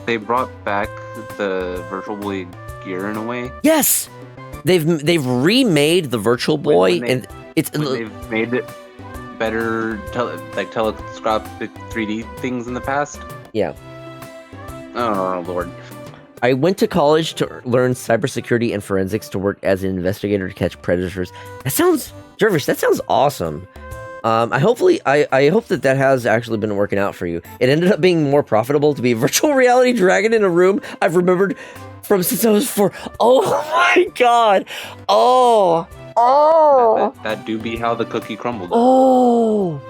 Speaker 9: they brought back the Virtual Boy gear in a way.
Speaker 1: Yes. They've remade the Virtual Boy, and
Speaker 9: they've made it better, telescopic 3D things in the past.
Speaker 1: Yeah.
Speaker 9: Oh Lord.
Speaker 1: I went to college to learn cybersecurity and forensics to work as an investigator to catch predators. That sounds, Jervis, that sounds awesome. I hope that has actually been working out for you. It ended up being more profitable to be a virtual reality dragon in a room I've remembered from since I was 4. Oh my god. Oh.
Speaker 9: That do be how the cookie crumbled.
Speaker 1: Oh.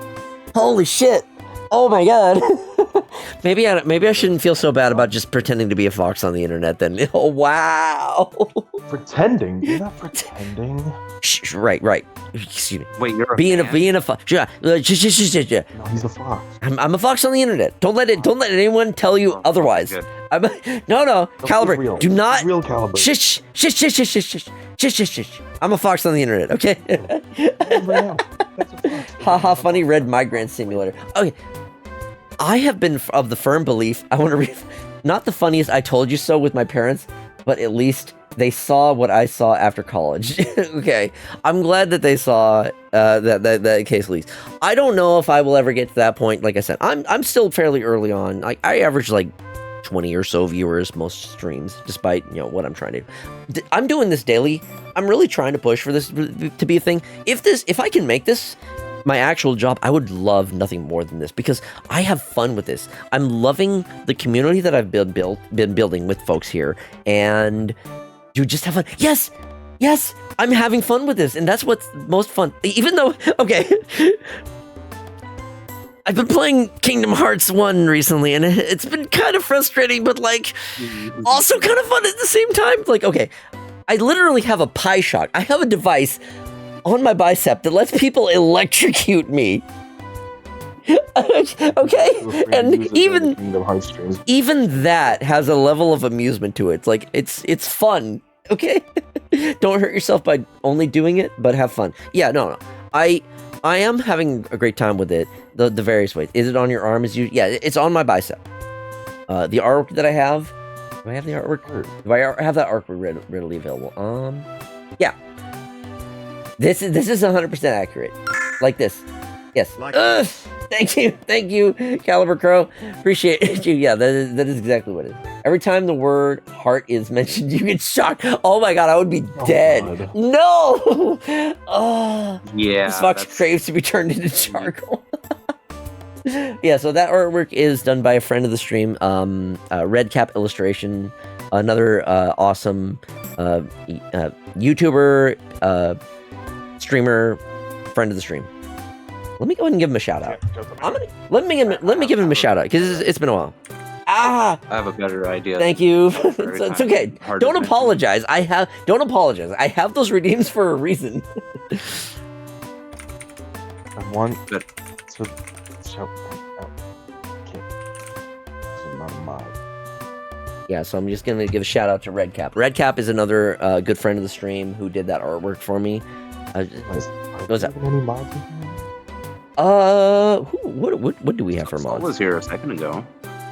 Speaker 1: Holy shit. Oh my god. Maybe I shouldn't feel so bad about just pretending to be a fox on the internet then. Oh wow.
Speaker 7: Pretending? You're not pretending.
Speaker 1: Shh, right. Excuse me.
Speaker 9: Wait, you're
Speaker 1: being a fox. Yeah.
Speaker 7: No, he's a fox.
Speaker 1: I'm a fox on the internet. Don't let anyone tell you otherwise. No, Caliber. Do not.
Speaker 7: Real Caliber.
Speaker 1: Shh. I'm a fox on the internet. Okay. Haha, funny red migrant simulator. Okay. I have been of the firm belief. I want to read. Not the funniest I told you so with my parents, but at least they saw what I saw after college. Okay, I'm glad that they saw that case least. I don't know if I will ever get to that point. Like I said, I'm still fairly early on. I average like 20 or so viewers most streams, despite what I'm trying to do. I'm doing this daily. I'm really trying to push for this to be a thing. If I can make this my actual job, I would love nothing more than this because I have fun with this. I'm loving the community that I've been building with folks here, and you just have fun. Yes, I'm having fun with this, and that's what's most fun. Even though, okay, I've been playing Kingdom Hearts 1 recently, and it's been kind of frustrating, but like also kind of fun at the same time. Like, okay, I literally have a pie shock. I have a device on my bicep that lets people electrocute me. Okay, and even that has a level of amusement to it. It's like it's fun. Okay, don't hurt yourself by only doing it, but have fun. Yeah, no. I am having a great time with it. The various ways. Is it on your arm? Yeah, it's on my bicep. The artwork that I have. Do I have the artwork? Do I have that artwork readily available? Yeah. This is 100% accurate. Like this. Yes. Thank you, Caliber Crow. Appreciate you. Yeah, that is exactly what it is. Every time the word heart is mentioned, you get shocked. Oh my god, I would be dead.
Speaker 7: God.
Speaker 1: No! Oh,
Speaker 9: Yeah.
Speaker 1: this fox
Speaker 9: that's-
Speaker 1: craves to be turned into charcoal. Yeah, so that artwork is done by a friend of the stream, Red Cap Illustration, another awesome YouTuber, streamer, friend of the stream. Let me go ahead and give him a shout out. Let me give him a shout out because it's been a while. Ah,
Speaker 9: I have a better idea.
Speaker 1: thank you.
Speaker 9: Every
Speaker 1: It's
Speaker 9: time.
Speaker 1: okay.
Speaker 9: Hard to
Speaker 1: Don't
Speaker 9: mention.
Speaker 1: apologize. Don't apologize. I have those redeems for a reason.
Speaker 7: I want
Speaker 9: Good.
Speaker 7: to show. Okay. This is not mine.
Speaker 1: Yeah, so I'm just gonna give a shout out to Red Cap. Red Cap is another good friend of the stream who did that artwork for me. What's that?
Speaker 7: Any mods in here?
Speaker 1: What do we have for
Speaker 9: Saul
Speaker 1: mods?
Speaker 9: was here a second ago.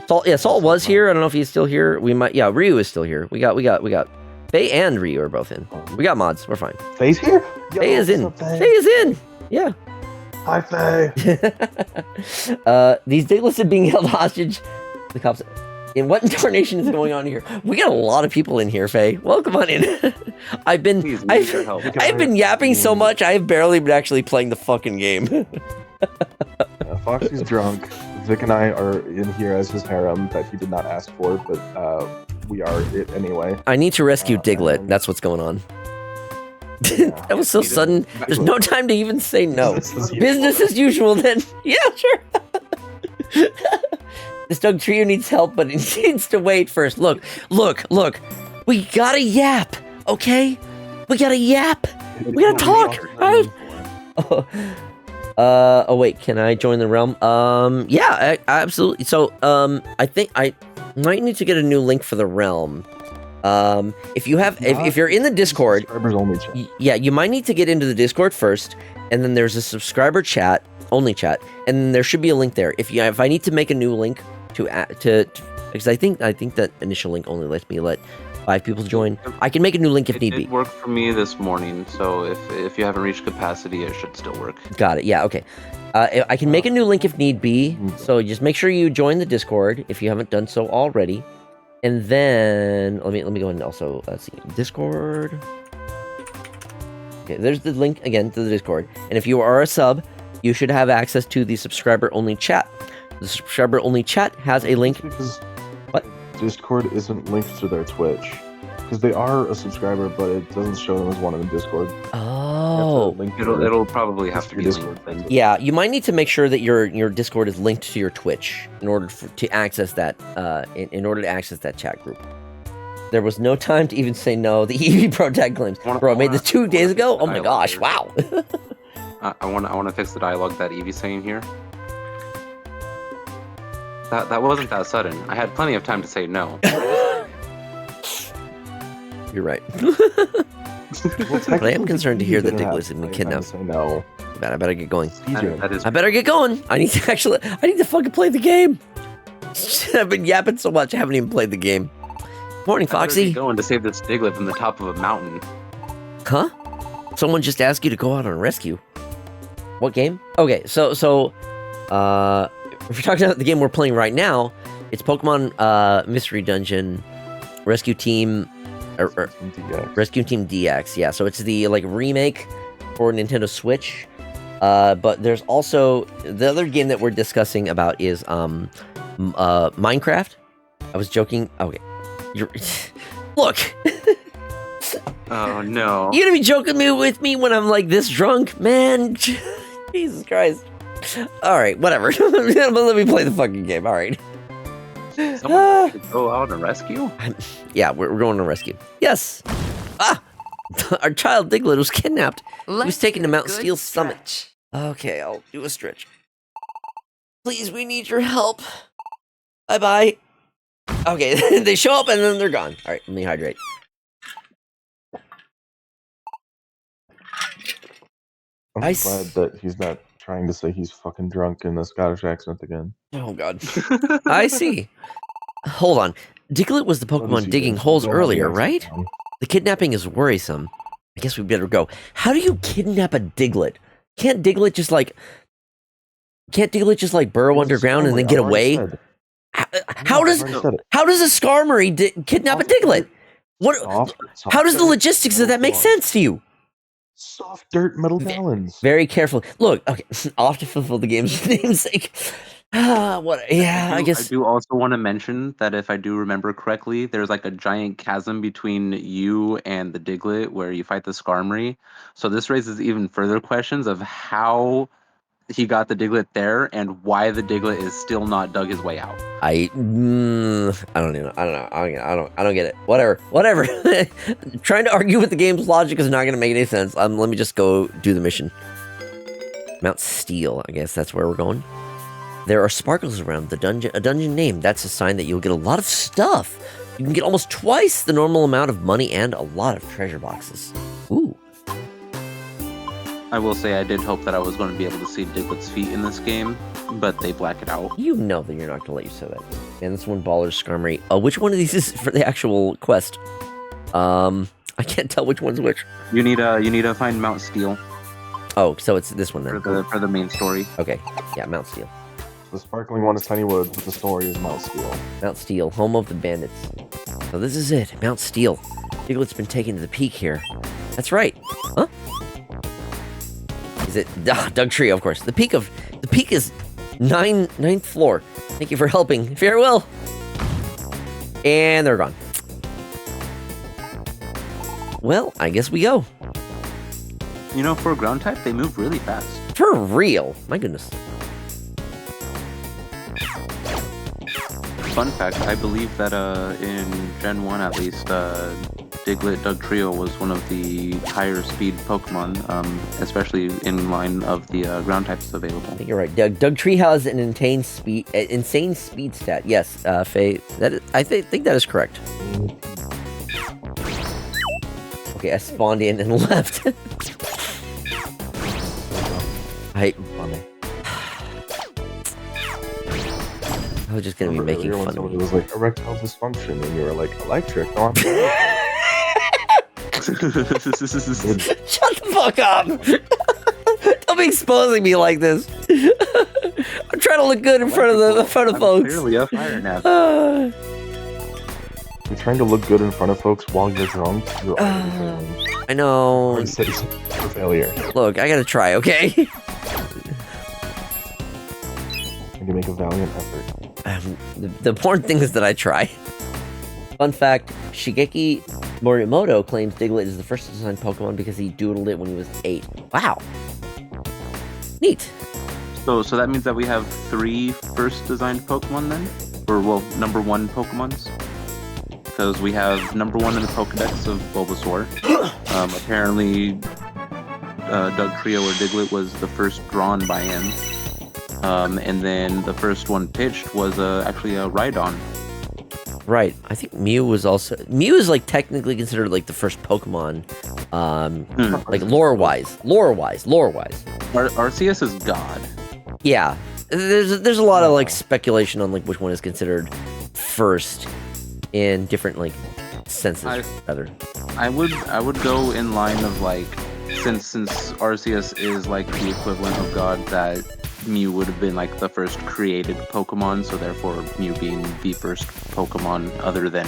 Speaker 1: Salt was here. I don't know if he's still here. We might. Yeah, Ryu is still here. We got. Faye and Ryu are both in. We got mods. We're fine.
Speaker 7: Faye's here? Yo,
Speaker 1: Faye is
Speaker 7: what's
Speaker 1: in.
Speaker 7: up, Faye?
Speaker 1: Faye is in. Yeah.
Speaker 7: Hi, Faye.
Speaker 1: These Diglets are being held hostage. The cops. In what incarnation is going on here? We got a lot of people in here, Faye. Welcome on in. I've been yapping so much. I've barely been actually playing the fucking game.
Speaker 7: Foxy's drunk. Vic and I are in here as his harem that he did not ask for, but we are it anyway.
Speaker 1: I need to rescue Diglett. That's what's going on. That was so sudden. There's no time to even say no. Business as usual then. Yeah, sure. This dog trio needs help, but it needs to wait first. Look. We gotta yap, okay? We gotta yap. We gotta talk, right? Oh wait, can I join the realm? Yeah, absolutely. So, I think I might need to get a new link for the realm. If you have, if you're in the Discord,
Speaker 7: Subscribers only chat.
Speaker 1: yeah, you might need to get into the Discord first, and then there's a subscriber chat, only chat, and then there should be a link there. If I need to make a new link to because I think that initial link only lets me let 5 people join. I can make a new link if need be.
Speaker 9: It worked for me this morning, so if you haven't reached capacity, it should still work.
Speaker 1: Got it. Yeah. Okay. I can make a new link if need be. So just make sure you join the Discord if you haven't done so already. And then let me go ahead and also let's see Discord. Okay, there's the link again to the Discord. And if you are a sub, you should have access to the subscriber only chat. The subscriber only chat has a link.
Speaker 7: Because
Speaker 1: What?
Speaker 7: Discord isn't linked to their Twitch. Because they are a subscriber, but it doesn't show them as one in the Discord.
Speaker 1: Oh.
Speaker 9: It'll probably have to be
Speaker 7: Discord.
Speaker 9: linked.
Speaker 1: Yeah, you might need to make sure that your Discord is linked to your Twitch in order to access that. In order to access that chat group. There was no time to even say no. The EV Pro tag claims, bro. I made this 2 days ago. Oh my gosh! Wow.
Speaker 9: I want to fix the dialogue that Evie's saying here. That wasn't that sudden. I had plenty of time to say no.
Speaker 1: You're right.
Speaker 7: Well,
Speaker 1: But I am concerned to hear that
Speaker 7: didn't
Speaker 1: Diglett has
Speaker 7: have
Speaker 1: been
Speaker 7: plenty of time
Speaker 1: kidnapped.
Speaker 7: to say no.
Speaker 1: Man, I better get going.
Speaker 9: That is
Speaker 1: I better get going. I need to fucking play the game. I've been yapping so much, I haven't even played the game. Morning, Foxy.
Speaker 9: going to save this Diglett from the top of a mountain.
Speaker 1: Huh? Someone just asked you to go out on a rescue. What game? Okay, so if we're talking about the game we're playing right now, it's Pokemon Mystery Dungeon Rescue Team Rescue Team DX. Yeah, so it's the remake for Nintendo Switch. But there's also the other game that we're discussing about is Minecraft. I was joking. Okay, look.
Speaker 9: Oh no!
Speaker 1: You gonna be joking with me when I'm like this drunk, man? Jesus Christ! All right, whatever. Let me play the fucking game. All right.
Speaker 9: Someone should go out and rescue?
Speaker 1: Yeah, we're going to rescue. Yes. Ah, our child Diglett was kidnapped. He was taken to Mount Steel's summit. Okay, I'll do a stretch. Please, we need your help. Bye-bye. Okay, they show up and then they're gone. All right, let me hydrate.
Speaker 7: I'm glad that he's not trying to say he's fucking drunk in a Scottish accent again.
Speaker 1: Oh god. I see. Hold on. Diglett was the Pokemon digging holes earlier, right? The kidnapping is worrisome. I guess we better go. How do you kidnap a Diglett? Can't Diglett just burrow underground and then get away? How does a Skarmory kidnap a Diglett? What? How does the logistics of that make sense to you?
Speaker 7: Soft dirt metal talons.
Speaker 1: Very careful. Look, okay, I'll have to fulfill the game's namesake. What? Yeah, I guess.
Speaker 9: I do also want to mention that if I do remember correctly, there's like a giant chasm between you and the Diglett where you fight the Skarmory. So this raises even further questions of how he got the Diglett there and why the Diglett is still not dug his way out.
Speaker 1: I don't know. I don't get it. Whatever. Trying to argue with the game's logic is not going to make any sense. Let me just go do the mission. Mount Steel. I guess that's where we're going. There are sparkles around the dungeon. A dungeon name. That's a sign that you'll get a lot of stuff. You can get almost twice the normal amount of money and a lot of treasure boxes. Ooh.
Speaker 9: I will say I did hope that I was going to be able to see Diglett's feet in this game, but they black it out.
Speaker 1: You know that you're not going to let you say that. And this one, Baller's Skarmory. Which one of these is for the actual quest? I can't tell which one's which.
Speaker 9: You need to find Mount Steel.
Speaker 1: Oh, so it's this one then.
Speaker 9: For the main story.
Speaker 1: Okay, yeah, Mount Steel.
Speaker 7: The sparkling one is Tiny Woods, but the story is Mount Steel.
Speaker 1: Mount Steel, home of the bandits. So this is it, Mount Steel. Diglett's been taken to the peak here. That's right. Huh? Is it Doug Trio? Of course. The peak is ninth floor. Thank you for helping. Farewell. And they're gone. Well, I guess we go.
Speaker 9: You know, for a ground type, they move really fast.
Speaker 1: For real. My goodness.
Speaker 9: Fun fact, I believe that in Gen 1 at least, Diglett Doug Trio was one of the higher speed Pokemon, especially in line of the ground types available. I
Speaker 1: think you're right. Doug Trio has an insane speed stat. Yes, Faye, I think that is correct. Okay, I spawned in and left. I was just gonna be making fun of
Speaker 7: me. It was like erectile dysfunction, and you were like, electric. No,
Speaker 1: Shut the fuck up! Don't be exposing me like this. I'm trying to look good in front of folks.
Speaker 9: Clearly a fire nap.
Speaker 7: You're trying to look good in front of folks while you're drunk. You're already failing.
Speaker 1: I know.
Speaker 7: You're a failure.
Speaker 1: Look, I gotta try, okay?
Speaker 7: And you make a valiant effort.
Speaker 1: The important thing is that I try. Fun fact, Shigeki Morimoto claims Diglett is the first designed Pokemon because he doodled it when he was 8. Wow. Neat.
Speaker 9: So that means that we have 3 first designed Pokemon then? Or, well, number 1 Pokemons? Because we have number 1 in the Pokedex of Bulbasaur. Apparently, Doug Trio or Diglett was the first drawn by him. And then the first one pitched was actually a Rhydon.
Speaker 1: Right. I think Mew was also... Mew is, like, technically considered, like, the first Pokemon, like, lore-wise.
Speaker 9: Arceus is God.
Speaker 1: Yeah. There's a lot of, like, speculation on, like, which one is considered first in different, like, senses, rather.
Speaker 9: I would go in line of, like, since Arceus is, like, the equivalent of God, that Mew would have been like the first created Pokemon, so therefore Mew being the first Pokemon other than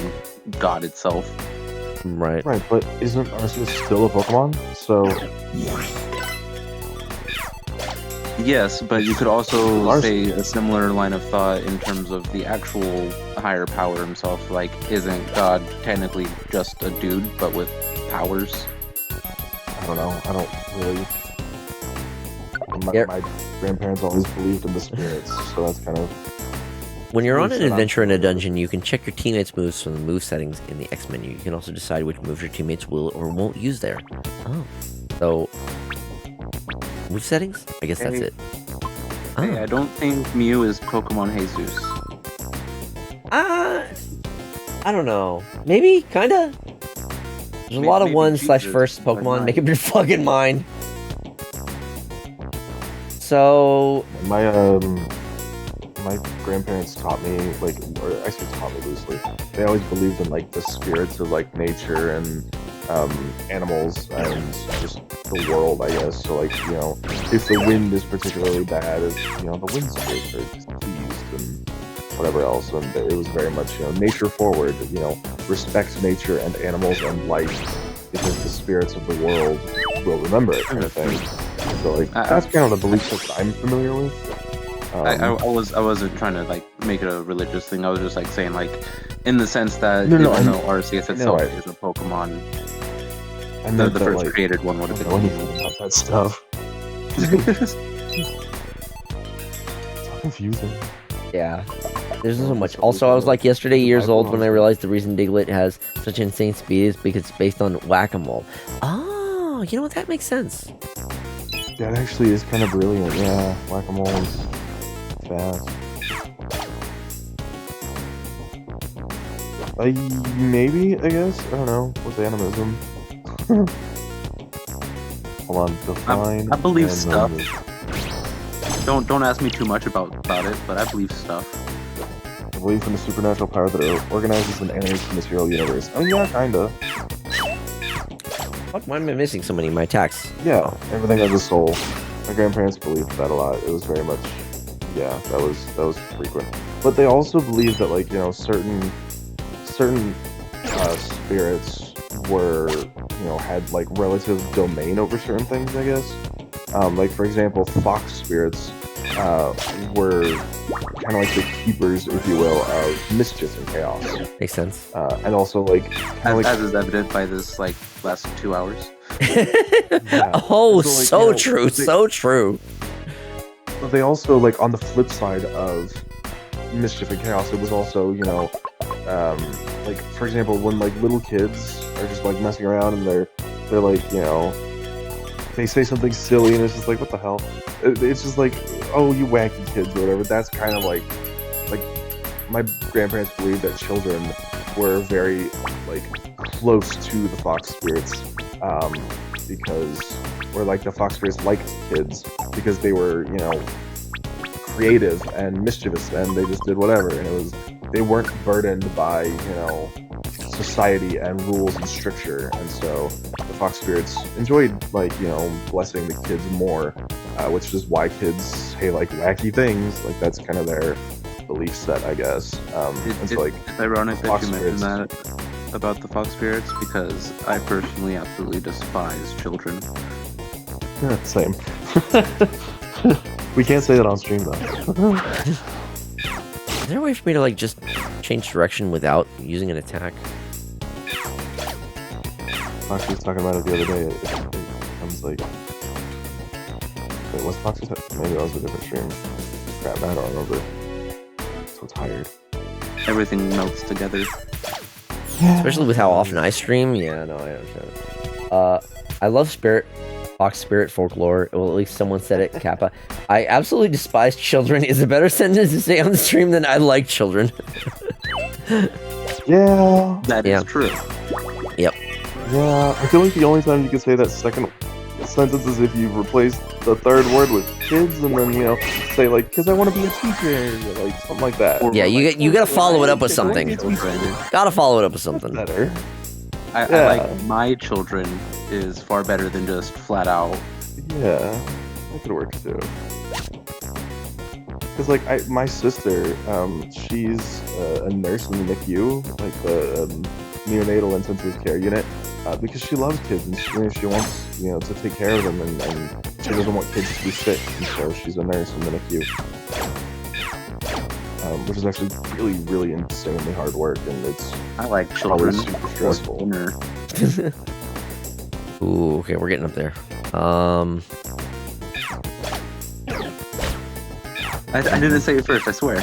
Speaker 9: God itself.
Speaker 1: Right.
Speaker 7: Right, but isn't Arceus still a Pokemon? So
Speaker 9: yes, but you could also say a similar line of thought in terms of the actual higher power himself. Like, isn't God technically just a dude, but with powers?
Speaker 7: I don't know. I don't really. My grandparents always believed in the spirits, so that's kind of...
Speaker 1: When you're on an adventure in a dungeon, you can check your teammates' moves from the move settings in the X menu. You can also decide which moves your teammates will or won't use there. Oh. So, move settings? I guess that's it.
Speaker 9: Hey, I don't think Mew is Pokemon Jesus.
Speaker 1: I don't know. Maybe? Kinda? There's a lot of 1/first Pokemon. Make up your fucking mind. So
Speaker 7: my grandparents taught me, like, or actually taught me loosely. They always believed in like the spirits of like nature and animals and just the world, I guess. So like, you know, if the wind is particularly bad, the wind spirits are displeased and whatever else, and it was very much, nature forward, respect nature and animals and life, because the spirits of the world will remember it, kind of thing. So, like, that's kind of the belief that I'm familiar with.
Speaker 9: I wasn't trying to like make it a religious thing. I was just like saying like, in the sense that
Speaker 7: No,
Speaker 9: even though Arceus itself is a Pokemon, the first
Speaker 7: like,
Speaker 9: created one would have
Speaker 7: I
Speaker 9: been.
Speaker 7: don't know anything about that stuff. It's so confusing.
Speaker 1: Yeah. There's so much. Also, I was like yesterday years old when I realized the reason Diglett has such insane speed is because it's based on whack-a-mole. Oh, you know what? That makes sense.
Speaker 7: That actually is kind of brilliant. Yeah, whack-a-mole is fast. Maybe, I guess. I don't know. What's animism? Hold on, define.
Speaker 9: I believe
Speaker 7: animism.
Speaker 9: stuff. Don't ask me too much about it, but I believe stuff.
Speaker 7: I believe in the supernatural power that organizes and animates the material universe. I mean, yeah, kinda.
Speaker 1: Why am I missing so many of my attacks?
Speaker 7: Yeah, everything has a soul. My grandparents believed that a lot. It was very much, yeah, that was frequent. But they also believed that, like, certain spirits were, had like relative domain over certain things, I guess. Like, for example, fox spirits were kind of like the keepers, if you will, of mischief and chaos.
Speaker 1: Makes sense.
Speaker 7: And also, like,
Speaker 9: as is evident by this like last 2 hours.
Speaker 7: Yeah.
Speaker 1: Oh,
Speaker 7: So, like,
Speaker 1: true, so true.
Speaker 7: But they also, like, on the flip side of mischief and chaos, it was also, like, for example, when like little kids are just like messing around and they're like, they say something silly and it's just like, what the hell? It's just like, oh, you wacky kids or whatever. That's kind of like my grandparents believed that children were very like close to the fox spirits, because, or like the fox spirits liked kids because they were, creative and mischievous and they just did whatever, and they weren't burdened by, society and rules and stricture, and so the fox spirits enjoyed, like, blessing the kids more, which is why kids say like wacky things. Like, that's kind of their belief set, I guess. It's
Speaker 9: ironic that you mentioned that about the fox spirits, because I personally absolutely despise children.
Speaker 7: Yeah, same. We can't say that on stream though.
Speaker 1: Is there a way for me to like just change direction without using an attack?
Speaker 7: Foxy was talking about it the other day. It comes like, wait, what's Foxy? Maybe that was a different stream. Crap, I don't remember. I'm so tired.
Speaker 9: Everything melts together.
Speaker 1: Especially with how often I stream. Yeah, no, I understand. I love Fox spirit folklore. Well, at least someone said it, Kappa. I absolutely despise children is a better sentence to say on the stream than I like children.
Speaker 7: Yeah.
Speaker 9: That is true.
Speaker 1: Yep.
Speaker 7: Yeah, I feel like the only time you can say that second sentence is if you replace the third word with kids, and then, say like, because I want to be a teacher, or like something like that.
Speaker 1: Yeah, you gotta follow it up with something. Gotta follow it up with something.
Speaker 7: Better.
Speaker 9: I like my children is far better than just flat out.
Speaker 7: Yeah, that could work too. Because like my sister, she's a nurse in the NICU, like the neonatal intensive care unit, because she loves kids and she wants to take care of them, and she doesn't want kids to be sick, and so she's a nurse in the NICU, which is actually really, really insanely hard work, and it's
Speaker 9: I like children.
Speaker 7: Super stressful.
Speaker 1: Ooh, okay, we're getting up there.
Speaker 9: I didn't say it first, I swear.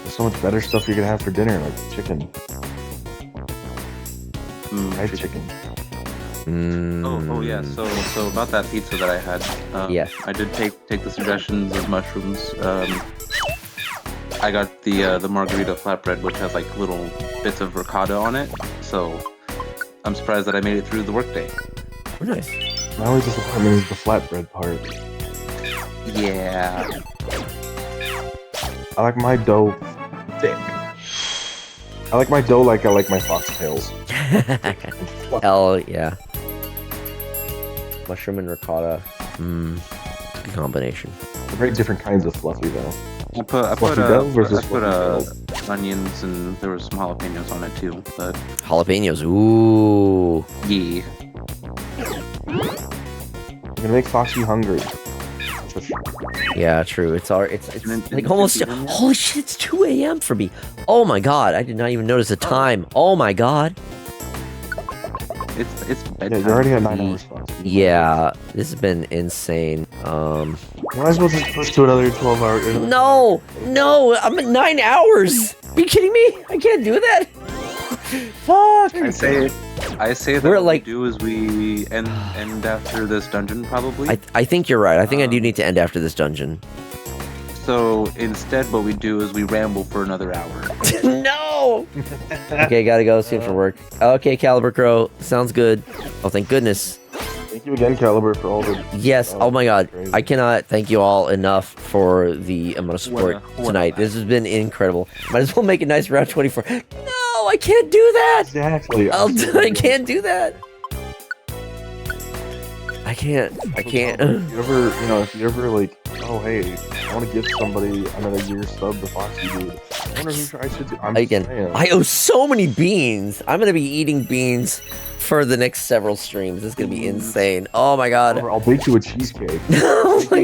Speaker 7: There's so much better stuff you can have for dinner, like chicken. Fried chicken.
Speaker 9: Oh yeah. So about that pizza that I had.
Speaker 1: Yeah.
Speaker 9: I did take the suggestions of mushrooms. I got the margarita flatbread, which has like little bits of ricotta on it. So I'm surprised that I made it through the workday.
Speaker 1: Oh, nice.
Speaker 7: My only disappointment is the flatbread part.
Speaker 9: Yeah.
Speaker 7: I like my dough thick. I like my dough like I like my foxtails.
Speaker 1: Hell yeah. Mushroom and ricotta. Good combination.
Speaker 7: They're very different kinds of fluffy though.
Speaker 9: I put
Speaker 7: Fluffy-Dove versus
Speaker 9: onions and there was some jalapenos on it too. But
Speaker 1: Jalapenos. Ooh.
Speaker 9: yeah.
Speaker 7: I'm gonna make Foxy hungry.
Speaker 1: Yeah, true. It's like almost. Holy shit! It's 2 a.m. for me. Oh my god! I did not even notice the time. Oh my god.
Speaker 9: It's
Speaker 7: Yeah,
Speaker 9: bedtime.
Speaker 7: you're already at 9 hours, Foxy.
Speaker 1: Yeah, this has been insane.
Speaker 7: Might as well just push to another 12-hour.
Speaker 1: No, I'm at 9 hours. Are you kidding me? I can't do that. Fuck.
Speaker 9: I say that
Speaker 1: We're
Speaker 9: what
Speaker 1: like-
Speaker 9: we do is we end after this dungeon probably.
Speaker 1: I think you're right. I think I do need to end after this dungeon.
Speaker 9: So instead, what we do is we ramble for another hour.
Speaker 1: No. Okay, gotta go. See you for work. Okay, Caliber Crow. Sounds good. Oh, thank goodness.
Speaker 7: Thank you again, Caliber, for all the.
Speaker 1: Yes. Oh my God.
Speaker 7: crazy.
Speaker 1: I cannot thank you all enough for the amount of support tonight. This has been incredible. Might as well make a nice round 24. No, I can't do that.
Speaker 7: Exactly.
Speaker 1: I can't do that. I can't.
Speaker 7: If you ever like, oh hey, I want to give somebody another year sub to FoxyDude. I wonder who I should do. I'm
Speaker 1: Again,
Speaker 7: saying.
Speaker 1: I owe so many beans. I'm gonna be eating beans for the next several streams. This is gonna be insane. Oh my god.
Speaker 7: I'll bake you a cheesecake.
Speaker 1: Oh my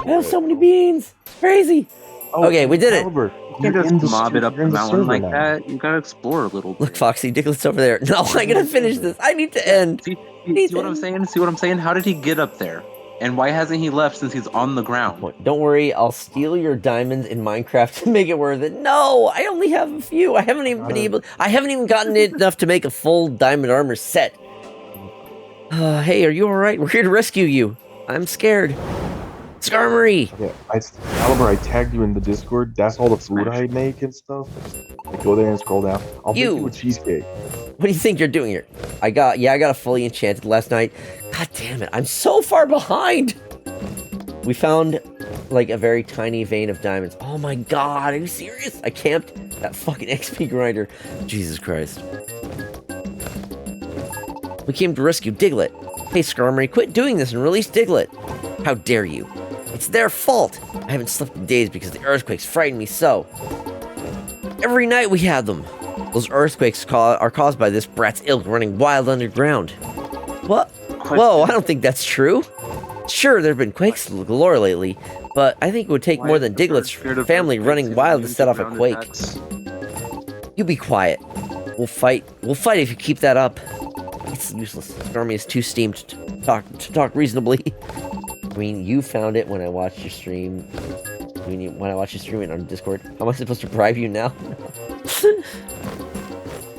Speaker 1: I have so many beans. It's crazy.
Speaker 7: Oh,
Speaker 1: Okay, we did it.
Speaker 7: Caliber,
Speaker 9: You
Speaker 7: you're
Speaker 9: can't
Speaker 7: in
Speaker 9: just mob
Speaker 7: the
Speaker 9: it up
Speaker 7: you're
Speaker 9: the
Speaker 7: in the
Speaker 9: mountain
Speaker 7: server
Speaker 9: like
Speaker 7: now.
Speaker 9: that. You gotta explore a little bit.
Speaker 1: Look, Foxy, Diglets over there. No, I gotta finish this. I need to end.
Speaker 9: See what I'm saying? See what I'm saying? How did he get up there? And why hasn't he left since he's on the ground?
Speaker 1: Don't worry, I'll steal your diamonds in Minecraft to make it worth it. No, I only have a few. I haven't even gotten it enough to make a full diamond armor set. Hey, are you alright? We're here to rescue you. I'm scared. Skarmory!
Speaker 7: Okay, Caliber, I tagged you in the Discord. That's all the food I make and stuff. Like, go there and scroll down. I'll make you a cheesecake.
Speaker 1: What do you think you're doing here? I got a fully enchanted last night. God damn it, I'm so far behind! We found, like, a very tiny vein of diamonds. Oh my god, are you serious? I camped that fucking XP grinder. Jesus Christ. We came to rescue Diglett. Hey, Skarmory, quit doing this and release Diglett. How dare you? It's their fault. I haven't slept in days because the earthquakes frightened me so. Every night we had them. Those earthquakes are caused by this brat's ilk running wild underground. What? Whoa, I don't think that's true. Sure, there have been quakes galore lately, but I think it would take more than Diglett's family running wild to set off a quake. You be quiet. We'll fight. We'll fight if you keep that up. It's useless. Stormy is too steamed to talk reasonably. I mean, you found it when I watched your stream. I mean, when I watched you stream it on Discord. How am I supposed to bribe you now?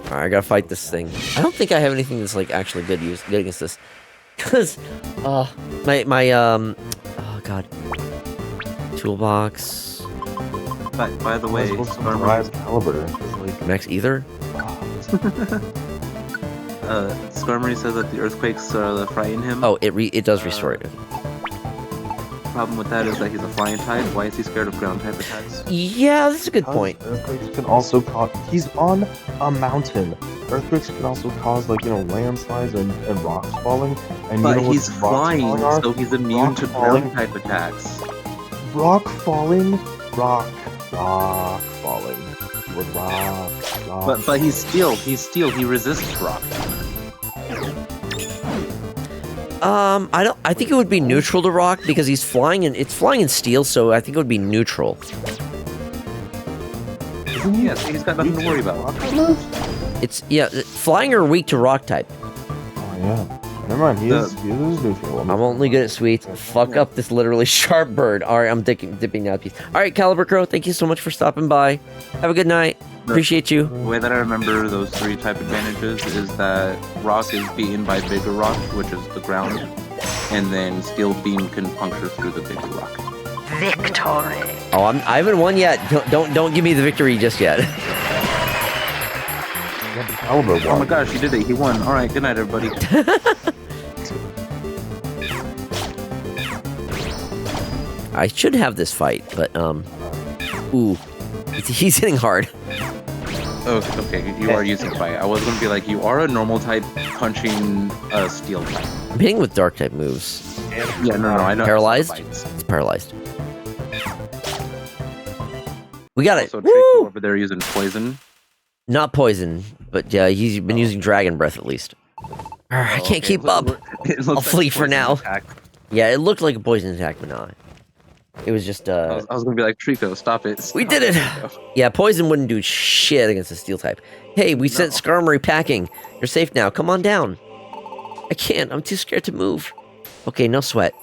Speaker 1: Alright, I gotta fight this thing. I don't think I have anything that's like actually good against this. Cause, oh god. Toolbox.
Speaker 9: By the way,
Speaker 7: Caliber.
Speaker 1: Max Ether?
Speaker 9: Skarmory says that the earthquakes frighten him.
Speaker 1: Oh, it does restore it.
Speaker 9: Problem with that is that he's a flying type. Why is he scared of ground type attacks?
Speaker 1: Yeah, that's a good point.
Speaker 7: Earthquakes can also cause. He's on a mountain. Earthquakes can also cause, like, landslides and rocks falling. And
Speaker 9: But
Speaker 7: you know what
Speaker 9: he's
Speaker 7: rocks
Speaker 9: flying,
Speaker 7: falling are?
Speaker 9: so he's immune
Speaker 7: Rock
Speaker 9: to
Speaker 7: falling.
Speaker 9: ground type attacks.
Speaker 7: Rock falling, rock falling. Rock.
Speaker 9: But he's steel. He resists rock.
Speaker 1: I think it would be neutral to rock because he's flying and it's flying in steel, so I think it would be neutral.
Speaker 9: Yeah, so he's got nothing to worry about.
Speaker 1: It's flying or weak to rock type.
Speaker 7: Oh yeah. Never mind. He is neutral.
Speaker 1: I'm only good at sweets. Fuck up this literally sharp bird. All right, I'm dipping out piece. All right, Caliber Crow, thank you so much for stopping by. Have a good night. Appreciate you.
Speaker 9: The way that I remember those 3 type advantages is that rock is beaten by bigger rock, which is the ground, and then steel beam can puncture through the bigger rock.
Speaker 8: Victory.
Speaker 1: Oh, I haven't won yet. Don't give me the victory just yet.
Speaker 9: Oh my gosh, he did it. He won. All right, good night, everybody.
Speaker 1: I should have this fight, but ooh, he's hitting hard.
Speaker 9: Okay, you are using fight. I was gonna be like, you are a normal type punching a steel type.
Speaker 1: I'm hitting with dark type moves.
Speaker 9: Yeah, no, I know.
Speaker 1: Paralyzed? It's paralyzed. We got it.
Speaker 9: Also,
Speaker 1: Woo!
Speaker 9: Trico over there using poison.
Speaker 1: Not poison, but yeah, he's been using dragon breath at least. I can't keep up. I'll flee for now.
Speaker 9: Attack.
Speaker 1: Yeah, it looked like a poison attack, but not. It was just
Speaker 9: I was gonna be like, Trico, stop it.
Speaker 1: We
Speaker 9: Stop
Speaker 1: did it!
Speaker 9: Trico.
Speaker 1: Yeah, poison wouldn't do shit against a steel type. Hey, we sent Skarmory packing. You're safe now. Come on down. I can't. I'm too scared to move. Okay, no sweat.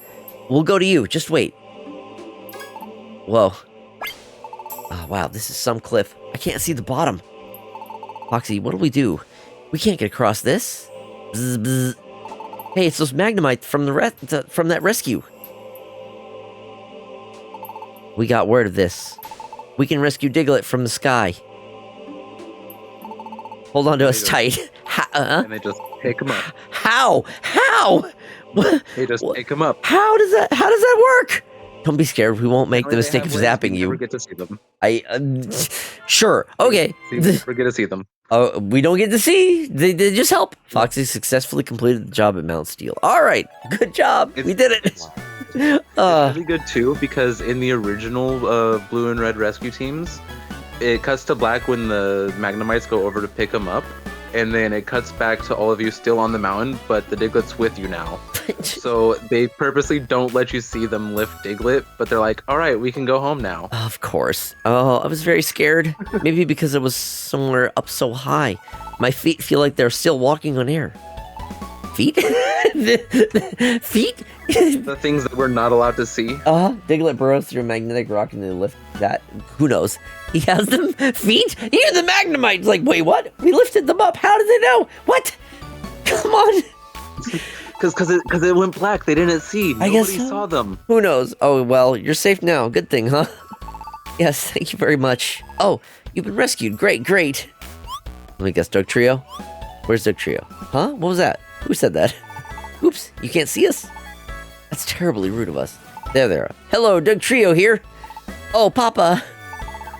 Speaker 1: We'll go to you. Just wait. Whoa. Oh, wow, this is some cliff. I can't see the bottom. Foxy, what do? We can't get across this. Bzz, bzz. Hey, it's those Magnemite from from that rescue. We got word of this. We can rescue Diglett from the sky. Hold on to us tight.
Speaker 9: And they just pick him up.
Speaker 1: How?
Speaker 9: They just pick him up.
Speaker 1: How does that work? Don't be scared. We won't make the mistake of zapping you.
Speaker 9: We never get to see them.
Speaker 1: Sure. Okay.
Speaker 9: We never get to see them.
Speaker 1: Oh, we don't get to see. They just help. Foxy successfully completed the job at Mount Steel. All right. Good job. We did it.
Speaker 9: It's really good too because in the original blue and red rescue teams, it cuts to black when the Magnemites go over to pick them up, and then it cuts back to all of you still on the mountain, but the Diglett's with you now. So they purposely don't let you see them lift Diglett, but they're like, all right, we can go home now.
Speaker 1: Of course. Oh, I was very scared. Maybe because it was somewhere up so high. My feet feel like they're still walking on air. Feet? Feet?
Speaker 9: The things that we're not allowed to see.
Speaker 1: Diglett burrows through a magnetic rock and they lift that. Who knows? He has them feet? Even the Magnemite's like, wait, what? We lifted them up. How did they know? What? Come on.
Speaker 9: Because it went black. They didn't see. Nobody saw them.
Speaker 1: Who knows? Oh, well, you're safe now. Good thing, huh? Yes, thank you very much. Oh, you've been rescued. Great. Let me guess, Doug Trio? Where's Doug Trio? Huh? What was that? Who said that? Oops, you can't see us? That's terribly rude of us. There. Hello, Doug Trio here. Oh, Papa.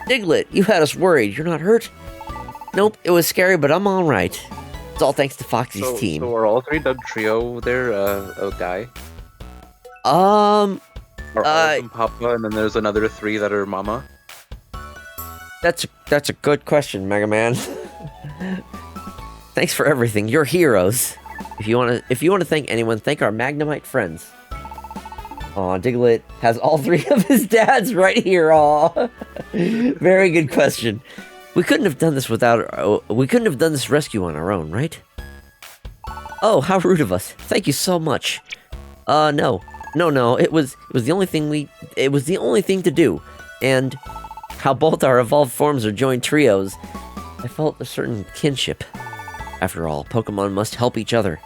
Speaker 1: Diglett, you had us worried. You're not hurt? Nope, it was scary, but I'm all right. It's all thanks to Foxy's team.
Speaker 9: So are all three Doug Trio there a guy?
Speaker 1: Are
Speaker 9: all of them Papa, and then there's another three that are Mama?
Speaker 1: That's a good question, Mega Man. Thanks for everything. You're heroes. If you want to thank anyone, thank our Magnemite friends. Aw, Diglett has all three of his dads right here. Aw. Very good question. We couldn't have done this rescue on our own, right? Oh, how rude of us. Thank you so much. No. It was the only thing to do. And how both our evolved forms are joined trios, I felt a certain kinship. After all, Pokemon must help each other.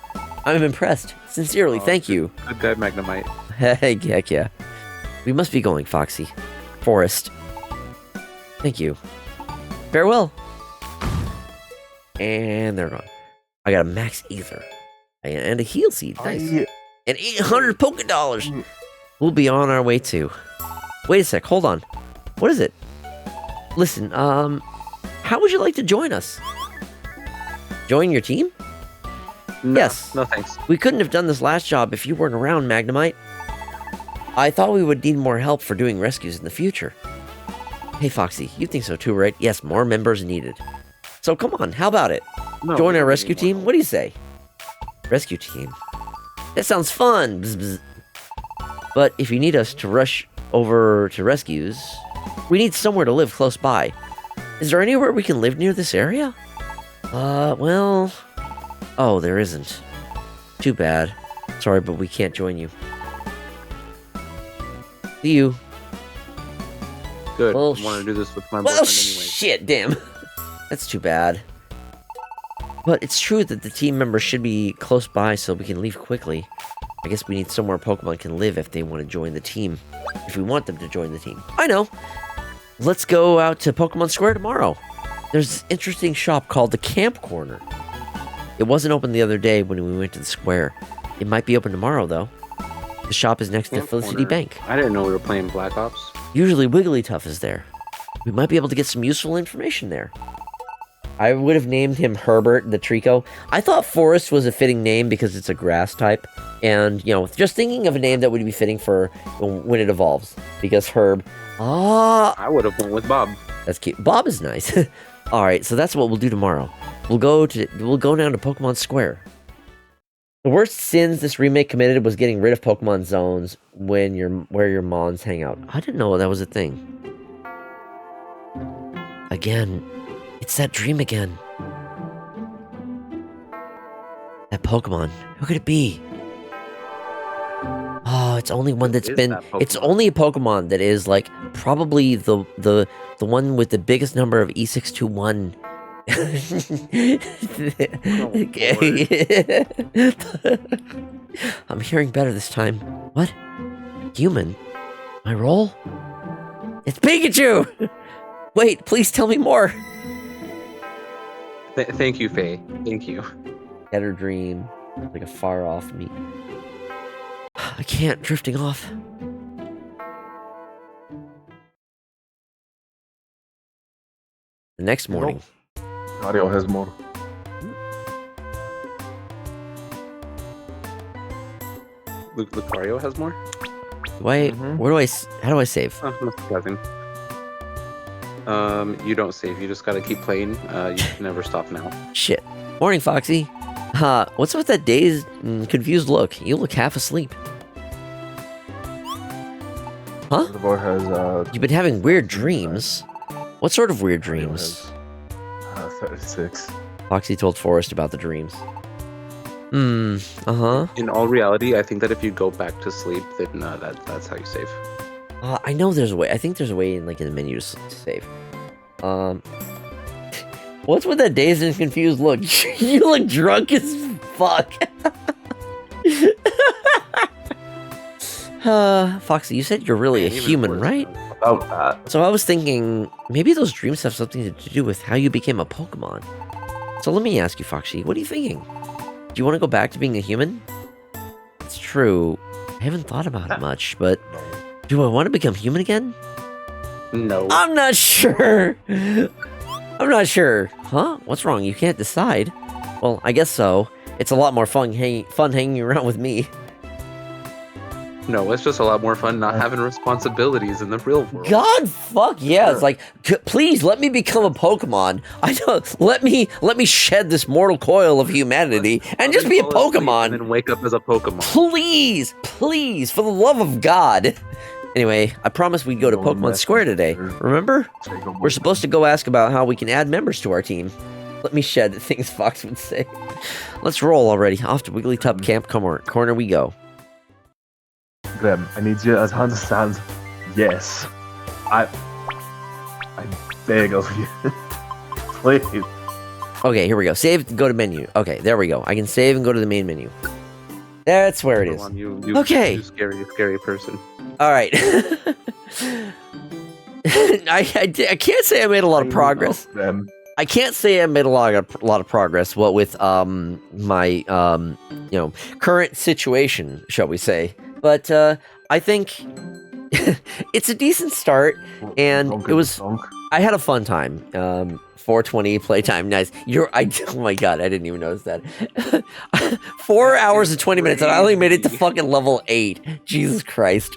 Speaker 1: I'm impressed. Sincerely, thank you.
Speaker 9: Good guy, Magnemite.
Speaker 1: Hey, heck yeah. We must be going, Foxy. Forest. Thank you. Farewell. And they're gone. I got a max ether. And a heal seed. Nice. And 800 Poké$. We'll be on our way too. Wait a sec, hold on. What is it? Listen, how would you like to join us? Join your team?
Speaker 9: No,
Speaker 1: yes.
Speaker 9: No thanks.
Speaker 1: We couldn't have done this last job if you weren't around, Magnemite. I thought we would need more help for doing rescues in the future. Hey, Foxy, you think so too, right? Yes, more members needed. So come on, how about it?
Speaker 9: No,
Speaker 1: join our rescue team? What do you say? Rescue team. That sounds fun. Bzz, bzz. But if you need us to rush over to rescues, we need somewhere to live close by. Is there anywhere we can live near this area? Well... Oh, there isn't. Too bad. Sorry, but we can't join you. See you.
Speaker 9: Good.
Speaker 1: Well,
Speaker 9: I want to do this with my
Speaker 1: well,
Speaker 9: boyfriend anyway.
Speaker 1: Shit, damn. That's too bad. But it's true that the team members should be close by so we can leave quickly. I guess we need somewhere Pokemon can live if they want to join the team. If we want them to join the team. I know. Let's go out to Pokemon Square tomorrow. There's this interesting shop called the Camp Corner. It wasn't open the other day when we went to the square. It might be open tomorrow, though. The shop is next to Felicity Bank.
Speaker 9: I didn't know we were playing Black Ops.
Speaker 1: Usually Wigglytuff is there. We might be able to get some useful information there. I would have named him Herbert the Trico. I thought Forest was a fitting name because it's a grass type. And, you know, just thinking of a name that would be fitting for when it evolves. Because Herb...
Speaker 9: I would have went with Bob.
Speaker 1: That's cute. Bob is nice. All right, so that's what we'll do tomorrow. We'll go down to Pokemon Square. The worst sins this remake committed was getting rid of Pokemon zones where your mons hang out. I didn't know that was a thing. Again, it's that dream again. That Pokemon. Who could it be? Oh, it's only one that's been. It's only a Pokemon that is like probably the one with the biggest number of E621. I'm hearing better this time. What? Human? My role? It's Pikachu! Wait, please tell me more.
Speaker 9: Thank you, Faye. Thank you.
Speaker 1: Better dream, like a far off me. I can't, drifting off. The next morning.
Speaker 7: Mario has more.
Speaker 9: Lucario has more?
Speaker 1: Wait, where do how do I save?
Speaker 9: Oh, that's surprising. You don't save, you just gotta keep playing. You can never stop now.
Speaker 1: Shit. Morning, Foxy. What's with that dazed and confused look? You look half asleep. Huh?
Speaker 7: The boy has,
Speaker 1: You've been having weird dreams. What sort of weird dreams?
Speaker 7: 36.
Speaker 1: Foxy told Forrest about the dreams. Uh-huh.
Speaker 9: In all reality, I think that if you go back to sleep, then that's how you save.
Speaker 1: I know there's a way. I think there's a way in the menu to save. What's with that dazed and confused look? You look drunk as fuck. Foxy, you said you're really a human, right?
Speaker 7: About that.
Speaker 1: So I was thinking, maybe those dreams have something to do with how you became a Pokemon. So let me ask you, Foxy, what are you thinking? Do you want to go back to being a human? It's true. I haven't thought about it much, but do I want to become human again?
Speaker 9: No.
Speaker 1: I'm not sure. I'm not sure. Huh? What's wrong? You can't decide. Well, I guess so. It's a lot more fun hanging around with me.
Speaker 9: No, it's just a lot more fun not having responsibilities in the real world.
Speaker 1: God, fuck yeah! It's like, please let me become a Pokemon. I don't let me shed this mortal coil of humanity and just be a Pokemon.
Speaker 9: And wake up as a Pokemon.
Speaker 1: Please, please, for the love of God. Anyway, I promised we'd go to Pokemon Square today. Remember? We're supposed to go ask about how we can add members to our team. Let me shed the things Fox would say. Let's roll already. Off to Wigglytuff Camp Corner we go.
Speaker 7: Graham, I need you to understand. Yes. I beg of you. Please.
Speaker 1: Okay, here we go. Save, go to menu. Okay, there we go. I can save and go to the main menu. That's where it is. Okay.
Speaker 9: You scary person.
Speaker 1: All right. I can't say I made a lot of progress. I can't say I made a lot of progress. What with my current situation, shall we say? But I think it's a decent start, and it was. I had a fun time. 420 playtime, nice. Oh my god, I didn't even notice that. 4 hours and 20 minutes, and I only made it to fucking level 8. Jesus Christ.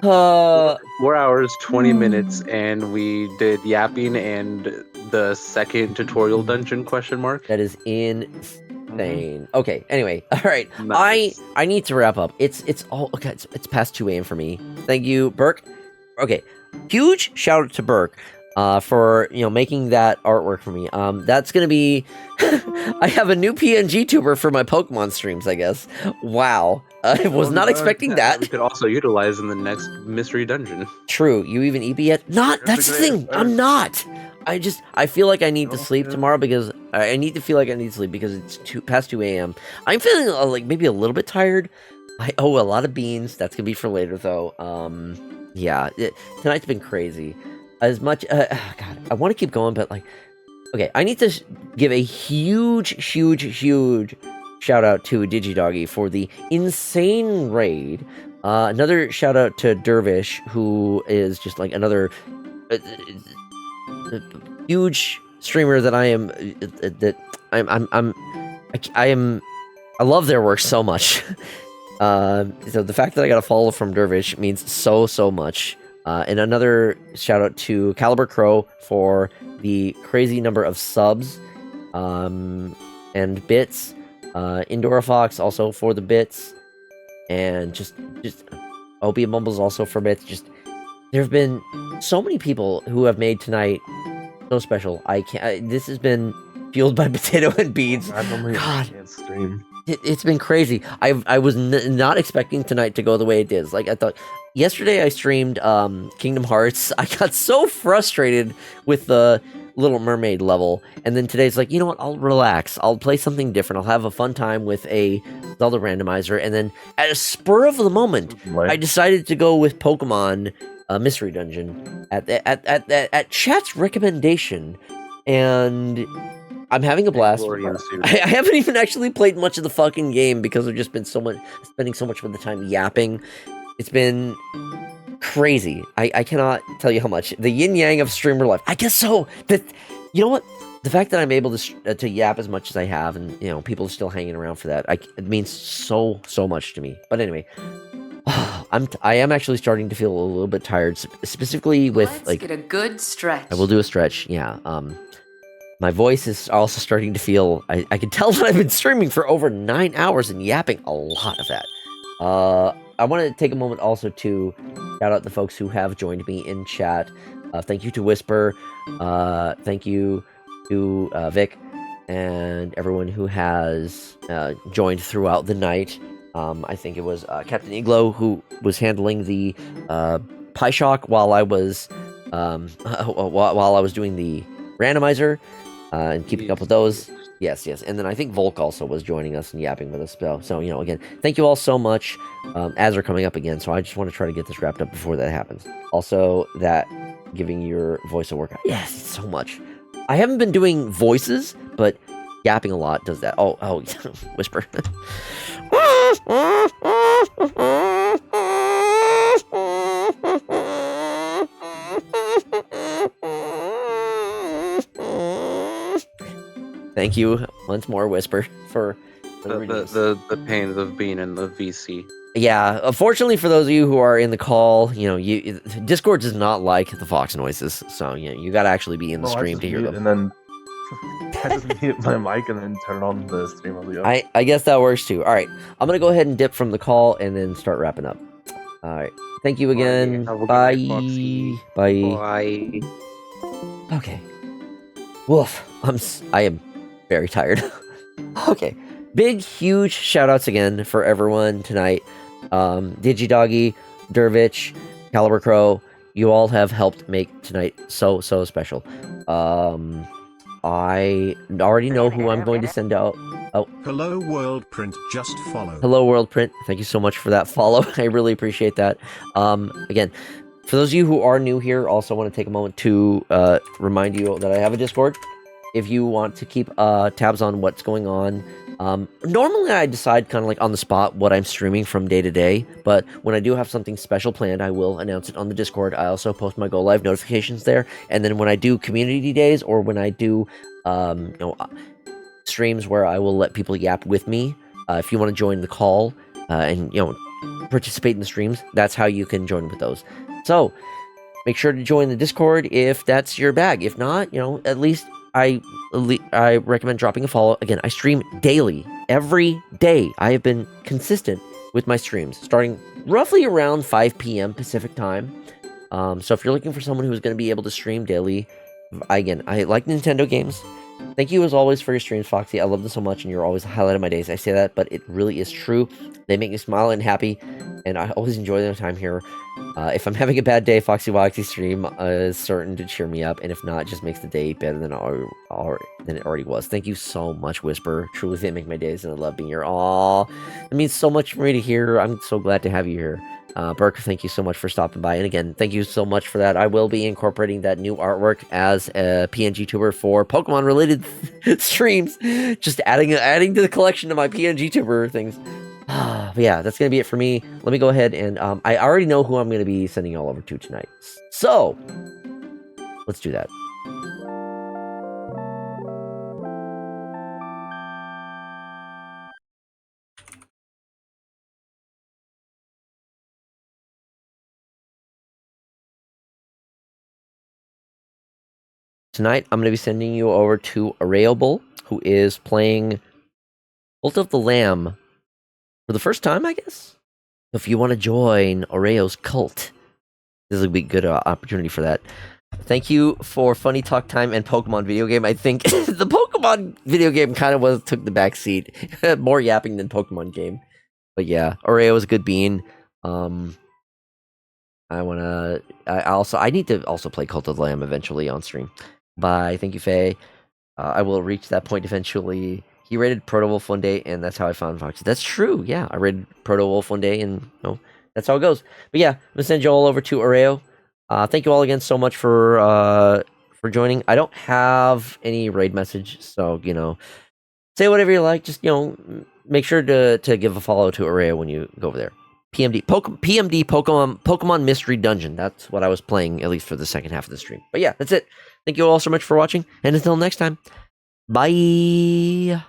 Speaker 9: 4 hours, 20 minutes, and we did yapping and the second tutorial dungeon ?
Speaker 1: That is insane. Okay, anyway, all right.
Speaker 9: Nice.
Speaker 1: I need to wrap up. It's past 2 a.m. for me. Thank you, Burke. Okay, huge shout out to Burke for making that artwork for me. That's gonna be I have a new PNG tuber for my Pokemon streams, I guess. Wow. I was not expecting that.
Speaker 9: We could also utilize in the next mystery dungeon.
Speaker 1: True. You even EB yet? That's the thing. I'm not. I feel like I need to sleep tomorrow because I need to feel like I need to sleep because it's past 2 a.m. I'm feeling like maybe a little bit tired. I owe a lot of beans. That's gonna be for later though. Yeah. Tonight's been crazy. As much, God, I want to keep going, but okay, I need to give a huge shout out to Digidoggy for the insane raid. Another shout out to Dervish, who is just another huge streamer that I love their work so much. So the fact that I got a follow from Dervish means so much. And another shout out to Caliber Crow for the crazy number of subs and bits. Indora Fox also for the bits, and just Opium Mumbles also for bits. Just there have been so many people who have made tonight so special. This has been fueled by potato and beans. God, it's been crazy. I was not expecting tonight to go the way it is. Like I thought. Yesterday I streamed Kingdom Hearts. I got so frustrated with the Little Mermaid level, and then today's like, you know what? I'll relax. I'll play something different. I'll have a fun time with a Zelda randomizer, and then at a spur of the moment, I decided to go with Pokemon Mystery Dungeon at chat's recommendation, and I'm having a blast. I haven't even actually played much of the fucking game because I've just been spending so much of the time yapping. It's been crazy. I cannot tell you how much. The yin yang of streamer life. I guess so. You know what? The fact that I'm able to yap as much as I have, and people are still hanging around for that, it means so much to me. But anyway, I am actually starting to feel a little bit tired, specifically with
Speaker 8: Let's get a good stretch.
Speaker 1: I will do a stretch. Yeah. My voice is also starting to feel. I can tell that I've been streaming for over 9 hours and yapping a lot of that. I want to take a moment also to shout out the folks who have joined me in chat. Thank you to Whisper. Thank you to Vic and everyone who has joined throughout the night. I think it was Captain Iglo who was handling the Pie Shock while I was doing the randomizer and keeping up with those. Yes. And then I think Volk also was joining us and yapping with us. So again, thank you all so much. Ads are coming up again, so I just want to try to get this wrapped up before that happens. Also, that giving your voice a workout. Yes, so much. I haven't been doing voices, but yapping a lot does that. Oh, Whisper. Thank you once more, Whisper, for
Speaker 9: the pains of being in the VC.
Speaker 1: Yeah, unfortunately for those of you who are in the call, Discord does not like the Fox noises, so you got to actually be in the stream to hear them.
Speaker 7: And then I just mute my mic and then turn on the stream audio.
Speaker 1: I guess that works too. All right, I'm gonna go ahead and dip from the call and then start wrapping up. All right, thank you again. Bye. Bye. Okay. Woof. I am very tired. Okay. Big, huge shout outs again for everyone tonight. Digidoggy, Dervich, Caliber Crow, you all have helped make tonight so special. I already know who I'm going to send out. Oh.
Speaker 12: Hello World Print just followed.
Speaker 1: Hello World Print. Thank you so much for that follow. I really appreciate that. Again, for those of you who are new here, also want to take a moment to remind you that I have a Discord. If you want to keep tabs on what's going on. Normally I decide kind of like on the spot what I'm streaming from day to day, but when I do have something special planned, I will announce it on the Discord. I also post my go live notifications there, and then when I do community days or when I do streams where I will let people yap with me, if you want to join the call and participate in the streams, that's how you can join with those. So make sure to join the Discord if that's your bag. If not, at least I recommend dropping a follow. Again, I stream daily, every day. I have been consistent with my streams, starting roughly around 5 p.m. Pacific time. So if you're looking for someone who's going to be able to stream daily, I like Nintendo games. Thank you as always for your streams, Foxy. I love them so much, and you're always the highlight of my days. I say that, but it really is true. They make me smile and happy, and I always enjoy their time here. If I'm having a bad day, Foxy Woxy stream is certain to cheer me up, and if not, it just makes the day better than it already was. Thank you so much, Whisper. Truly, they make my days, and I love being here. Aww, it means so much for me to hear. I'm so glad to have you here. Burke, thank you so much for stopping by. And again, thank you so much for that. I will be incorporating that new artwork as a PNG tuber for Pokemon related streams. Just adding to the collection of my PNG tuber things. But yeah, that's going to be it for me. Let me go ahead and I already know who I'm going to be sending y'all over to tonight. So let's do that. tonight I'm going to be sending you over to Arrayable, who is playing Cult of the Lamb for the first time, I guess. If you want to join Oreo's cult, this would be a good opportunity for that. Thank you for Funny Talk Time and Pokemon video game. I think the Pokemon video game kind of took the back seat. More yapping than Pokemon game. But yeah, Oreo is a good bean. I need to also play Cult of the Lamb eventually on stream. Bye. Thank you, Faye. I will reach that point eventually. He rated Proto Wolf one day, and that's how I found Foxy. That's true. Yeah, I rated Proto Wolf one day, and that's how it goes. But yeah, I'm gonna send you all over to Oreo. Thank you all again so much for joining. I don't have any raid message, so say whatever you like. Just make sure to give a follow to Oreo when you go over there. PMD Pokemon Mystery Dungeon. That's what I was playing, at least for the second half of the stream. But yeah, that's it. Thank you all so much for watching, and until next time, bye.